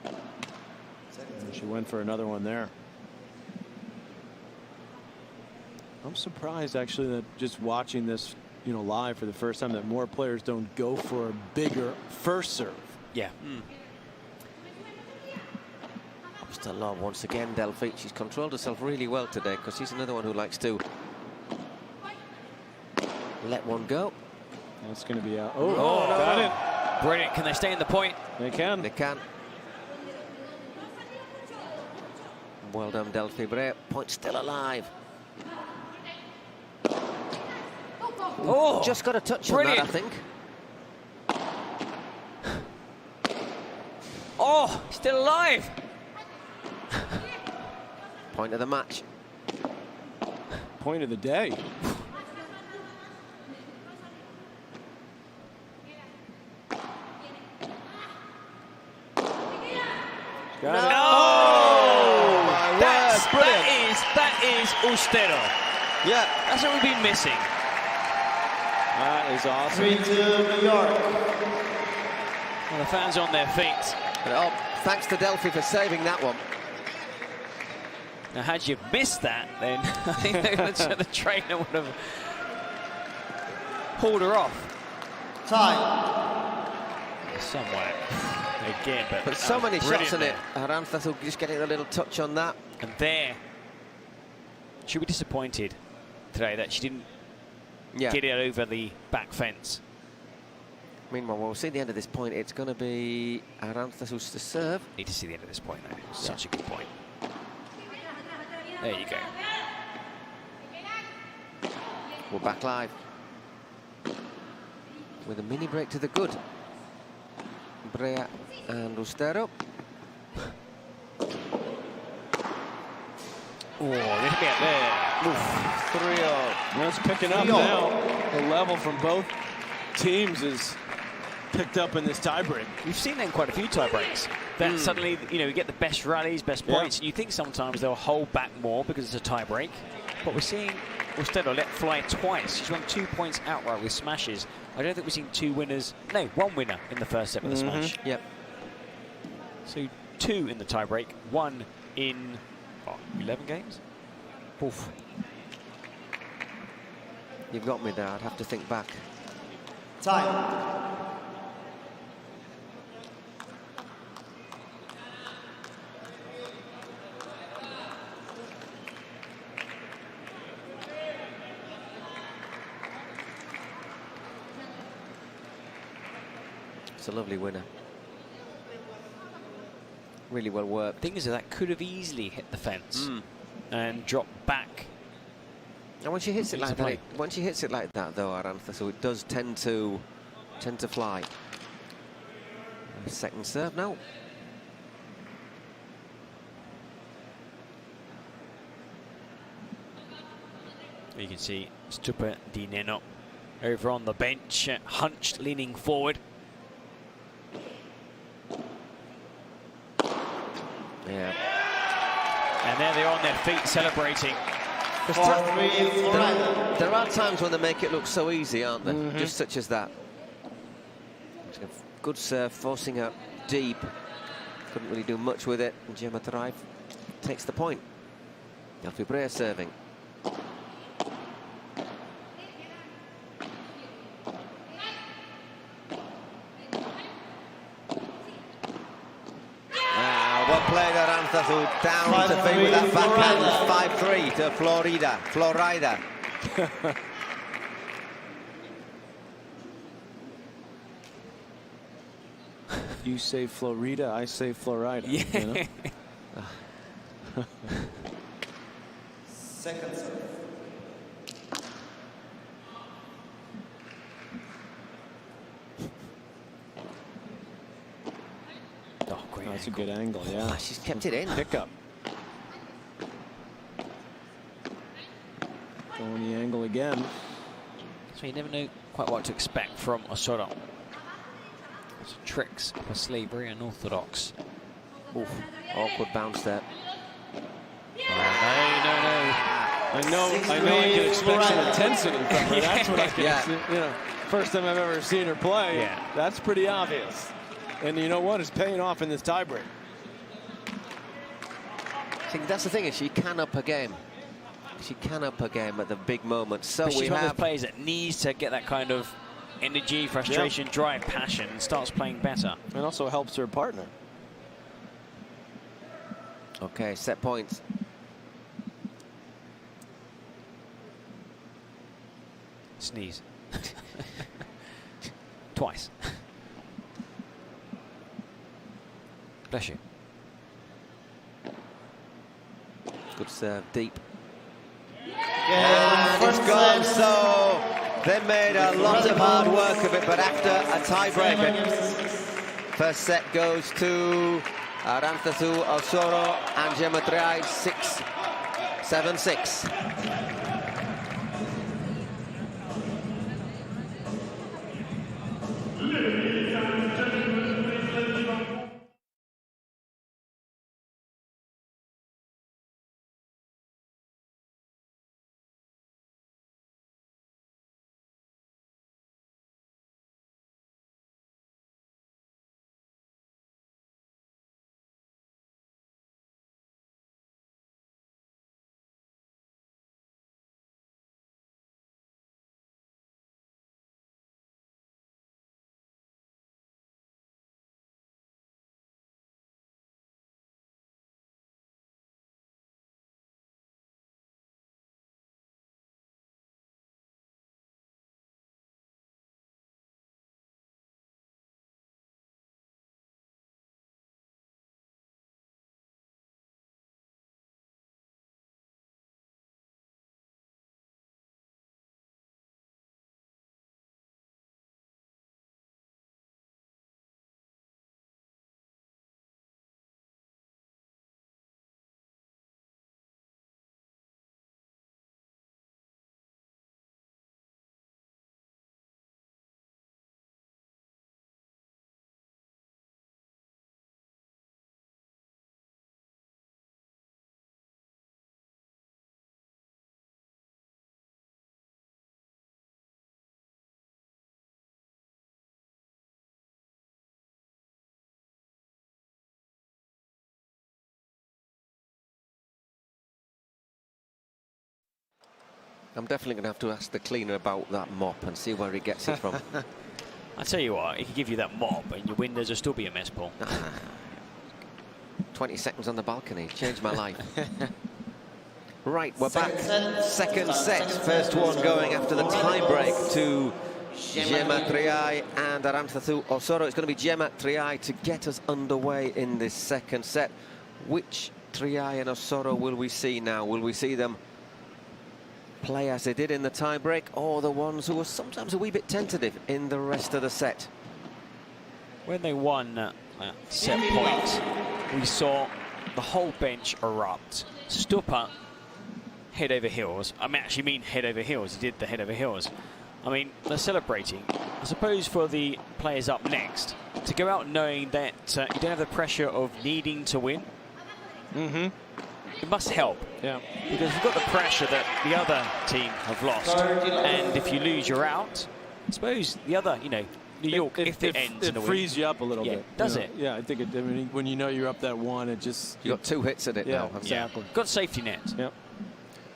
And she went for another one there. I'm surprised actually that just watching this, you know, live for the first time, that more players don't go for a bigger first serve. Yeah. Just a lob once again, Delfi. She's controlled herself really well today, because she's another one who likes to let one go. That's going to be out. No. Got it. Brilliant. Can they stay in the point? They can. They can. Well done, Delfi Brea. Point still alive. Oh, just got a touch brilliant. on that, I think. Oh, still alive. Point of the match. Point of the day. No! That is Ostero. Yeah. That's what we've been missing. That is awesome. 3-2 New York. Well, the fans on their feet. Oh, thanks to Delfi for saving that one. Now, had you missed that, then I think the trainer would have pulled her off. Time. Somewhere. Again, but so many shots in it. there. Arantzazu just getting a little touch on that. And there, she'll be disappointed today that she didn't get it over the back fence. Meanwhile, we'll see the end of this point. It's going to be Arantzazu's to serve. Need to see the end of this point, though. Such a good point. There you go. We're back live with a mini break to the good. Brea and Ustero. Oh, little bit there. 3-0. Well, it's picking up now. The level from both teams is picked up in this tiebreak. We've seen them quite a few tiebreaks. That suddenly, you know, we get the best rallies, best points, and you think sometimes they'll hold back more because it's a tiebreak. But we're seeing Ustero let fly twice. She's won 2 points outright with smashes. I don't think we've seen two winners. No, one winner in the first set with a smash. Yep. So 2 in the tiebreak, 1 in 11 games. Oof. You've got me there. I'd have to think back. Time. It's a lovely winner. Really well worked. Thing is that could have easily hit the fence and dropped back. And when she hits it like that, though, Arantzazu, it does tend to fly. Second serve now. You can see Stupa Di Nenno over on the bench, hunched, leaning forward. Yeah. And there they are on their feet celebrating. There are times when they make it look so easy, aren't there? Just such as that. Good serve, forcing her deep. Couldn't really do much with it. And Gemma Triay takes the point. Delfi Brea serving. Well played, Arantzazu, down to feet with that backhand. 5-3 to Florida. You say Florida, I say Florida. Yeah. You know? Second serve. Oh, great That's a good angle, yeah. Oh, she's kept it in. Pickup. Going the angle again. So you never know quite what to expect from Ustero. Lots of tricks up her sleeve, very unorthodox. Oof, awkward bounce there. No. I know I can expect some intensity from her. That's what I can you know, first time I've ever seen her play. Yeah. That's pretty obvious. And you know what? It's paying off in this tiebreak. I think that's the thing, is she can up her game. She can up her game at the big moments. So but she's we one of have those players that needs to get that kind of energy, frustration, drive, passion, and starts playing better. And also helps her partner. Okay, set points. Sneeze. Twice. Bless you. Good serve, deep. And it's gone, so they made a lot of hard work of it, but after a tiebreaker. First set goes to Arantzazu, Ustero and Gemma Triay, 6-7-6. I'm definitely going to have to ask the cleaner about that mop and see where he gets it from. I tell you what, he could give you that mop and your windows will still be a mess, Paul. 20 seconds on the balcony, changed my life. Right, we're back. Second set. First one going after the tie-break to Gemma Triay and Arantxa Osoro. It's going to be Gemma Triay to get us underway in this second set. Which Triay and Osoro will we see now? Will we see them play as they did in the tie-break, or the ones who were sometimes a wee bit tentative in the rest of the set? When they won set point, we saw the whole bench erupt. Stupa head over heels. I actually mean head over heels. He did the head over heels. I mean, they're celebrating. I suppose for the players up next, to go out knowing that you don't have the pressure of needing to win, it must help. Yeah. Because you've got the pressure that the other team have lost, and if you lose, you're out. I suppose the other, you know, New York, if it ends in a win, frees you up a little bit. Does it? Yeah, I think it. I mean, when you know you're up that one, it just You got 2 hits at it now. Exactly. Got safety net. Yep.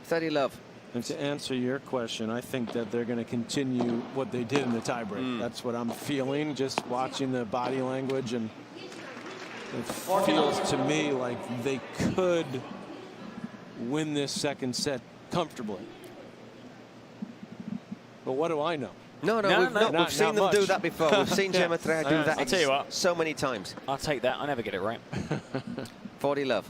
30 love. And to answer your question, I think that they're going to continue what they did in the tiebreak. That's what I'm feeling, just watching the body language, and it feels to me like they could win this second set comfortably. But what do I know? No, we've seen them do that before. We've seen Gemma Triay do that I'll tell you what, so many times. I'll take that. I never get it right. 40 love.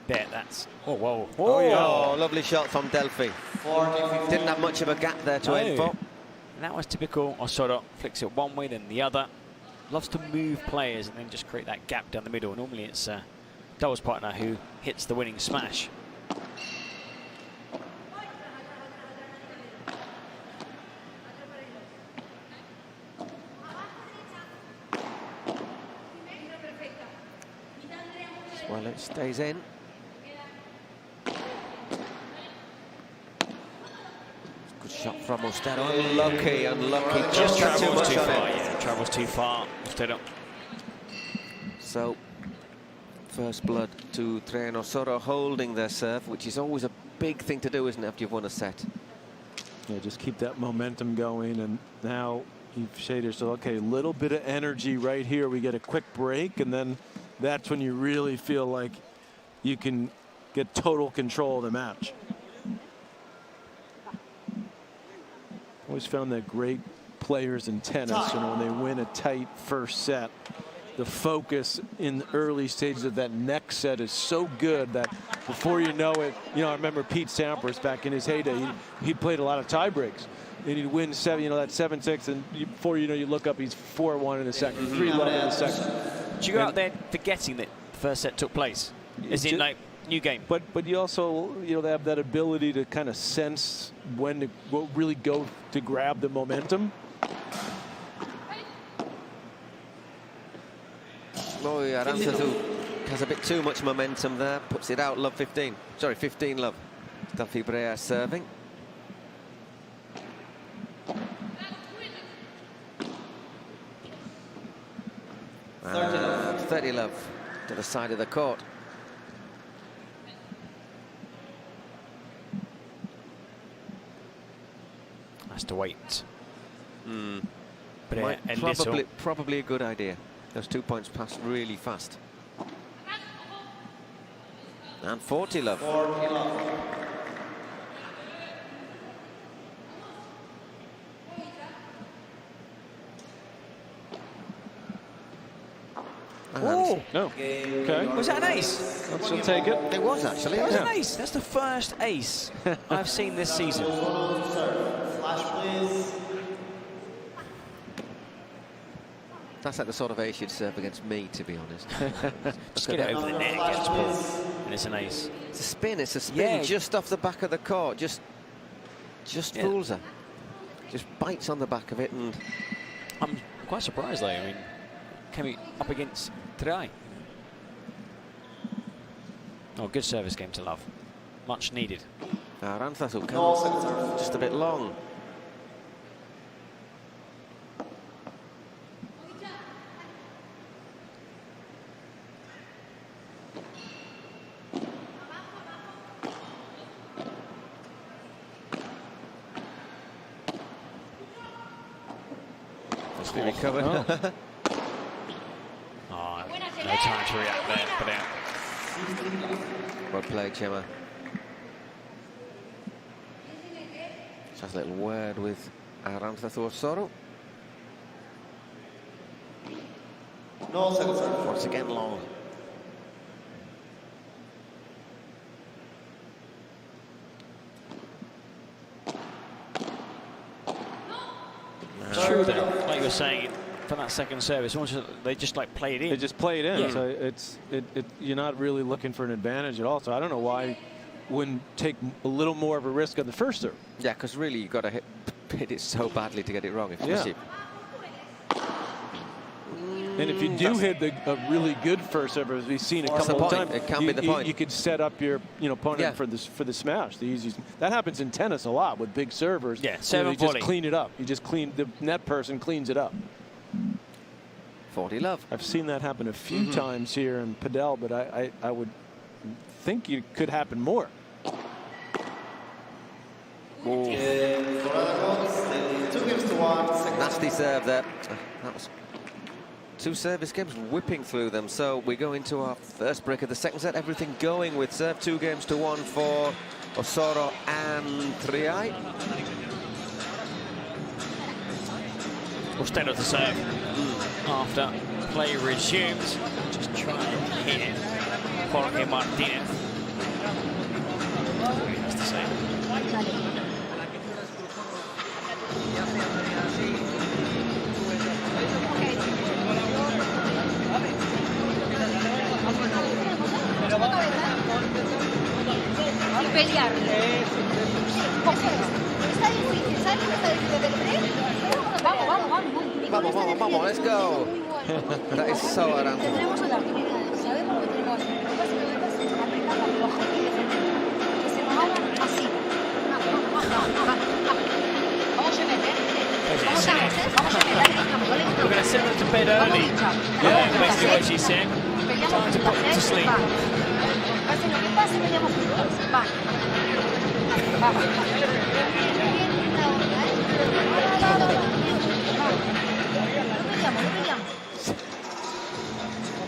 There, that's... Oh, whoa. Oh, yeah. Lovely shot from Delfi. Didn't have much of a gap there to aim for. And that was typical. Osoro flicks it one way, then the other. Loves to move players and then just create that gap down the middle. Normally it's a doubles partner who hits the winning smash. Well, it stays in. Good shot from Ostero. Unlucky. Just travels too far. Yeah, travels too far. Ostero. So, first blood to Triay and Osoro, holding their serve, which is always a big thing to do, isn't it, after you've won a set? Yeah, just keep that momentum going, and now you've shaded so okay, a little bit of energy right here. We get a quick break, and then that's when you really feel like you can get total control of the match. Always found that great players in tennis, you know, when they win a tight first set, the focus in the early stages of that next set is so good that before you know it, you know, I remember Pete Sampras back in his heyday, he played a lot of tie breaks. And he'd win that 7-6, and before you know, you look up, he's 4-1 in the second, 3-love in the second. Did you go out there forgetting that the first set took place? As in, like, new game. But you also, you know, they have that ability to kind of sense when to really go to grab the momentum. Oh, yeah, Arantxa has a bit too much momentum there. Puts it out, love 15. Sorry, 15 love. Delfi Brea serving. And 30 love to the side of the court. Has to wait. Probably a good idea. Those 2 points passed really fast. And 40 love. Oh, no. Okay. Was that an ace? She'll take it. It was actually. It was an ace. That's the first ace I've seen this season. That's like the sort of ace you'd serve against me, to be honest. Just get it over the net against Paul, and it's an ace. It's a spin. It's a spin just off the back of the court. Just fools her. Just bites on the back of it, and I'm quite surprised though. I mean, came up against Triay. Oh, good service game to love. Much needed. Arantxa just a bit long. Nicely recovered. Oh, no time to react there, but Well played, Gemma. Just a little word with Arantxa Zuosoro. No second serve. Once again, long. it's true though, like you were saying, for that second service, they just like play it in. They just play it in. Yeah. So you're not really looking for an advantage at all. So I don't know why wouldn't take a little more of a risk on the first serve. Yeah, because really you've got to hit it so badly to get it wrong. And if you do hit a really good first serve, as we've seen a couple of times, it can be the point. You could set up your opponent for the smash. The easiest. That happens in tennis a lot with big servers. Yeah, you just clean it up. You just the net person cleans it up. 40 love. I've seen that happen a few times here in Padel, but I would think it could happen more. Nasty serve there. That was 2 service games whipping through them. So we go into our first break of the second set. Everything going with serve 2 games to 1 for Ortega and Triay. Ortega to serve after play resumes. Just try and hit it. Jorge Martinez. That's the same. Y pelear. Está difícil, ¿sabes lo que está difícil del tren? Vamos, let's go. That is so Arantxa. Tenemos la habilidad, sabemos lo que tenemos que hacer. Lo que pasa es que apretar la floja y defender. Que se nos haga así. Vamos a meter. Vamos a meter. We're going to send them to bed early. Yeah, basically what she said. Time to put them to sleep. Pase lo que pase, peleamos juntos. Vamos.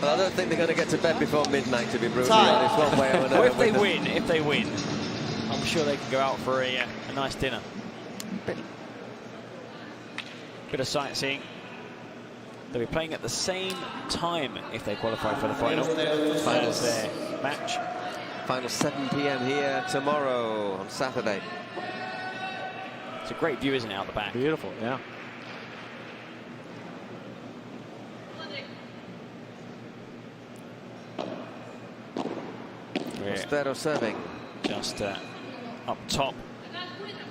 Well, I don't think they're going to get to bed before midnight, to be brutally honest, one way or another. Well, if they win, I'm sure they can go out for a nice dinner. Bit of sightseeing. They'll be playing at the same time if they qualify for the final. Finals their match. Final 7 p.m. here tomorrow on Saturday. It's a great view, isn't it, out the back? Beautiful, yeah. Ortega serving. Just up top.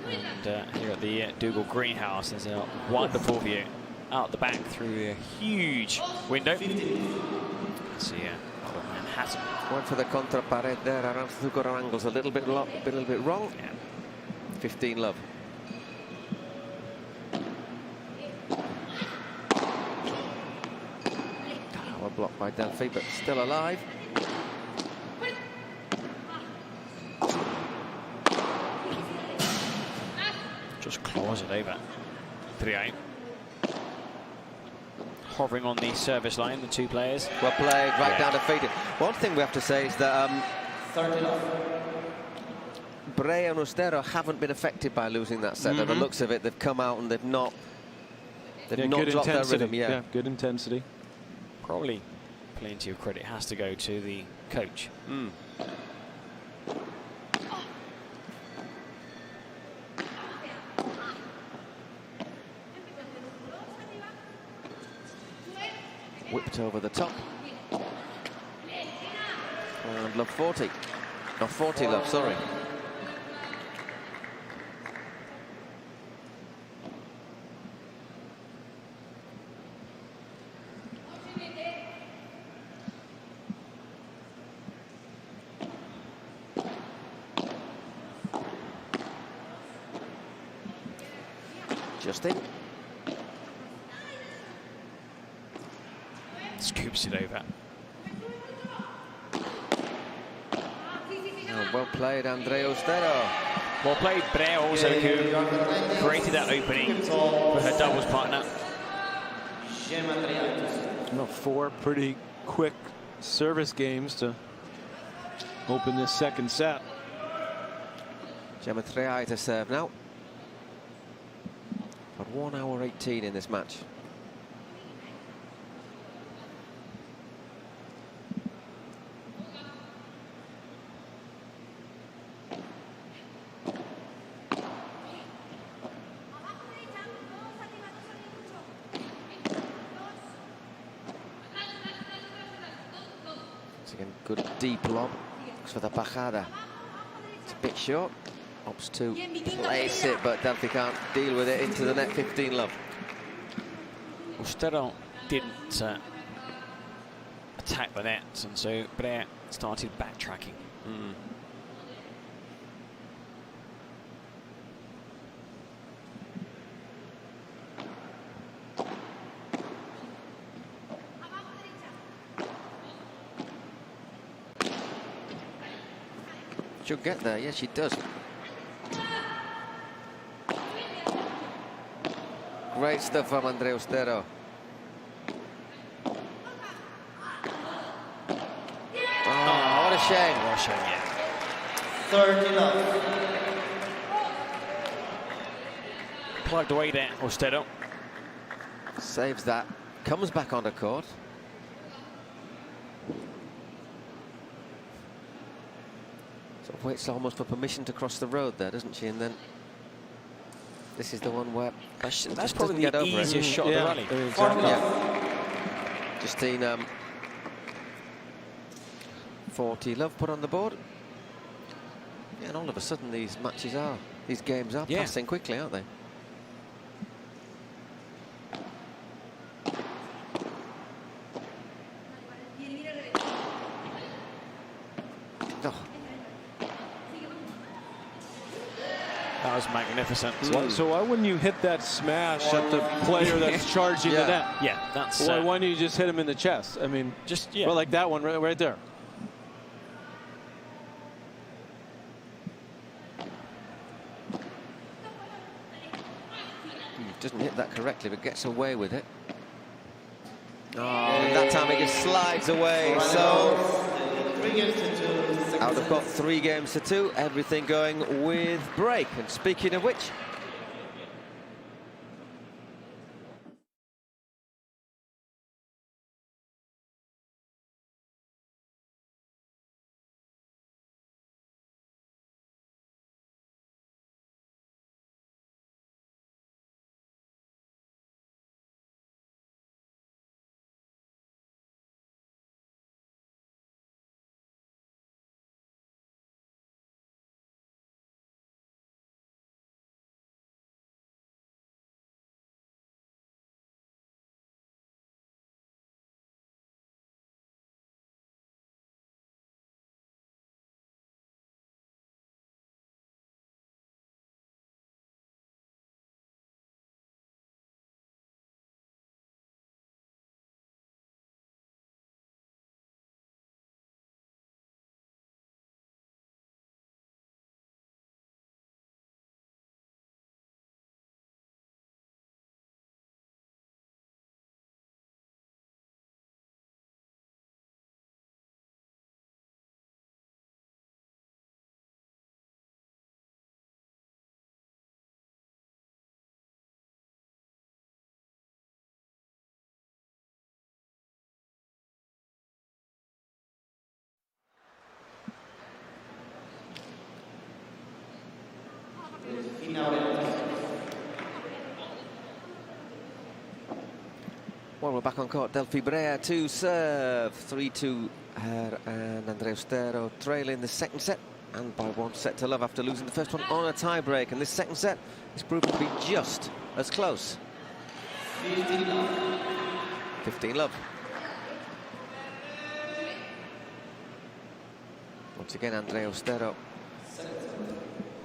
And here at the Dougal Greenhouse, there's a wonderful view out the back through a huge window. See Manhattan. Went for the contra pared there. Arantxa got her angles a little bit wrong. Yeah. 15 love. Well blocked by Delfi, but still alive. Just claws it over. Triay. Hovering on the service line, the 2 players. Well played, right down to feet. One thing we have to say is that Brea and Ortega haven't been affected by losing that set. By the looks of it, they've come out and they've not dropped their rhythm. Yeah, good intensity. Probably plenty of credit has to go to the coach. Whipped over the top. And love 40. Not 40 love, sorry. Justin. Scoops it over. Oh, well played, Andre Ortega. Well played, Brea also, who created that opening for her doubles partner. Gemma Triay. Well, 4 pretty quick service games to open this second set. Gemma Triay to serve now. But 1 hour 18 in this match. Again, good deep lob. Looks for the bajada. It's a bit short. Opts to place it, but Delfi can't deal with it into the net. 15 love. Ortega didn't attack the net, and so Brea started backtracking. She'll get there, yes, she does. Great stuff from Andrea Ortega. Oh, what a shame. What a shame, yeah. 30 love. Plugged away there, Ortega. Saves that. Comes back on the court. Sort of waits almost for permission to cross the road there, doesn't she? And then this is the one where that's probably the easiest shot of the rally. Exactly. Justine 40 love put on the board. Yeah, and all of a sudden these games are passing quickly, aren't they? That was magnificent. So why wouldn't you hit that smash at the player that's charging the net? Yeah, that's. Why don't you just hit him in the chest? I mean, just well, like that one right there. Doesn't hit that correctly, but gets away with it. Oh, and that time it just slides away. So out of got 3 games to 2. Everything going with break. And speaking of which, well, we're back on court. Delfi Brea to serve. 3-2 her and Andrea Ortega trailing the second set, and by 1 set to love after losing the first one on a tie break. And this second set is proven to be just as close. 15 love. Once again, Andrea Ortega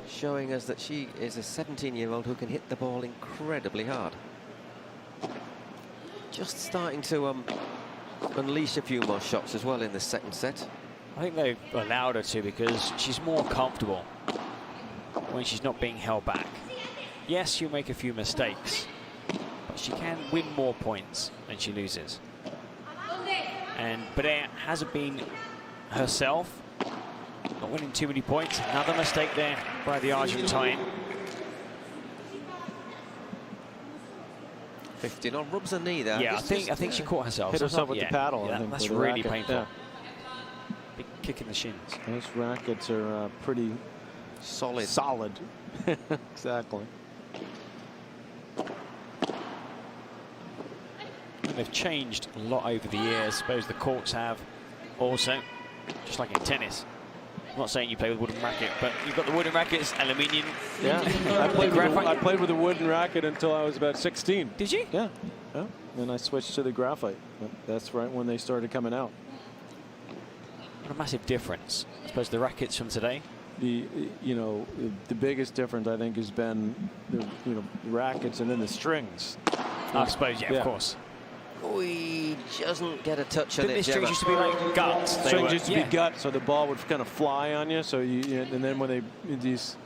showing us that she is a 17-year-old who can hit the ball incredibly hard. Just starting to unleash a few more shots as well in the second set. I think they've allowed her to because she's more comfortable when she's not being held back. Yes, you make a few mistakes, but she can win more points than she loses. And Brea hasn't been herself, not winning too many points. Another mistake there by the Argentine. 15 on, rubs her knee there. Yeah, I think she caught herself. Hit herself with the paddle. Yeah, I think, that's with the really racket. painful. Yeah. Big kick in the shins. Those rackets are pretty solid. Solid. Exactly. And they've changed a lot over the years. I suppose the courts have also, just like in tennis. I'm not saying you play with wooden racket, but you've got the wooden rackets, aluminium. Yeah, I played with a wooden racket until I was about 16. Did you? Yeah. Yeah. Then I switched to the graphite. That's right when they started coming out. What a massive difference. I suppose the rackets from today. The biggest difference I think has been the rackets and then the strings. I suppose, yeah, of course. He doesn't get a touch on it. The strings used to be like guts. Strings used to be gut, so the ball would kind of fly on you. So and then when they these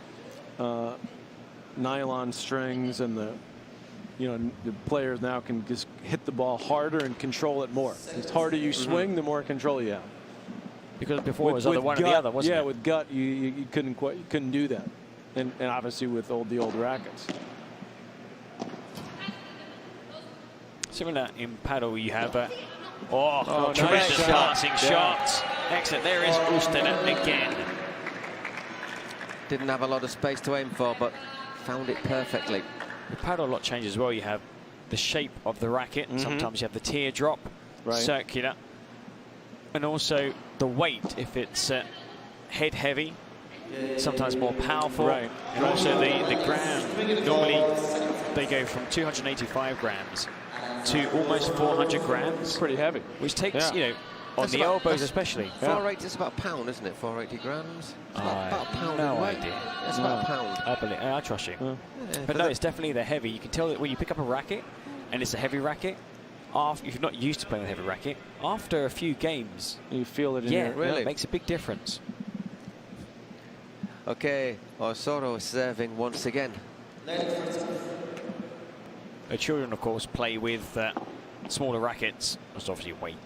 nylon strings and the players now can just hit the ball harder and control it more. The harder you swing, the more control you have. Because before it was either one or the other, wasn't it? Yeah, with gut you couldn't do that, and obviously with the old rackets. Similar in paddle, you have tremendous nice passing shots. Excellent. There is Augustin again. Didn't have a lot of space to aim for, but found it perfectly. The paddle a lot changes as well. You have the shape of the racket. Sometimes you have the teardrop, circular, and also the weight. If it's head heavy, sometimes more powerful. Right. And also the gram. Normally they go from 285 grams to almost 400 grams. Pretty heavy. Which takes, on That's the elbows especially. 480 is about a pound, isn't it? 480 grams. It's about a pound. No in weight. idea. It's about a pound. I believe. I trust you. But no, it's definitely the heavy. You can tell that when you pick up a racket, and it's a heavy racket. If you're not used to playing with a heavy racket, after a few games, you feel it. Really it makes a big difference. Okay, Osoro is serving once again. The children, of course, play with smaller rackets, which obviously weigh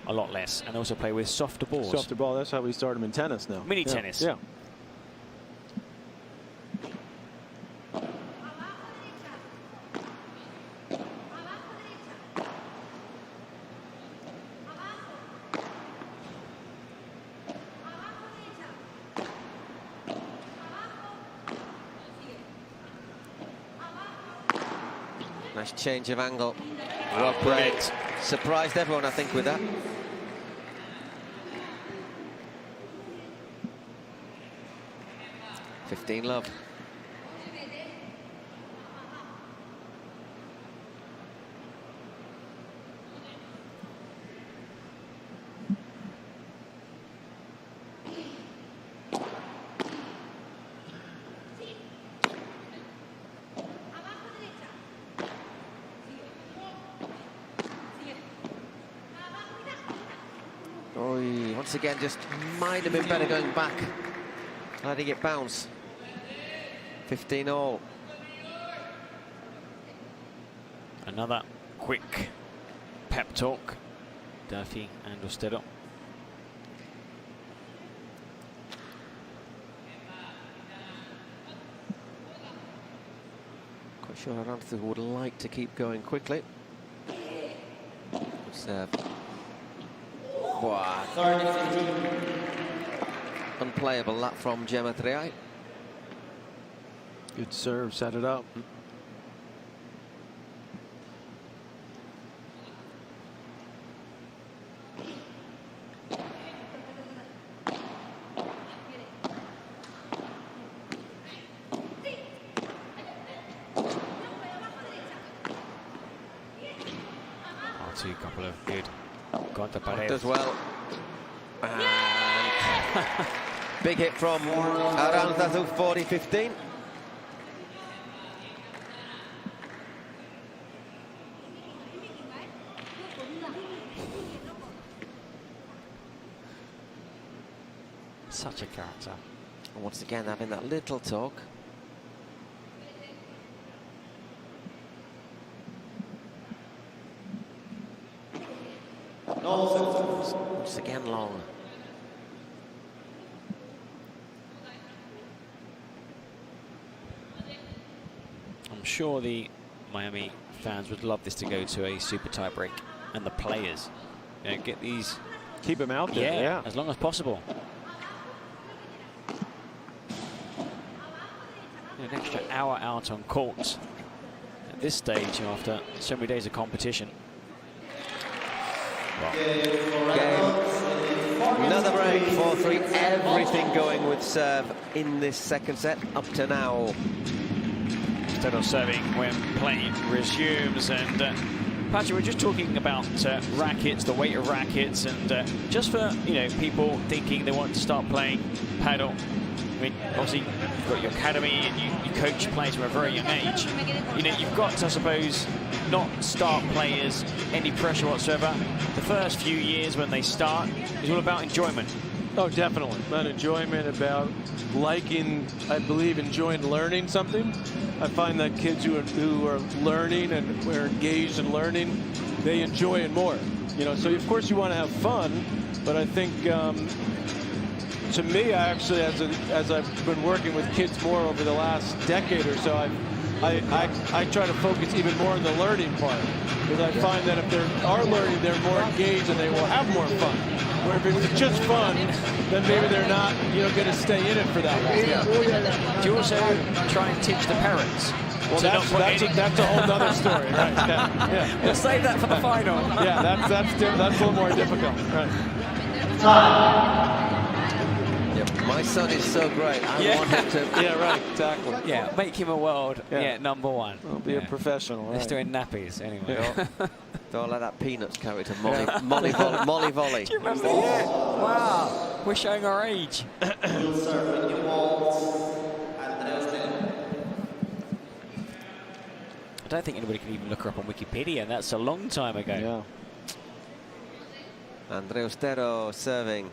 a lot less, and also play with softer balls. Softer ball, that's how we start them in tennis now. Mini tennis. Yeah. Nice change of angle. Well played. Surprised everyone, I think, with that. $15 love. Once again, just might have been better going back, letting it bounce. 15 all. Another quick pep talk. Delfi and Ostero. Quite sure Aranza would like to keep going quickly. Good serve. Wow. Unplayable that from Gemma Triay. Good serve, set it up. A couple of good contra pared. Does well. And big hit from Aranza, 40-15. Such a character. And once again, having that little talk. Once again long. I'm sure the Miami fans would love this to go to a super tie break, and the players, you know, get these, keep them out there. Yeah, as long as possible. An extra hour out on court at this stage after so many days of competition. Another break, 4-3. Everything going with serve in this second set up to now. Instead of serving when play resumes. And Patrick, we're just talking about rackets, the weight of rackets, and just for people thinking they want to start playing paddle. I mean, obviously you've got your academy and you coach players from a very young age. You've got to, I suppose, not start players any pressure whatsoever. The first few years when they start is all about enjoyment. Oh, definitely. About enjoyment, about liking, I believe, enjoying learning something. I find that kids who are learning and are engaged in learning, they enjoy it more. So of course you want to have fun, but I think to me, I actually, as I've been working with kids more over the last decade or so, I try to focus even more on the learning part, because I find that if they are learning, they're more engaged and they will have more fun. Where if it's just fun, then maybe they're not, going to stay in it for that long. Yeah. Do you also try and teach the parents? Well, that's a whole other story, right? Yeah. We'll save that for the final. Yeah, that's a little more difficult, right? My son is so great. I want him to. Yeah, right. Exactly. Yeah, make him a world. Yeah, number one. I'll be a professional. He's doing nappies anyway. Don't let that Peanuts character Molly Volley. Do you remember? Yeah. Wow. We're showing our age. I don't think anybody can even look her up on Wikipedia. That's a long time ago. Yeah. Andrea Ostero serving.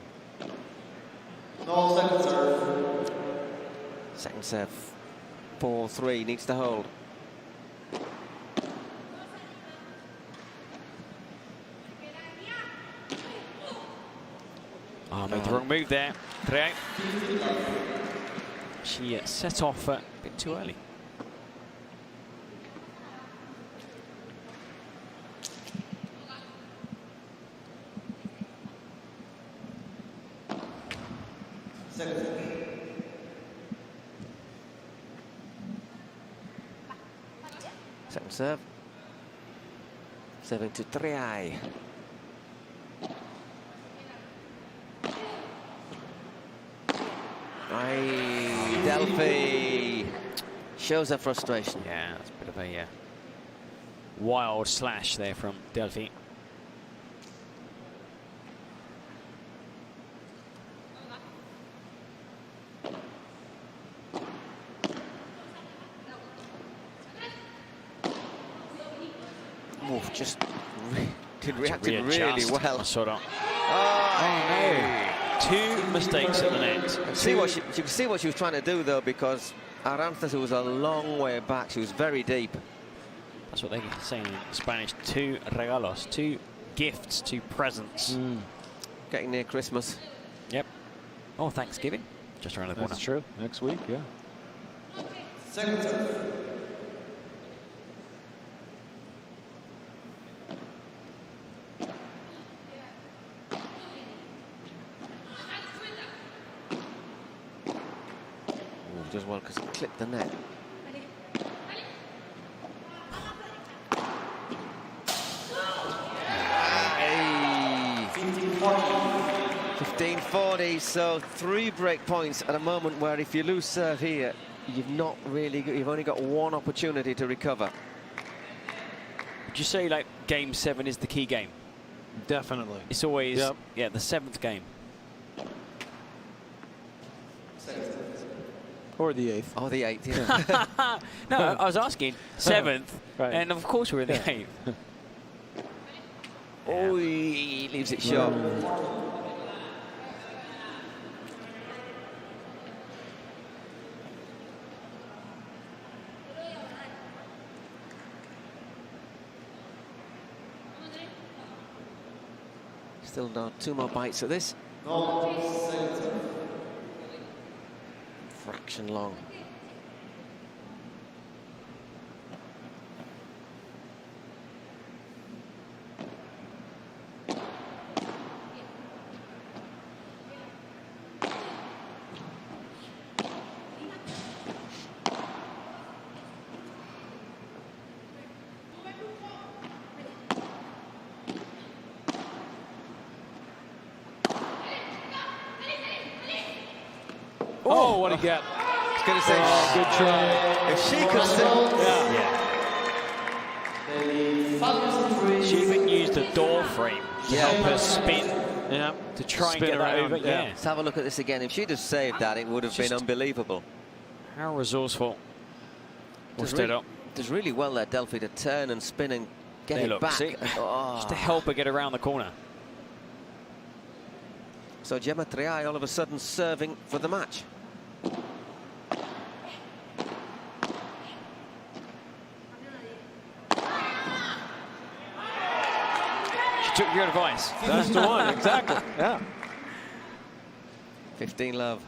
No, second serve. Second serve. 4-3. Needs to hold. Oh, made the wrong move there. Triay. She set off a bit too early. Second serve. Serving to Triay. Delfi shows her frustration. Yeah, that's a bit of a wild slash there from Delfi. Just reacted really well. Sort of. Oh no! Two mistakes at the net. You can see what she was trying to do though, because Arantes was a long way back. She was very deep. That's what they say in Spanish. Two regalos, two gifts, two presents. Getting near Christmas. Yep. Oh, Thanksgiving. Just around the corner. That's true. Next week, yeah. Second serve. Does well because it clipped the net. Hey. 15-40, so 3 break points at a moment where if you lose serve here, you've only got one opportunity to recover. Would you say like game 7 is the key game? Definitely. It's always the 7th game. Or the 8th. Oh, the 8th, yeah. No, I was asking 7th, and of course we're in the 8th. Oh, he leaves it short. Still not 2 more bites at this. Fraction long. Oh, what a get. I was going to say, good try. If she could still... Yeah. She even used the door frame to help her spin to try Spin and get that around, over. yeah. Let's have a look at this again. If she'd have saved that, it would have been unbelievable. How resourceful. Does really well there, Delphi, to turn and spin and get There, it look, back. see? Just to help her get around the corner. So Gemma Triay all of a sudden serving for the match. She took your advice. That's the one, exactly. Yeah. 15 love.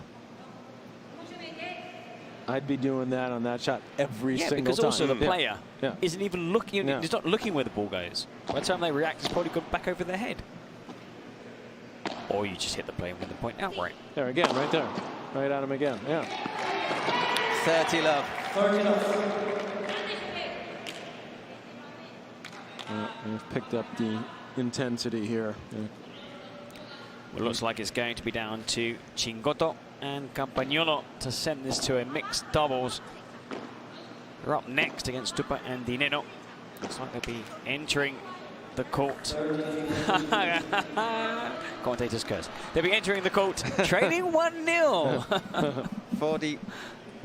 I'd be doing that on that shot every single time. because also the player Yeah. isn't even looking. Yeah. He's not looking where the ball goes. By the time they react, it's probably gone back over their head. Or you just hit the player and win the point outright. There again, right there. Right at him again, yeah. 30 love. They've picked up the intensity here. Well, it looks like it's going to be down to Chingotto and Campagnolo to send this to a mixed doubles. They're up next against Tupa and Nenno. Looks like they'll be entering the court. Commentators curse. They'll be entering the court, trailing 1-0.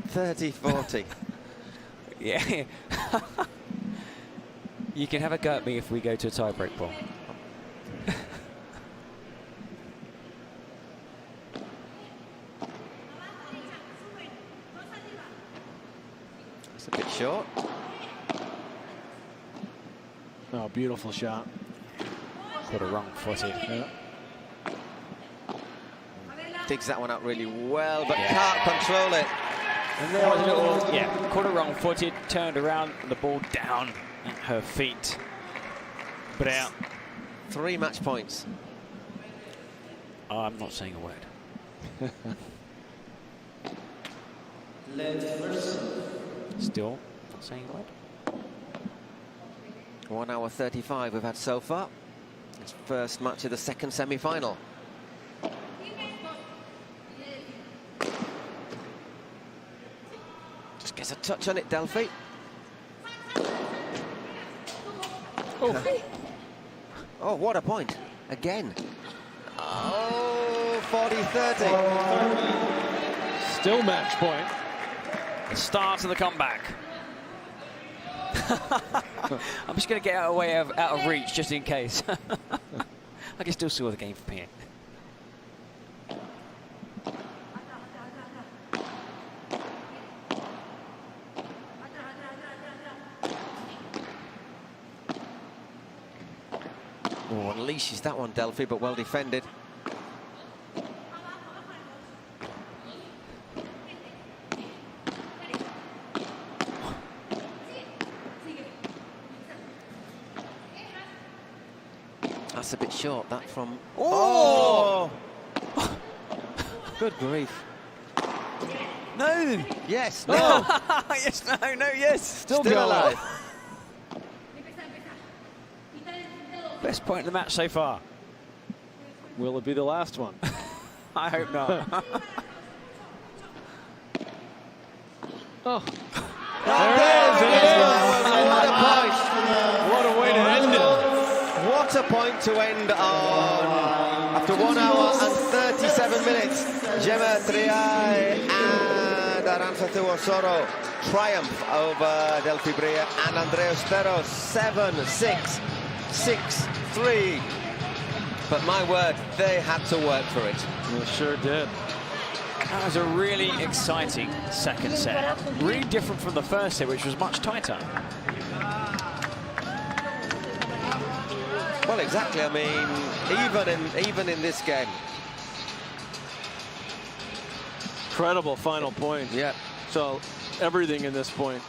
30-40. Yeah. You can have a go at me if we go to a tie-break ball. It's a bit short. Oh, beautiful shot. Got a wrong-footed. Yeah. Digs that one out really well, but can't control it. And there was a little, caught her wrong-footed, turned around, and the ball down at her feet. Brea. 3 match points. I'm not saying a word. 'Still not saying a word. 1 hour 35 we've had so far. It's first match of the second semi-final. Just gets a touch on it, Delphi. Oh, what a point. Again. Oh, 40-30. Still match point. The start of the comeback. I'm just going to get out of reach just in case. I can still score the game from here. Oh, unleashes that one, Delphi, but well defended. That's a bit short, that from... Oh! Good grief. No! Yes, no! Yes, no, yes! Still alive. Best point of the match so far. Will it be the last one? I hope not. Oh. There it is! What a point! What a way to end it. What a point to end on. After 1 hour and 37 minutes, Gemma Triay and Aranzazú Osoro triumph over Delfi Brea and Andrea Stero 7-6, 6-3. But my word, they had to work for it. They sure did. That was a really exciting second set. Really different from the first set, which was much tighter. Well, exactly. I mean, even in this game. Incredible final point. Yeah. So everything in this point.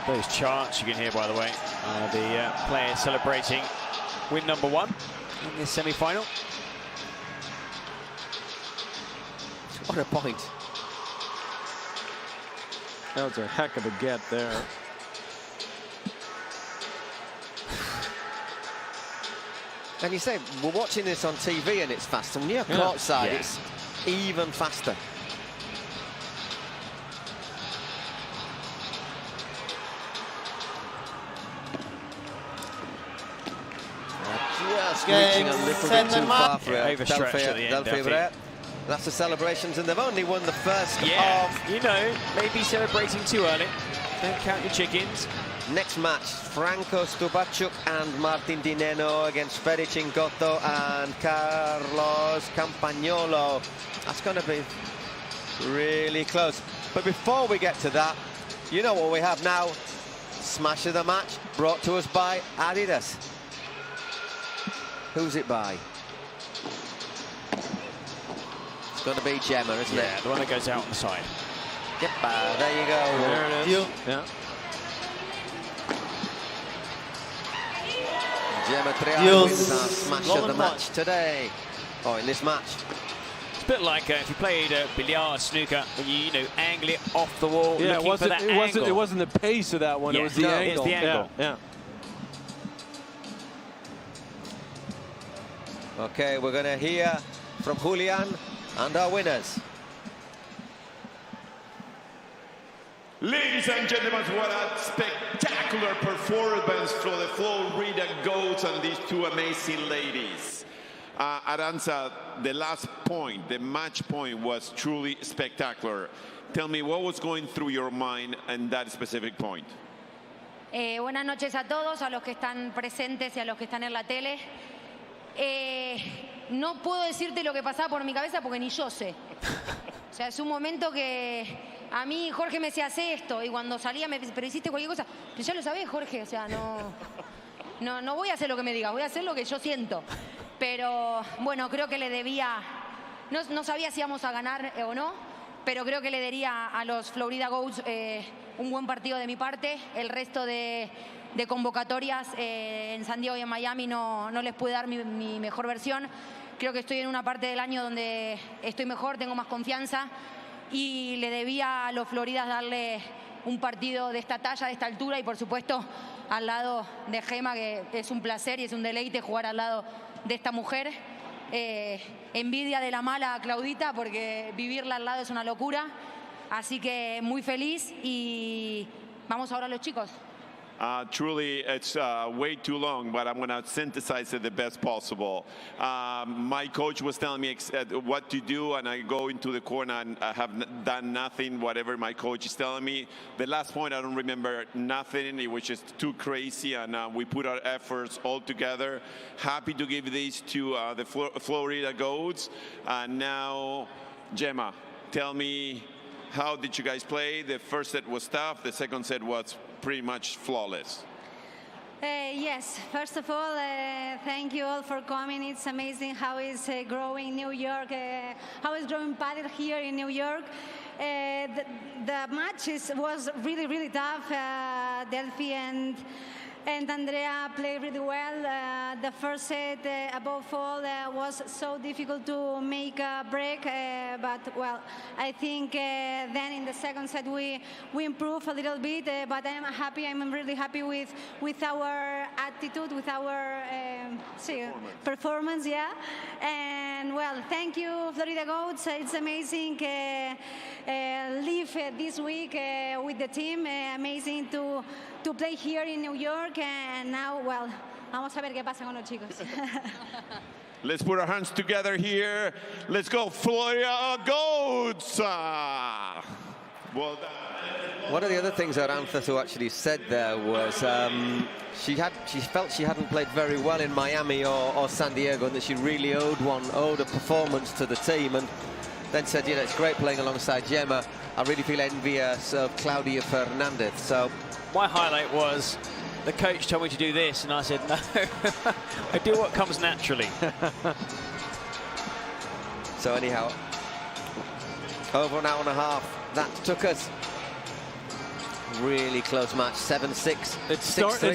Those chants you can hear, by the way, the players celebrating win number 1 in this semi-final. What a point. That was a heck of a get there. And you say, we're watching this on TV and it's fast. And when you're courtside, it's even faster. Just reaching a little bit too far for Delfi Brea. That's the celebrations, and they've only won the first of... You know, maybe celebrating too early. Don't count your chickens. Next match, Franco Stubachuk and Martin Di Nenno against Fede Chingotto and Carlos Campagnolo. That's going to be really close. But before we get to that, you know what we have now? Smash of the match, brought to us by Adidas. Who's it by? It's going to be Gemma, isn't it? Yeah, the one that goes out on the side. Yep, there you go. There it is. Yeah. Gemma Triay wins our smash of the match today. Oh, in this match. It's a bit like if you played billiard, snooker, when you know, angle it off the wall, yeah, looking for that angle. It wasn't the pace of that one, it was the angle. It's the angle. Yeah. Okay, we're going to hear from Julian and our winners. Ladies and gentlemen, what a spectacular performance for the Florida Goats and these two amazing ladies. Aranza, the last point, the match point, was truly spectacular. Tell me, what was going through your mind in that specific point? Buenas noches a todos, a los que están presentes y a los que están en la tele. No puedo decirte lo que pasaba por mi cabeza porque ni yo sé. O sea, es un momento que a mí Jorge me decía, hace esto, y cuando salía me decía, pero hiciste cualquier cosa. Pero ya lo sabés, Jorge, o sea, no voy a hacer lo que me digas, voy a hacer lo que yo siento. Pero bueno, creo que le debía, no sabía si íbamos a ganar o no, pero creo que le daría a los Florida Goats un buen partido de mi parte. El resto de convocatorias en San Diego y en Miami no les pude dar mi mejor versión. Creo que estoy en una parte del año donde estoy mejor, tengo más confianza y le debía a los Floridas darle un partido de esta talla, de esta altura y por supuesto al lado de Gemma, que es un placer y es un deleite jugar al lado de esta mujer. Envidia de la mala a Claudita porque vivirla al lado es una locura. Así que muy feliz y vamos ahora a los chicos. Truly, it's way too long, but I'm going to synthesize it the best possible. My coach was telling me what to do, and I go into the corner and I have done nothing, whatever my coach is telling me. The last point, I don't remember nothing. It was just too crazy, and we put our efforts all together. Happy to give these to the Florida Goats. And now, Gemma, tell me, how did you guys play? The first set was tough. The second set was pretty much flawless. Yes, first of all, thank you all for coming. It's amazing how is growing New York, how is growing paddle here in New York. The match was really, really tough. Delfi and Andrea played really well. The first set, above all, was so difficult to make a break. But, well, I think then in the second set we improved a little bit. But I'm happy. I'm really happy with our attitude, with our performance, yeah. And, well, thank you, Florida Goats. It's amazing. Live this week with the team. Amazing to play here in New York, and now, well, vamos a ver qué pasa con los chicos. Let's put our hands together here. Let's go, Florida Goats! Well done. One of the other things that Arantha actually said there was she felt she hadn't played very well in Miami or San Diego, and that she really owed a performance to the team, and then said, you know, it's great playing alongside Gemma. I really feel envious of Claudia Fernandez. So my highlight was the coach told me to do this, and I said no. I do what comes naturally. So anyhow, over an hour and a half that took us. Really close match, 7-6. It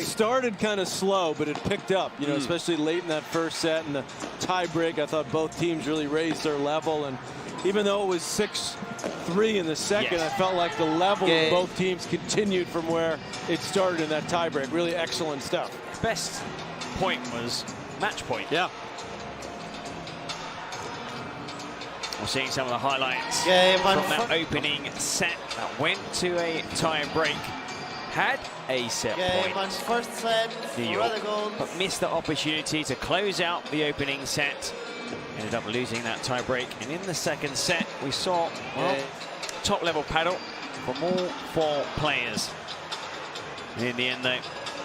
started kind of slow, but it picked up, you know, especially late in that first set and the tie break. I thought both teams really raised their level, and even though it was 6-3 in the second, I felt like the level of both teams continued from where it started in that tie break. Really excellent stuff. Best point was match point. Yeah. We're seeing some of the highlights from that opening set that went to a tie break. Had a set point, first set, New York, but missed the opportunity to close out the opening set. Ended up losing that tie break. And in the second set, we saw top level paddle from all 4 players. And in the end, though,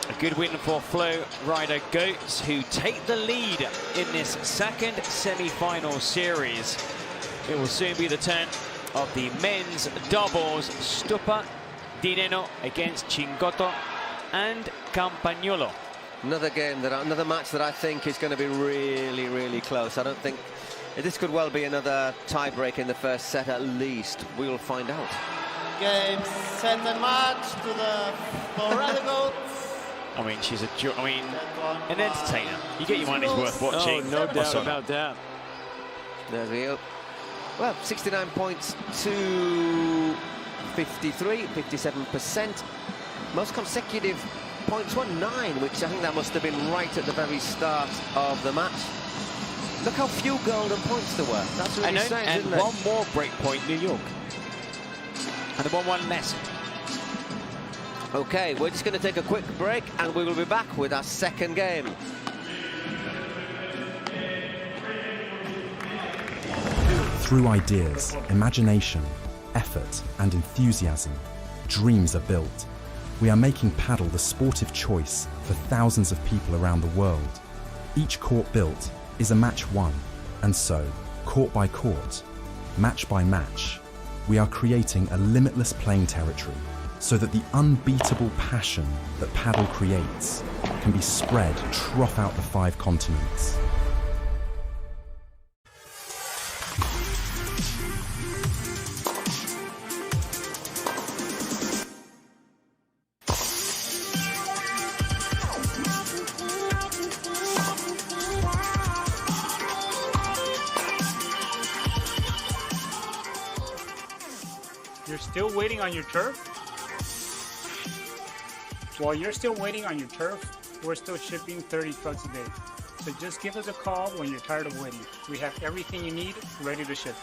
a good win for Flo Rider Goats, who take the lead in this second semi-final series. It will soon be the turn of the men's doubles. Stupa Di Nenno against Chingotto and Campagnolo. Another match that I think is going to be really, really close. I don't think this could well be another tie break in the first set at least. We'll find out. Game, set and match to the Flo Rider Goats. I mean, she's an entertainer. You get your money's worth watching. Oh, no doubt about that. There we go. Well, 69 points to 53, 57%. Most consecutive points were 9, which I think that must have been right at the very start of the match. Look how few golden points there were. That's really strange, isn't it? And one more break point, New York. And the one less. Okay, we're just going to take a quick break, and we will be back with our second game. Through ideas, imagination, effort, and enthusiasm, dreams are built. We are making paddle the sport of choice for thousands of people around the world. Each court built is a match won, and so, court by court, match by match, we are creating a limitless playing territory so that the unbeatable passion that paddle creates can be spread throughout the 5 continents. You're still waiting on your turf? While you're still waiting on your turf, we're still shipping 30 trucks a day. So just give us a call when you're tired of waiting. We have everything you need ready to ship.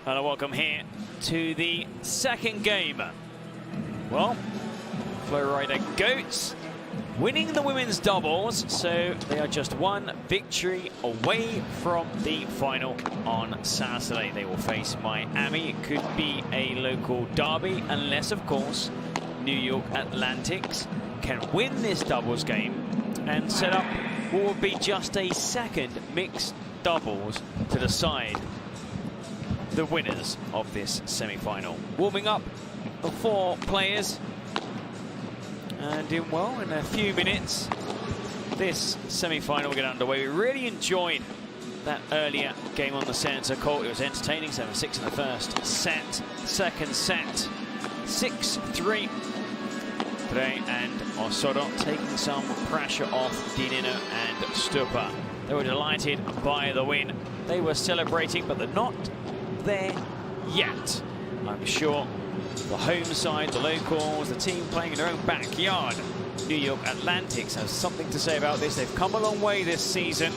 Hello, welcome here to the second game. Well, Flo Rider Goats winning the women's doubles, so they are just 1 victory away from the final on Saturday. They will face Miami. It could be a local derby, unless, of course, New York Athletics can win this doubles game and set up what will be just a second mixed doubles to decide the winners of this semi-final. Warming up the 4 players, and in a few minutes this semi-final will get underway. We really enjoyed that earlier game on the centre court. It was entertaining. 7-6 in the first set. Second set 6-3 today, and Osorio taking some pressure off Nenno and Stupa. They were delighted by the win. They were celebrating, but they're not there yet. I'm sure the home side, the locals, the team playing in their own backyard, New York Athletics, has something to say about this. They've come a long way this season.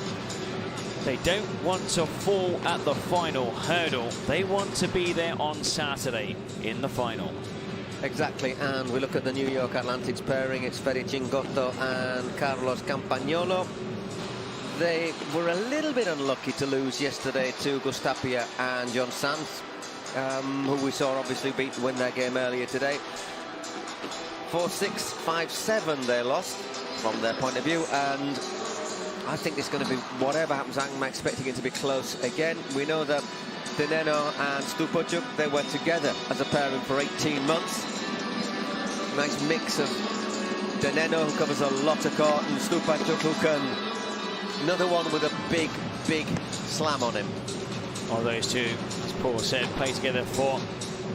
They don't want to fall at the final hurdle. They want to be there on Saturday in the final. Exactly, and we look at the New York Athletics pairing. It's Fede Chingotto and Carlos Campagnolo. They were a little bit unlucky to lose yesterday to Augustin Tapia and John Sanz, who we saw obviously win their game earlier today. 4-6, 5-7 they lost from their point of view, and I think it's going to be, whatever happens, I'm expecting it to be close again. We know that Nenno and Stupačuk, they were together as a pairing for 18 months. Nice mix of Nenno, who covers a lot of court, and Stupačuk, who can, another one with a big, big slam on him. Well, those two, as Paul said, play together for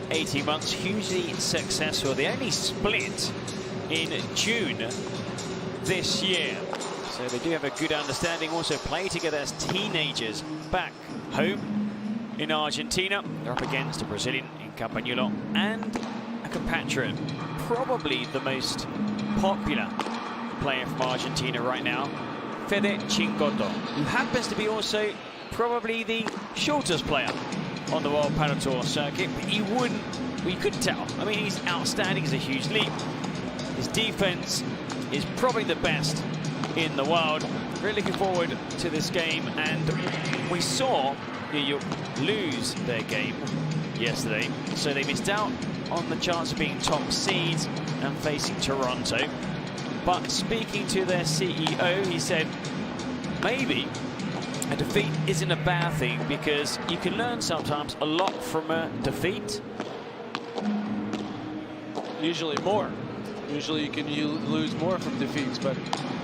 18 months, hugely successful. They only split in June this year. So they do have a good understanding, also play together as teenagers back home in Argentina. They're up against a Brazilian in Campagnolo and a compatriot, probably the most popular player from Argentina right now, Fede Chingotto, who happens to be also probably the shortest player on the World Padel Tour circuit, but you couldn't tell. I mean, he's outstanding, he's a huge leap. His defense is probably the best in the world. Really looking forward to this game, and we saw New York lose their game yesterday, so they missed out on the chance of being top seeds and facing Toronto. But speaking to their CEO, he said maybe a defeat isn't a bad thing, because you can learn sometimes a lot from a defeat. Usually more. Usually you can lose more from defeats, but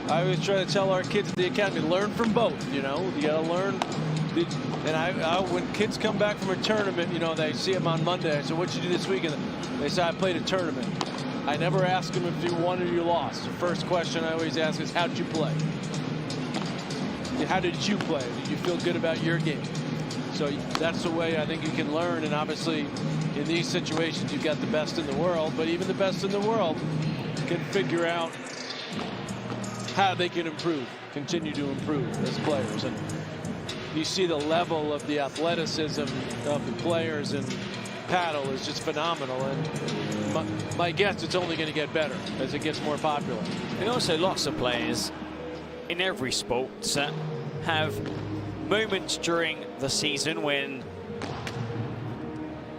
I always try to tell our kids at the academy, learn from both, you know. You got to learn. And when kids come back from a tournament, you know, they see them on Monday. I said, what'd you do this weekend? They say, I played a tournament. I never ask them if you won or you lost. The first question I always ask is, how'd you play? How did you play? Did you feel good about your game? So that's the way I think you can learn. And obviously, in these situations, you've got the best in the world, but even the best in the world can figure out how they can improve, continue to improve as players. And you see the level of the athleticism of the players in paddle is just phenomenal. And my guess, it's only going to get better as it gets more popular. And also lots of players in every sport have moments during the season when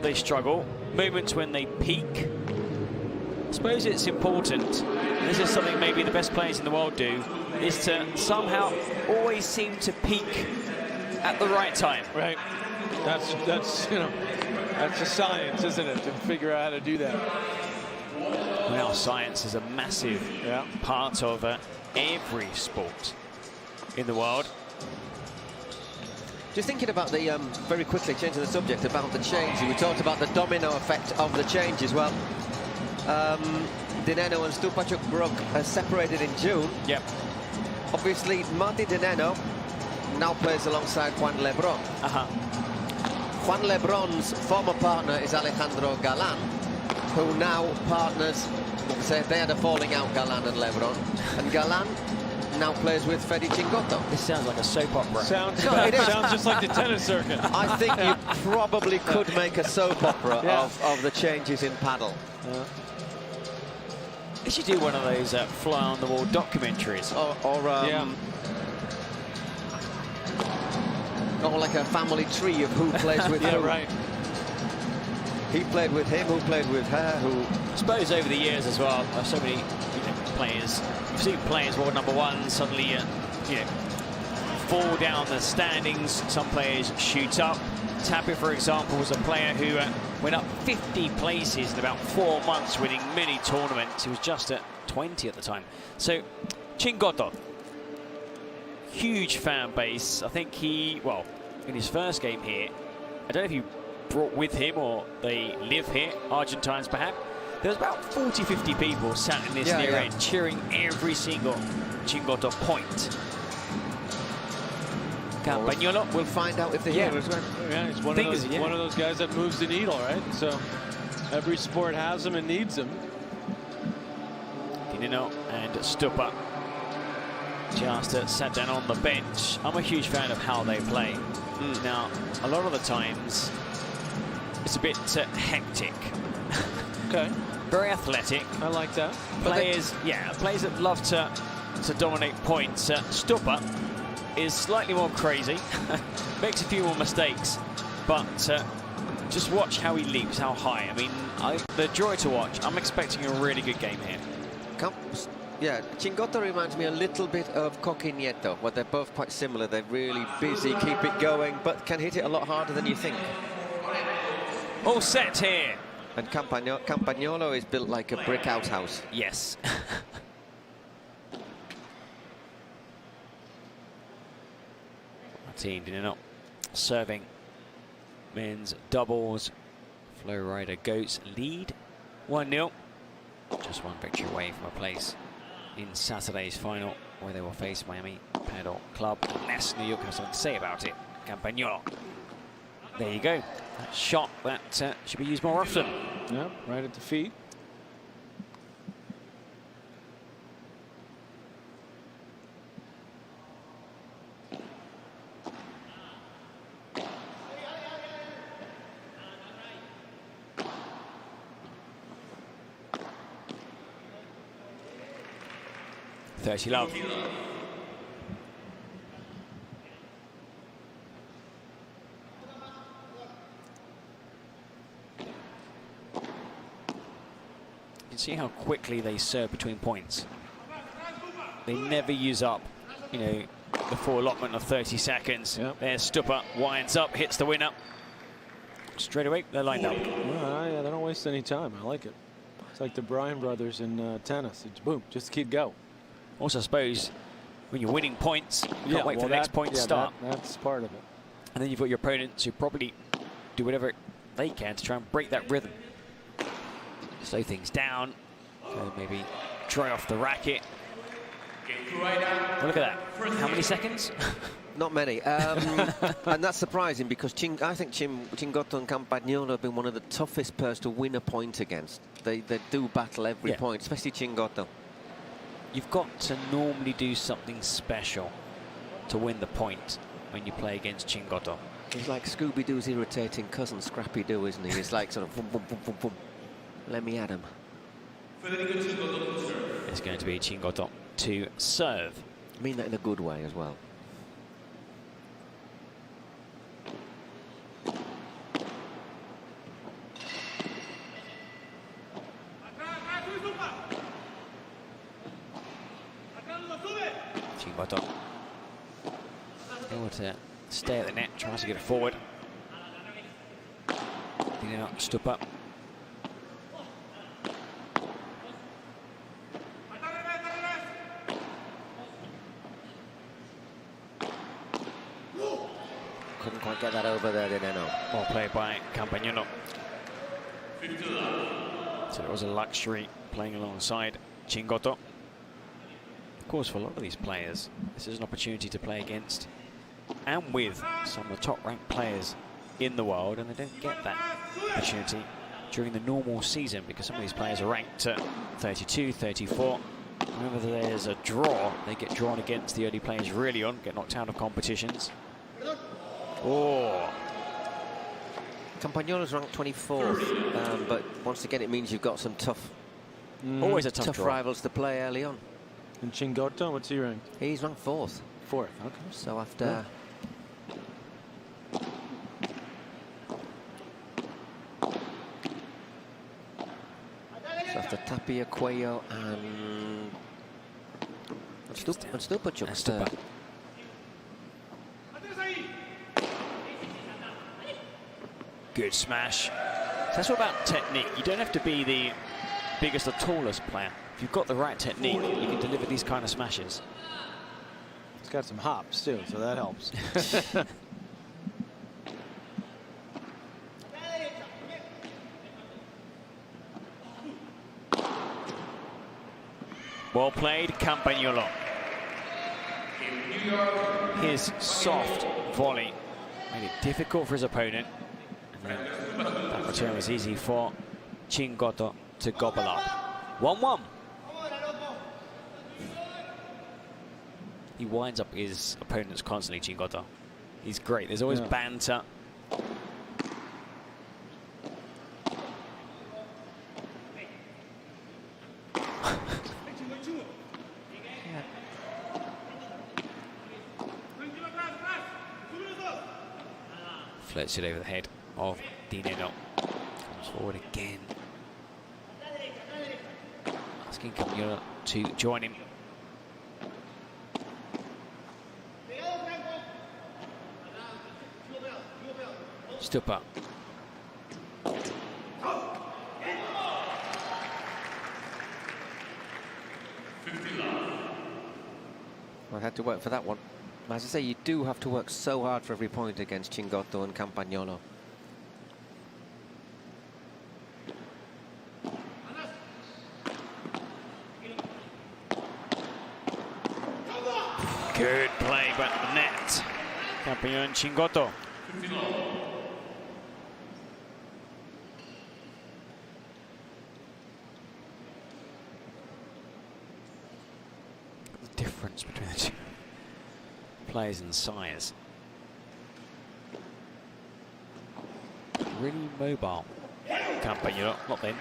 they struggle, moments when they peak. I suppose it's important, this is something maybe the best players in the world do, is to somehow always seem to peak at the right time. Right. That's you know, that's a science, isn't it, to figure out how to do that. Well, science is a massive part of every sport in the world. Just thinking about the, very quickly changing the subject, about the change. We talked about the domino effect of the change as well. Nenno and Stupačuk separated in June. Yep. Obviously, Martin Nenno now plays alongside Juan Lebron. Juan Lebron's former partner is Alejandro Galan, who now partners, they had a falling out, Galan and Lebron, and Galan now plays with Fede Chingotto. This sounds like a soap opera. Sounds just like the tennis circuit. I think you probably could make a soap opera of the changes in paddle. They should do one of those fly-on-the-wall documentaries. Or like a family tree of who plays with who. Right. He played with him, who played with her, who... I suppose over the years as well, so many players, you've seen players world number one suddenly fall down the standings. Some players shoot up. Tapia, for example, was a player who went up 50 places in about 4 months, winning many tournaments. He was just at 20 at the time. So, Chingotto, huge fan base. I think he, well, in his first game here, I don't know if he brought with him or they live here, Argentines perhaps, There's about 40, 50 people sat in this near end cheering every single Chingotto point. Campagnolo. We'll find out if they're here as well. Yeah, he's one of those guys that moves the needle, right? So every sport has him and needs him. Nenno and Stupa just sat down on the bench. I'm a huge fan of how they play. Now, a lot of the times, it's a bit hectic. Okay. Very athletic. I like that. Players, players that love to dominate points. Stupa is slightly more crazy, makes a few more mistakes, but just watch how he leaps, how high. I mean, the joy to watch. I'm expecting a really good game here. Chingotto reminds me a little bit of Coquinetto, where they're both quite similar. They're really busy, keep it going, but can hit it a lot harder than you think. All set here. And Campagnolo is built like a brick outhouse. Yes. Nenno serving men's doubles. Flow Rider Goats lead 1-0. Just one victory away from a place in Saturday's final, where they will face Miami Padel Club, unless New York has something to say about it. Campagnolo. There you go. That shot that should be used more often. Yeah, right at the feet. Love. You can see how quickly they serve between points. They never use up, the full allotment of 30 seconds. Yep. There's Stupa, winds up, hits the winner. Straight away, they're lined up. Yeah, they don't waste any time. I like it. It's like the Bryan brothers in tennis. It's boom, just keep going. Also, I suppose when you're winning points, you can't wait for the next point to start. That's part of it. And then you've got your opponents who probably do whatever they can to try and break that rhythm. Slow things down, maybe dry off the racket. Well, look at that. How many seconds? Not many. And that's surprising because I think Chingotto and Campagnolo have been one of the toughest pairs to win a point against. They do battle every point, especially Chingotto. You've got to normally do something special to win the point when you play against Chingotto. He's like Scooby-Doo's irritating cousin Scrappy-Doo, isn't he? He's like sort of boom, boom, boom, boom, boom. Let me at him. It's going to be Chingotto to serve. I mean that in a good way as well. Chingotto able to stay at the net, tries to get it forward. Stupa. Couldn't quite get that over there, Nenno. Well played by Campagnolo. So it was a luxury playing alongside Chingotto. Of course, for a lot of these players, this is an opportunity to play against and with some of the top-ranked players in the world, and they don't get that opportunity during the normal season because some of these players are ranked at 32, 34. Whenever there's a draw, they get drawn against the early players really on, get knocked out of competitions. Oh. Campagnolo's ranked 24th, but once again, it means you've got some tough, always a tough rivals to play early on. And Chingotto, what's he ranked? He's ranked 4th. 4th, okay. So after... So after Tapia, Cuello, and Stupa chucks third. Good smash. So that's all about technique. You don't have to be the biggest or tallest player. If you've got the right technique, you can deliver these kind of smashes. It's got some hops too, so that helps. Well played, Campagnolo. His soft volley made it difficult for his opponent. And then that return was easy for Chingotto to gobble up. 1-1. He winds up his opponents constantly, Chingotto. He's great. There's always banter. Flirts it over the head of Nenno. Comes forward again. Asking Campagnolo to join him. Stupa. I had to work for that one. As I say, you do have to work so hard for every point against Chingotto and Campagnolo. Good play, but net. Campagnolo and Chingotto. The difference between the two players in size. Really mobile. Campagnolo, not then.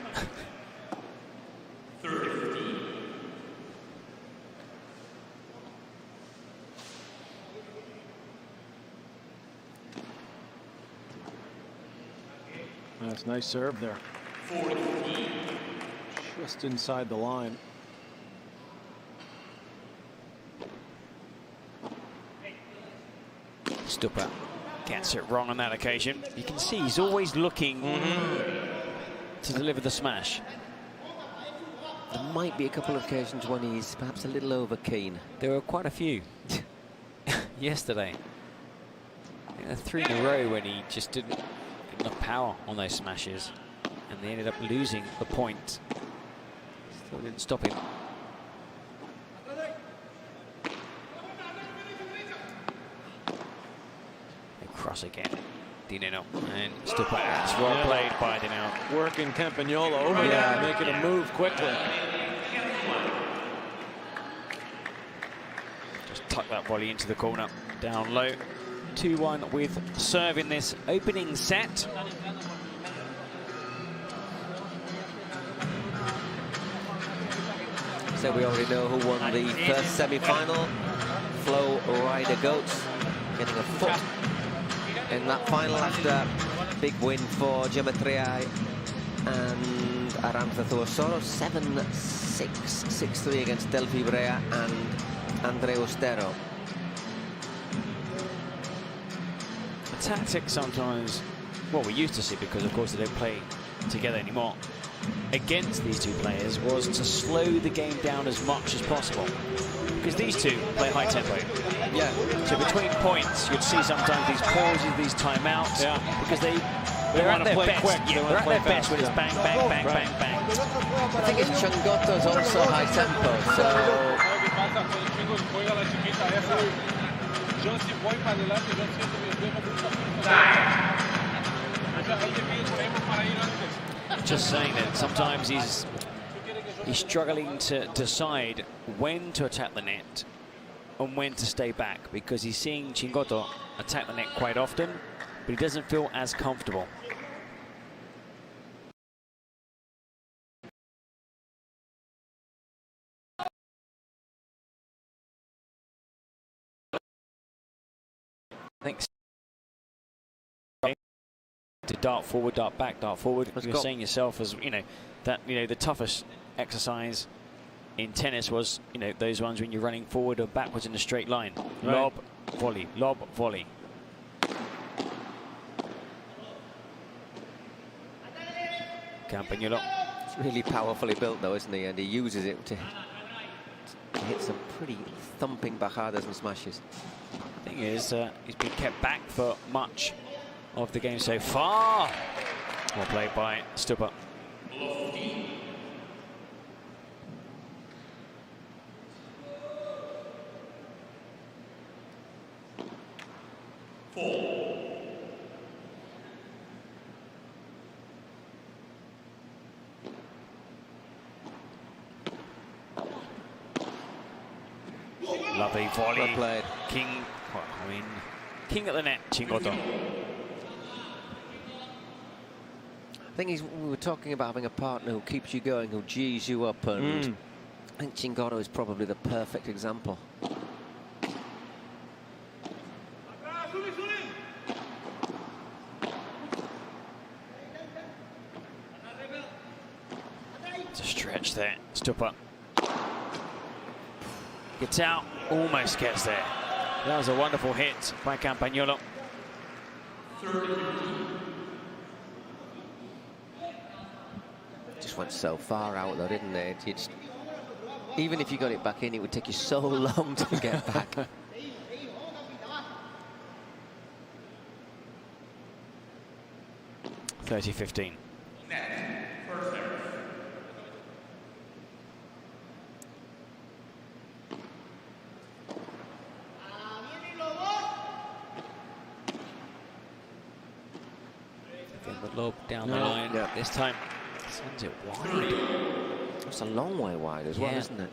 30-15. That's nice serve there. 40-15. Just inside the line. Stupa gets it wrong on that occasion. You can see he's always looking to deliver the smash. There might be a couple of occasions when he's perhaps a little over keen. There were quite a few yesterday. I think 3 in a row when he just didn't get enough power on those smashes, and they ended up losing the point. Still didn't stop him. Cross again, Nenno, and Stupa. It's well played by Nenno. Working Campagnolo over there, making a move quickly. Just tuck that volley into the corner, down low. 2-1 with serve in this opening set. So we already know who won the first semi-final. Flo Ryder Goats getting a foot in that final after big win for Gemma Triay and Arantxa Zuosoro. 7-6, 6-3 against Delfi Brea and Andre Ustero. The tactic sometimes, what we used to see, because of course they don't play together anymore, against these two players was to slow the game down as much as possible. Because these two play high tempo. Yeah. So between points, you'd see sometimes these pauses, these timeouts, because they're at their best. Quick. Yeah, they're at their best when it's bang, bang, bang, bang, bang. I think it's Chingotto's also high tempo, so... Just saying that sometimes he's struggling to decide when to attack the net and when to stay back, because he's seeing Chingotto attack the net quite often, but he doesn't feel as comfortable. I think to dart forward, dart back, dart forward. You're saying yourself, as you know, that the toughest exercise in tennis was those ones when you're running forward or backwards in a straight line. Right. Lob, volley, lob, volley. Campagnolo. It's really powerfully built though, isn't he? And he uses it to hit some pretty thumping bajadas and smashes. The thing is, he's been kept back for much of the game so far. Well played by Stupa. 4. Lovely volley. Well played. King, well, I mean, king at the net, Chingotto. I think we were talking about having a partner who keeps you going, who G's you up, and I think Chingotto is probably the perfect example. It's a stretch there. Stupper. Gets out, almost gets there. That was a wonderful hit by Campagnolo. Just went so far out though, didn't it? Even if you got it back in, it would take you so long to get back. (30-15). The lob down the line. Yeah. This time sends it wide. That's a long way wide as well, isn't it?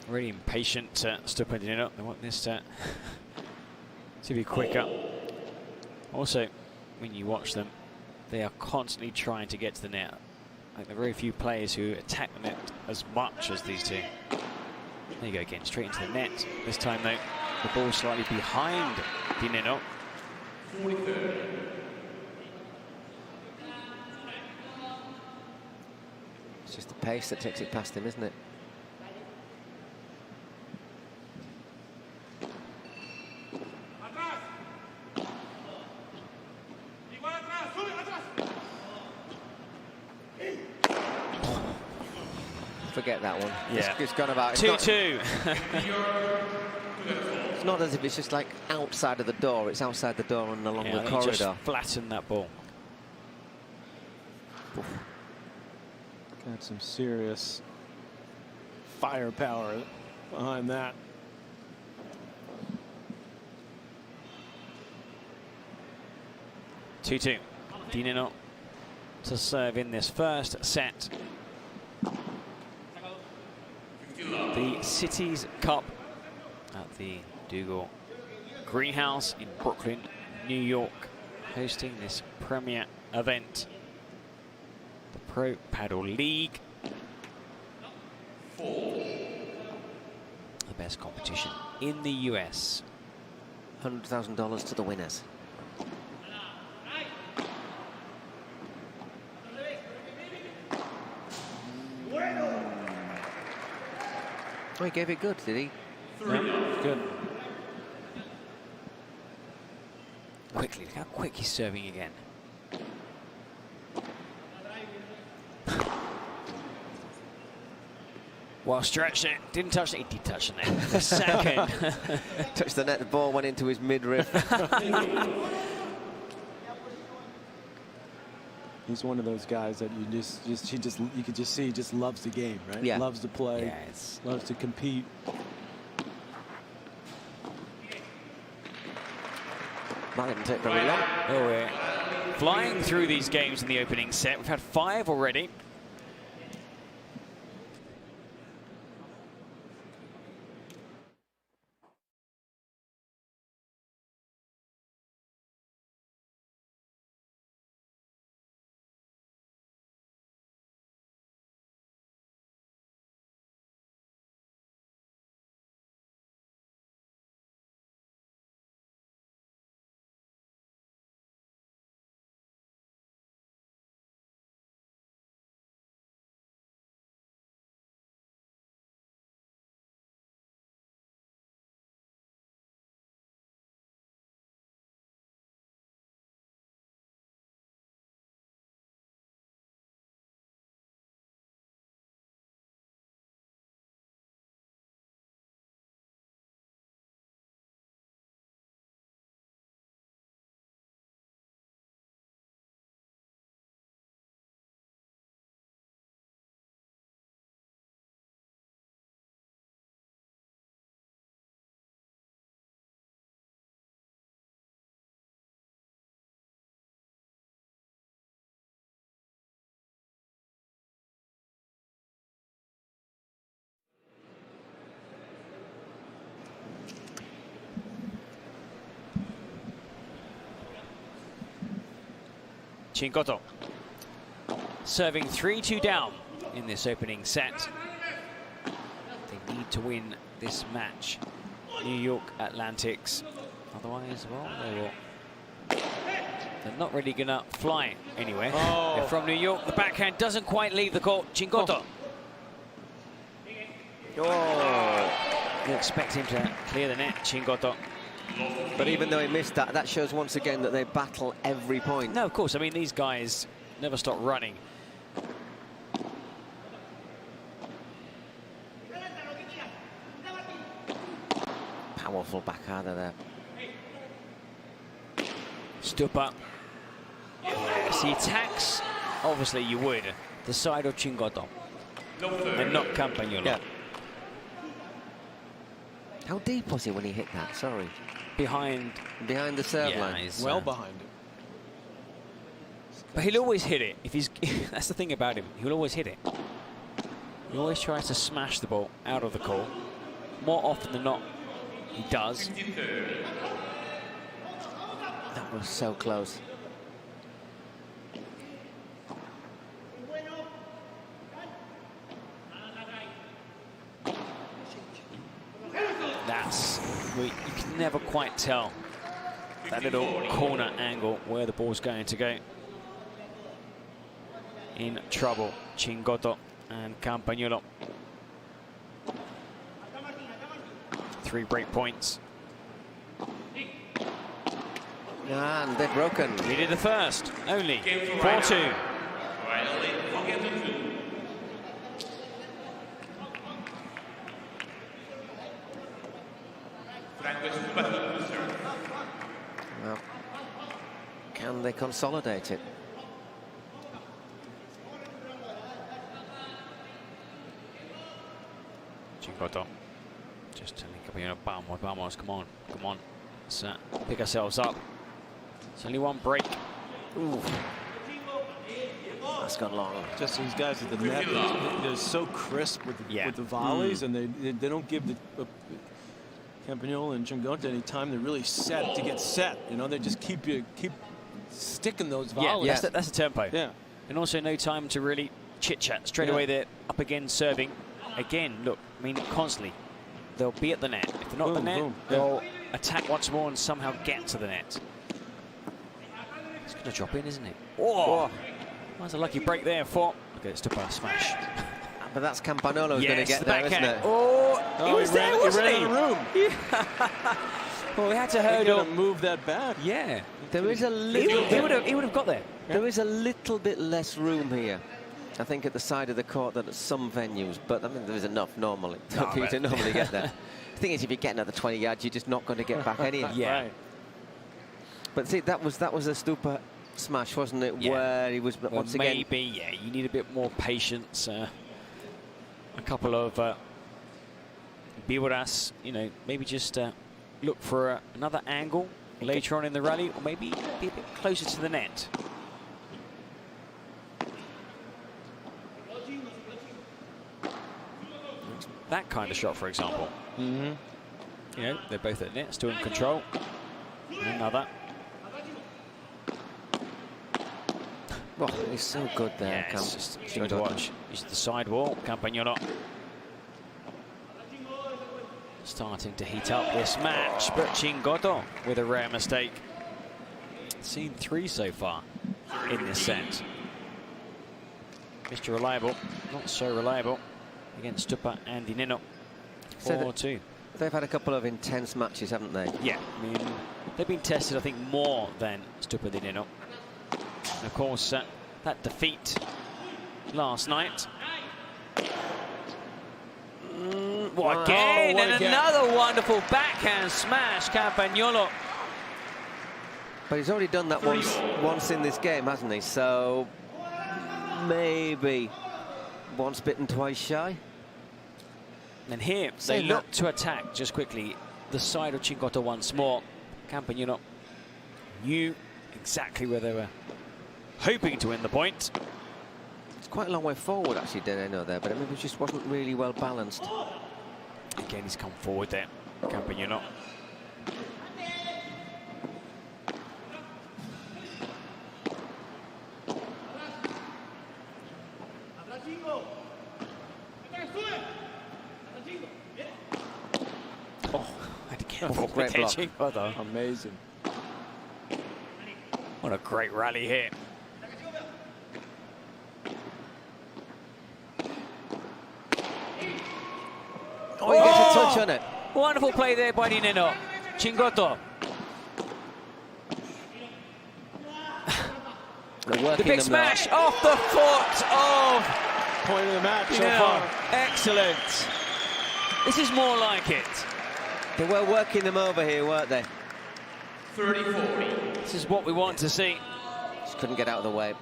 Really impatient Stupadino. They want this to be quicker. Also, when you watch them, they are constantly trying to get to the net. Like, there are very few players who attack the net as much as these two. There you go again, straight into the net. This time, though, the ball slightly behind Nenno. It's just the pace that takes it past him, isn't it? Forget that one. Yeah. It's gone about. 2-2. It's not as if it's just like outside of the door. It's outside the door and along the corridor. Just flatten that ball. Got some serious firepower behind that. (2-2). Nenno to serve in this first set. The Cities Cup at the Dougal Greenhouse in Brooklyn, New York, hosting this premier event, the Pro Padel League. The best competition in the US. $100,000 to the winners. Oh, he gave it good, did he? Yeah, good. Quickly, look how quick he's serving again. Well stretched it, didn't touch it, he did touch the net. The second. Touched the net, the ball went into his midriff. He's one of those guys that you could just see he just loves the game, right? Yeah. Loves to play, Yeah, loves to compete. That didn't take very long. Oh, we're flying through these games in the opening set. We've had 5 already. Chingotto serving 3-2 down in this opening set. They need to win this match. New York Atlantics. Otherwise, well, they're not really going to fly anywhere. Oh. They're from New York. The backhand doesn't quite leave the court. Chingotto. Oh. You expect him to clear the net, Chingotto. But even though he missed that, that shows once again that they battle every point. No, of course. I mean, these guys never stop running. Powerful backhander there. Stupa. Yes, he attacks. Obviously, you would. The side of Chingotto. And not Campagnolo. Yeah. How deep was he when he hit that? Sorry. Behind the serve yeah, line. Well behind it. But he'll always hit it. If he's that's the thing about him. He'll always hit it. He always tries to smash the ball out of the court. More often than not, he does. That was so close. That's where you can never quite tell that little corner angle where the ball's going to go. In trouble, Chingotto and Campagnolo. 3 break points. And they're broken. He did the first, only 4-2. Well, can they consolidate it? Chingotto just telling Campagnolo, vamos, vamos, come on, come on. Let's pick ourselves up. It's only 1 break. Ooh. That's gone long. Just these guys at the net, they're so crisp with the volleys, and they don't give the Campagnolo and Chingotto any time to really set, to get set. You know, they just keep sticking those volleys. Yeah, that's the tempo. Yeah. And also no time to really chit-chat. Straight away they're up again serving. Again, look, I mean, constantly. They'll be at the net. If they're not at the net, they'll attack once more and somehow get to the net. It's going to drop in, isn't it? Oh! That's a lucky break there for... Look at it, Stupa smash. But that's Campagnolo who's going to get the there, backhand. isn't it? Oh, he was there, wasn't he? He ran out of room. Yeah. Well, we had to hurdle. Move that back. Yeah. There is a little... He would have got there. There is a little bit less room here, I think, at the side of the court than at some venues. But, I mean, there is enough normally for you to normally get there. The thing is, if you get another 20 yards, you're just not going to get back anyway. Yeah. Right. But see, that was a Stupa smash, wasn't it? Yeah. Where he was once again... Maybe, yeah, you need a bit more patience. A couple of Biburas, you know, maybe just look for another angle later on in the rally, or maybe be a bit closer to the net. That kind of shot, for example. You know, they're both at the net, still in control. And another. Oh, he's so good there. Yeah, it's just good to watch. He's the side wall. Campagnolo starting to heat up this match, but Chingotto with a rare mistake. Seen 3 so far in this set. Mr. Reliable, not so reliable against Stupa and Nenno. 4-2. They've had a couple of intense matches, haven't they? Yeah, I mean, they've been tested, I think, more than Stupa and Nenno. And of course, that defeat last night. Again, and another wonderful backhand smash, Campagnolo. But he's already done that once in this game, hasn't he? So maybe once bitten, twice shy. And here, they look to attack just quickly the side of Chingotto once more. Campagnolo knew exactly where they were hoping to win the point. It's quite a long way forward, actually, Nenno there, but I mean, it just wasn't really well balanced. Again, he's come forward there, Campagnolo. Oh, great block. Chingotto. Amazing. What a great rally here. Oh, he gets a touch on it. Wonderful play there by Nenno. Chingotto. The big smash off the foot of point of the match so far. Excellent. This is more like it. They were working them over here, weren't they? 30-40. This is what we want to see. Just couldn't get out of the way.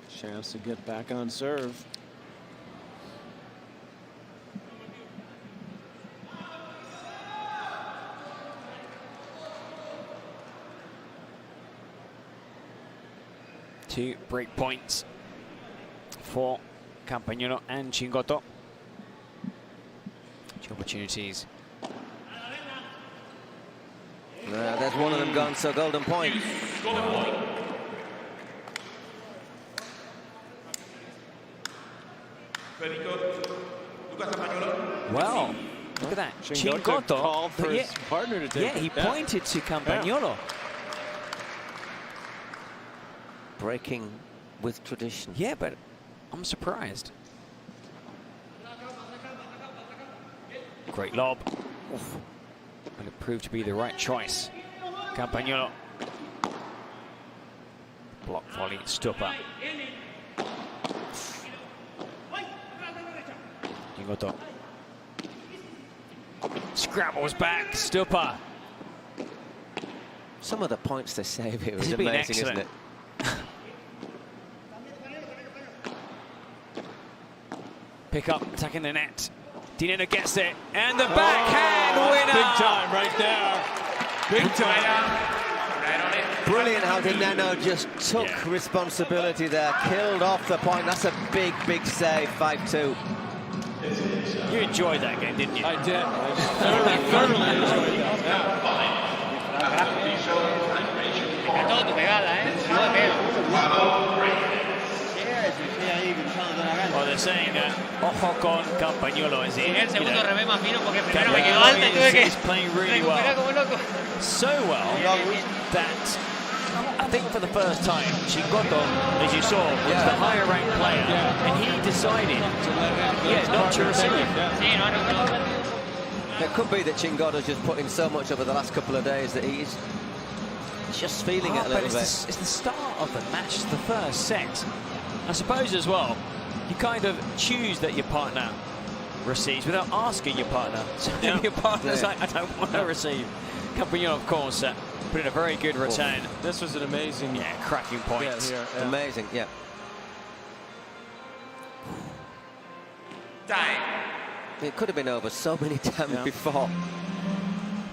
Chance to get back on serve. Two break points for Campagnolo and Chingotto. Two opportunities. There's one of them gone, so golden point. Well, look at that. Chingotto called for his partner to take Yeah, he pointed to Campagnolo. Breaking with tradition. Yeah, but I'm surprised. Great lob. Oof. And it proved to be the right choice. Campagnolo. Block volley, Stupa. Chingotto. Scrabbles back, Stupa. Some of the points they save here is been amazing, isn't excellent. it? Pick up, attacking the net. Nenno gets it, and the backhand winner! Big time right there. Big time. Brilliant how Nenno just took responsibility there, killed off the point. That's a big, big save, 5-2. You enjoyed that game, didn't you? I did. I thoroughly enjoyed that. Well, they're saying ojo con Campagnolo. Is he? El segundo revés más fino porque primero me quedó alta y tuve que He's playing really well. como loco. So well that I think for the first time, Chingotto, as you saw, was the higher ranked player, and he decided not to receive. It could be that Chingotto's just put in so much over the last couple of days that he's just feeling it a little bit. It's the start of the match, it's the first set. I suppose as well, you kind of choose that your partner receives without asking your partner. So your partner's like, I don't want to receive. Campagnolo, of course, put in a very good return. This was an amazing, cracking point. Here, Amazing, yeah. Time. It could have been over so many times before.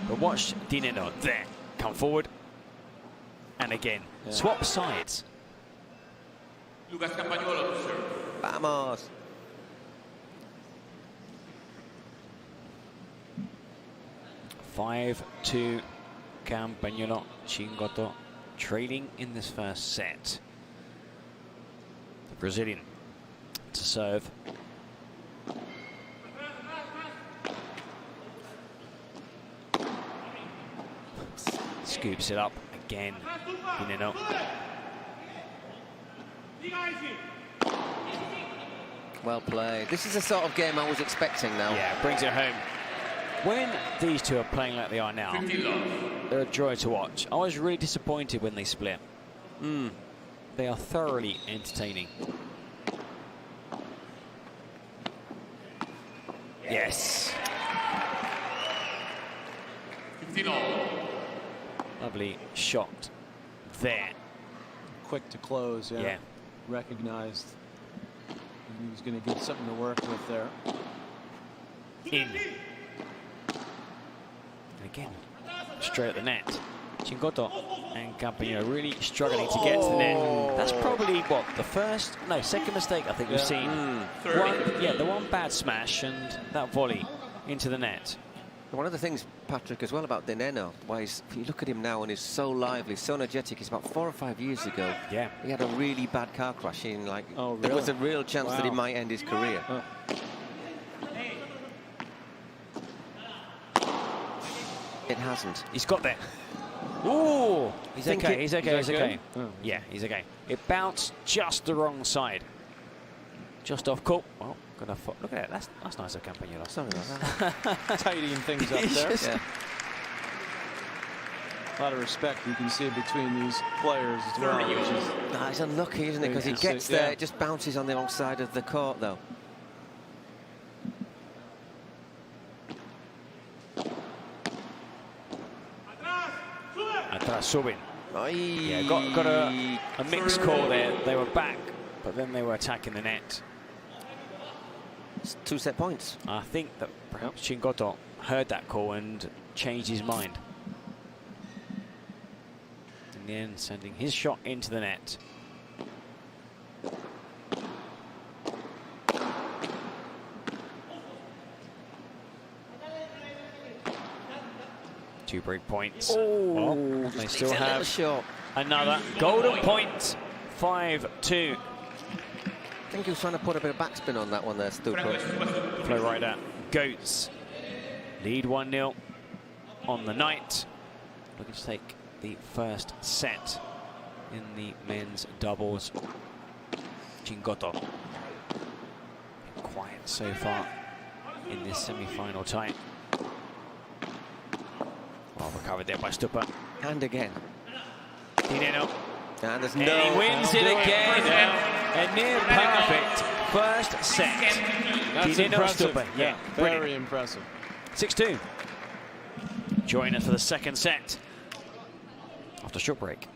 But watch Nenno there come forward, and again swap sides. Lucas Campagnolo to serve. Vamos. Five to Campagnolo. Chingotto trailing in this first set. The Brazilian to serve. Scoops it up again. Nenno. Well played. This is the sort of game I was expecting now. Yeah, brings it home. When these two are playing like they are now, they're a joy to watch. I was really disappointed when they split. They are thoroughly entertaining. Yes. Lovely shot there. Quick to close, Yeah. Recognized he was going to get something to work with there. In. And again, straight at the net. Chingotto and Campagnolo really struggling to get to the net. That's probably second mistake I think we've seen. The one bad smash and that volley into the net. One of the things, Patrick, as well about Nenno, why if you look at him now and he's so lively, so energetic, it's about 4 or 5 years ago. Yeah. He had a really bad car crash in, there was a real chance that he might end his career. It hasn't. He's got there. Ooh, he's Think okay. it- He's okay. Is He's that okay. good? Yeah, he's okay. It bounced just the wrong side. Just off court. Well, gonna look at that. That's nice of Campagnolo. Sorry about that. Tidying things up there. Yeah. A lot of respect you can see between these players as well. Nah, he's unlucky, isn't it? Because he gets there, it just bounces on the wrong side of the court, though. Atrás suben. Yeah, got a mixed call there. They were back, but then they were attacking the net. It's 2 set points. I think that perhaps Chingotto heard that call and changed his mind. In the end, sending his shot into the net. Two break points. Oh, they still a little have short. another golden point. 5-2. I think he was trying to put a bit of backspin on that one there, Stupa. Flow rider Goats lead 1-0 on the night. Looking to take the first set in the men's doubles. Chingotto quiet so far in this semi-final tie. Well recovered there by Stupa. And again. Nenno. And there's And no. he wins it again. A near perfect first set. That's Nenno impressive. Stupa. Yeah, very impressive. 6-2. Join us for the second set after short break.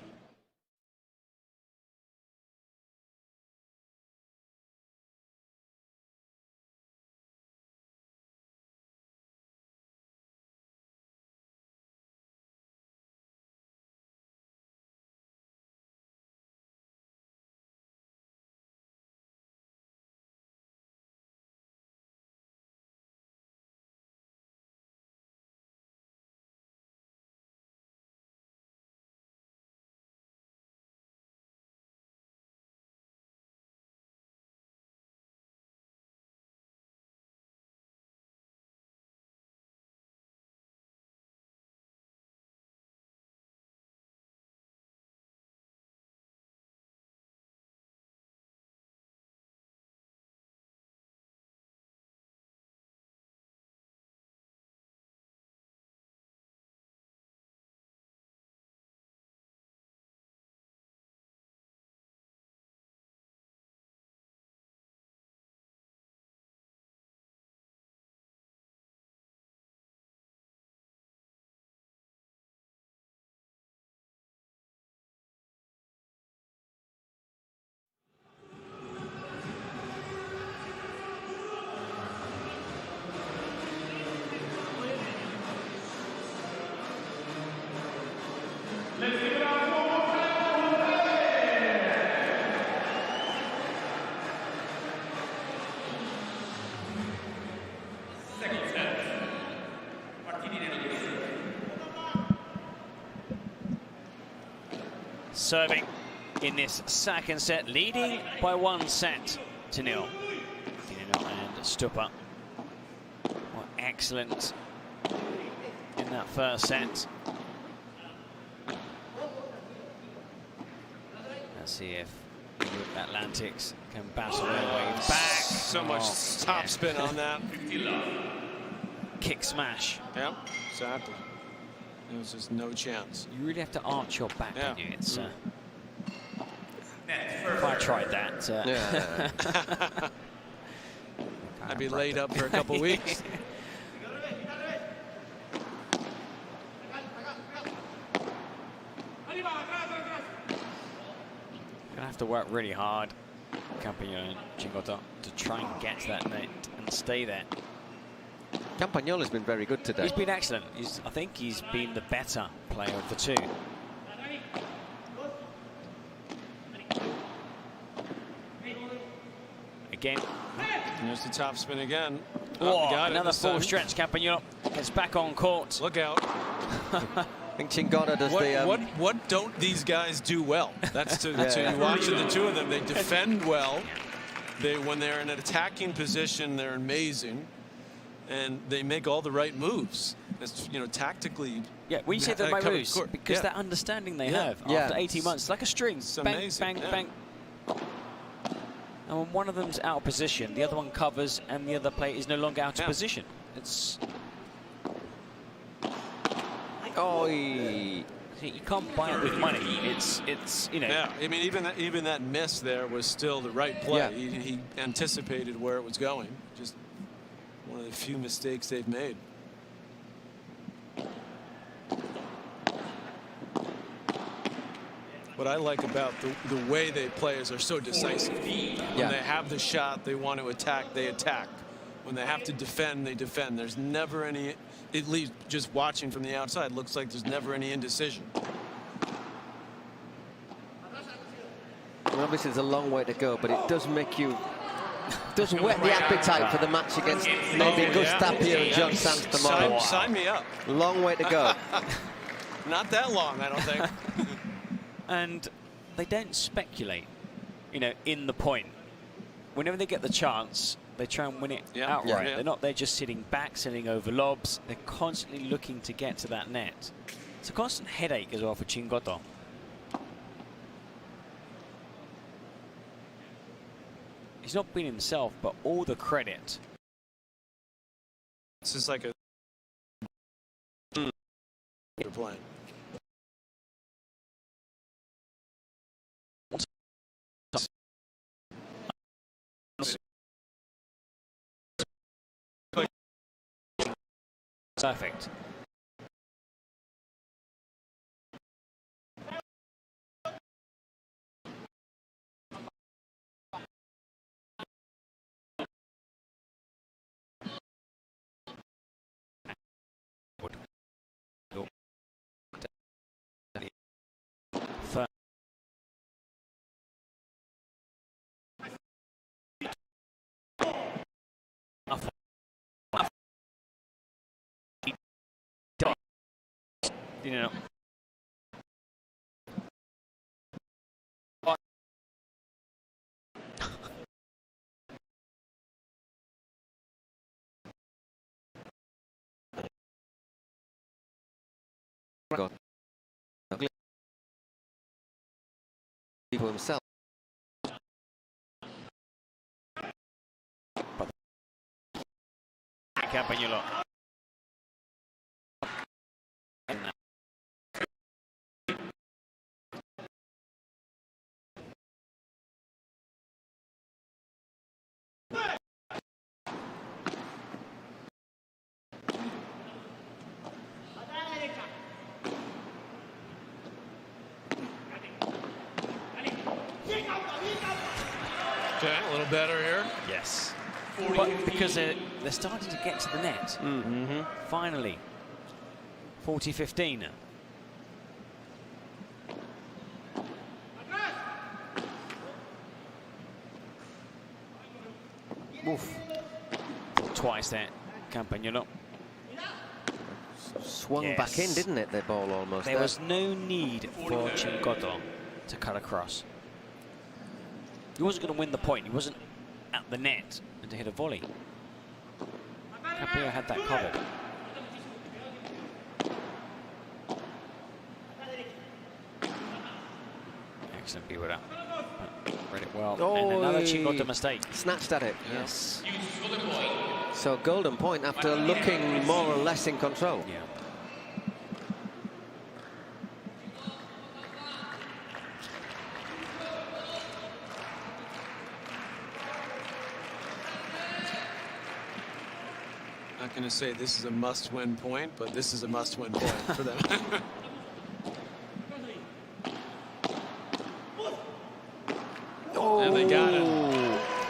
Serving in this second set, leading by 1 set to 0. Nenno and Stupa were excellent in that first set. Let's see if the Atlantics can battle their way back. So much top spin on that. Kick smash. Yep, exactly. There was just no chance. You really have to arch your back, Yeah. don't you? It's, if I tried that, I'd be laid up for a couple weeks. Gonna have to work really hard, Campagnolo and Chingotto, to try and get to that net and stay there. Campagnolo's been very good today. He's been excellent. I think he's been the better player of the two. Again. There's the top spin again. Oh, got it another this full time. stretch. Campagnolo gets back on court. Look out. I think Chingotto does what don't these guys do well? That's to Yeah. watching the two of them. They defend well. When they're in an attacking position, they're amazing. and they make all the right moves. It's, you know, tactically. Yeah, when you say the right moves, because that understanding they have after 18 months, like a string, it's bang, amazing. bang, bang. And when one of them's out of position, the other one covers, and the other player is no longer out of position. It's. Oh, you can't buy it with money. It's you know. Yeah, I mean, even that miss there was still the right play. Yeah. He anticipated where it was going. Just one of the few mistakes they've made. What I like about the way they play is they're so decisive. When they have the shot, they want to attack, they attack. When they have to defend, they defend. There's never any, at least just watching from the outside, looks like there's never any indecision. Well, obviously, there's a long way to go, but it does make you, does whet the appetite for the match against maybe Augustin Tapia and John Sands tomorrow. Sign me up. Long way to go. Not that long, I don't think. And they don't speculate, you know, in the point. Whenever they get the chance, they try and win it outright. They're not there just sitting back, sitting over lobs. They're constantly looking to get to that net. It's a constant headache as well for Chingotto. He's not been himself, but all the credit. This is like a they're playing. Perfect. You know. God. People himself. Campagnolo. Okay, a little better here. Yes. But because they're starting to get to the net. Finally. 40-15. Oof. Twice there, Campagnolo. Swung back in, didn't it, the ball almost? There was no need for Chingotto to cut across. He wasn't going to win the point. He wasn't at the net and to hit a volley. Tapia had that covered. Excellent Brea. Read it well. And another Chingotto mistake. Snatched at it. Yes. So golden point after looking more or less in control. Yeah. Not going to say this is a must-win point, but this is a must-win point for them. And they got it.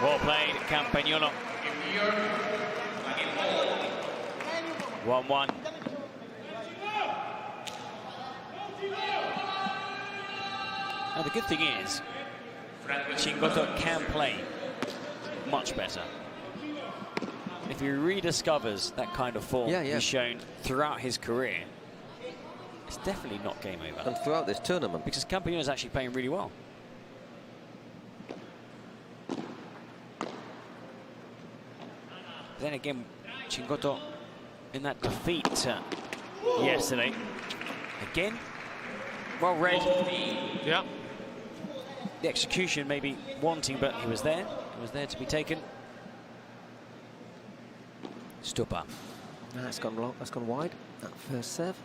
Well played, Campagnolo. 1-1. Now the good thing is, Chingotto can play much better. If he rediscovers that kind of form he's shown throughout his career, it's definitely not game over. And throughout this tournament. Because Campagnolo is actually playing really well. Then again, Chingotto in that defeat yesterday. Again, well read. Yeah. The execution maybe wanting, but he was there. He was there to be taken. Stupa. That's gone long. That's gone wide. That first serve.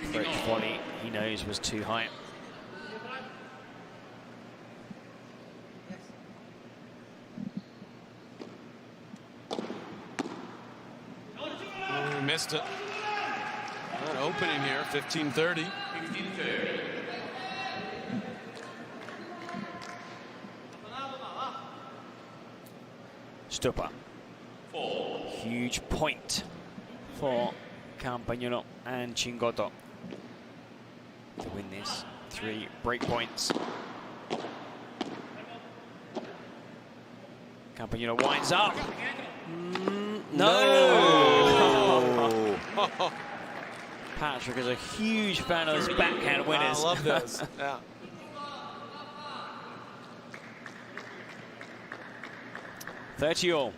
Approach volley, he knows, was too high. Oh, missed it. Not opening here, 15-30. Stupa. Huge point for Campagnolo and Chingotto to win this. 3 break points. Campagnolo winds up. No! Patrick is a huge fan of those backhand winners. I love those. Yeah. $30-all.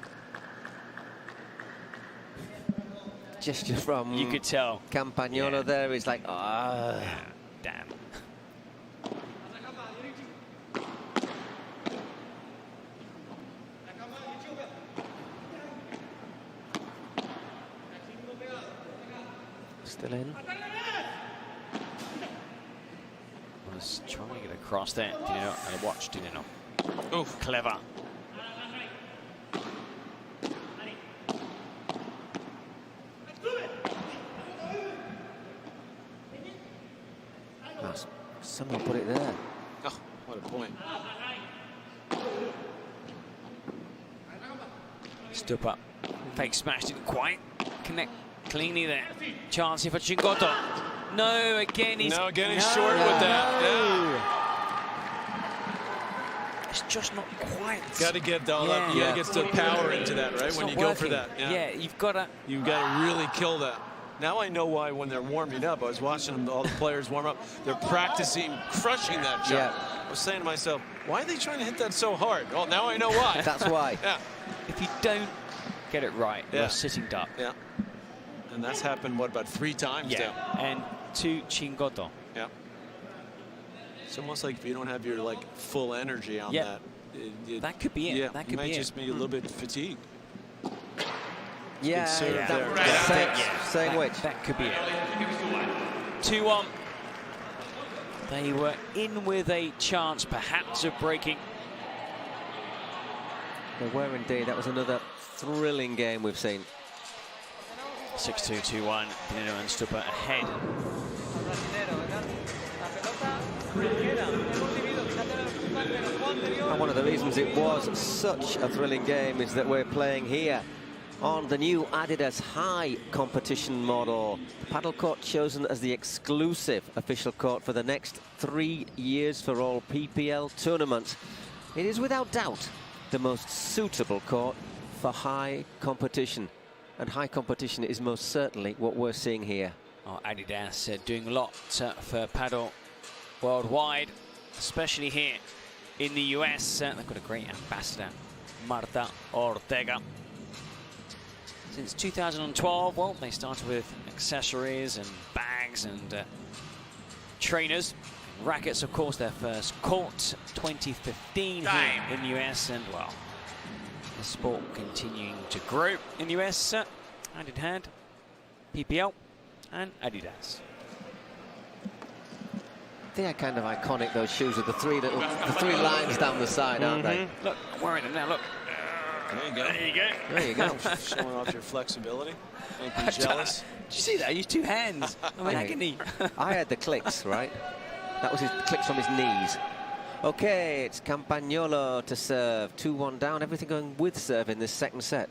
Gesture from you could tell Campagnolo there is like, ah, damn. Still in. Was trying to get across there. Nenno, and watch Nenno. Oh, clever. Someone put it there. Oh, what a point. Stupa. Fake smash, didn't quite connect cleanly there. Chance here for Chingotto. No, again he's... short with that. Yeah. It's just not quite. Got to get all that. You got to get the power into that, right? It's when not you go working. for that. Yeah, you've got to really kill that. Now I know why when they're warming up. I was watching them, all the players warm up. They're practicing crushing that shot. Yeah. I was saying to myself, why are they trying to hit that so hard? Well, now I know why. That's why. Yeah. If you don't get it right, you're sitting duck. Yeah. And that's happened, what, about 3 times now? And to Chingotto. Yeah. It's almost like if you don't have your full energy on that. That could be it. Yeah, that could you might be just be a little bit fatigued. Yeah, same which. That could be it. 2-1. They were in with a chance, perhaps, of breaking. They were indeed. That was another thrilling game we've seen. 6-2, 2-1. Nenno and Stupa ahead. And one of the reasons it was such a thrilling game is that we're playing here on the new Adidas High competition model. The paddle court chosen as the exclusive official court for the next 3 years for all PPL tournaments. It is without doubt the most suitable court for high competition. And high competition is most certainly what we're seeing here. Oh, Adidas doing a lot for paddle worldwide, especially here in the US. They've got a great ambassador, Martita Ortega. Since 2012, well, they started with accessories and bags and trainers. Rackets, of course, their first court, 2015 here in the US, and well, the sport continuing to grow in the US, hand in hand, PPL and Adidas. They are kind of iconic, those shoes with the three lines down the side, aren't they? Look, I'm wearing them now, look. There you go. There you go. There you go. Showing off your flexibility. Make me jealous. Did you see that? I used 2 hands. I'm in agony. I had the clicks, right? That was his clicks from his knees. Okay, it's Campagnolo to serve. 2-1 down. Everything going with serve in this second set.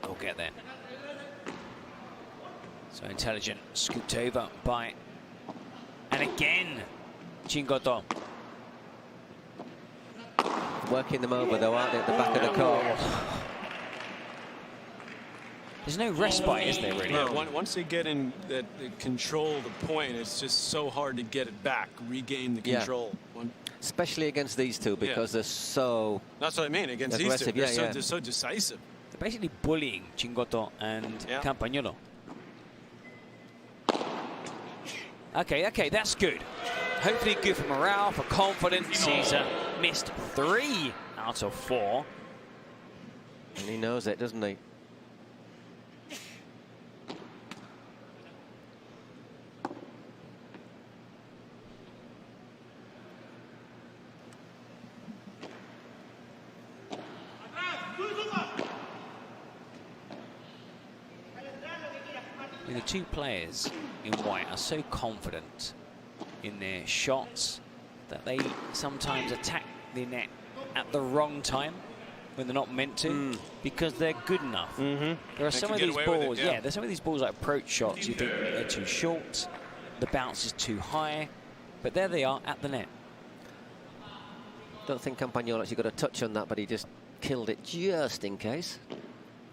We'll get there. So intelligent, scooped over by, and again, Chingotto. working them over, though, aren't they, at the back of the court? There's no respite, is there, really? Yeah, once they get in that control the point, it's just so hard to get it back, regain the control. Especially against these two, because they're so That's what I mean, against aggressive. these two. They're so decisive. They're basically bullying Chingotto and Campagnolo. Okay, that's good. Hopefully good for morale, for confidence. He's missed 3 out of 4. And he knows it, doesn't he? The two players in white are so confident in their shots that they sometimes attack the net at the wrong time when they're not meant to, because they're good enough. There are some of these balls, there's some of these balls like approach shots, you think they're too short, the bounce is too high, but there they are at the net. Don't think Campagnolo actually got a touch on that, but he just killed it just in case.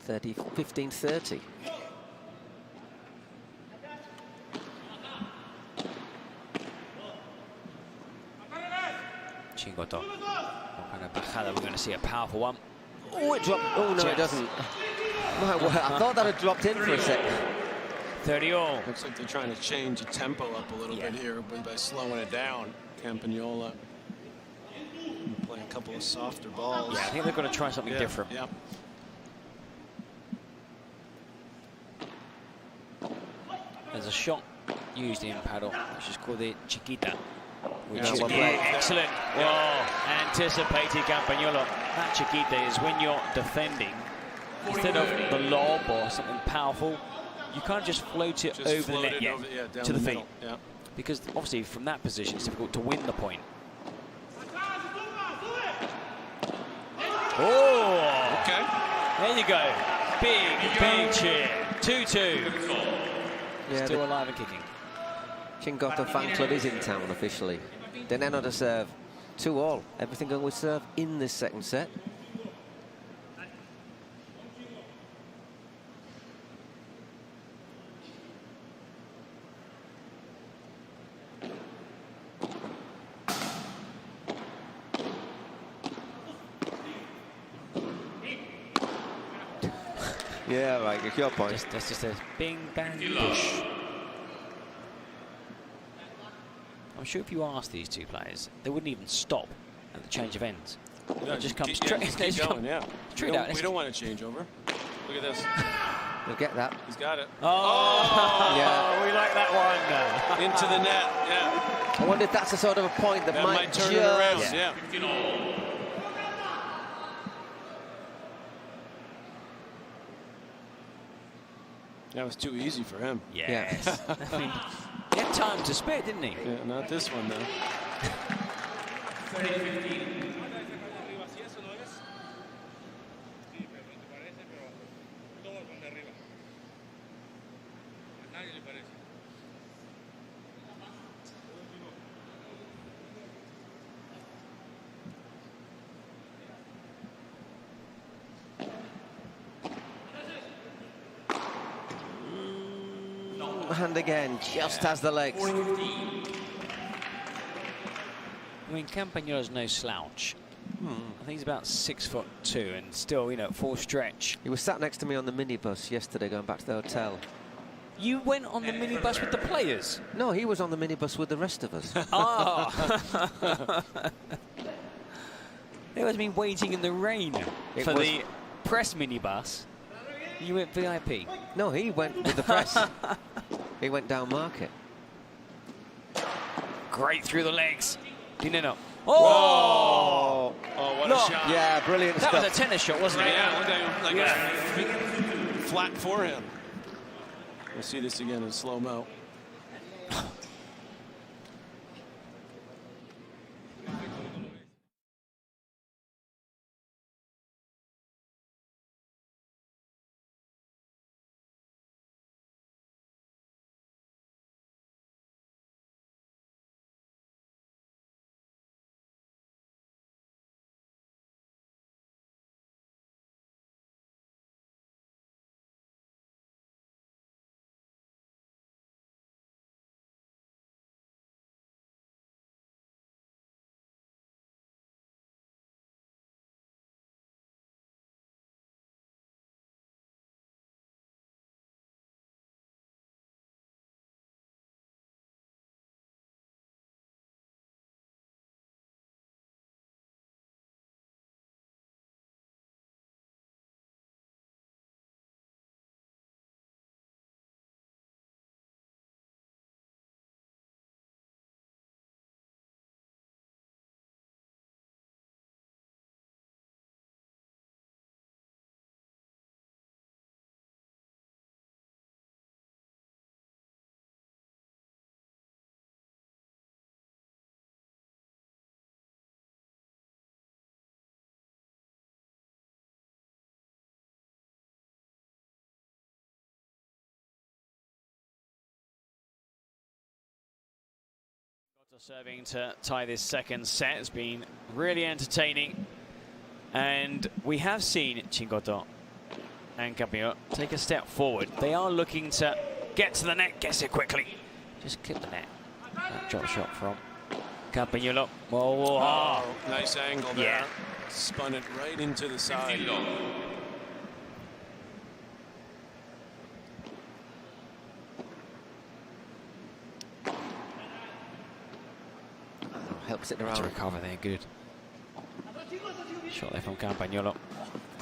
15-30. Chingotto. What kind of bajada? We're going to see a powerful one. Oh, it dropped. Oh, no, it doesn't. My word, I thought that had dropped in for a sec. 30-all. Looks like they're trying to change the tempo up a little bit here by slowing it down. Campagnolo playing a couple of softer balls. Yeah, I think they're going to try something different. Yeah. There's a shot used in paddle, which is called the chiquita. Which is excellent. Anticipated Campagnolo. That chiquita is when you're defending, instead of the lob or something powerful, you can't just float it over the net to the feet. Because obviously from that position it's difficult to win the point. Oh! Okay. There you go. Big cheer. 2-2. Still alive and kicking. Chingotto fan club is in town officially. Nenno to serve. 2-all. Everything going with serve in this second set. Yeah, right, it's your point. That's just a bing, bang, push. I'm sure if you ask these two players, they wouldn't even stop at the change of ends. No, just come straight, keep going, straight out. We don't want to change over. Look at this. We'll get that. He's got it. Oh, yeah. We like that one. Into the net, yeah. I wonder if that's a sort of a point that might turn it around, yeah. That was too easy for him. Yes. I mean, he had time to spare, didn't he? Yeah, not this one, though. Hand again, just has the legs. I mean, Campagnolo's no slouch. I think he's about 6'2" and still, full stretch. He was sat next to me on the minibus yesterday going back to the hotel. You went on the minibus with the players? No, he was on the minibus with the rest of us. Oh. They must have been waiting in the rain for the press minibus. You went VIP? No, he went with the press. He went down market. Great through the legs. Nenno. Oh! Oh, what a shot. Yeah, brilliant that stuff. Was a tennis shot, wasn't it? Yeah, like a flat forehand. We'll see this again in slow-mo. Serving to tie this second set has been really entertaining, and we have seen Chingotto and Tapia take a step forward. They are looking to get to the net, gets it quickly, just clip the net. That drop shot from Tapia. Oh, nice angle there. Yeah. Spun it right into the side. Helps it around. To recover there, good. Shot there from Campagnolo.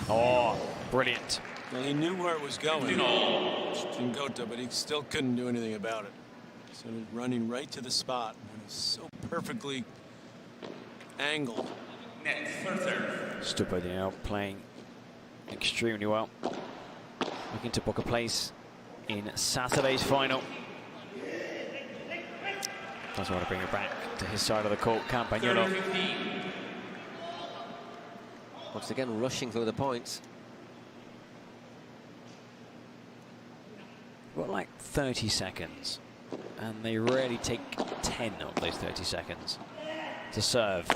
Oh, brilliant. Well, he knew where it was going, Chingotto, but he still couldn't do anything about it. So he's running right to the spot, and it's so perfectly angled. Stupa now playing extremely well. Looking to book a place in Saturday's final. Doesn't want to bring it back to his side of the court, Campagnolo. Once again, rushing through the points. Got like 30 seconds, and they rarely take 10 of those 30 seconds to serve.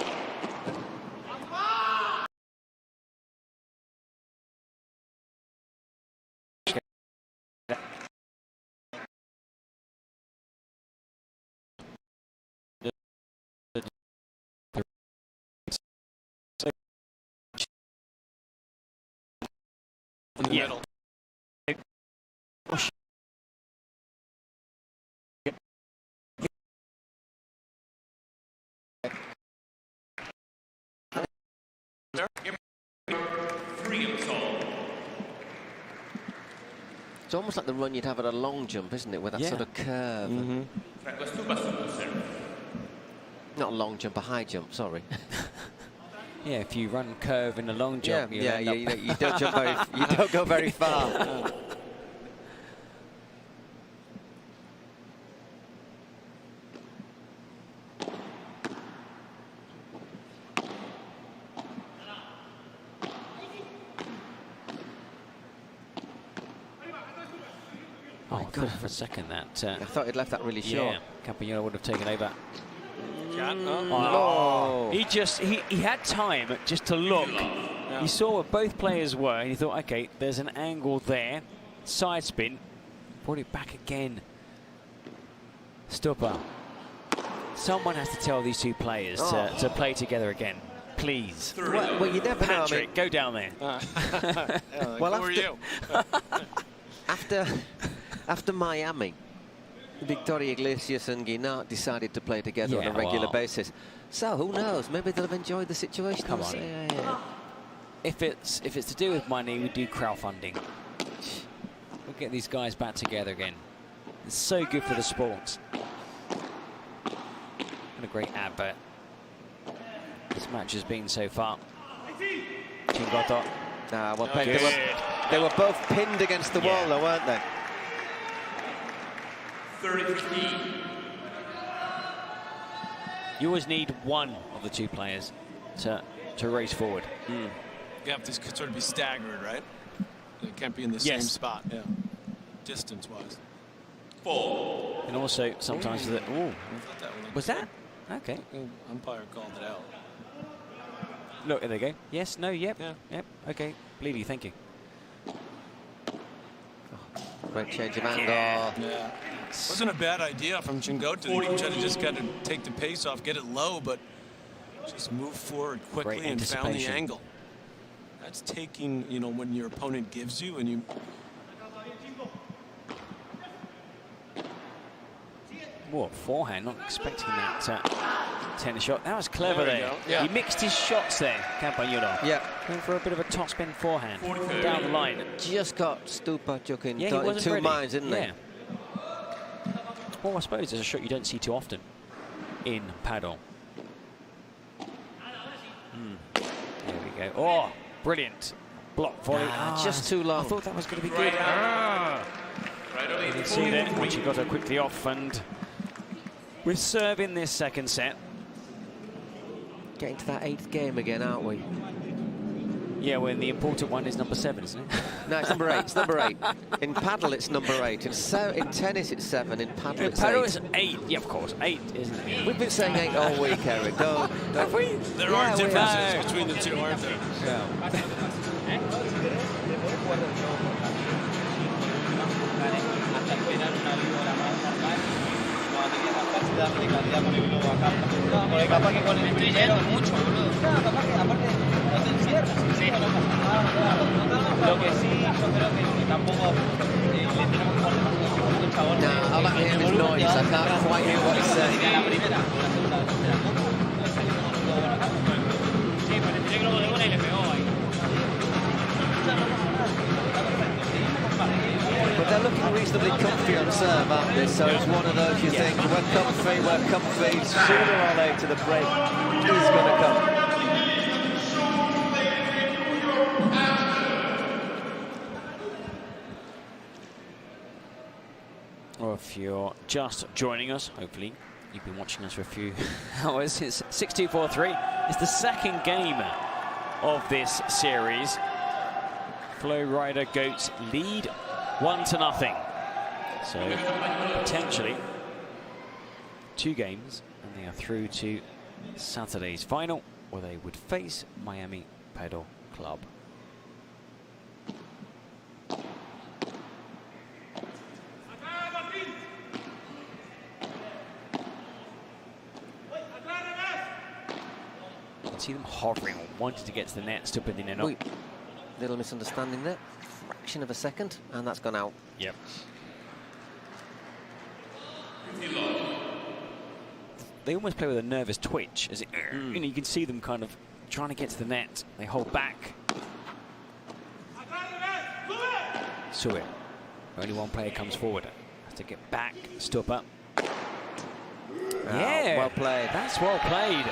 In the middle. It's almost like the run you'd have at a long jump, isn't it? With that sort of curve. Not a long jump, a high jump, sorry. Yeah, if you run curve in a long jump, you don't jump very, you don't go very far. Oh, good for a second that. I thought he'd left that really short. Yeah, Campagnolo would have taken over. Oh. He had time just to look. He saw where both players were, and he thought, okay, there's an angle there. Side spin, brought it back again. Stupa. Someone has to tell these two players to play together again, please. Well, you never know. Patrick, go down there. Well, who are you? After Miami, Victoria Iglesias and Guinart decided to play together on a regular basis. So who knows? Maybe they'll have enjoyed the situation. Come on. If it's to do with money, we do crowdfunding. We'll get these guys back together again. It's so good for the sport. What a great advert this match has been so far. Chingotto. They were both pinned against the wall, though, weren't they? 30-15. You always need one of the two players to race forward. You have to sort of be staggered, right? They can't be in the same spot, distance-wise. 4. And also sometimes was that? Okay. Umpire called it out. Look, there they go. Yes, no, yep. Okay. Bleedy, thank you. Great change of angle. Yeah. Wasn't a bad idea from Chingotto. He tried to just kind of take the pace off, get it low, but just move forward quickly and found the angle. That's taking, when your opponent gives you and you. Whoa, forehand, not expecting that tennis shot. That was clever there. He mixed his shots there, Campagnolo. Yeah. Going for a bit of a topspin forehand down the line. Just got Stupa in he two minds, didn't he? Well, I suppose it's a shot you don't see too often in paddle. There we go. Oh, brilliant. Block volley. Just too long. I thought that was going to be good. You can see then Chingotto quickly off, and we're serving this second set. Getting to that 8th game again, aren't we? Yeah, when the important one is number 7, isn't it? No, it's number 8. It's number 8. In paddle, it's number 8. In tennis, it's 7. In paddle, it's 8. It's 8. Yeah, of course. 8, isn't it? We've been saying 8 all week, Eric. Have we? There are differences between the two, aren't there? Yeah. Porque capaz que con el estoy yendo mucho, boludo. No, capaz que aparte no te encierras. Sí. Lo que sí, yo creo que tampoco le tenemos que poner mucho chabón. No, all I hear is noise. I can't quite hear what he's saying. La primera, la segunda, la tercera. Sí, pero le tiré globo de una y le pegó ahí. But they're looking reasonably comfy on serve, aren't they? So it's one of those you think, we're comfy, sooner or later the break is going to come. Or if you're just joining us, hopefully you've been watching us for a few hours. It's 6-2-4-3. It's the second game of this series. Flow Rider Goats lead 1-0. So potentially 2 games, and they are through to Saturday's final, where they would face Miami Padel Club. You can see them hovering, wanting to get to the net, still putting in Nenno. Little misunderstanding there. Fraction of a second, and that's gone out. Yep. They almost play with a nervous twitch, as it, you know, you can see them kind of trying to get to the net. They hold back. Suet. Only one player comes forward. Has to get back, stop up. Yeah, well played. That's well played.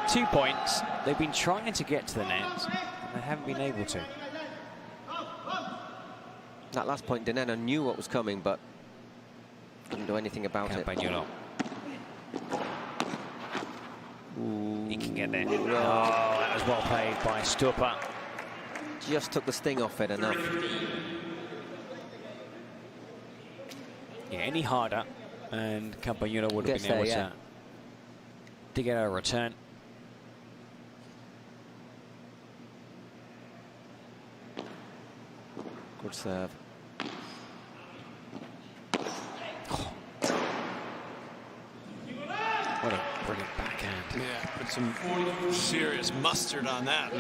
2 points. They've been trying to get to the net, and they haven't been able to. That last point, Nenno knew what was coming, but couldn't do anything about it. He can get there. Oh, that was well played by Stupa. Just took the sting off it enough. Yeah, any harder, and Campagnolo would have been able to get a return. Good serve. What a brilliant backhand. Yeah, put some serious mustard on that.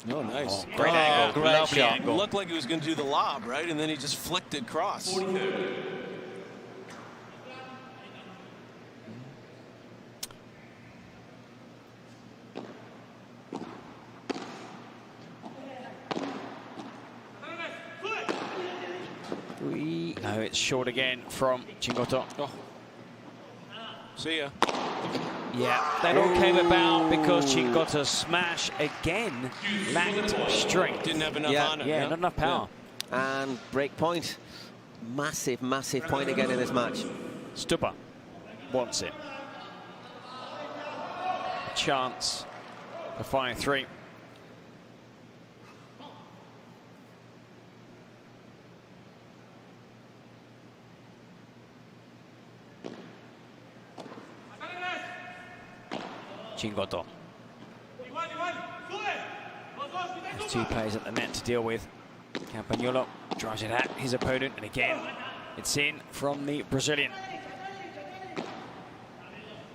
Oh, nice. Oh, great angle. Great Lovely shot. angle. Looked like he was going to do the lob, right? And then he just flicked it cross. No, it's short again from Chingotto. Oh. See ya. Yeah, that all came about because Chingotto's smash again lacked strength. Didn't have enough on it. Yeah, not enough power. Yeah. And break point. Massive, massive point again in this match. Stupa wants it. Chance for 5-3. Chingotto. There's 2 players at the net to deal with. Campagnolo drives it at his opponent, and again, it's in from the Brazilian.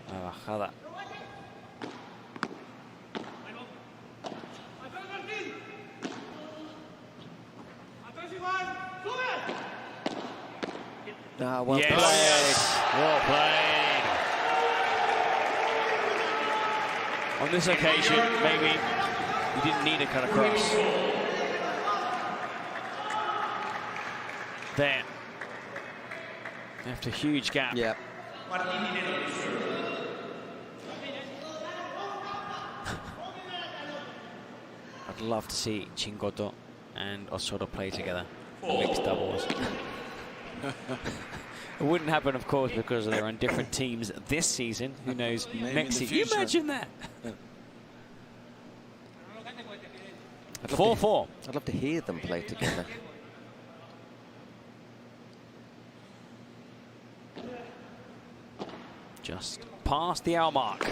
Bajada. Well played. Well played. On this occasion, maybe he didn't need a cut across. There. Left a huge gap. Yeah. I'd love to see Chingotto and Osorio play together in mixed doubles. It wouldn't happen, of course, because they're on different teams this season. Who knows next season? Can you imagine that? 4-4. I'd love to hear them play together. Just past the hour mark.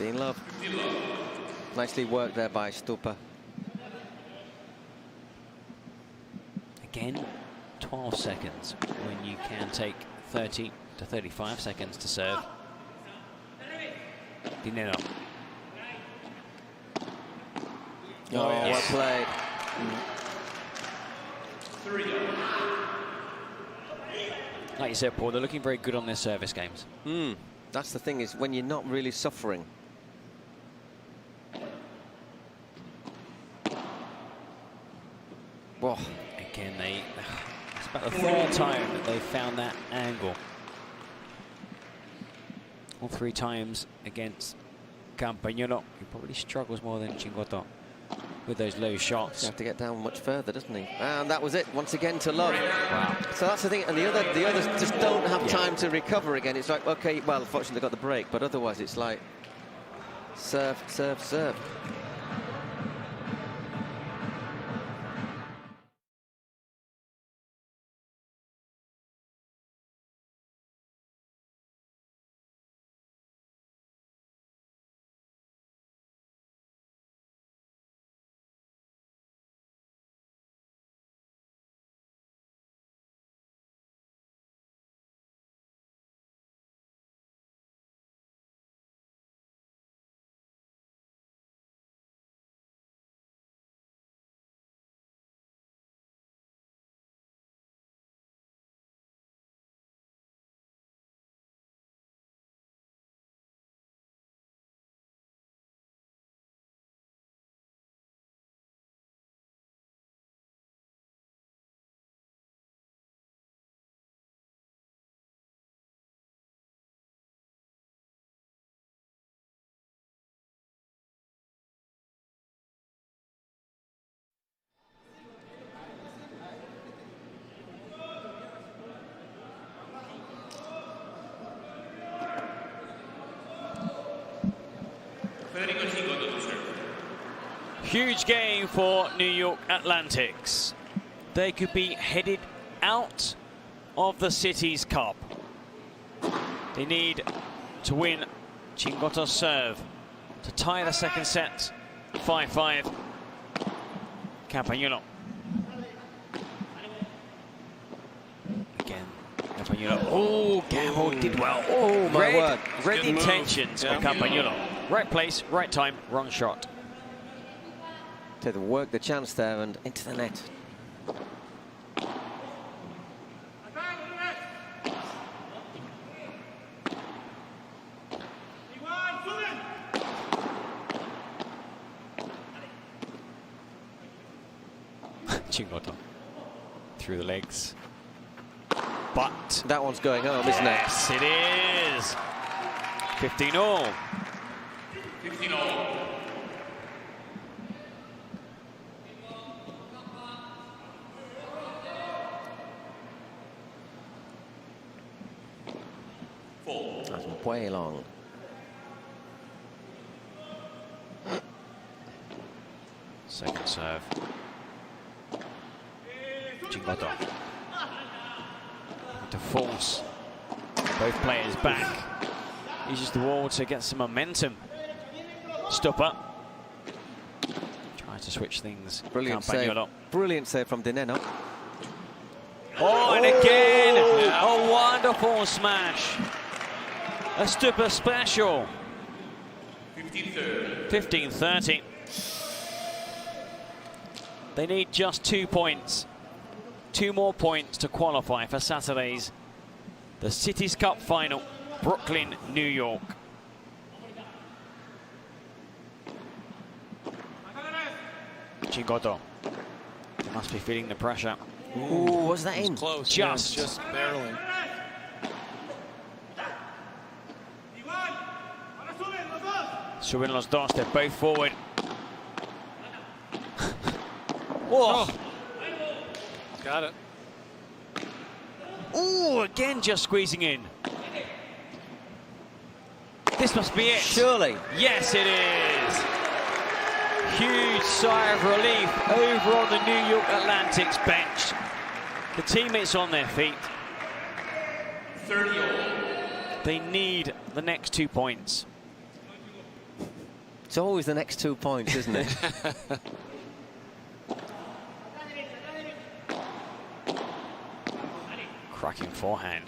Love. Nicely worked there by Stupa. Again, 12 seconds when you can take 30 to 35 seconds to serve. Nenno. Oh, yes. Well played. Like you said, Paul, they're looking very good on their service games. That's the thing, is when you're not really suffering. Whoa. Again, it's about the third time that they've found that angle. All 3 times against Campagnolo, who probably struggles more than Chingotto with those low shots. You have to get down much further, doesn't he? And that was it, once again, to Love. Wow. So that's the thing, and the others just don't have time to recover again. It's like, okay, well, fortunately they got the break, but otherwise it's like serve, serve, serve. Huge game for New York Athletics. They could be headed out of the Cities Cup. They need to win Chingotto's serve to tie the second set 5-5. Campagnolo. Again, Campagnolo. Oh, Gamble did well. Oh, my word. Red intentions of Campagnolo. Right place, right time, wrong shot. To work the chance there and into the net. Chingotto through the legs. But that one's going home, isn't it? Yes, it is. 15-all. 15-all. That's way long. Second serve. Chingotto. To force both players back. Uses the wall to get some momentum. Stopper. Tries to switch things. Brilliant save. Brilliant save from Nenno. Oh, and again, a wonderful smash. A Stupa special. 15-30. They need just 2 points. 2 more points to qualify for Saturday's the Cities Cup final, Brooklyn, New York. Chingotto. They must be feeling the pressure Ooh, was that in? Close. Just. Yeah, just barely. Suben los dos, they're both forward. Whoa. Got it. Ooh, again just squeezing in. This must be it. Surely. Yes, it is. Huge sigh of relief over on the New York Atlantic's bench. The teammates on their feet. 30. They need the next 2 points. It's always the next 2 points, isn't it? Cracking forehand.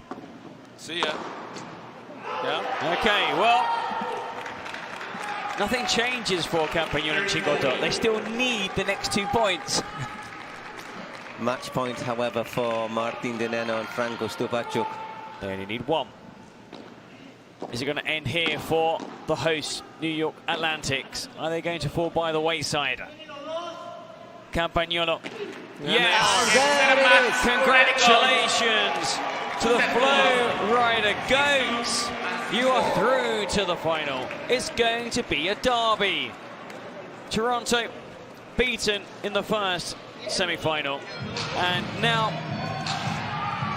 See ya. Yeah. Okay, well, nothing changes for Campagnolo and Chingotto. They still need the next 2 points. Match point, however, for Martin de Nenno and Franco Stupacuk. They only need 1. Is it going to end here for the hosts, New York Atlantics? Are they going to fall by the wayside? Campagnolo. Yes! Congratulations to the Flow Rider Goats. You are through to the final. It's going to be a derby. Toronto beaten in the first semi-final. And now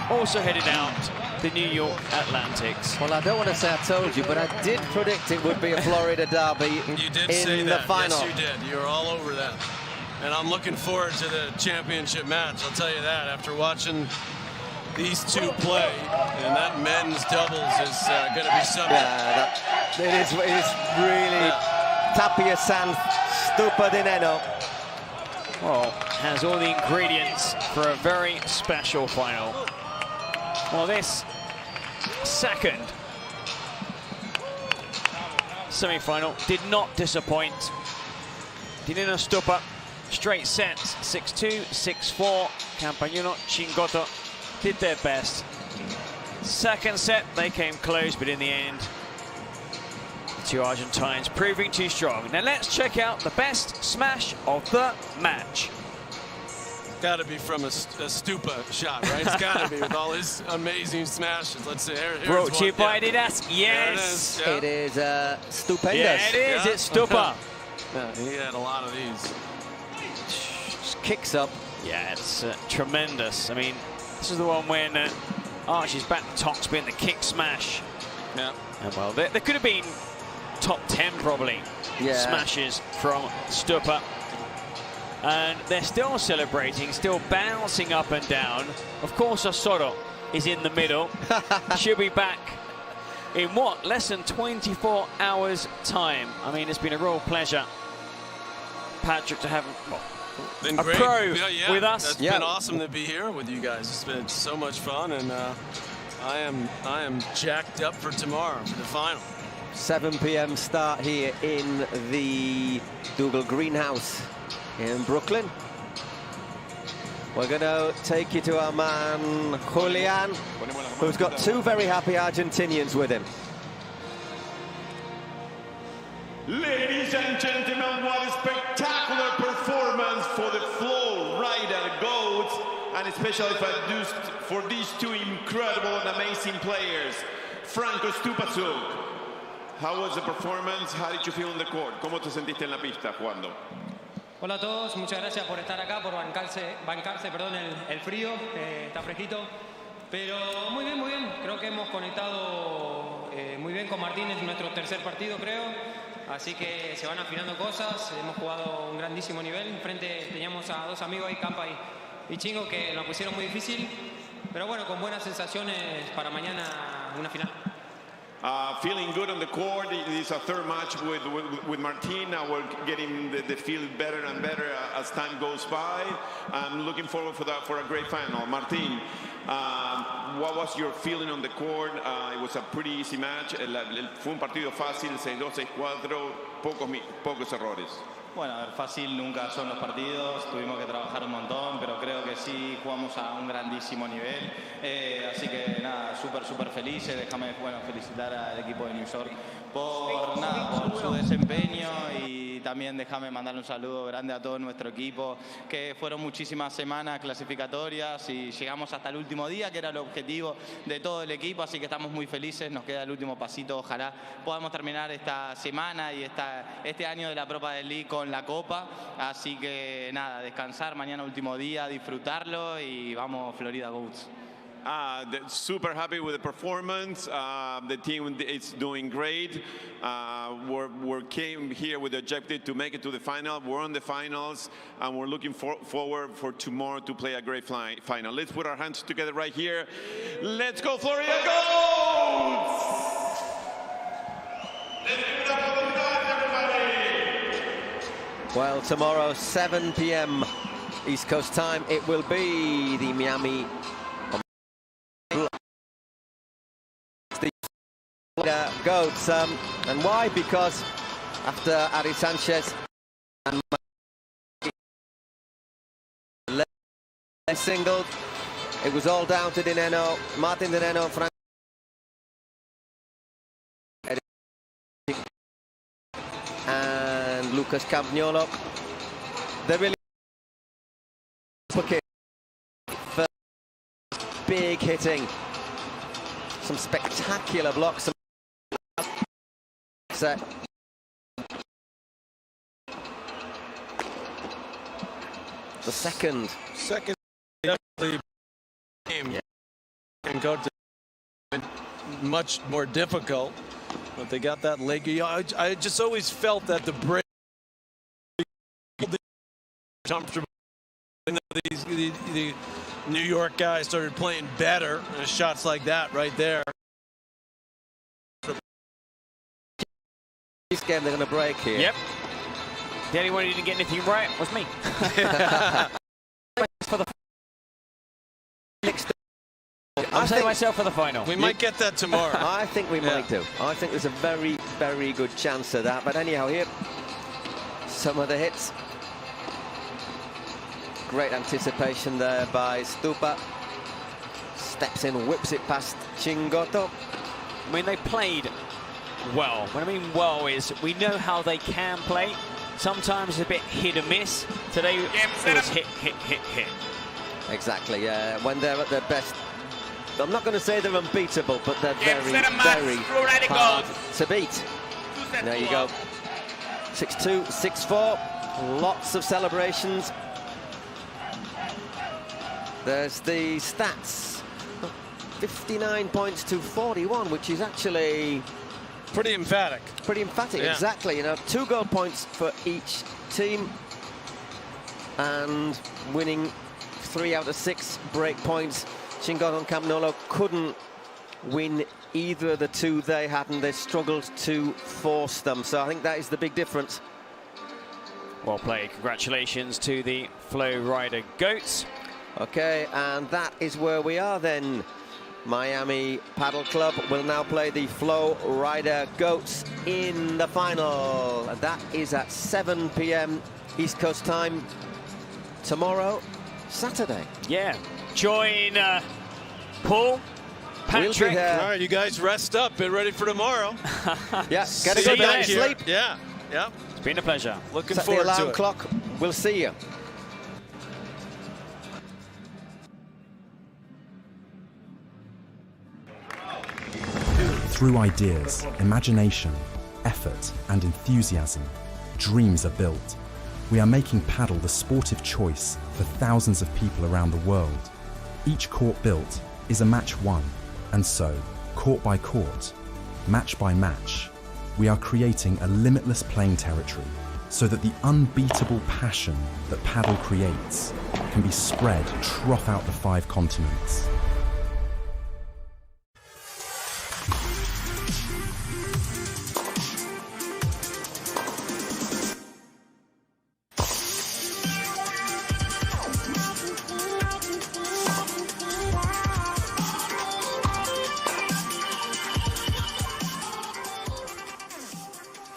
also headed out the New York Atlantics. Well, I don't want to say I told you, but I did predict it would be a Florida derby You did say in that. the final. Yes, you did. You were all over that. And I'm looking forward to the championship match. I'll tell you that. After watching these two play, and that men's doubles is going to be something. Yeah, it is really Tapia San Stupa de Nenno. Well, has all the ingredients for a very special final. Well, this second semi-final did not disappoint. Nenno Stupa, straight sets, 6-2, 6-4. Campagnolo, Chingotto did their best. Second set, they came close, but in the end, the two Argentines proving too strong. Now let's check out the best smash of the match. Got to be from a Stupa shot, right? It's got to be with all his amazing smashes. Let's see. Here's Brought to you one. by Adidas. Yes. It is stupendous. Yeah, it is. It's Stupa. Yeah, he had a lot of these. Just kicks up. Yeah, it's tremendous. I mean, this is the one when Archie's back to topspin, the kick smash. Yeah. And well, there could have been top 10 probably smashes from Stupa. And they're still celebrating, still bouncing up and down. Of course, Osoro is in the middle. She'll be back in what? Less than 24 hours time. I mean, it's been a real pleasure, Patrick, to have Been a great. pro with us. It's been awesome to be here with you guys. It's been so much fun, and I am jacked up for tomorrow for the final. 7 p.m. start here in the Dougal Greenhouse in Brooklyn. We're going to take you to our man Julian, who's got two very happy Argentinians with him. Ladies and gentlemen, what a spectacular performance for the Flow Rider Goats, and especially for these two incredible and amazing players. Franco Stupacuk, how was the performance? How did you feel on the court? ¿Cómo te sentiste en la pista jugando? Hola a todos, muchas gracias por estar acá, por bancarse el frío, está fresquito. Pero muy bien, creo que hemos conectado muy bien con Martín, es nuestro tercer partido creo. Así que se van afinando cosas, hemos jugado un grandísimo nivel. Enfrente teníamos a dos amigos ahí, Campa y Chingo, que nos pusieron muy difícil. Pero bueno, con buenas sensaciones para mañana una final. Feeling good on the court. It is a third match with Martin. Now we're getting the feel better and better as time goes by. I'm looking forward for a great final. Martin, what was your feeling on the court? It was a pretty easy match. Fue un partido fácil, 6-2, 6-4, pocos errores. Bueno, a ver, fácil nunca son los partidos, tuvimos que trabajar un montón, pero creo que sí jugamos a un grandísimo nivel. Así que nada, súper felices. Déjame felicitar al equipo de New York por su desempeño y también déjame mandar un saludo grande a todo nuestro equipo, que fueron muchísimas semanas clasificatorias y llegamos hasta el último día, que era el objetivo de todo el equipo, así que estamos muy felices, nos queda el último pasito, ojalá podamos terminar esta semana y este año de la Pro Padel League con la Copa, así que nada, descansar, mañana último día, disfrutarlo y vamos Florida Goats. Super happy with the performance. The team is doing great. We came here with the objective to make it to the final. We're on the finals, and we're looking forward for tomorrow to play a great final. Let's put our hands together right here. Let's go, Florida Goats! Well, tomorrow, 7 p.m. East Coast time, it will be the Miami Goats. And why? Because after Ari Sanchez and singled, it was all down to Nenno, Martin Nenno, Frank and Lucas Campagnolo. They really big hitting, some spectacular blocks. Set. The second definitely game, yeah. And go to much more difficult, but they got that leg. You know, I just always felt that the break comfortable. The New York guys started playing better, and shots like that right there. This game they're going to break here. Yep. The only one who didn't get anything right was me. I'm setting myself for the final. We might get that tomorrow. I think we might do. I think there's a very, very good chance of that. But anyhow, here, some of the hits. Great anticipation there by Stupa. Steps in, whips it past Chingotto. I mean, they played well. What I mean well is we know how they can play. Sometimes a bit hit and miss. Today it was hit, hit, hit, hit. Exactly, yeah. When they're at their best, I'm not going to say they're unbeatable, but they're very, very hard to beat. There you go. 6-2, 6-4. Lots of celebrations. There's the stats. 59 points to 41, which is actually pretty emphatic. Pretty emphatic, yeah. Exactly. You know, 2 goal points for each team, and winning 3 out of 6 break points. Chingotto and Campagnolo couldn't win either of the 2 they had, and they struggled to force them. So I think that is the big difference. Well played. Congratulations to the Flow Rider Goats. Okay, and that is where we are then. Miami Paddle Club will now play the Flow Rider Goats in the final. And that is at 7 p.m. East Coast time tomorrow, Saturday. Yeah. Join Paul, Patrick. All right, you guys rest up. Get ready for tomorrow. Yeah, get a good night's sleep. Yeah, yeah. It's been a pleasure. Looking Set forward the alarm to it. clock. We'll see you. Through ideas, imagination, effort, and enthusiasm, dreams are built. We are making paddle the sportive choice for thousands of people around the world. Each court built is a match won, and so, court by court, match by match, we are creating a limitless playing territory so that the unbeatable passion that paddle creates can be spread throughout the 5 continents.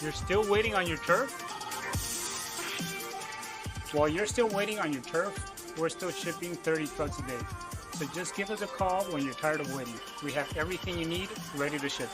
You're still waiting on your turf? While you're still waiting on your turf, we're still shipping 30 trucks a day. So just give us a call when you're tired of waiting. We have everything you need ready to ship.